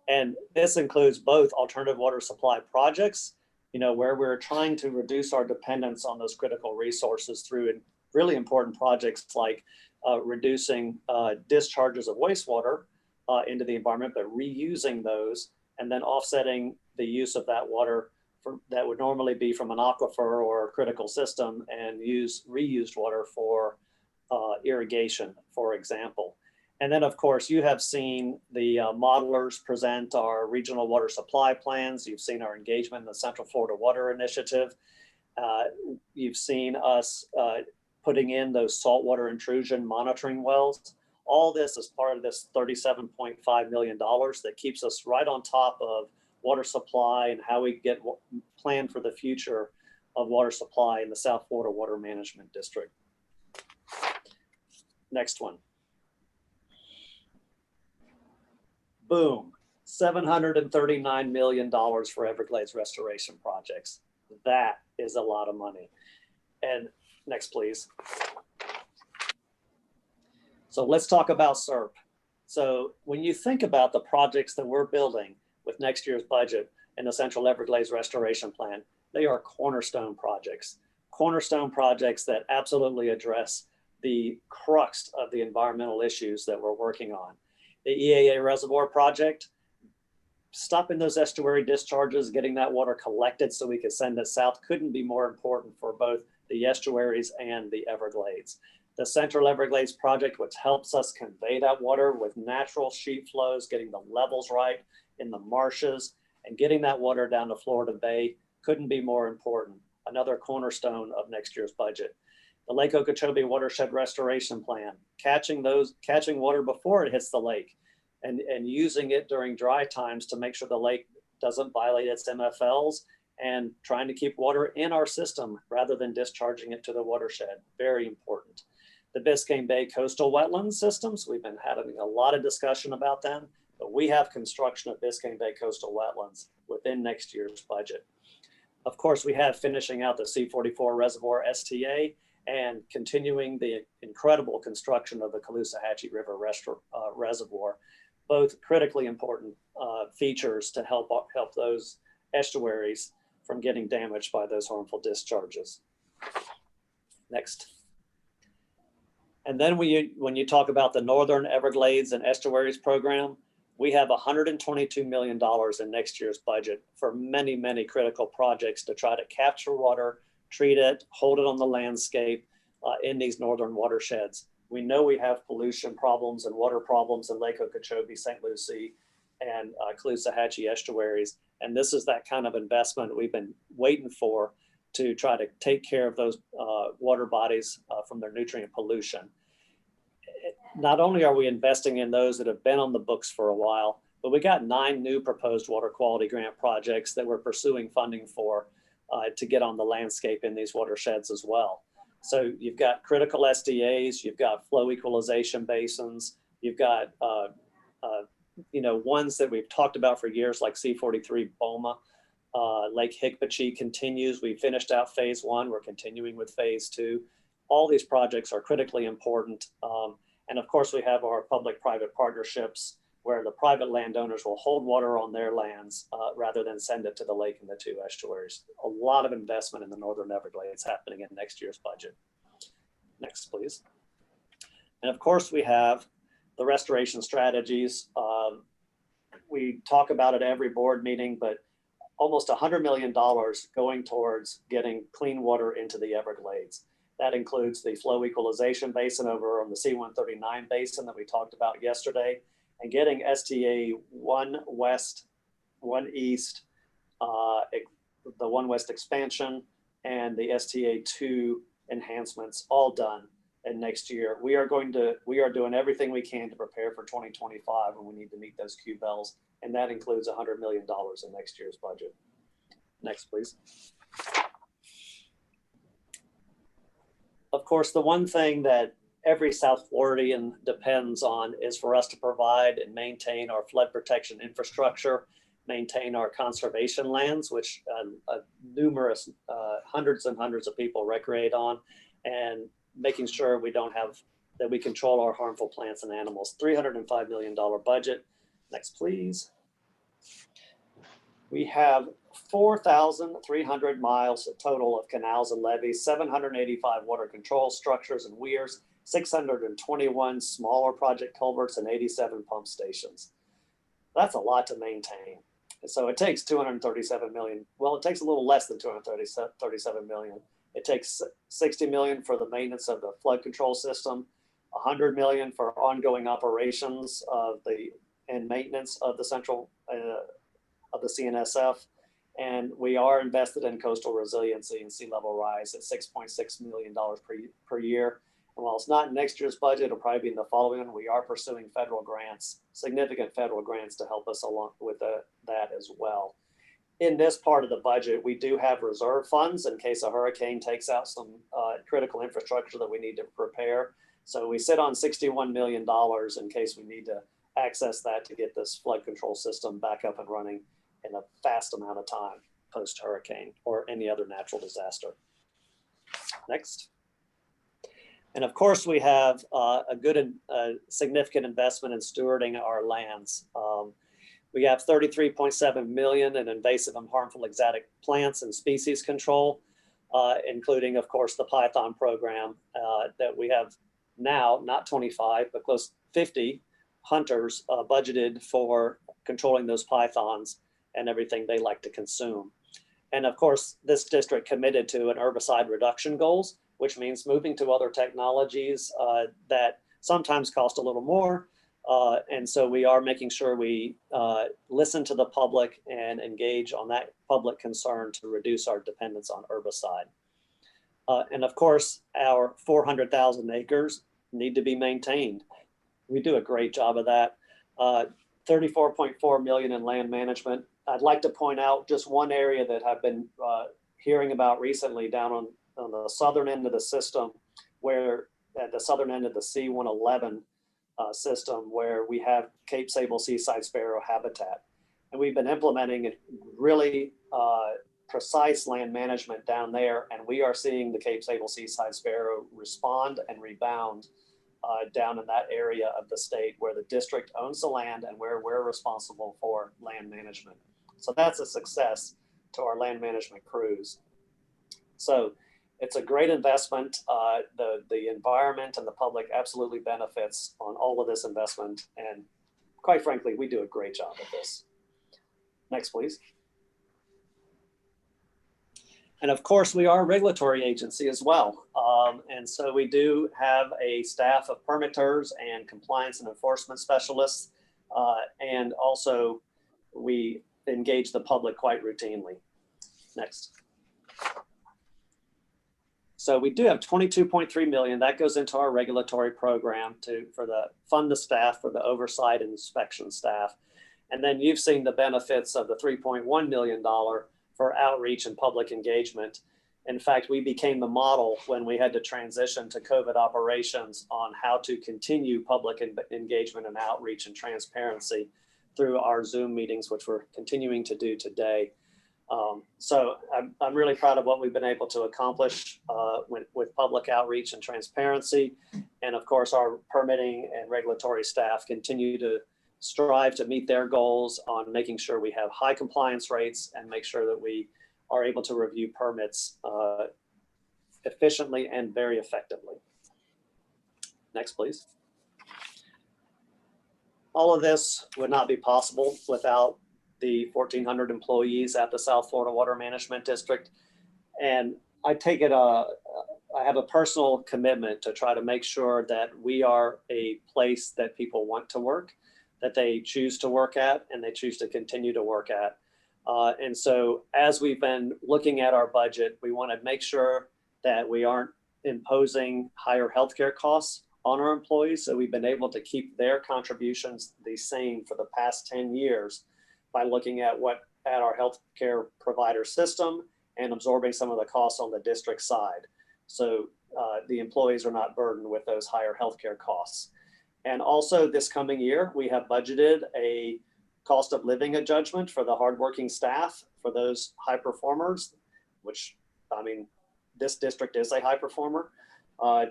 And this includes both alternative water supply projects, where we're trying to reduce our dependence on those critical resources through really important projects like reducing discharges of wastewater into the environment, but reusing those and then offsetting the use of that water that would normally be from an aquifer or a critical system and use reused water for irrigation, for example. And then, of course, you have seen the modelers present our regional water supply plans. You've seen our engagement in the Central Florida Water Initiative. You've seen us putting in those saltwater intrusion monitoring wells. All this is part of this $37.5 million that keeps us right on top of water supply and how we get planned for the future of water supply in the South Florida Water Management District. Next one. Boom, $739 million for Everglades restoration projects. That is a lot of money. And next, please. So let's talk about SERP. So when you think about the projects that we're building with next year's budget and the Central Everglades Restoration Plan, they are cornerstone projects that absolutely address the crux of the environmental issues that we're working on. The EAA Reservoir project, stopping those estuary discharges, getting that water collected so we could send it south couldn't be more important for both the estuaries and the Everglades. The Central Everglades project, which helps us convey that water with natural sheet flows, getting the levels right in the marshes, and getting that water down to Florida Bay couldn't be more important. Another cornerstone of next year's budget. The Lake Okeechobee Watershed Restoration Plan, catching water before it hits the lake and using it during dry times to make sure the lake doesn't violate its MFLs, and trying to keep water in our system rather than discharging it to the watershed. Very important. The Biscayne Bay coastal wetland systems, we've been having a lot of discussion about them, but we have construction of Biscayne Bay coastal wetlands within next year's budget. Of course, we have finishing out the C44 reservoir STA and continuing the incredible construction of the Caloosahatchee River Reservoir, both critically important features to help those estuaries from getting damaged by those harmful discharges. Next. And then when you talk about the Northern Everglades and Estuaries program, we have $122 million in next year's budget for many, many critical projects to try to capture water, treat it, hold it on the landscape in these northern watersheds. We know we have pollution problems and water problems in Lake Okeechobee, St. Lucie, and Caloosahatchee estuaries. And this is that kind of investment we've been waiting for to try to take care of those water bodies from their nutrient pollution. Not only are we investing in those that have been on the books for a while, but we got 9 new proposed water quality grant projects that we're pursuing funding for to get on the landscape in these watersheds as well. So you've got critical SDAs, you've got flow equalization basins, you've got ones that we've talked about for years like C43 BOMA. Lake Hicpochee continues. We finished out phase 1. We're continuing with phase 2. All these projects are critically important. And of course, we have our public-private partnerships where the private landowners will hold water on their lands rather than send it to the lake and the 2 estuaries. A lot of investment in the Northern Everglades happening in next year's budget. Next, please. And of course, we have the restoration strategies. We talk about it every board meeting, but almost $100 million going towards getting clean water into the Everglades. That includes the flow equalization basin over on the C139 basin that we talked about yesterday, and getting STA 1 West, 1 East, the 1 West expansion, and the STA 2 enhancements all done. And next year, we are doing everything we can to prepare for 2025 when we need to meet those QBells, and that includes $100 million in next year's budget. Next, please. Of course, the one thing that every South Floridian depends on is for us to provide and maintain our flood protection infrastructure, maintain our conservation lands, which numerous hundreds and hundreds of people recreate on, and making sure that we control our harmful plants and animals. $305 million budget. Next, please. We have 4,300 miles total of canals and levees, 785 water control structures and weirs, 621 smaller project culverts, and 87 pump stations. That's a lot to maintain. And so it takes $237 million. Well, it takes a little less than $237 million. It takes $60 million for the maintenance of the flood control system, $100 million for ongoing operations and maintenance of the central of the CNSF. And we are invested in coastal resiliency and sea level rise at $6.6 million per year. And while it's not in next year's budget, it'll probably be in the following one. We are pursuing federal grants, significant federal grants to help us along with that as well. In this part of the budget, we do have reserve funds in case a hurricane takes out some critical infrastructure that we need to prepare. So we sit on $61 million in case we need to access that to get this flood control system back up and running in a fast amount of time post-hurricane or any other natural disaster. Next. And of course, we have a good, significant investment in stewarding our lands. We have 33.7 million in invasive and harmful exotic plants and species control, including, of course, the Python program that we have now, not 25, but close to 50 hunters budgeted for controlling those pythons and everything they like to consume. And of course, this district committed to an herbicide reduction goals, which means moving to other technologies that sometimes cost a little more. And so we are making sure we listen to the public and engage on that public concern to reduce our dependence on herbicide. And of course, our 400,000 acres need to be maintained. We do a great job of that. 34.4 million in land management. I'd like to point out just one area that I've been hearing about recently down on the southern end of the system, where at the southern end of the C-111 system, where we have Cape Sable seaside sparrow habitat. And we've been implementing really precise land management down there, and we are seeing the Cape Sable seaside sparrow respond and rebound down in that area of the state where the district owns the land and where we're responsible for land management. So that's a success to our land management crews. So it's a great investment. The environment and the public absolutely benefits on all of this investment. And quite frankly, we do a great job at this. Next, please. And of course, we are a regulatory agency as well. And so we do have a staff of permitters and compliance and enforcement specialists. And also we engage the public quite routinely. Next. So we do have 22.3 million that goes into our regulatory program for the fund the staff for the oversight and inspection staff. And then you've seen the benefits of the $3.1 million for outreach and public engagement. In fact, we became the model when we had to transition to COVID operations on how to continue public engagement and outreach and transparency through our Zoom meetings, which we're continuing to do today. So I'm really proud of what we've been able to accomplish with public outreach and transparency. And of course, our permitting and regulatory staff continue to strive to meet their goals on making sure we have high compliance rates and make sure that we are able to review permits efficiently and very effectively. Next, please. All of this would not be possible without the 1,400 employees at the South Florida Water Management District. And I take it, I have a personal commitment to try to make sure that we are a place that people want to work, that they choose to work at, and they choose to continue to work at. And so as we've been looking at our budget, we want to make sure that we aren't imposing higher healthcare costs on our employees. So we've been able to keep their contributions the same for the past 10 years by looking at our healthcare provider system and absorbing some of the costs on the district side. So the employees are not burdened with those higher healthcare costs. And also this coming year, we have budgeted a cost of living adjustment for the hardworking staff, for those high performers, which, I mean, this district is a high performer,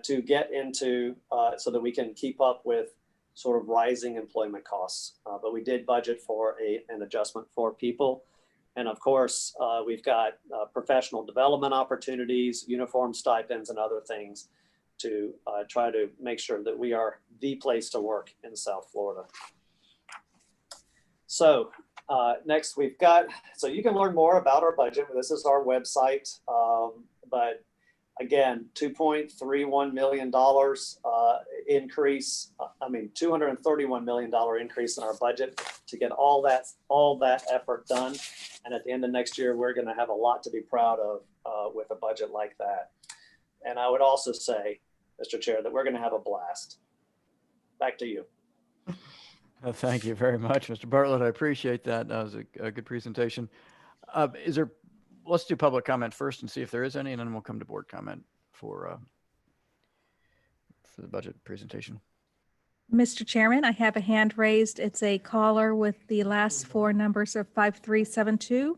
to get into so that we can keep up with sort of rising employment costs. But we did budget for an adjustment for people. And of course, we've got professional development opportunities, uniform stipends, and other things to try to make sure that we are the place to work in South Florida. So next we've got, so you can learn more about our budget. This is our website, but again, $2.31 million increase, $231 million increase in our budget to get all that effort done. And at the end of next year, we're going to have a lot to be proud of with a budget like that. And I would also say, Mr. Chair, that we're going to have a blast. Back to you. Thank you very much, Mr. Bartlett. I appreciate that. That was a good presentation. Let's do public comment first and see if there is any, and then we'll come to board comment for the budget presentation. Mr. Chairman, I have a hand raised. It's a caller with the last four numbers of 5372.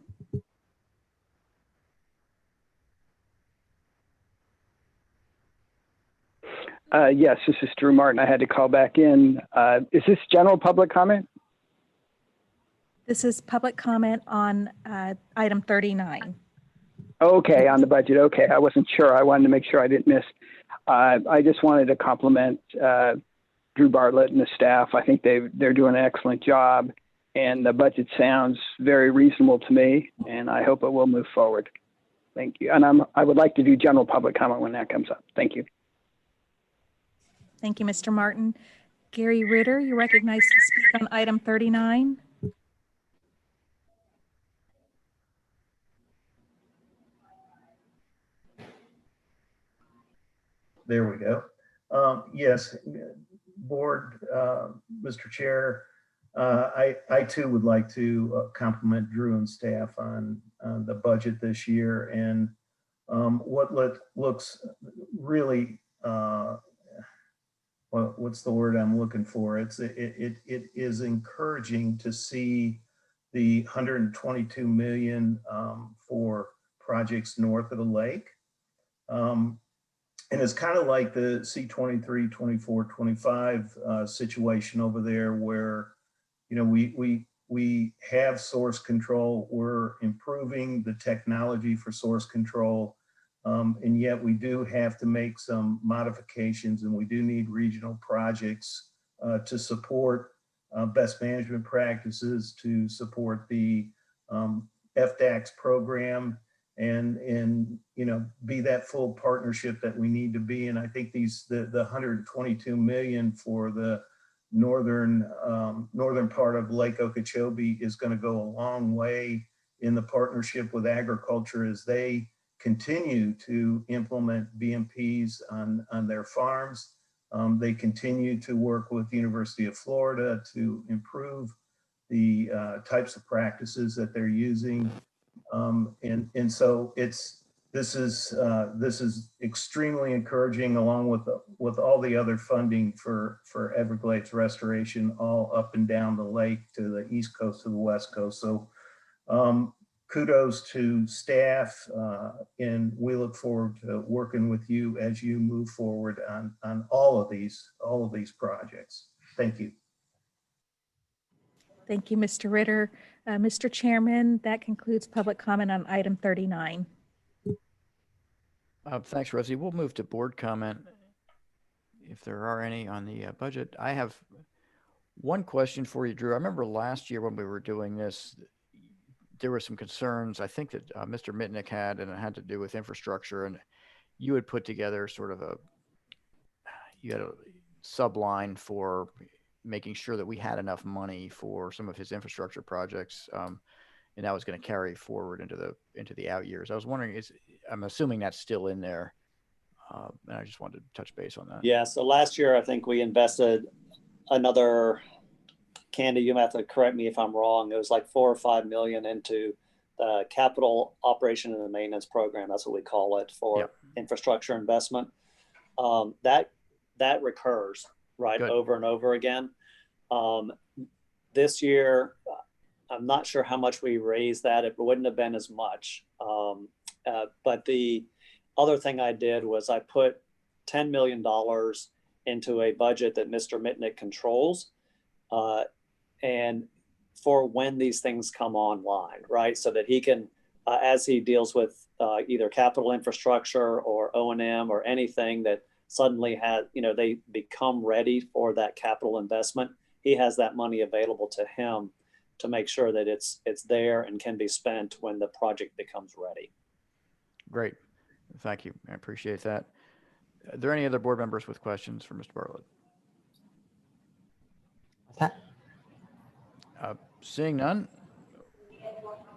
Yes, this is Drew Martin. I had to call back in. Is this general public comment? This is public comment on item 39. Okay, on the budget. Okay, I wasn't sure. I wanted to make sure I didn't miss. I just wanted to compliment Drew Bartlett and the staff. I think they're doing an excellent job, and the budget sounds very reasonable to me, and I hope it will move forward. Thank you. And I would like to do general public comment when that comes up. Thank you. Thank you, Mr. Martin. Gary Ritter, you're recognized to speak on item 39. There we go. Yes, board, Mr. Chair, I too would like to compliment Drew and staff on the budget this year, and what looks really, what's the word I'm looking for? It is encouraging to see the 122 million for projects north of the lake. And it's kind of like the C-23, 24, 25 situation over there where, you know, we have source control, we're improving the technology for source control, and yet we do have to make some modifications, and we do need regional projects to support best management practices, to support the FDACS program, and you know, be that full partnership that we need to be. And I think the 122 million for the northern part of Lake Okeechobee is going to go a long way in the partnership with agriculture as they continue to implement BMPs on their farms. They continue to work with the University of Florida to improve the types of practices that they're using. And so this is extremely encouraging, along with all the other funding for Everglades restoration, all up and down the lake to the east coast to the west coast. So kudos to staff, and we look forward to working with you as you move forward on all of these projects. Thank you. Thank you, Mr. Ritter. Mr. Chairman, that concludes public comment on item 39. Thanks, Rosie. We'll move to board comment if there are any on the budget. I have one question for you, Drew. I remember last year when we were doing this, there were some concerns, I think, that Mr. Mitnick had, and it had to do with infrastructure. And you had put together sort of you had a subline for making sure that we had enough money for some of his infrastructure projects, and that was going to carry forward into the out years. I was wondering, I'm assuming that's still in there, and I just wanted to touch base on that. Yeah. So last year, I think we invested another, Candy, you have to correct me if I'm wrong, it was like $4 or $5 million into the capital operation and the maintenance program. That's what we call it, for infrastructure investment. That recurs, right? Good. Over and over again. This year, I'm not sure how much we raised that. It wouldn't have been as much. But the other thing I did was I put $10 million into a budget that Mr. Mitnick controls, and for when these things come online, right? So that he can, as he deals with either capital infrastructure or O&M or anything that suddenly has, you know, they become ready for that capital investment, he has that money available to him to make sure that it's there and can be spent when the project becomes ready. Great. Thank you. I appreciate that. Are there any other board members with questions for Mr. Bartlett? Seeing none,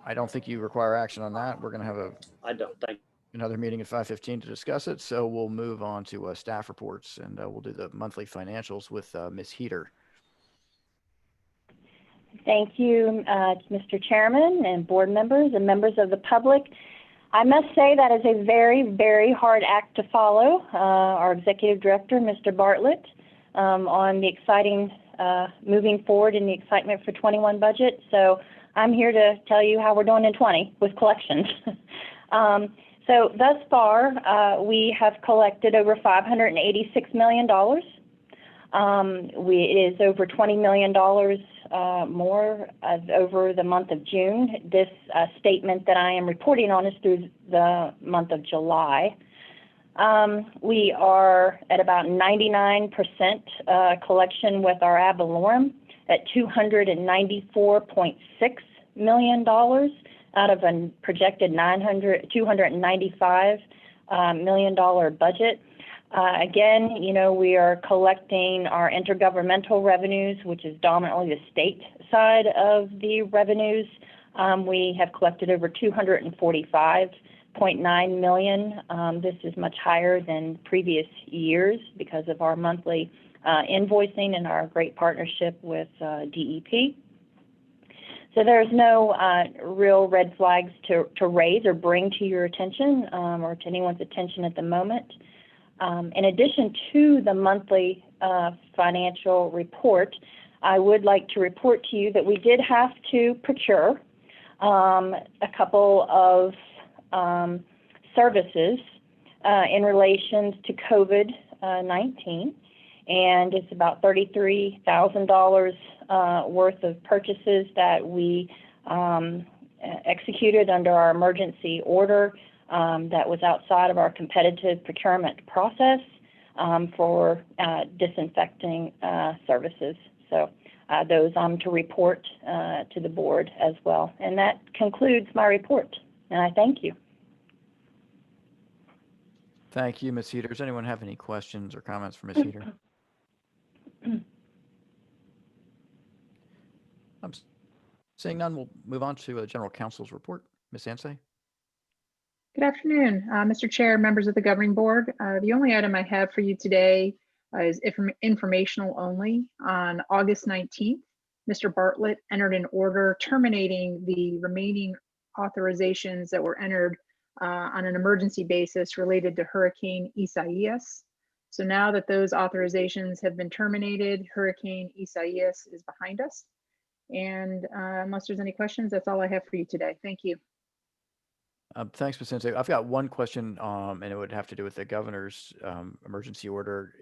I don't think you require action on that. We're going to have another meeting at 5:15 to discuss it. So we'll move on to staff reports, and we'll do the monthly financials with Ms. Heater. Thank you, Mr. Chairman and board members and members of the public. I must say that is a very, very hard act to follow. Our executive director, Mr. Bartlett, on the exciting moving forward in the excitement for 21 budget. So I'm here to tell you how we're doing in 20 with collections. So thus far, we have collected over $586 million. It is over $20 million more over the month of June. This statement that I am reporting on is through the month of July. We are at about 99% collection with our ad valorem at $294.6 million out of a projected $295 million budget. Again, you know, we are collecting our intergovernmental revenues, which is dominantly the state side of the revenues. We have collected over $245.9 million. This is much higher than previous years because of our monthly invoicing and our great partnership with DEP. So there's no real red flags to raise or bring to your attention or to anyone's attention at the moment. In addition to the monthly financial report, I would like to report to you that we did have to procure a couple of services in relation to COVID-19, and it's about $33,000 worth of purchases that we executed under our emergency order that was outside of our competitive procurement process for disinfecting services. So those I'm to report to the board as well. And that concludes my report, and I thank you. Thank you, Ms. Heater. Does anyone have any questions or comments for Ms. Heater? I'm seeing none. We'll move on to General Counsel's report. Ms. Ansay. Good afternoon, Mr. Chair, members of the governing board. The only item I have for you today is informational only. On August 19th, Mr. Bartlett entered an order terminating the remaining authorizations that were entered on an emergency basis related to Hurricane Isaias. So now that those authorizations have been terminated, Hurricane Isaias is behind us. And unless there's any questions, that's all I have for you today. Thank you. Thanks, Ms. Sensei. I've got one question, and it would have to do with the governor's emergency order.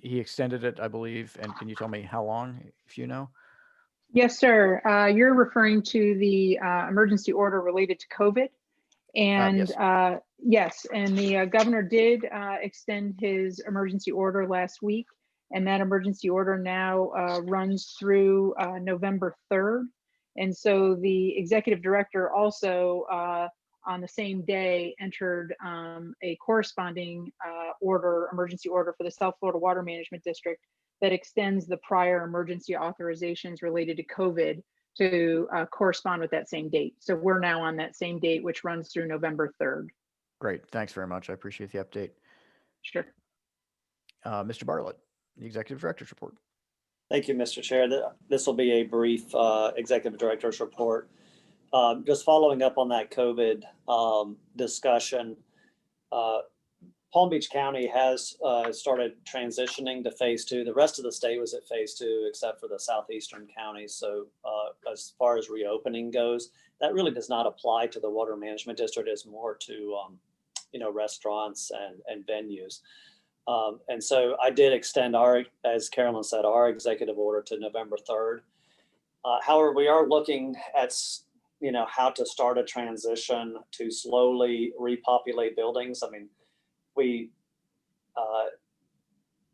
He extended it, I believe. And can you tell me how long, if you know? Yes, sir. You're referring to the emergency order related to COVID. And yes, and the governor did extend his emergency order last week. And that emergency order now runs through November 3rd. And so the executive director also on the same day entered a corresponding emergency order for the South Florida Water Management District that extends the prior emergency authorizations related to COVID to correspond with that same date. So we're now on that same date, which runs through November 3rd. Great. Thanks very much. I appreciate the update. Sure. Mr. Bartlett, the executive director's report. Thank you, Mr. Chair. This will be a brief executive director's report. Just following up on that COVID discussion, Palm Beach County has started transitioning to phase 2. The rest of the state was at phase 2, except for the southeastern counties. So as far as reopening goes, that really does not apply to the Water Management District. It's more to restaurants and venues. And so I did extend as Carolyn said, our executive order to November 3rd. However, we are looking at how to start a transition to slowly repopulate buildings. I mean,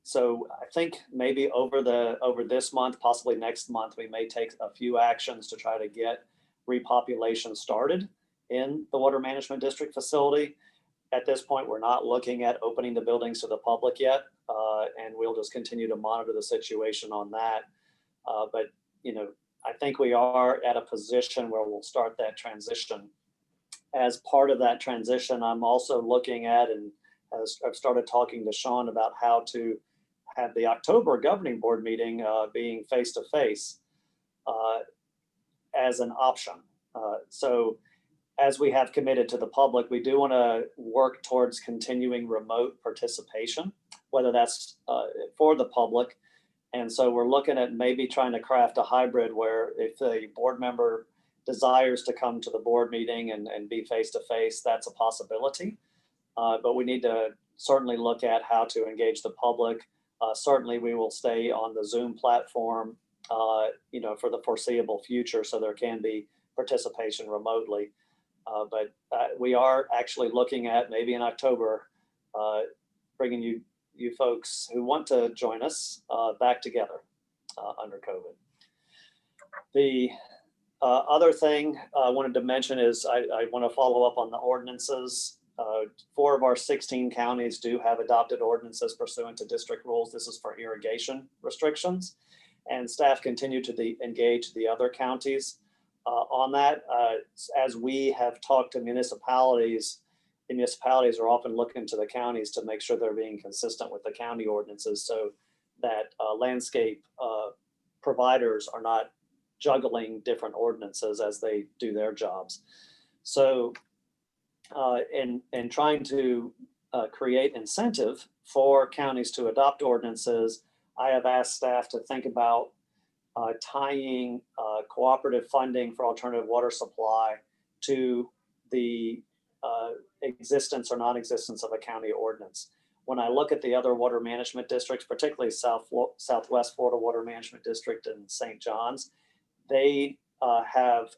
so I think maybe over this month, possibly next month, we may take a few actions to try to get repopulation started in the Water Management District facility. At this point, we're not looking at opening the buildings to the public yet, and we'll just continue to monitor the situation on that. But I think we are at a position where we'll start that transition. As part of that transition, I'm also looking at, and as I've started talking to Sean about how to have the October governing board meeting being face-to-face as an option. So as we have committed to the public, we do want to work towards continuing remote participation, whether that's for the public And so we're looking at maybe trying to craft a hybrid where if a board member desires to come to the board meeting and be face-to-face, that's a possibility. But we need to certainly look at how to engage the public. Certainly we will stay on the Zoom platform, for the foreseeable future, so there can be participation remotely. But we are actually looking at maybe in October, bringing you folks who want to join us back together under COVID. The other thing I wanted to mention is I want to follow up on the ordinances. 4 of our 16 counties do have adopted ordinances pursuant to district rules. This is for irrigation restrictions, and staff continue to engage the other counties on that. As we have talked to municipalities, the municipalities are often looking to the counties to make sure they're being consistent with the county ordinances, so that landscape providers are not juggling different ordinances as they do their jobs. So in trying to create incentive for counties to adopt ordinances, I have asked staff to think about tying cooperative funding for alternative water supply to the existence or non-existence of a county ordinance. When I look at the other water management districts, particularly Southwest Florida Water Management District and St. John's, they have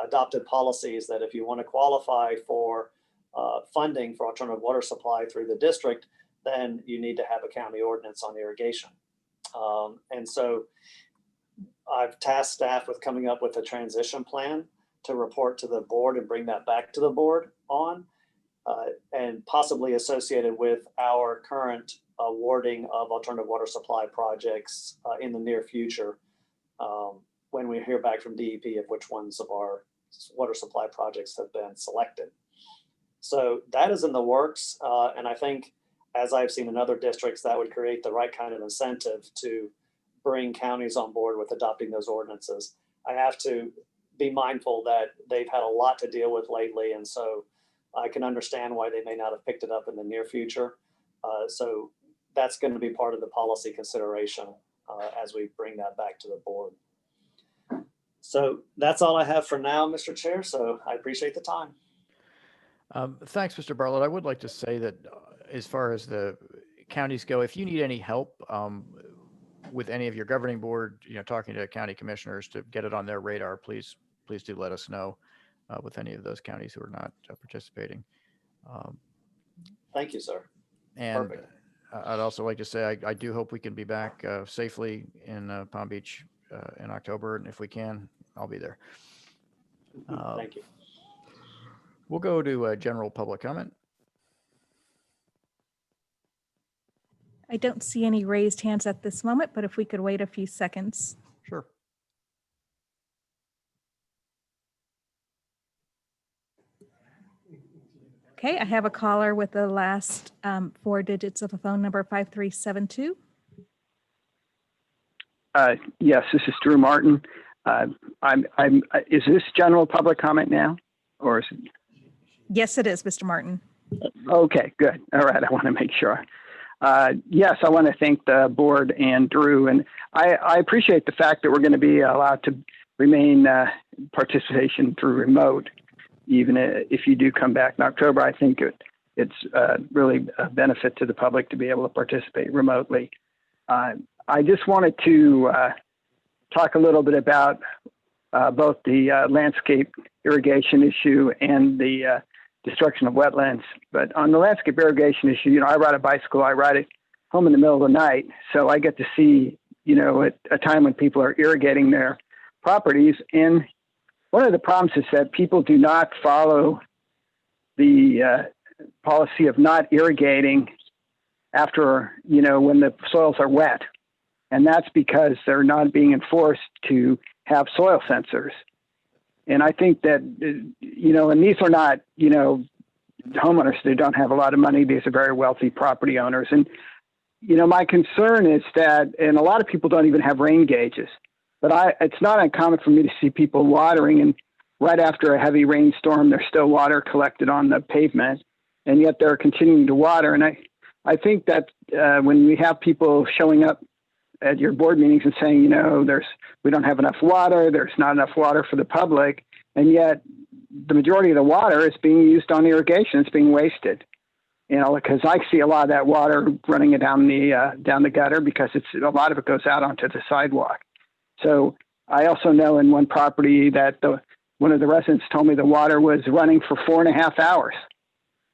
adopted policies that if you want to qualify for funding for alternative water supply through the district, then you need to have a county ordinance on irrigation. And so I've tasked staff with coming up with a transition plan to report to the board and bring that back to the board on, and possibly associated with our current awarding of alternative water supply projects in the near future, when we hear back from DEP of which ones of our water supply projects have been selected. So that is in the works. And I think, as I've seen in other districts, that would create the right kind of incentive to bring counties on board with adopting those ordinances. I have to be mindful that they've had a lot to deal with lately. And so I can understand why they may not have picked it up in the near future. So that's going to be part of the policy consideration as we bring that back to the board. So that's all I have for now, Mr. Chair. So I appreciate the time. Thanks, Mr. Bartlett. I would like to say that as far as the counties go, if you need any help with any of your governing board, talking to county commissioners to get it on their radar, please do let us know with any of those counties who are not participating. Thank you, sir. And Perfect. I'd also like to say I do hope we can be back safely in Palm Beach in October, and if we can, I'll be there. Thank you. We'll go to general public comment. I don't see any raised hands at this moment, but if we could wait a few seconds. Sure. Okay, I have a caller with the last 4 digits of a phone number, 5372. Yes, this is Drew Martin. Is this general public comment now, or is it? Yes, it is, Mr. Martin. Okay, good. All right, I want to make sure. Yes, I want to thank the board and Drew, and I appreciate the fact that we're going to be allowed to remain participation through remote, even if you do come back in October. I think it's really a benefit to the public to be able to participate remotely. I just wanted to talk a little bit about both the landscape irrigation issue and the destruction of wetlands. But on the landscape irrigation issue, I ride a bicycle, I ride it home in the middle of the night. So I get to see, at a time when people are irrigating their properties. And one of the problems is that people do not follow the policy of not irrigating after, when the soils are wet. And that's because they're not being enforced to have soil sensors. And I think that, and these are not, homeowners that don't have a lot of money. These are very wealthy property owners. And, my concern is that, and a lot of people don't even have rain gauges, but it's not uncommon for me to see people watering, and right after a heavy rainstorm, there's still water collected on the pavement, and yet they're continuing to water. And I think that when we have people showing up at your board meetings and saying, you know, we don't have enough water, there's not enough water for the public, and yet the majority of the water is being used on irrigation. It's being wasted. You know, because I see a lot of that water running down the gutter because a lot of it goes out onto the sidewalk. So I also know in one property that one of the residents told me the water was running for 4.5 hours,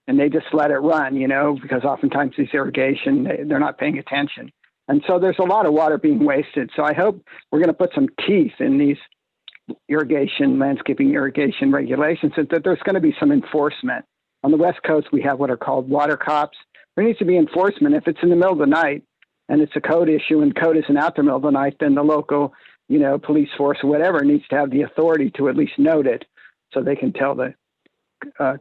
and they just let it run, you know, because oftentimes these irrigation, they're not paying attention. And so there's a lot of water being wasted. So I hope we're going to put some teeth in these landscaping irrigation regulations, and that there's going to be some enforcement. On the West Coast, we have what are called water cops. There needs to be enforcement. If it's in the middle of the night and it's a code issue and code isn't out the middle of the night, then the local, you know, police force or whatever needs to have the authority to at least note it so they can tell the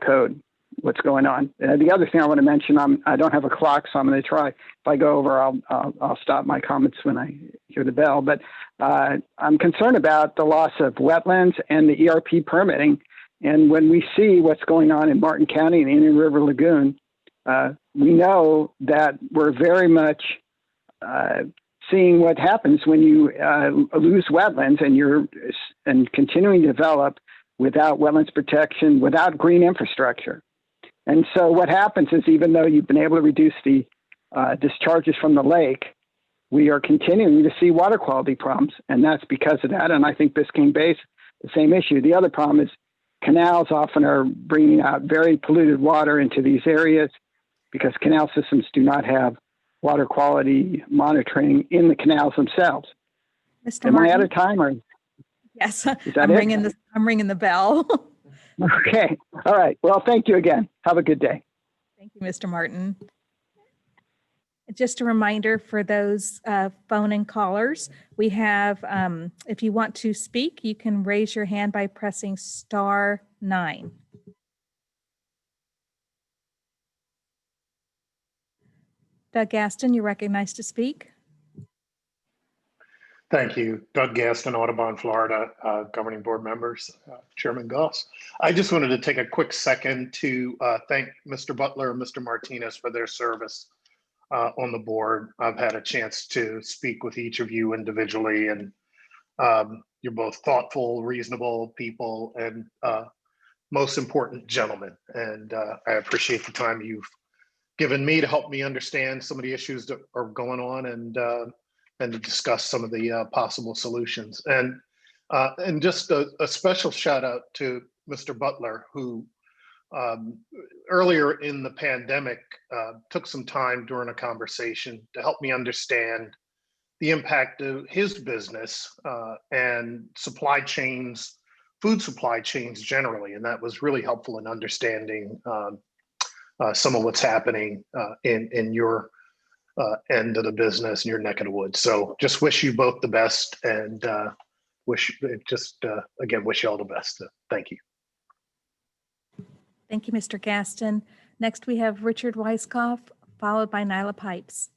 code what's going on. The other thing I want to mention, I don't have a clock, so I'm going to try. If I go over, I'll stop my comments when I hear the bell. But I'm concerned about the loss of wetlands and the ERP permitting. And when we see what's going on in Martin County and Indian River Lagoon, we know that we're very much seeing what happens when you lose wetlands and continuing to develop without wetlands protection, without green infrastructure. And so what happens is, even though you've been able to reduce the discharges from the lake, we are continuing to see water quality problems. And that's because of that. And I think Biscayne Bay is the same issue. The other problem is canals often are bringing out very polluted water into these areas because canal systems do not have water quality monitoring in the canals themselves. Mr. Am I Martin? out of time, or? Yes, Is that I'm it? ringing the bell. Okay. All right. Well, thank you again. Have a good day. Thank you, Mr. Martin. Just a reminder for those phone and callers, we have, if you want to speak, you can raise your hand by pressing *9. Doug Gaston, you're recognized to speak. Thank you. Doug Gaston, Audubon, Florida, governing board members, Chairman Goss. I just wanted to take a quick second to thank Mr. Butler and Mr. Martinez for their service on the board. I've had a chance to speak with each of you individually, and you're both thoughtful, reasonable people, and most important, gentlemen. And I appreciate the time you've given me to help me understand some of the issues that are going on, and to discuss some of the possible solutions. And just a special shout out to Mr. Butler, who earlier in the pandemic took some time during a conversation to help me understand the impact of his business and supply chains, food supply chains generally. And that was really helpful in understanding some of what's happening in your end of the business, in your neck of the woods. So just wish you both the best, and again, wish you all the best. Thank you. Thank you, Mr. Gaston. Next, we have Richard Weiskopf, followed by Nyla Pipes.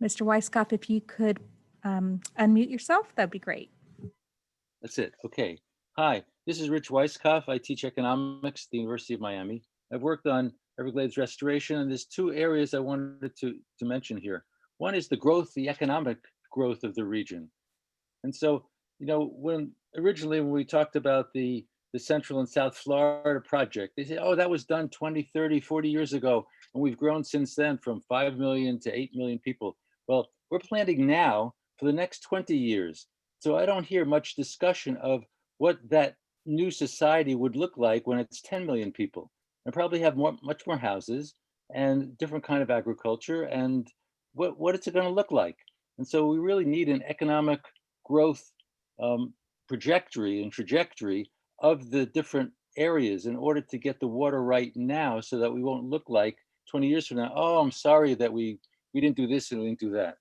Mr. Weiskopf, if you could unmute yourself, that'd be great. That's it. Okay. Hi, this is Rich Weiskopf. I teach economics at the University of Miami. I've worked on Everglades restoration, and there's two areas I wanted to mention here. One is the growth, the economic growth of the region. And so, you know, when we talked about the Central and South Florida project, they said, oh, that was done 20, 30, 40 years ago. And we've grown since then from 5 million to 8 million people. Well, we're planning now for the next 20 years. So I don't hear much discussion of what that new society would look like when it's 10 million people, and probably have much more houses and different kind of agriculture, and what it's going to look like. And so we really need an economic growth trajectory of the different areas in order to get the water right now, so that we won't look like 20 years from now, oh, I'm sorry that we didn't do this and we didn't do that.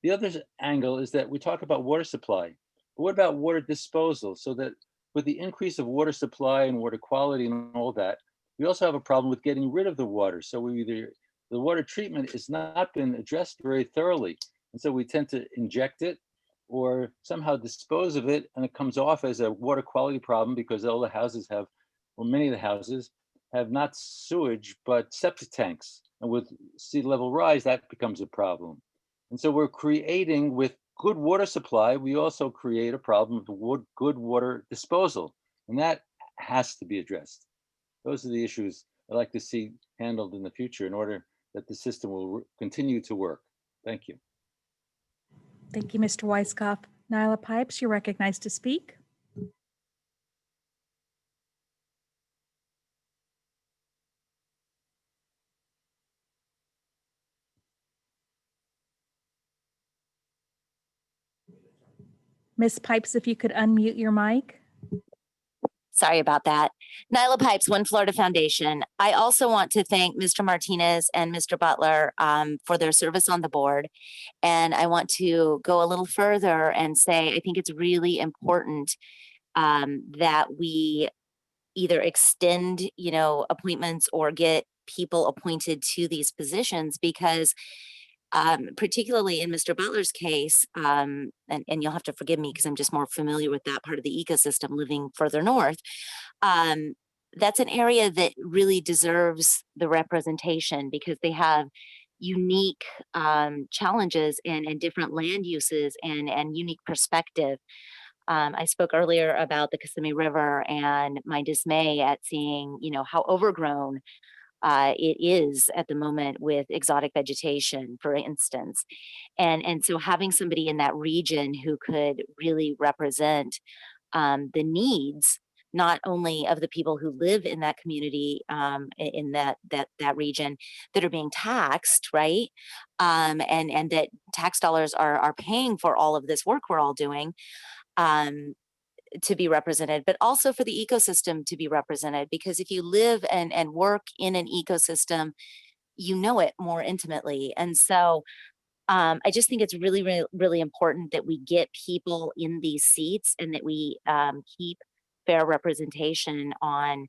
The other angle is that we talk about water supply, but what about water disposal? So that with the increase of water supply and water quality and all that, we also have a problem with getting rid of the water. So the water treatment has not been addressed very thoroughly. And so we tend to inject it, or somehow dispose of it, and it comes off as a water quality problem because all the houses have, or many of the houses have not sewage, but septic tanks. And with sea level rise, that becomes a problem. And so we're creating, with good water supply, we also create a problem of good water disposal. And that has to be addressed. Those are the issues I'd like to see handled in the future in order that the system will continue to work. Thank you. Thank you, Mr. Weiskopf. Nyla Pipes, you're recognized to speak. Ms. Pipes, if you could unmute your mic. Sorry about that. Nyla Pipes, One Florida Foundation. I also want to thank Mr. Martinez and Mr. Butler for their service on the board. And I want to go a little further and say, I think it's really important that we either extend, appointments or get people appointed to these positions, because particularly in Mr. Butler's case, and you'll have to forgive me because I'm just more familiar with that part of the ecosystem living further north. That's an area that really deserves the representation because they have unique challenges and different land uses and unique perspective. I spoke earlier about the Kissimmee River and my dismay at seeing, how overgrown it is at the moment with exotic vegetation, for instance. And so having somebody in that region who could really represent the needs, not only of the people who live in that community, in that region that are being taxed, right? And that tax dollars are paying for all of this work we're all doing. To be represented, but also for the ecosystem to be represented. Because if you live and work in an ecosystem, you know it more intimately. And so I just think it's really, really, really important that we get people in these seats and that we keep fair representation on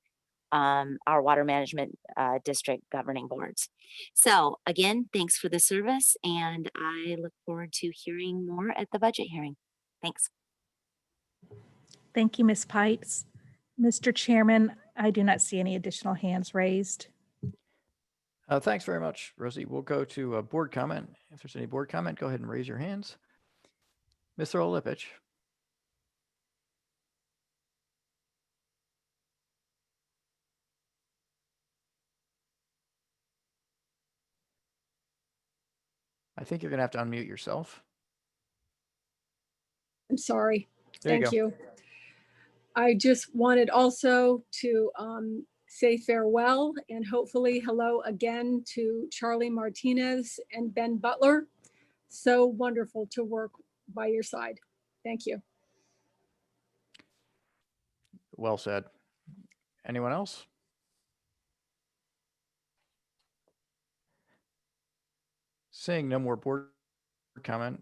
our water management district governing boards. So again, thanks for the service, and I look forward to hearing more at the budget hearing. Thanks. Thank you, Ms. Pipes. Mr. Chairman, I do not see any additional hands raised. Thanks very much, Rosie. We'll go to board comment. If there's any board comment, go ahead and raise your hands. Mr. Olipich. I think you're going to have to unmute yourself. I'm sorry. There you Thank go. you. I just wanted also to say farewell and hopefully hello again to Charlie Martinez and Ben Butler. So wonderful to work by your side. Thank you. Well said. Anyone else? Seeing no more board comment,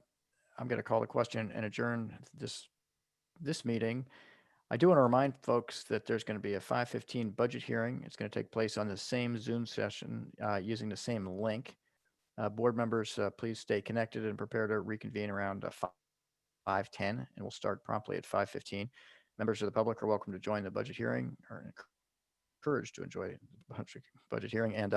I'm going to call the question and adjourn this meeting. I do want to remind folks that there's going to be a 5:15 budget hearing. It's going to take place on the same Zoom session using the same link. Board members, please stay connected and prepare to reconvene around 5:10, and we'll start promptly at 5:15. Members of the public are welcome to join the budget hearing, or encouraged to enjoy the budget hearing. And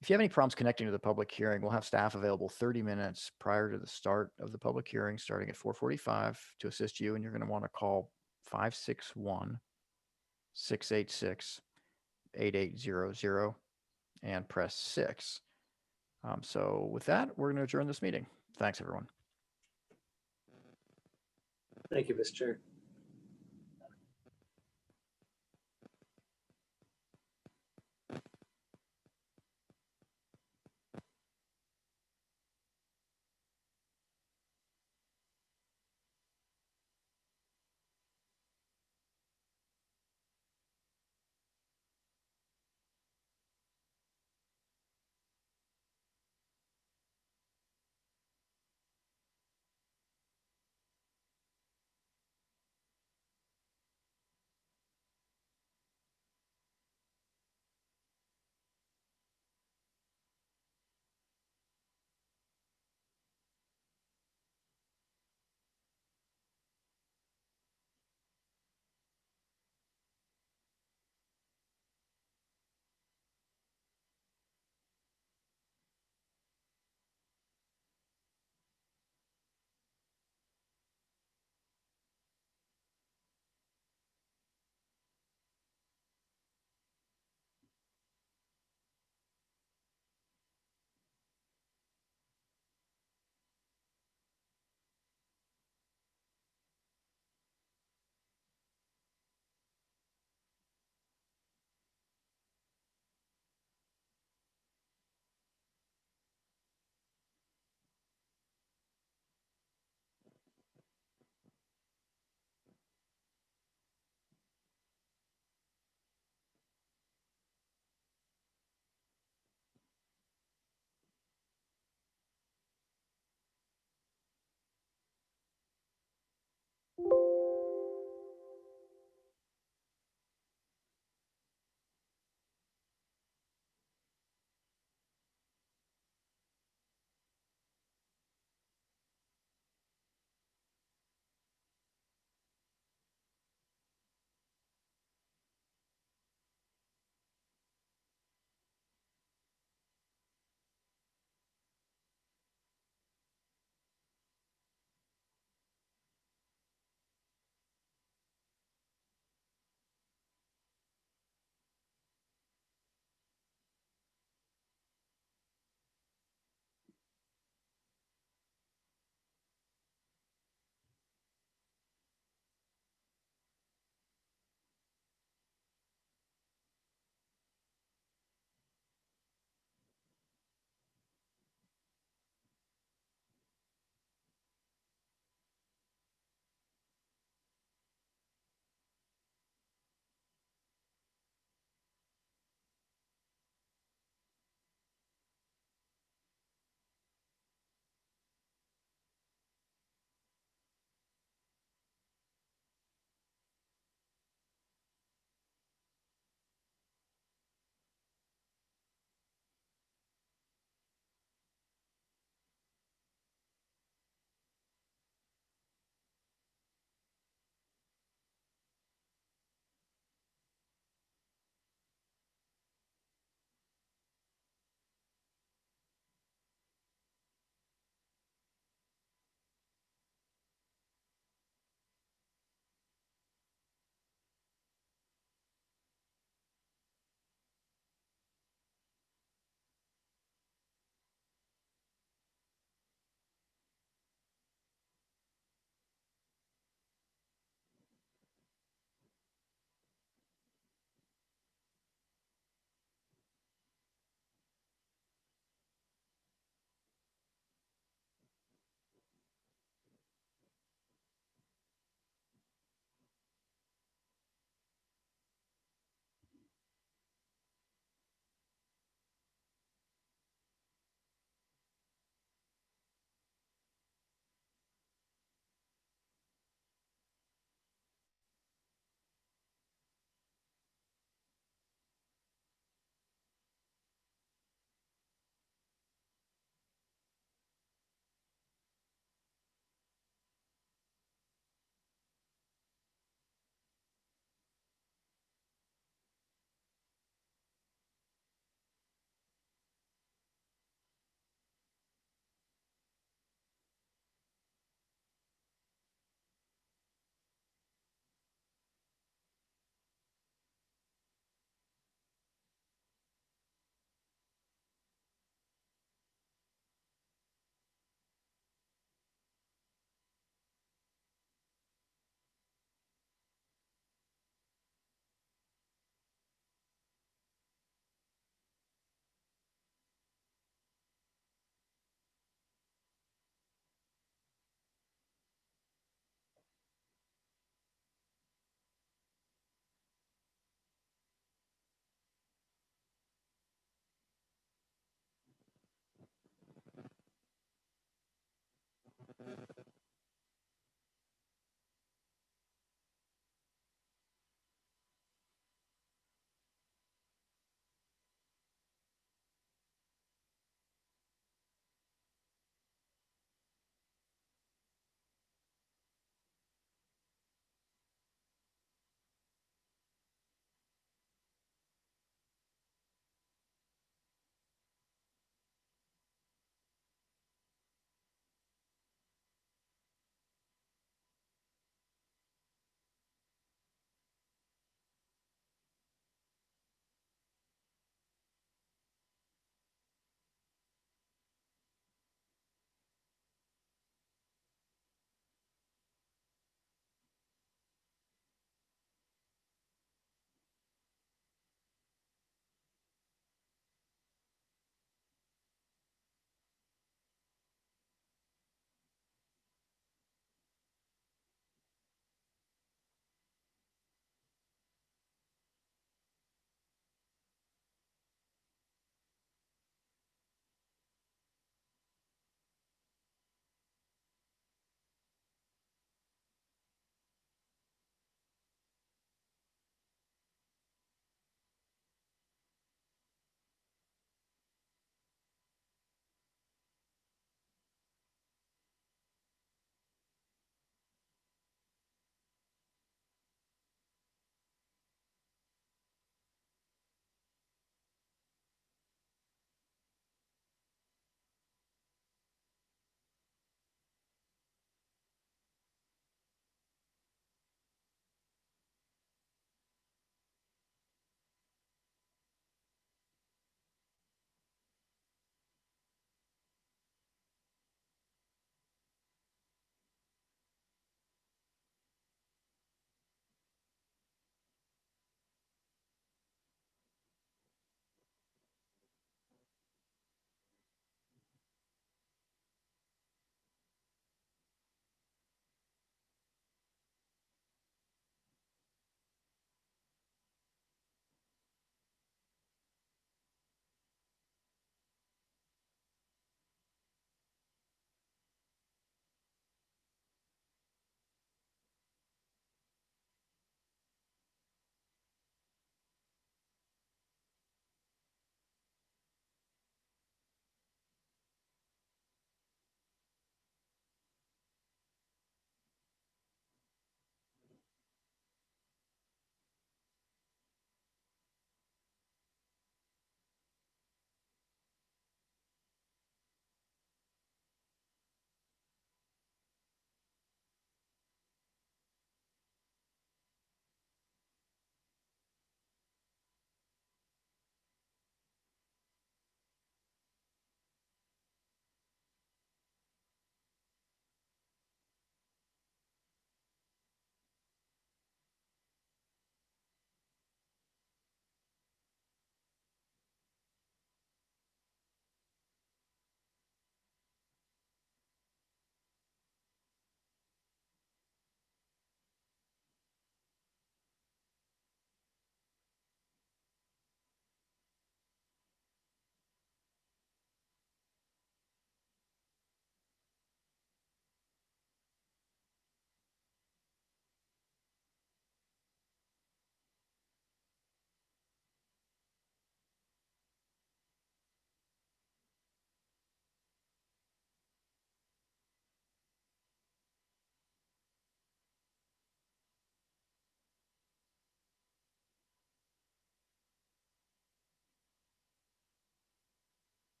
if you have any problems connecting to the public hearing, we'll have staff available 30 minutes prior to the start of the public hearing, starting at 4:45 to assist you. And you're going to want to call 561-686-8800 and press 6. So with that, we're going to adjourn this meeting. Thanks, everyone. Thank you, Mr. Chair.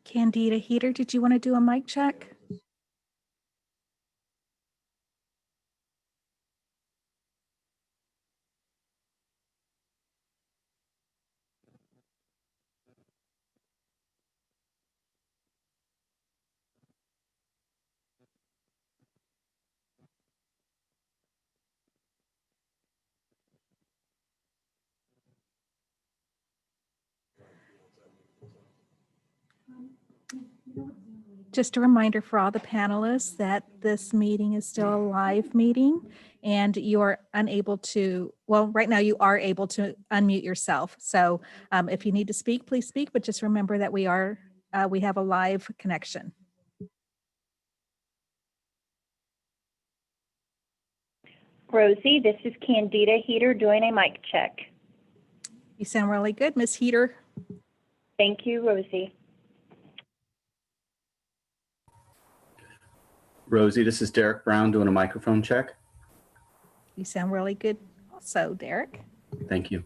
Candida Heater, did you want to do a mic check? Just a reminder for all the panelists that this meeting is still a live meeting and you are unable to, well, right now you are able to unmute yourself. So if you need to speak, please speak, but just remember that we have a live connection. Rosie, this is Candida Heater doing a mic check. You sound really good, Miss Heater. Thank you, Rosie. Rosie, this is Derek Brown doing a microphone check. You sound really good also, Derek. Thank you.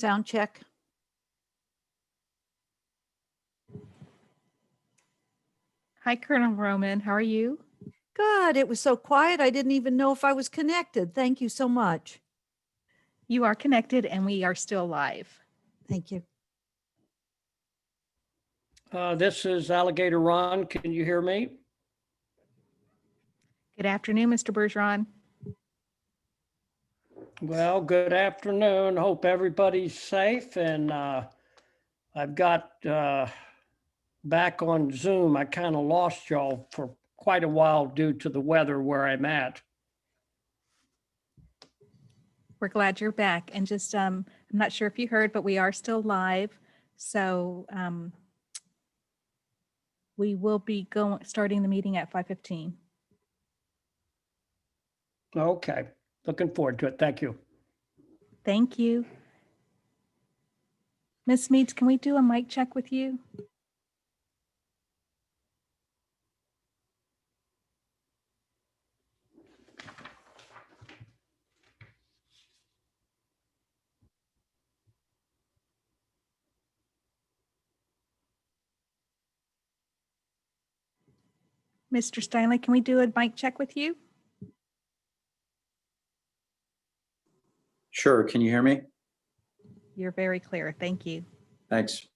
Sound check. Hi, Colonel Roman. How are you? Good. It was so quiet. I didn't even know if I was connected. Thank you so much. You are connected and we are still live. Thank you. This is Alligator Ron. Can you hear me? Good afternoon, Mr. Bergeron. Well, good afternoon. Hope everybody's safe. And I've got back on Zoom. I kind of lost y'all for quite a while due to the weather where I'm at. We're glad you're back. And just, I'm not sure if you heard, but we are still live. So we will be starting the meeting at 5:15. Okay. Looking forward to it. Thank you. Thank you. Ms. Meads, can we do a mic check with you? Mr. Steinle, can we do a mic check with you? Sure. Can you hear me? You're very clear. Thank you. Thanks.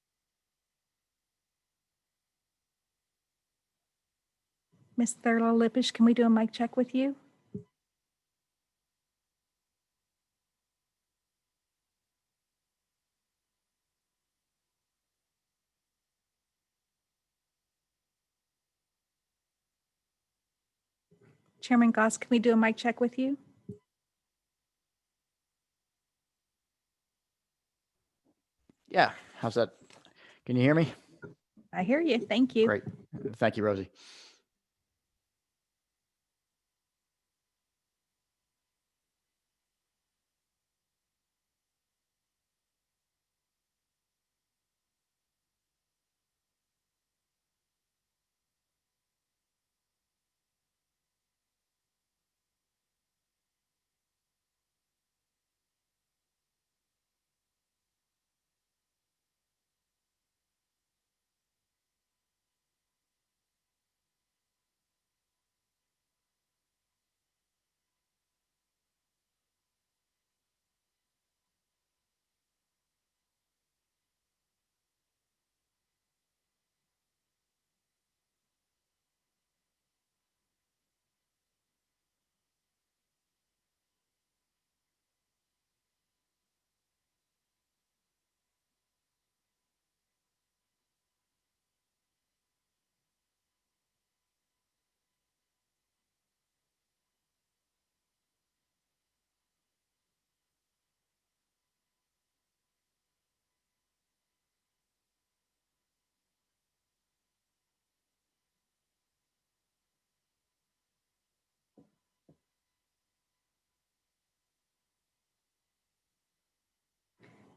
Ms. Thurlow Lippish, can we do a mic check with you? Chairman Goss, can we do a mic check with you? Yeah, how's that? Can you hear me? I hear you. Thank you. Great. Thank you, Rosie.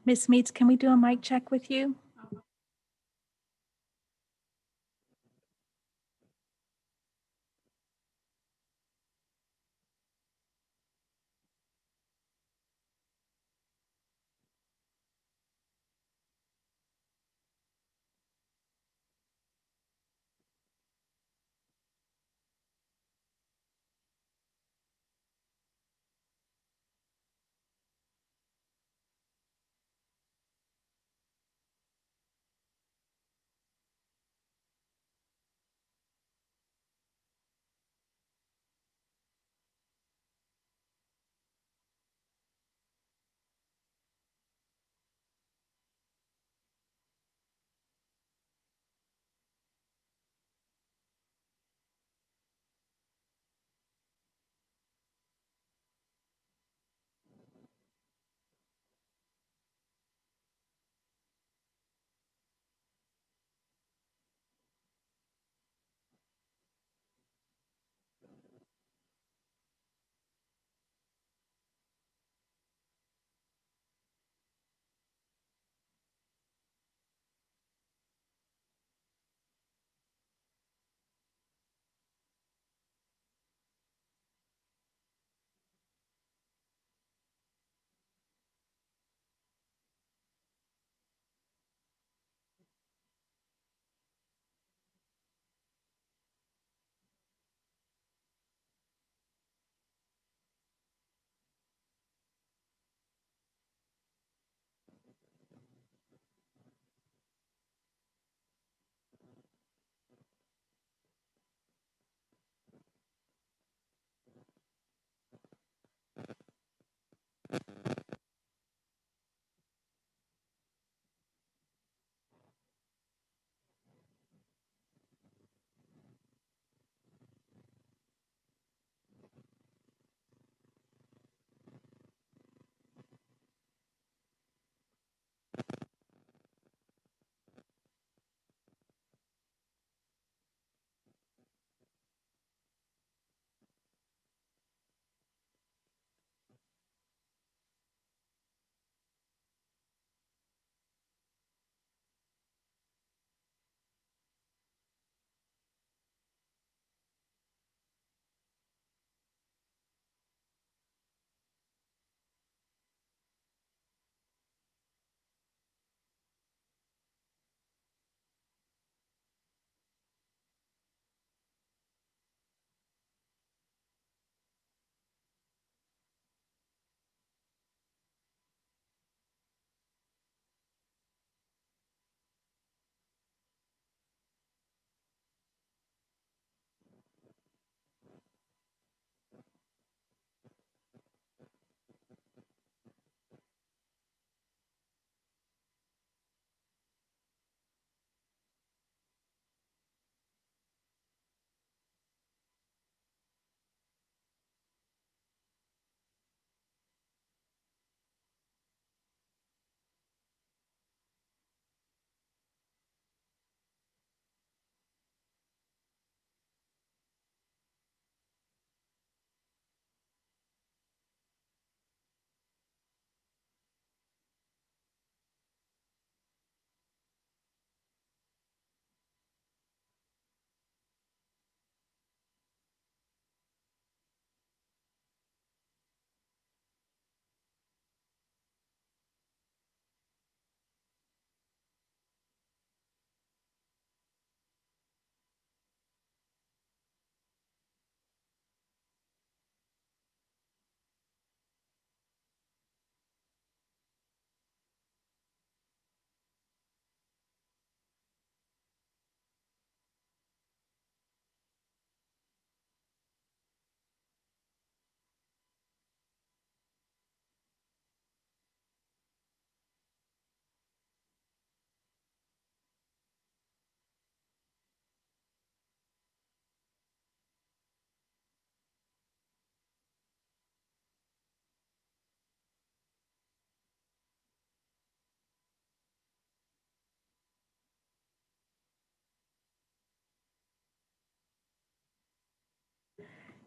Ms. Meads, can we do a mic check with you?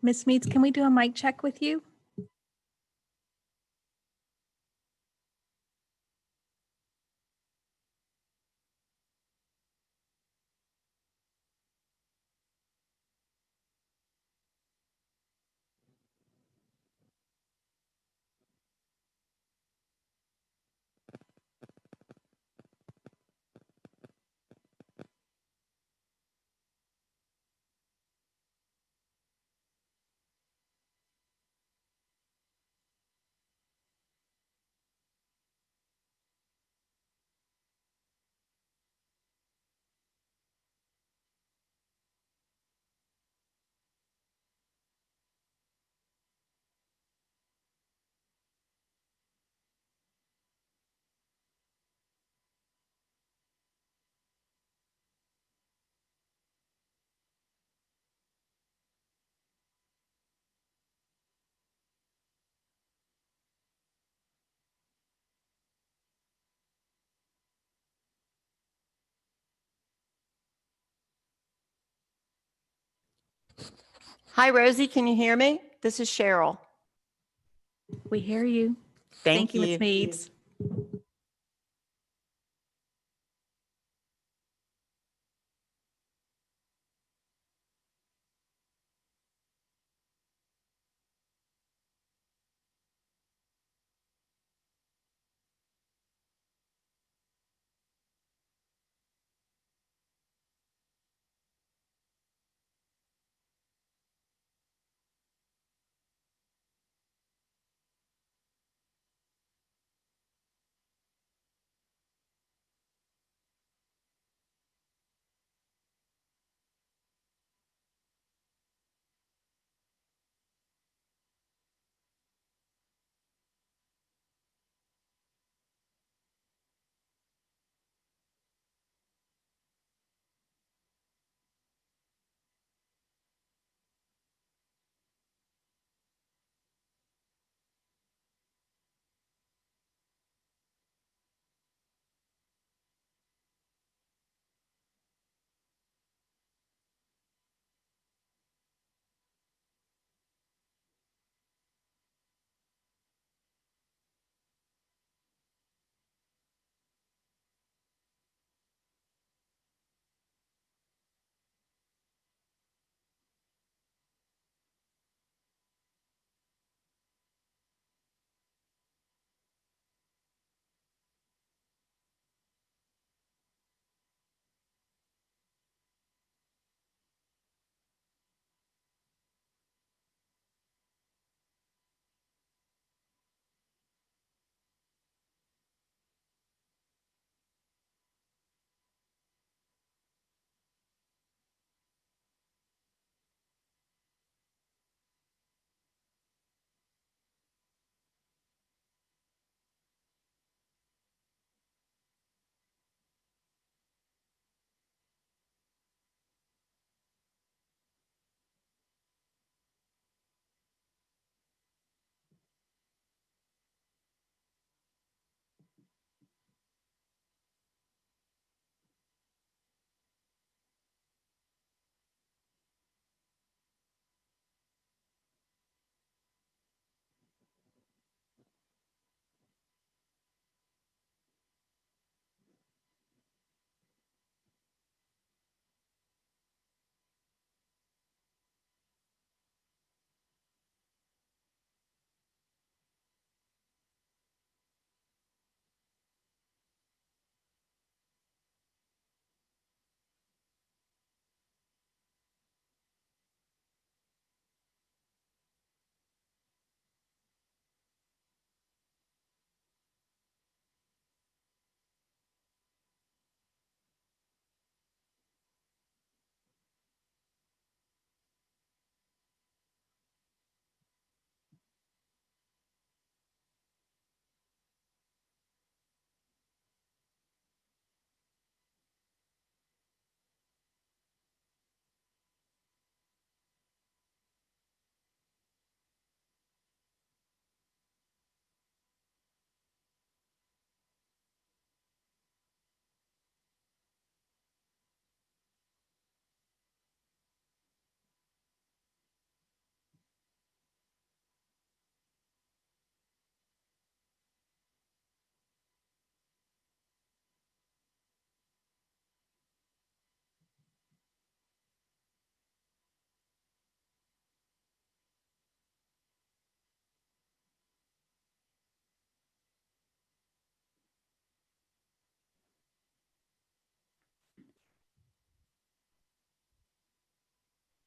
Ms. Meads, can we do a mic check with you? Hi, Rosie. Can you hear me? This is Cheryl. We hear you. Thank you, you. Ms. Meads.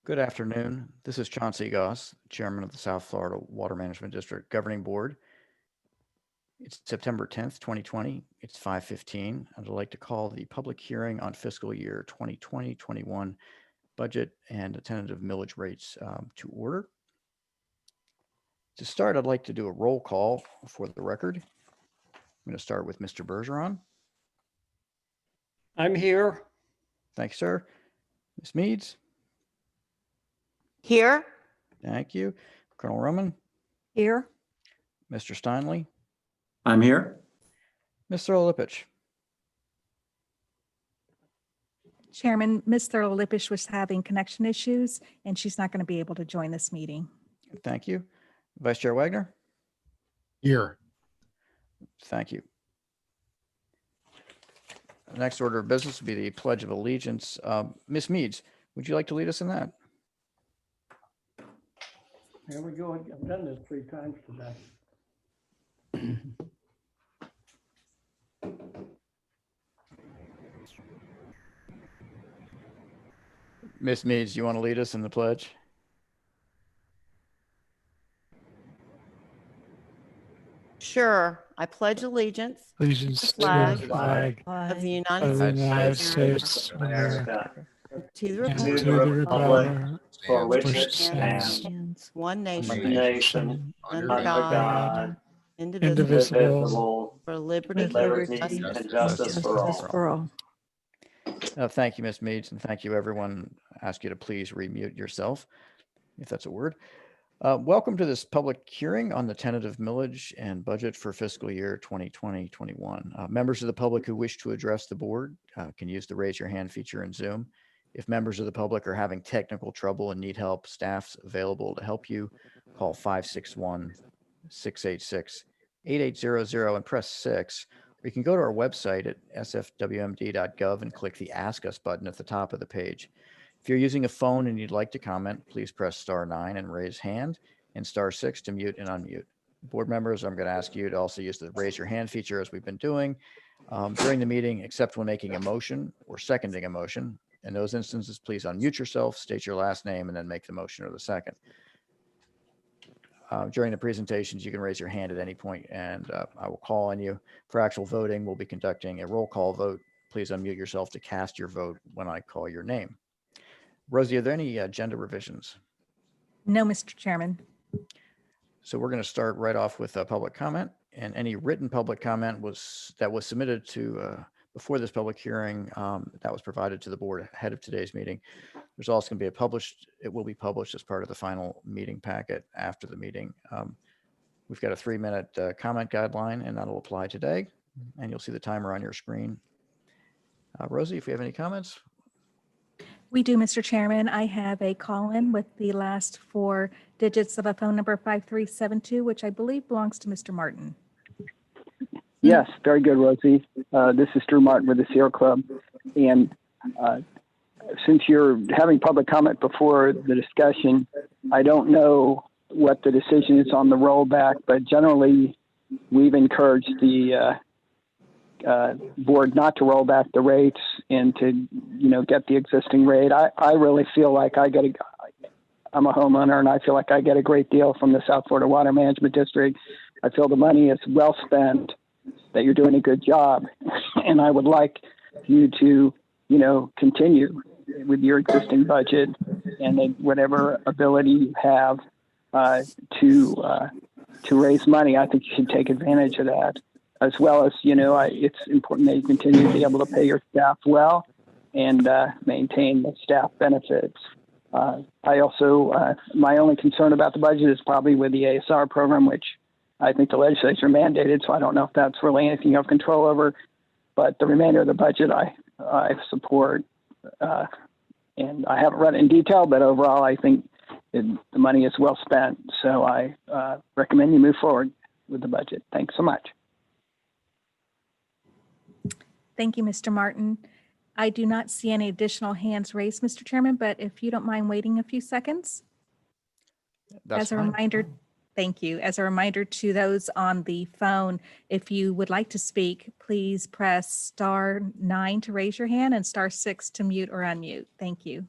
Good afternoon. This is Chauncey Goss, Chairman of the South Florida Water Management District Governing Board. It's September 10th, 2020. It's 5:15. I'd like to call the public hearing on fiscal year 2020-21 budget and tentative millage rates to order. To start, I'd like to do a roll call for the record. I'm going to start with Mr. Bergeron. I'm here. Thank you, sir. Ms. Meads. Here. Thank you. Colonel Roman. Here. Mr. Steinley. I'm here. Ms. Lipich. Chairman, Ms. Thurlow-Lippish was having connection issues, and she's not going to be able to join this meeting. Thank you. Vice Chair Wagner. Here. Thank you. The next order of business will be the Pledge of Allegiance. Ms. Meads, would you like to lead us in that? Here we go. I've done this 3 times today. Ms. Meads, you want to lead us in the pledge? Sure. I pledge allegiance Allegiance to to the flag the flag of the of United the United States States of America, to the and to republic the republic for which which it stands, stands, one one nation, nation, under under God, God, indivisible, indivisible, for liberty with and liberty justice and for all. justice for all. Thank you, Ms. Meads, and thank you, everyone. I ask you to please remute yourself, if that's a word. Welcome to this public hearing on the tentative millage and budget for fiscal year 2020-21. Members of the public who wish to address the board can use the raise your hand feature in Zoom. If members of the public are having technical trouble and need help, staff's available to help you. Call 561-686-8800 and press 6. Or you can go to our website at sfwmd.gov and click the Ask Us button at the top of the page. If you're using a phone and you'd like to comment, please press *9 and raise hand, and *6 to mute and unmute. Board members, I'm going to ask you to also use the raise your hand feature as we've been doing during the meeting, except when making a motion or seconding a motion. In those instances, please unmute yourself, state your last name, and then make the motion or the second. During the presentations, you can raise your hand at any point, and I will call on you. For actual voting, we'll be conducting a roll call vote. Please unmute yourself to cast your vote when I call your name. Rosie, are there any agenda revisions? No, Mr. Chairman. So we're going to start right off with public comment, and any written public comment that was submitted to before this public hearing that was provided to the board ahead of today's meeting. There's also going to be it will be published as part of the final meeting packet after the meeting. We've got a 3-minute comment guideline, and that'll apply today, and you'll see the timer on your screen. Rosie, if you have any comments. We do, Mr. Chairman. I have a call-in with the last 4 digits of a phone number 5372, which I believe belongs to Mr. Martin. Yes, very good, Rosie. This is Drew Martin with the Sierra Club. And since you're having public comment before the discussion, I don't know what the decision is on the rollback, but generally we've encouraged the board not to roll back the rates and to, get the existing rate. I really feel like I'm a homeowner and I feel like I get a great deal from the South Florida Water Management District. I feel the money is well spent, that you're doing a good job. And I would like you to, continue with your existing budget and whatever ability you have to raise money. I think you should take advantage of that. As well as, it's important that you continue to be able to pay your staff well and maintain the staff benefits. I also, my only concern about the budget is probably with the ASR program, which I think the legislature mandated, so I don't know if that's really anything you have control over. But the remainder of the budget, I support. And I haven't read it in detail, but overall, I think the money is well spent. So I recommend you move forward with the budget. Thanks so much. Thank you, Mr. Martin. I do not see any additional hands raised, Mr. Chairman, but if you don't mind waiting a few seconds. That's As a fine. reminder, thank you. As a reminder to those on the phone, if you would like to speak, please press *9 to raise your hand and *6 to mute or unmute. Thank you.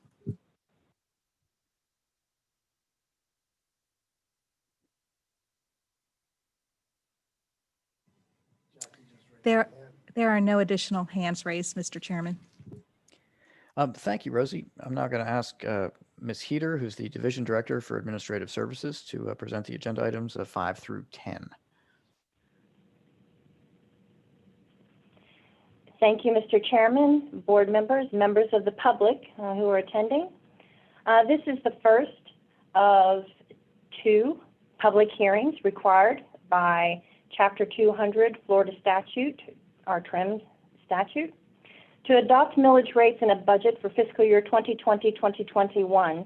There are no additional hands raised, Mr. Chairman. Thank you, Rosie. I'm now going to ask Ms. Heater, who's the Division Director for Administrative Services, to present the agenda items 5 through 10. Thank you, Mr. Chairman, board members, members of the public who are attending. This is the first of 2 public hearings required by Chapter 200 Florida statute, our TRIM statute, to adopt millage rates in a budget for fiscal year 2020-2021.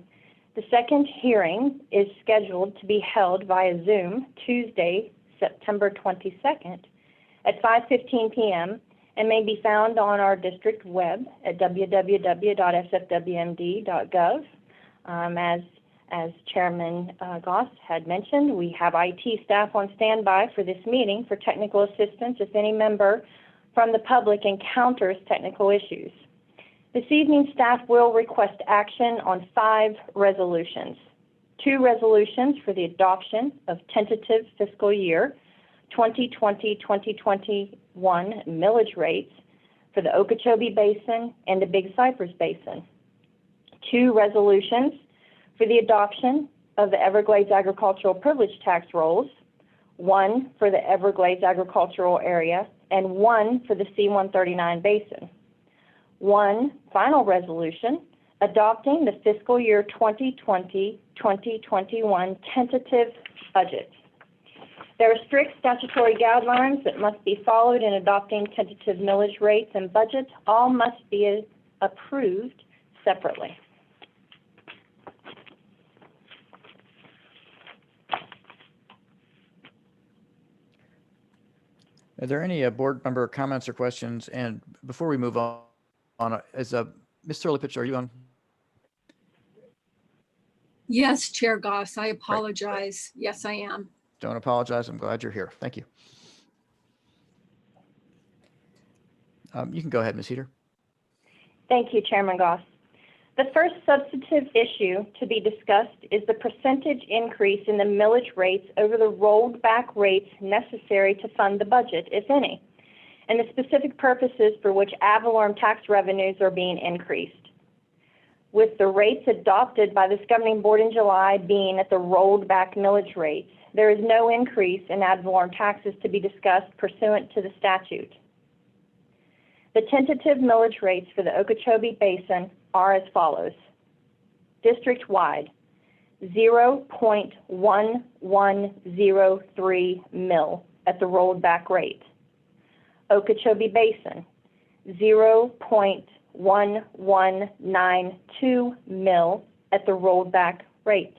The second hearing is scheduled to be held via Zoom Tuesday, September 22nd at 5:15 p.m. and may be found on our district web at www.sfwmd.gov. As Chairman Goss had mentioned, we have IT staff on standby for this meeting for technical assistance if any member from the public encounters technical issues. This evening, staff will request action on 5 resolutions. 2 resolutions for the adoption of tentative fiscal year 2020-2021 millage rates for the Okeechobee Basin and the Big Cypress Basin. 2 resolutions for the adoption of the Everglades Agricultural Privilege Tax rolls, 1 for the Everglades Agricultural Area and 1 for the C-139 Basin. 1 final resolution adopting the fiscal year 2020-2021 tentative budget. There are strict statutory guidelines that must be followed in adopting tentative millage rates and budgets. All must be approved separately. Are there any board member comments or questions? And before we move on, is Ms. Turley-Pitch, are you on? Yes, Chair Goss, I apologize. Yes, I am. Don't apologize. I'm glad you're here. Thank you. You can go ahead, Ms. Heater. Thank you, Chairman Goss. The first substantive issue to be discussed is the percentage increase in the millage rates over the rolled back rates necessary to fund the budget, if any, and the specific purposes for which ad valorem tax revenues are being increased. With the rates adopted by this governing board in July being at the rolled back millage rates, there is no increase in ad valorem taxes to be discussed pursuant to the statute. The tentative millage rates for the Okeechobee Basin are as follows. District-wide, 0.1103 mil at the rolled back rate. Okeechobee Basin, 0.1192 mil at the rolled back rate.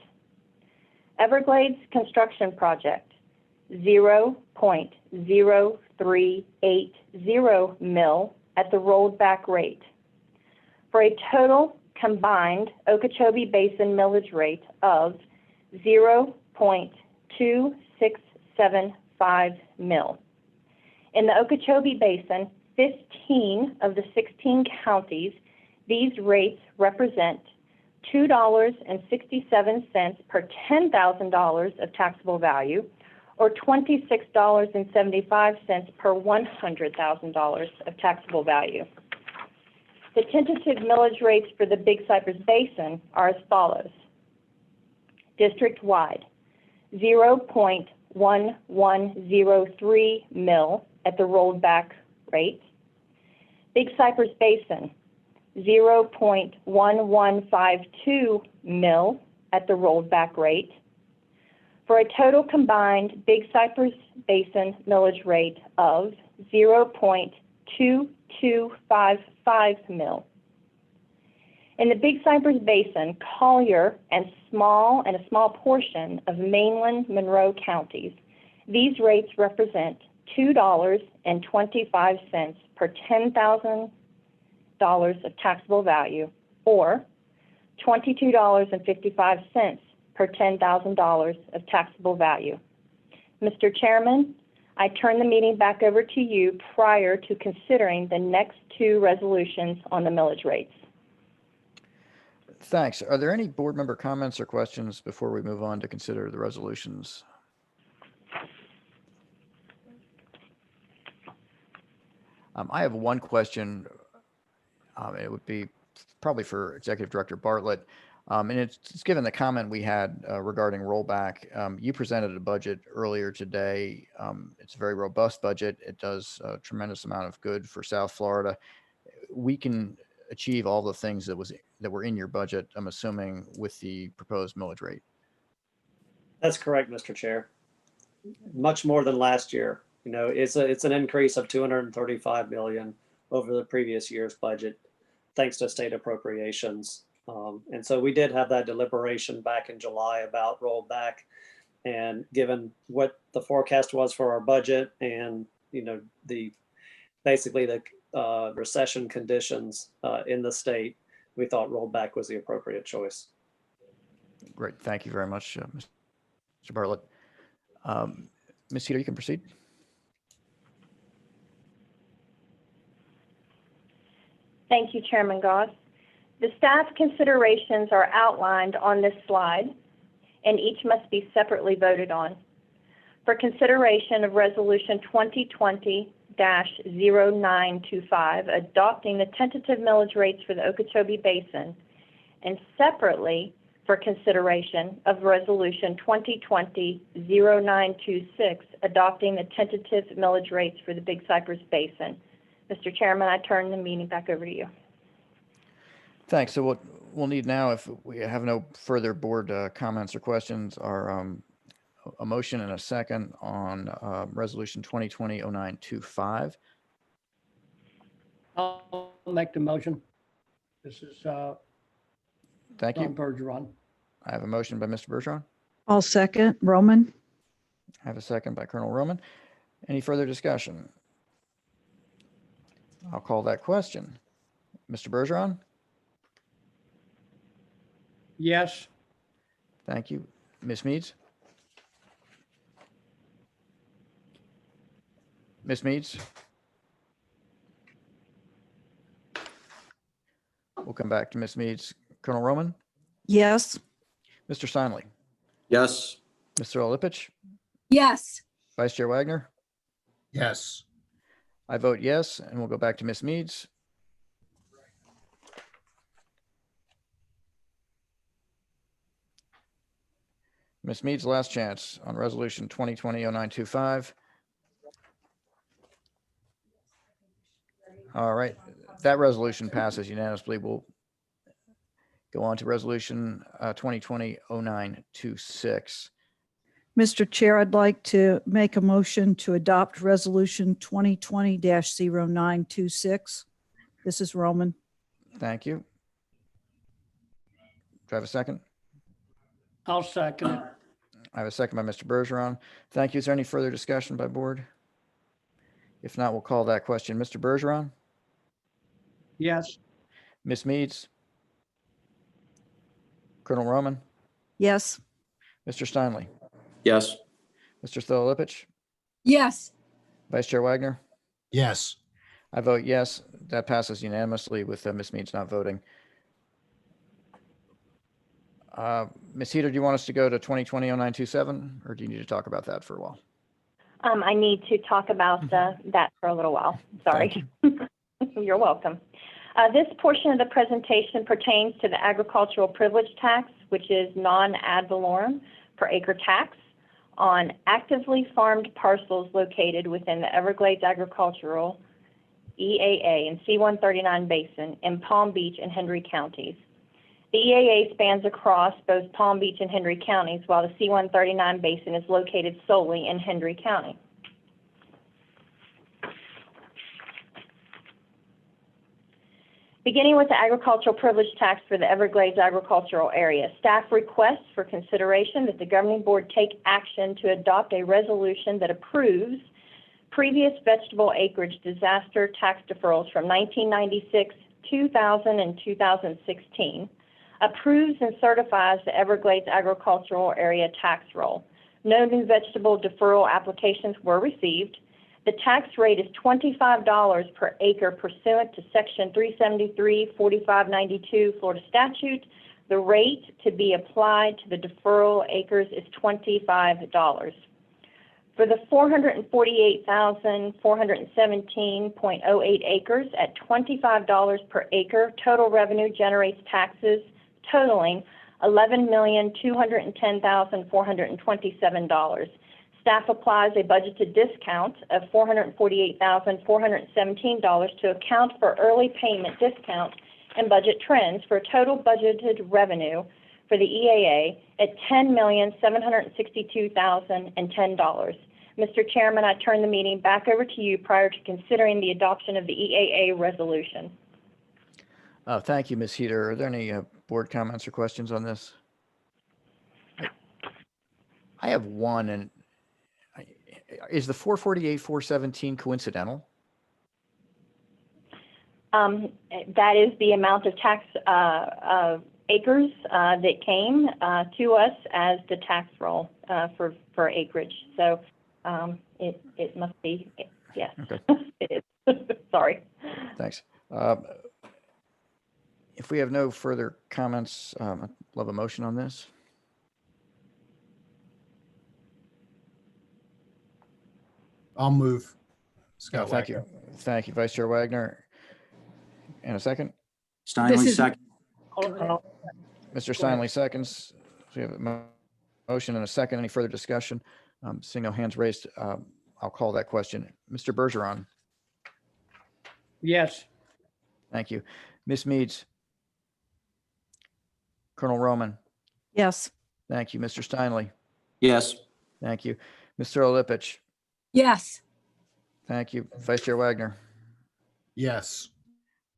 Everglades Construction Project, 0.0380 mil at the rolled back rate, for a total combined Okeechobee Basin millage rate of 0.2675 mil. In the Okeechobee Basin, 15 of the 16 counties, these rates represent $2.67 per $10,000 of taxable value, or $26.75 per $100,000 of taxable value. The tentative millage rates for the Big Cypress Basin are as follows. District-wide, 0.1103 mil at the rolled back rate. Big Cypress Basin, 0.1152 mil at the rolled back rate, for a total combined Big Cypress Basin millage rate of 0.2255 mil. In the Big Cypress Basin, Collier and a small portion of mainland Monroe counties, these rates represent $2.25 per $10,000 of taxable value, or $22.55 per $10,000 of taxable value. Mr. Chairman, I turn the meeting back over to you prior to considering the next 2 resolutions on the millage rates. Thanks. Are there any board member comments or questions before we move on to consider the resolutions? I have one question. It would be probably for Executive Director Bartlett. And it's given the comment we had regarding rollback. You presented a budget earlier today. It's a very robust budget. It does a tremendous amount of good for South Florida. We can achieve all the things that were in your budget, I'm assuming, with the proposed millage rate. That's correct, Mr. Chair. Much more than last year. You know, it's an increase of 235 million over the previous year's budget, thanks to state appropriations. And so we did have that deliberation back in July about rollback, and given what the forecast was for our budget and, you know, basically the recession conditions in the state, we thought rollback was the appropriate choice. Great. Thank you very much, Mr. Bartlett. Ms. Heater, you can proceed. Thank you, Chairman Goss. The staff considerations are outlined on this slide, and each must be separately voted on. For consideration of Resolution 2020-0925, adopting the tentative millage rates for the Okeechobee Basin, and separately for consideration of Resolution 2020-0926, adopting the tentative millage rates for the Big Cypress Basin. Mr. Chairman, I turn the meeting back over to you. Thanks. So what we'll need now, if we have no further board comments or questions, are a motion and a second on Resolution 2020-0925. I'll make the motion. This is Thank you. Ron Bergeron. I have a motion by Mr. Bergeron. I'll second. Roman? I have a second by Colonel Roman. Any further discussion? I'll call that question. Mr. Bergeron? Yes. Thank you. Ms. Meads? Ms. Meads? We'll come back to Ms. Meads. Colonel Roman? Yes. Mr. Steinle? Yes. Mr. Lipich? Yes. Vice Chair Wagner? Yes. I vote yes, and we'll go back to Ms. Meads. Ms. Meads, last chance on Resolution 2020-0925. All right, that resolution passes unanimously. We'll go on to Resolution 2020-0926. Mr. Chair, I'd like to make a motion to adopt Resolution 2020-0926. This is Roman. Thank you. Do I have a second? I'll second it. I have a second by Mr. Bergeron. Thank you. Is there any further discussion by board? If not, we'll call that question. Mr. Bergeron? Yes. Ms. Meads? Colonel Roman? Yes. Mr. Steinle? Yes. Mr. Stolipich? Yes. Vice Chair Wagner? Yes. I vote yes. That passes unanimously with Ms. Meads not voting. Ms. Heater, do you want us to go to 2020-0927, or do you need to talk about that for a while? I need to talk about that for a little while. Sorry. You're welcome. This portion of the presentation pertains to the agricultural privilege tax, which is non-ad valorem per acre tax on actively farmed parcels located within the Everglades Agricultural EAA and C-139 Basin in Palm Beach and Hendry counties. The EAA spans across both Palm Beach and Hendry counties, while the C-139 Basin is located solely in Hendry County. Beginning with the agricultural privilege tax for the Everglades agricultural area, staff requests for consideration that the governing board take action to adopt a resolution that approves previous vegetable acreage disaster tax deferrals from 1996, 2000, and 2016, approves and certifies the Everglades agricultural area tax roll. No new vegetable deferral applications were received. The tax rate is $25 per acre pursuant to Section 373-4592 Florida statute. The rate to be applied to the deferral acres is $25. For For the 448,417.08 acres at $25 per acre, total revenue generates taxes totaling $11,210,427. Staff applies a budgeted discount of $448,417 to account for early payment discount and budget trends for total budgeted revenue for the EAA at $10,762,010. Mr. Chairman, I turn the meeting back over to you prior to considering the adoption of the EAA resolution. Thank you, Ms. Heater. Are there any board comments or questions on this? I have one, and is the 448, 417 coincidental? That is the amount of tax acres that came to us as the tax roll for acreage. So it must be, yes, Okay. it is. Sorry. Thanks. If we have no further comments, I'd love a motion on this. I'll move. Scott, thank you. Thank you, Vice Chair Wagner. And a second? Steinle, second. Mr. Steinle seconds. We have a motion and a second. Any further discussion? Seeing no hands raised, I'll call that question. Mr. Bergeron. Yes. Thank you. Ms. Meads. Colonel Roman. Yes. Thank you. Mr. Steinle. Yes. Thank you. Mr. Olipich. Yes. Thank you. Vice Chair Wagner. Yes.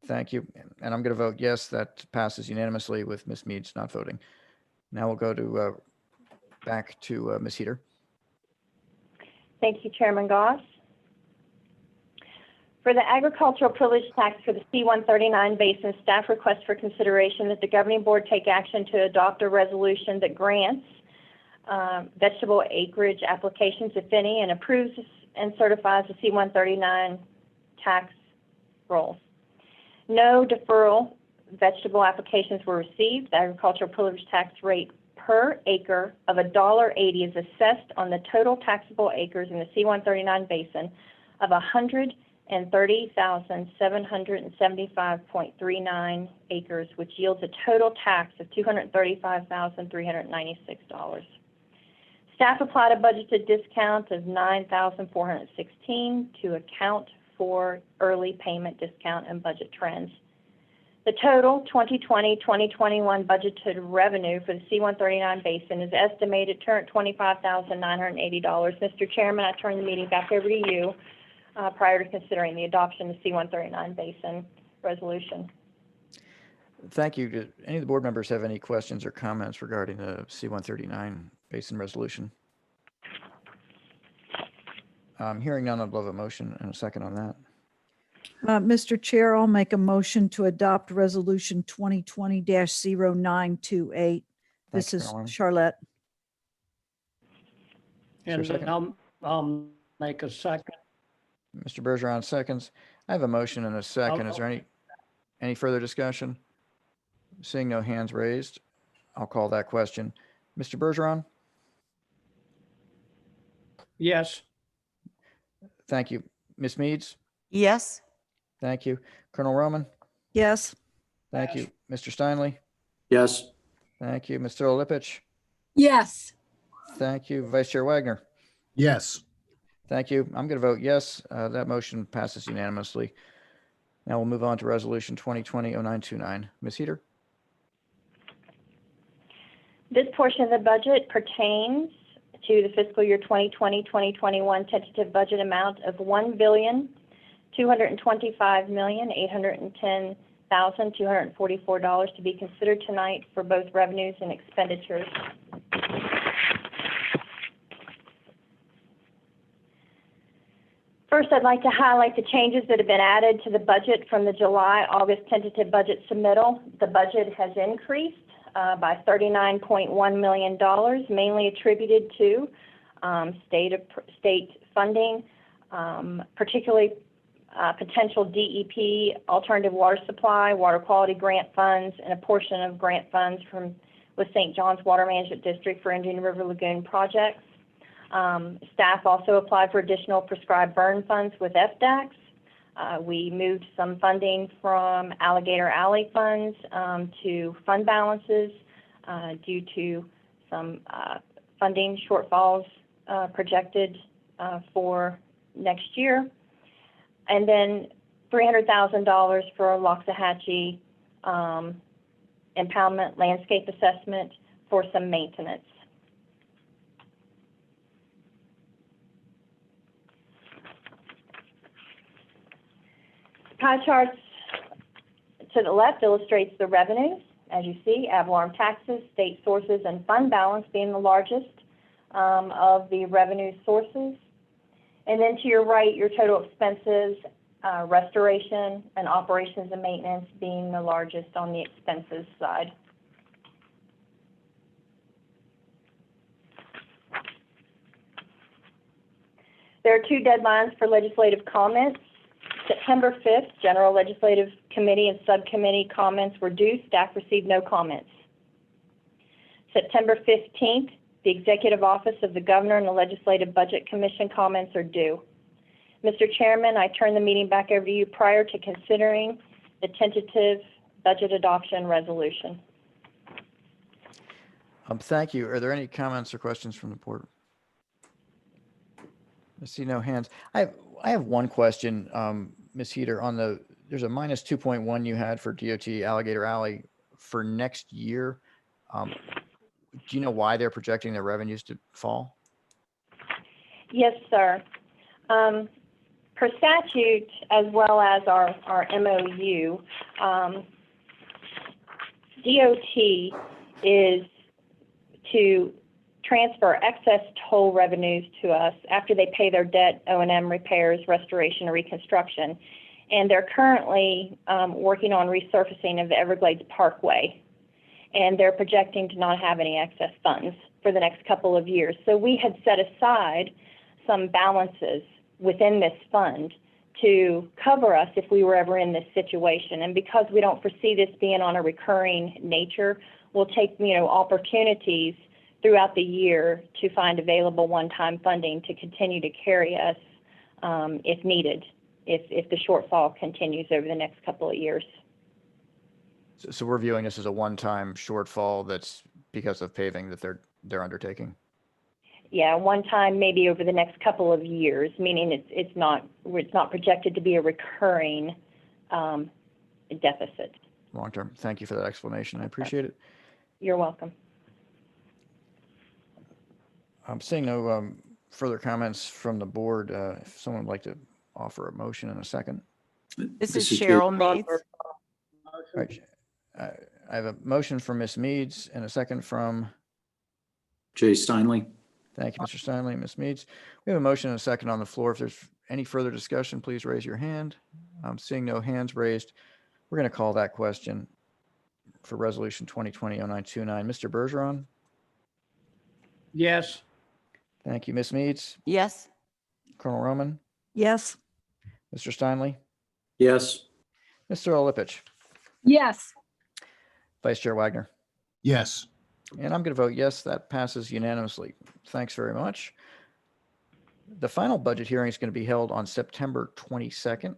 Thank you. And I'm going to vote yes. That passes unanimously with Ms. Meads not voting. Now we'll go to back to Ms. Heater. Thank you, Chairman Goss. For the agricultural privilege tax for the C-139 basin, staff requests for consideration that the governing board take action to adopt a resolution that grants vegetable acreage applications, if any, and approves and certifies the C-139 tax rolls. No deferral vegetable applications were received. The agricultural privilege tax rate per acre of $1.80 is assessed on the total taxable acres in the C-139 basin of 130,775.39 acres, which yields a total tax of $235,396. Staff applied a budgeted discount of $9,416 to account for early payment discount and budget trends. The total 2020-2021 budgeted revenue for the C-139 basin is estimated at $25,980. Mr. Chairman, I turn the meeting back over to you prior to considering the adoption of the C-139 basin resolution. Thank you. Do any of the board members have any questions or comments regarding the C-139 basin resolution? Hearing none, I'd love a motion and a second on that. Mr. Chair, I'll make a motion to adopt Resolution 2020-0928. This Thanks, is Caroline. Charlotte. there a And second? I'll make a second. Mr. Bergeron seconds. I have a motion and a second. Is there any further discussion? Seeing no hands raised, I'll call that question. Mr. Bergeron? Yes. Thank you. Ms. Meads? Yes. Thank you. Colonel Roman? Yes. Thank you. Mr. Steinle? Yes. Thank you. Mr. Olipich? Yes. Thank you. Vice Chair Wagner? Yes. Thank you. I'm going to vote yes. That motion passes unanimously. Now we'll move on to Resolution 2020-0929. Ms. Heater? This portion of the budget pertains to the fiscal year 2020-2021 tentative budget amount of $1,225,810,244 to be considered tonight for both revenues and expenditures. First, I'd like to highlight the changes that have been added to the budget from the July-August tentative budget submittal. The budget has increased by $39.1 million, mainly attributed to state funding, particularly potential DEP, alternative water supply, water quality grant funds, and a portion of grant funds with St. John's Water Management District for Indian River Lagoon projects. Staff also applied for additional prescribed burn funds with FDACS. We moved some funding from Alligator Alley funds to fund balances due to some funding shortfalls projected for next year. And then $300,000 for Loxahatchee impoundment landscape assessment for some maintenance. Pie charts to the left illustrates the revenues. As you see, ad valorem taxes, state sources, and fund balance being the largest of the revenue sources. And then to your right, your total expenses, restoration and operations and maintenance being the largest on the expenses side. There are 2 deadlines for legislative comments. September 5th, General Legislative Committee and Subcommittee comments were due. Staff received no comments. September 15th, the Executive Office of the Governor and the Legislative Budget Commission comments are due. Mr. Chairman, I turn the meeting back over to you prior to considering the tentative budget adoption resolution. Thank you. Are there any comments or questions from the board? I see no hands. I have one question, Ms. Heater, on there's a minus 2.1 you had for DOT Alligator Alley for next year. Do you know why they're projecting their revenues to fall? Yes, sir. Per statute, as well as our MOU, DOT is to transfer excess toll revenues to us after they pay their debt, O&M, repairs, restoration, or reconstruction. And they're currently working on resurfacing of the Everglades Parkway. And they're projecting to not have any excess funds for the next couple of years. So we had set aside some balances within this fund to cover us if we were ever in this situation. And because we don't foresee this being on a recurring nature, we'll take, opportunities throughout the year to find available one-time funding to continue to carry us if needed, if the shortfall continues over the next couple of years. So we're viewing this as a one-time shortfall that's because of paving that they're undertaking? Yeah, one time maybe over the next couple of years, meaning it's not projected to be a recurring deficit. Long-term. Thank you for that explanation. I appreciate it. You're welcome. I'm seeing no further comments from the board. If someone would like to offer a motion in a second. This is Cheryl Meads. All right. I have a motion from Ms. Meads and a second from Jay Steinley. Thank you, Mr. Steinley and Ms. Meads. We have a motion and a second on the floor. If there's any further discussion, please raise your hand. I'm seeing no hands raised. We're going to call that question for Resolution 2020-0929. Mr. Bergeron? Yes. Thank you. Ms. Meads? Yes. Colonel Roman? Yes. Mr. Steinley? Yes. Mr. Olipich? Yes. Vice Chair Wagner? Yes. And I'm going to vote yes. That passes unanimously. Thanks very much. The final budget hearing is going to be held on September 22nd,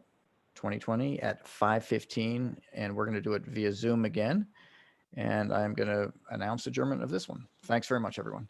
2020 at 5:15, and we're going to do it via Zoom again. And I'm going to announce adjournment of this one. Thanks very much, everyone.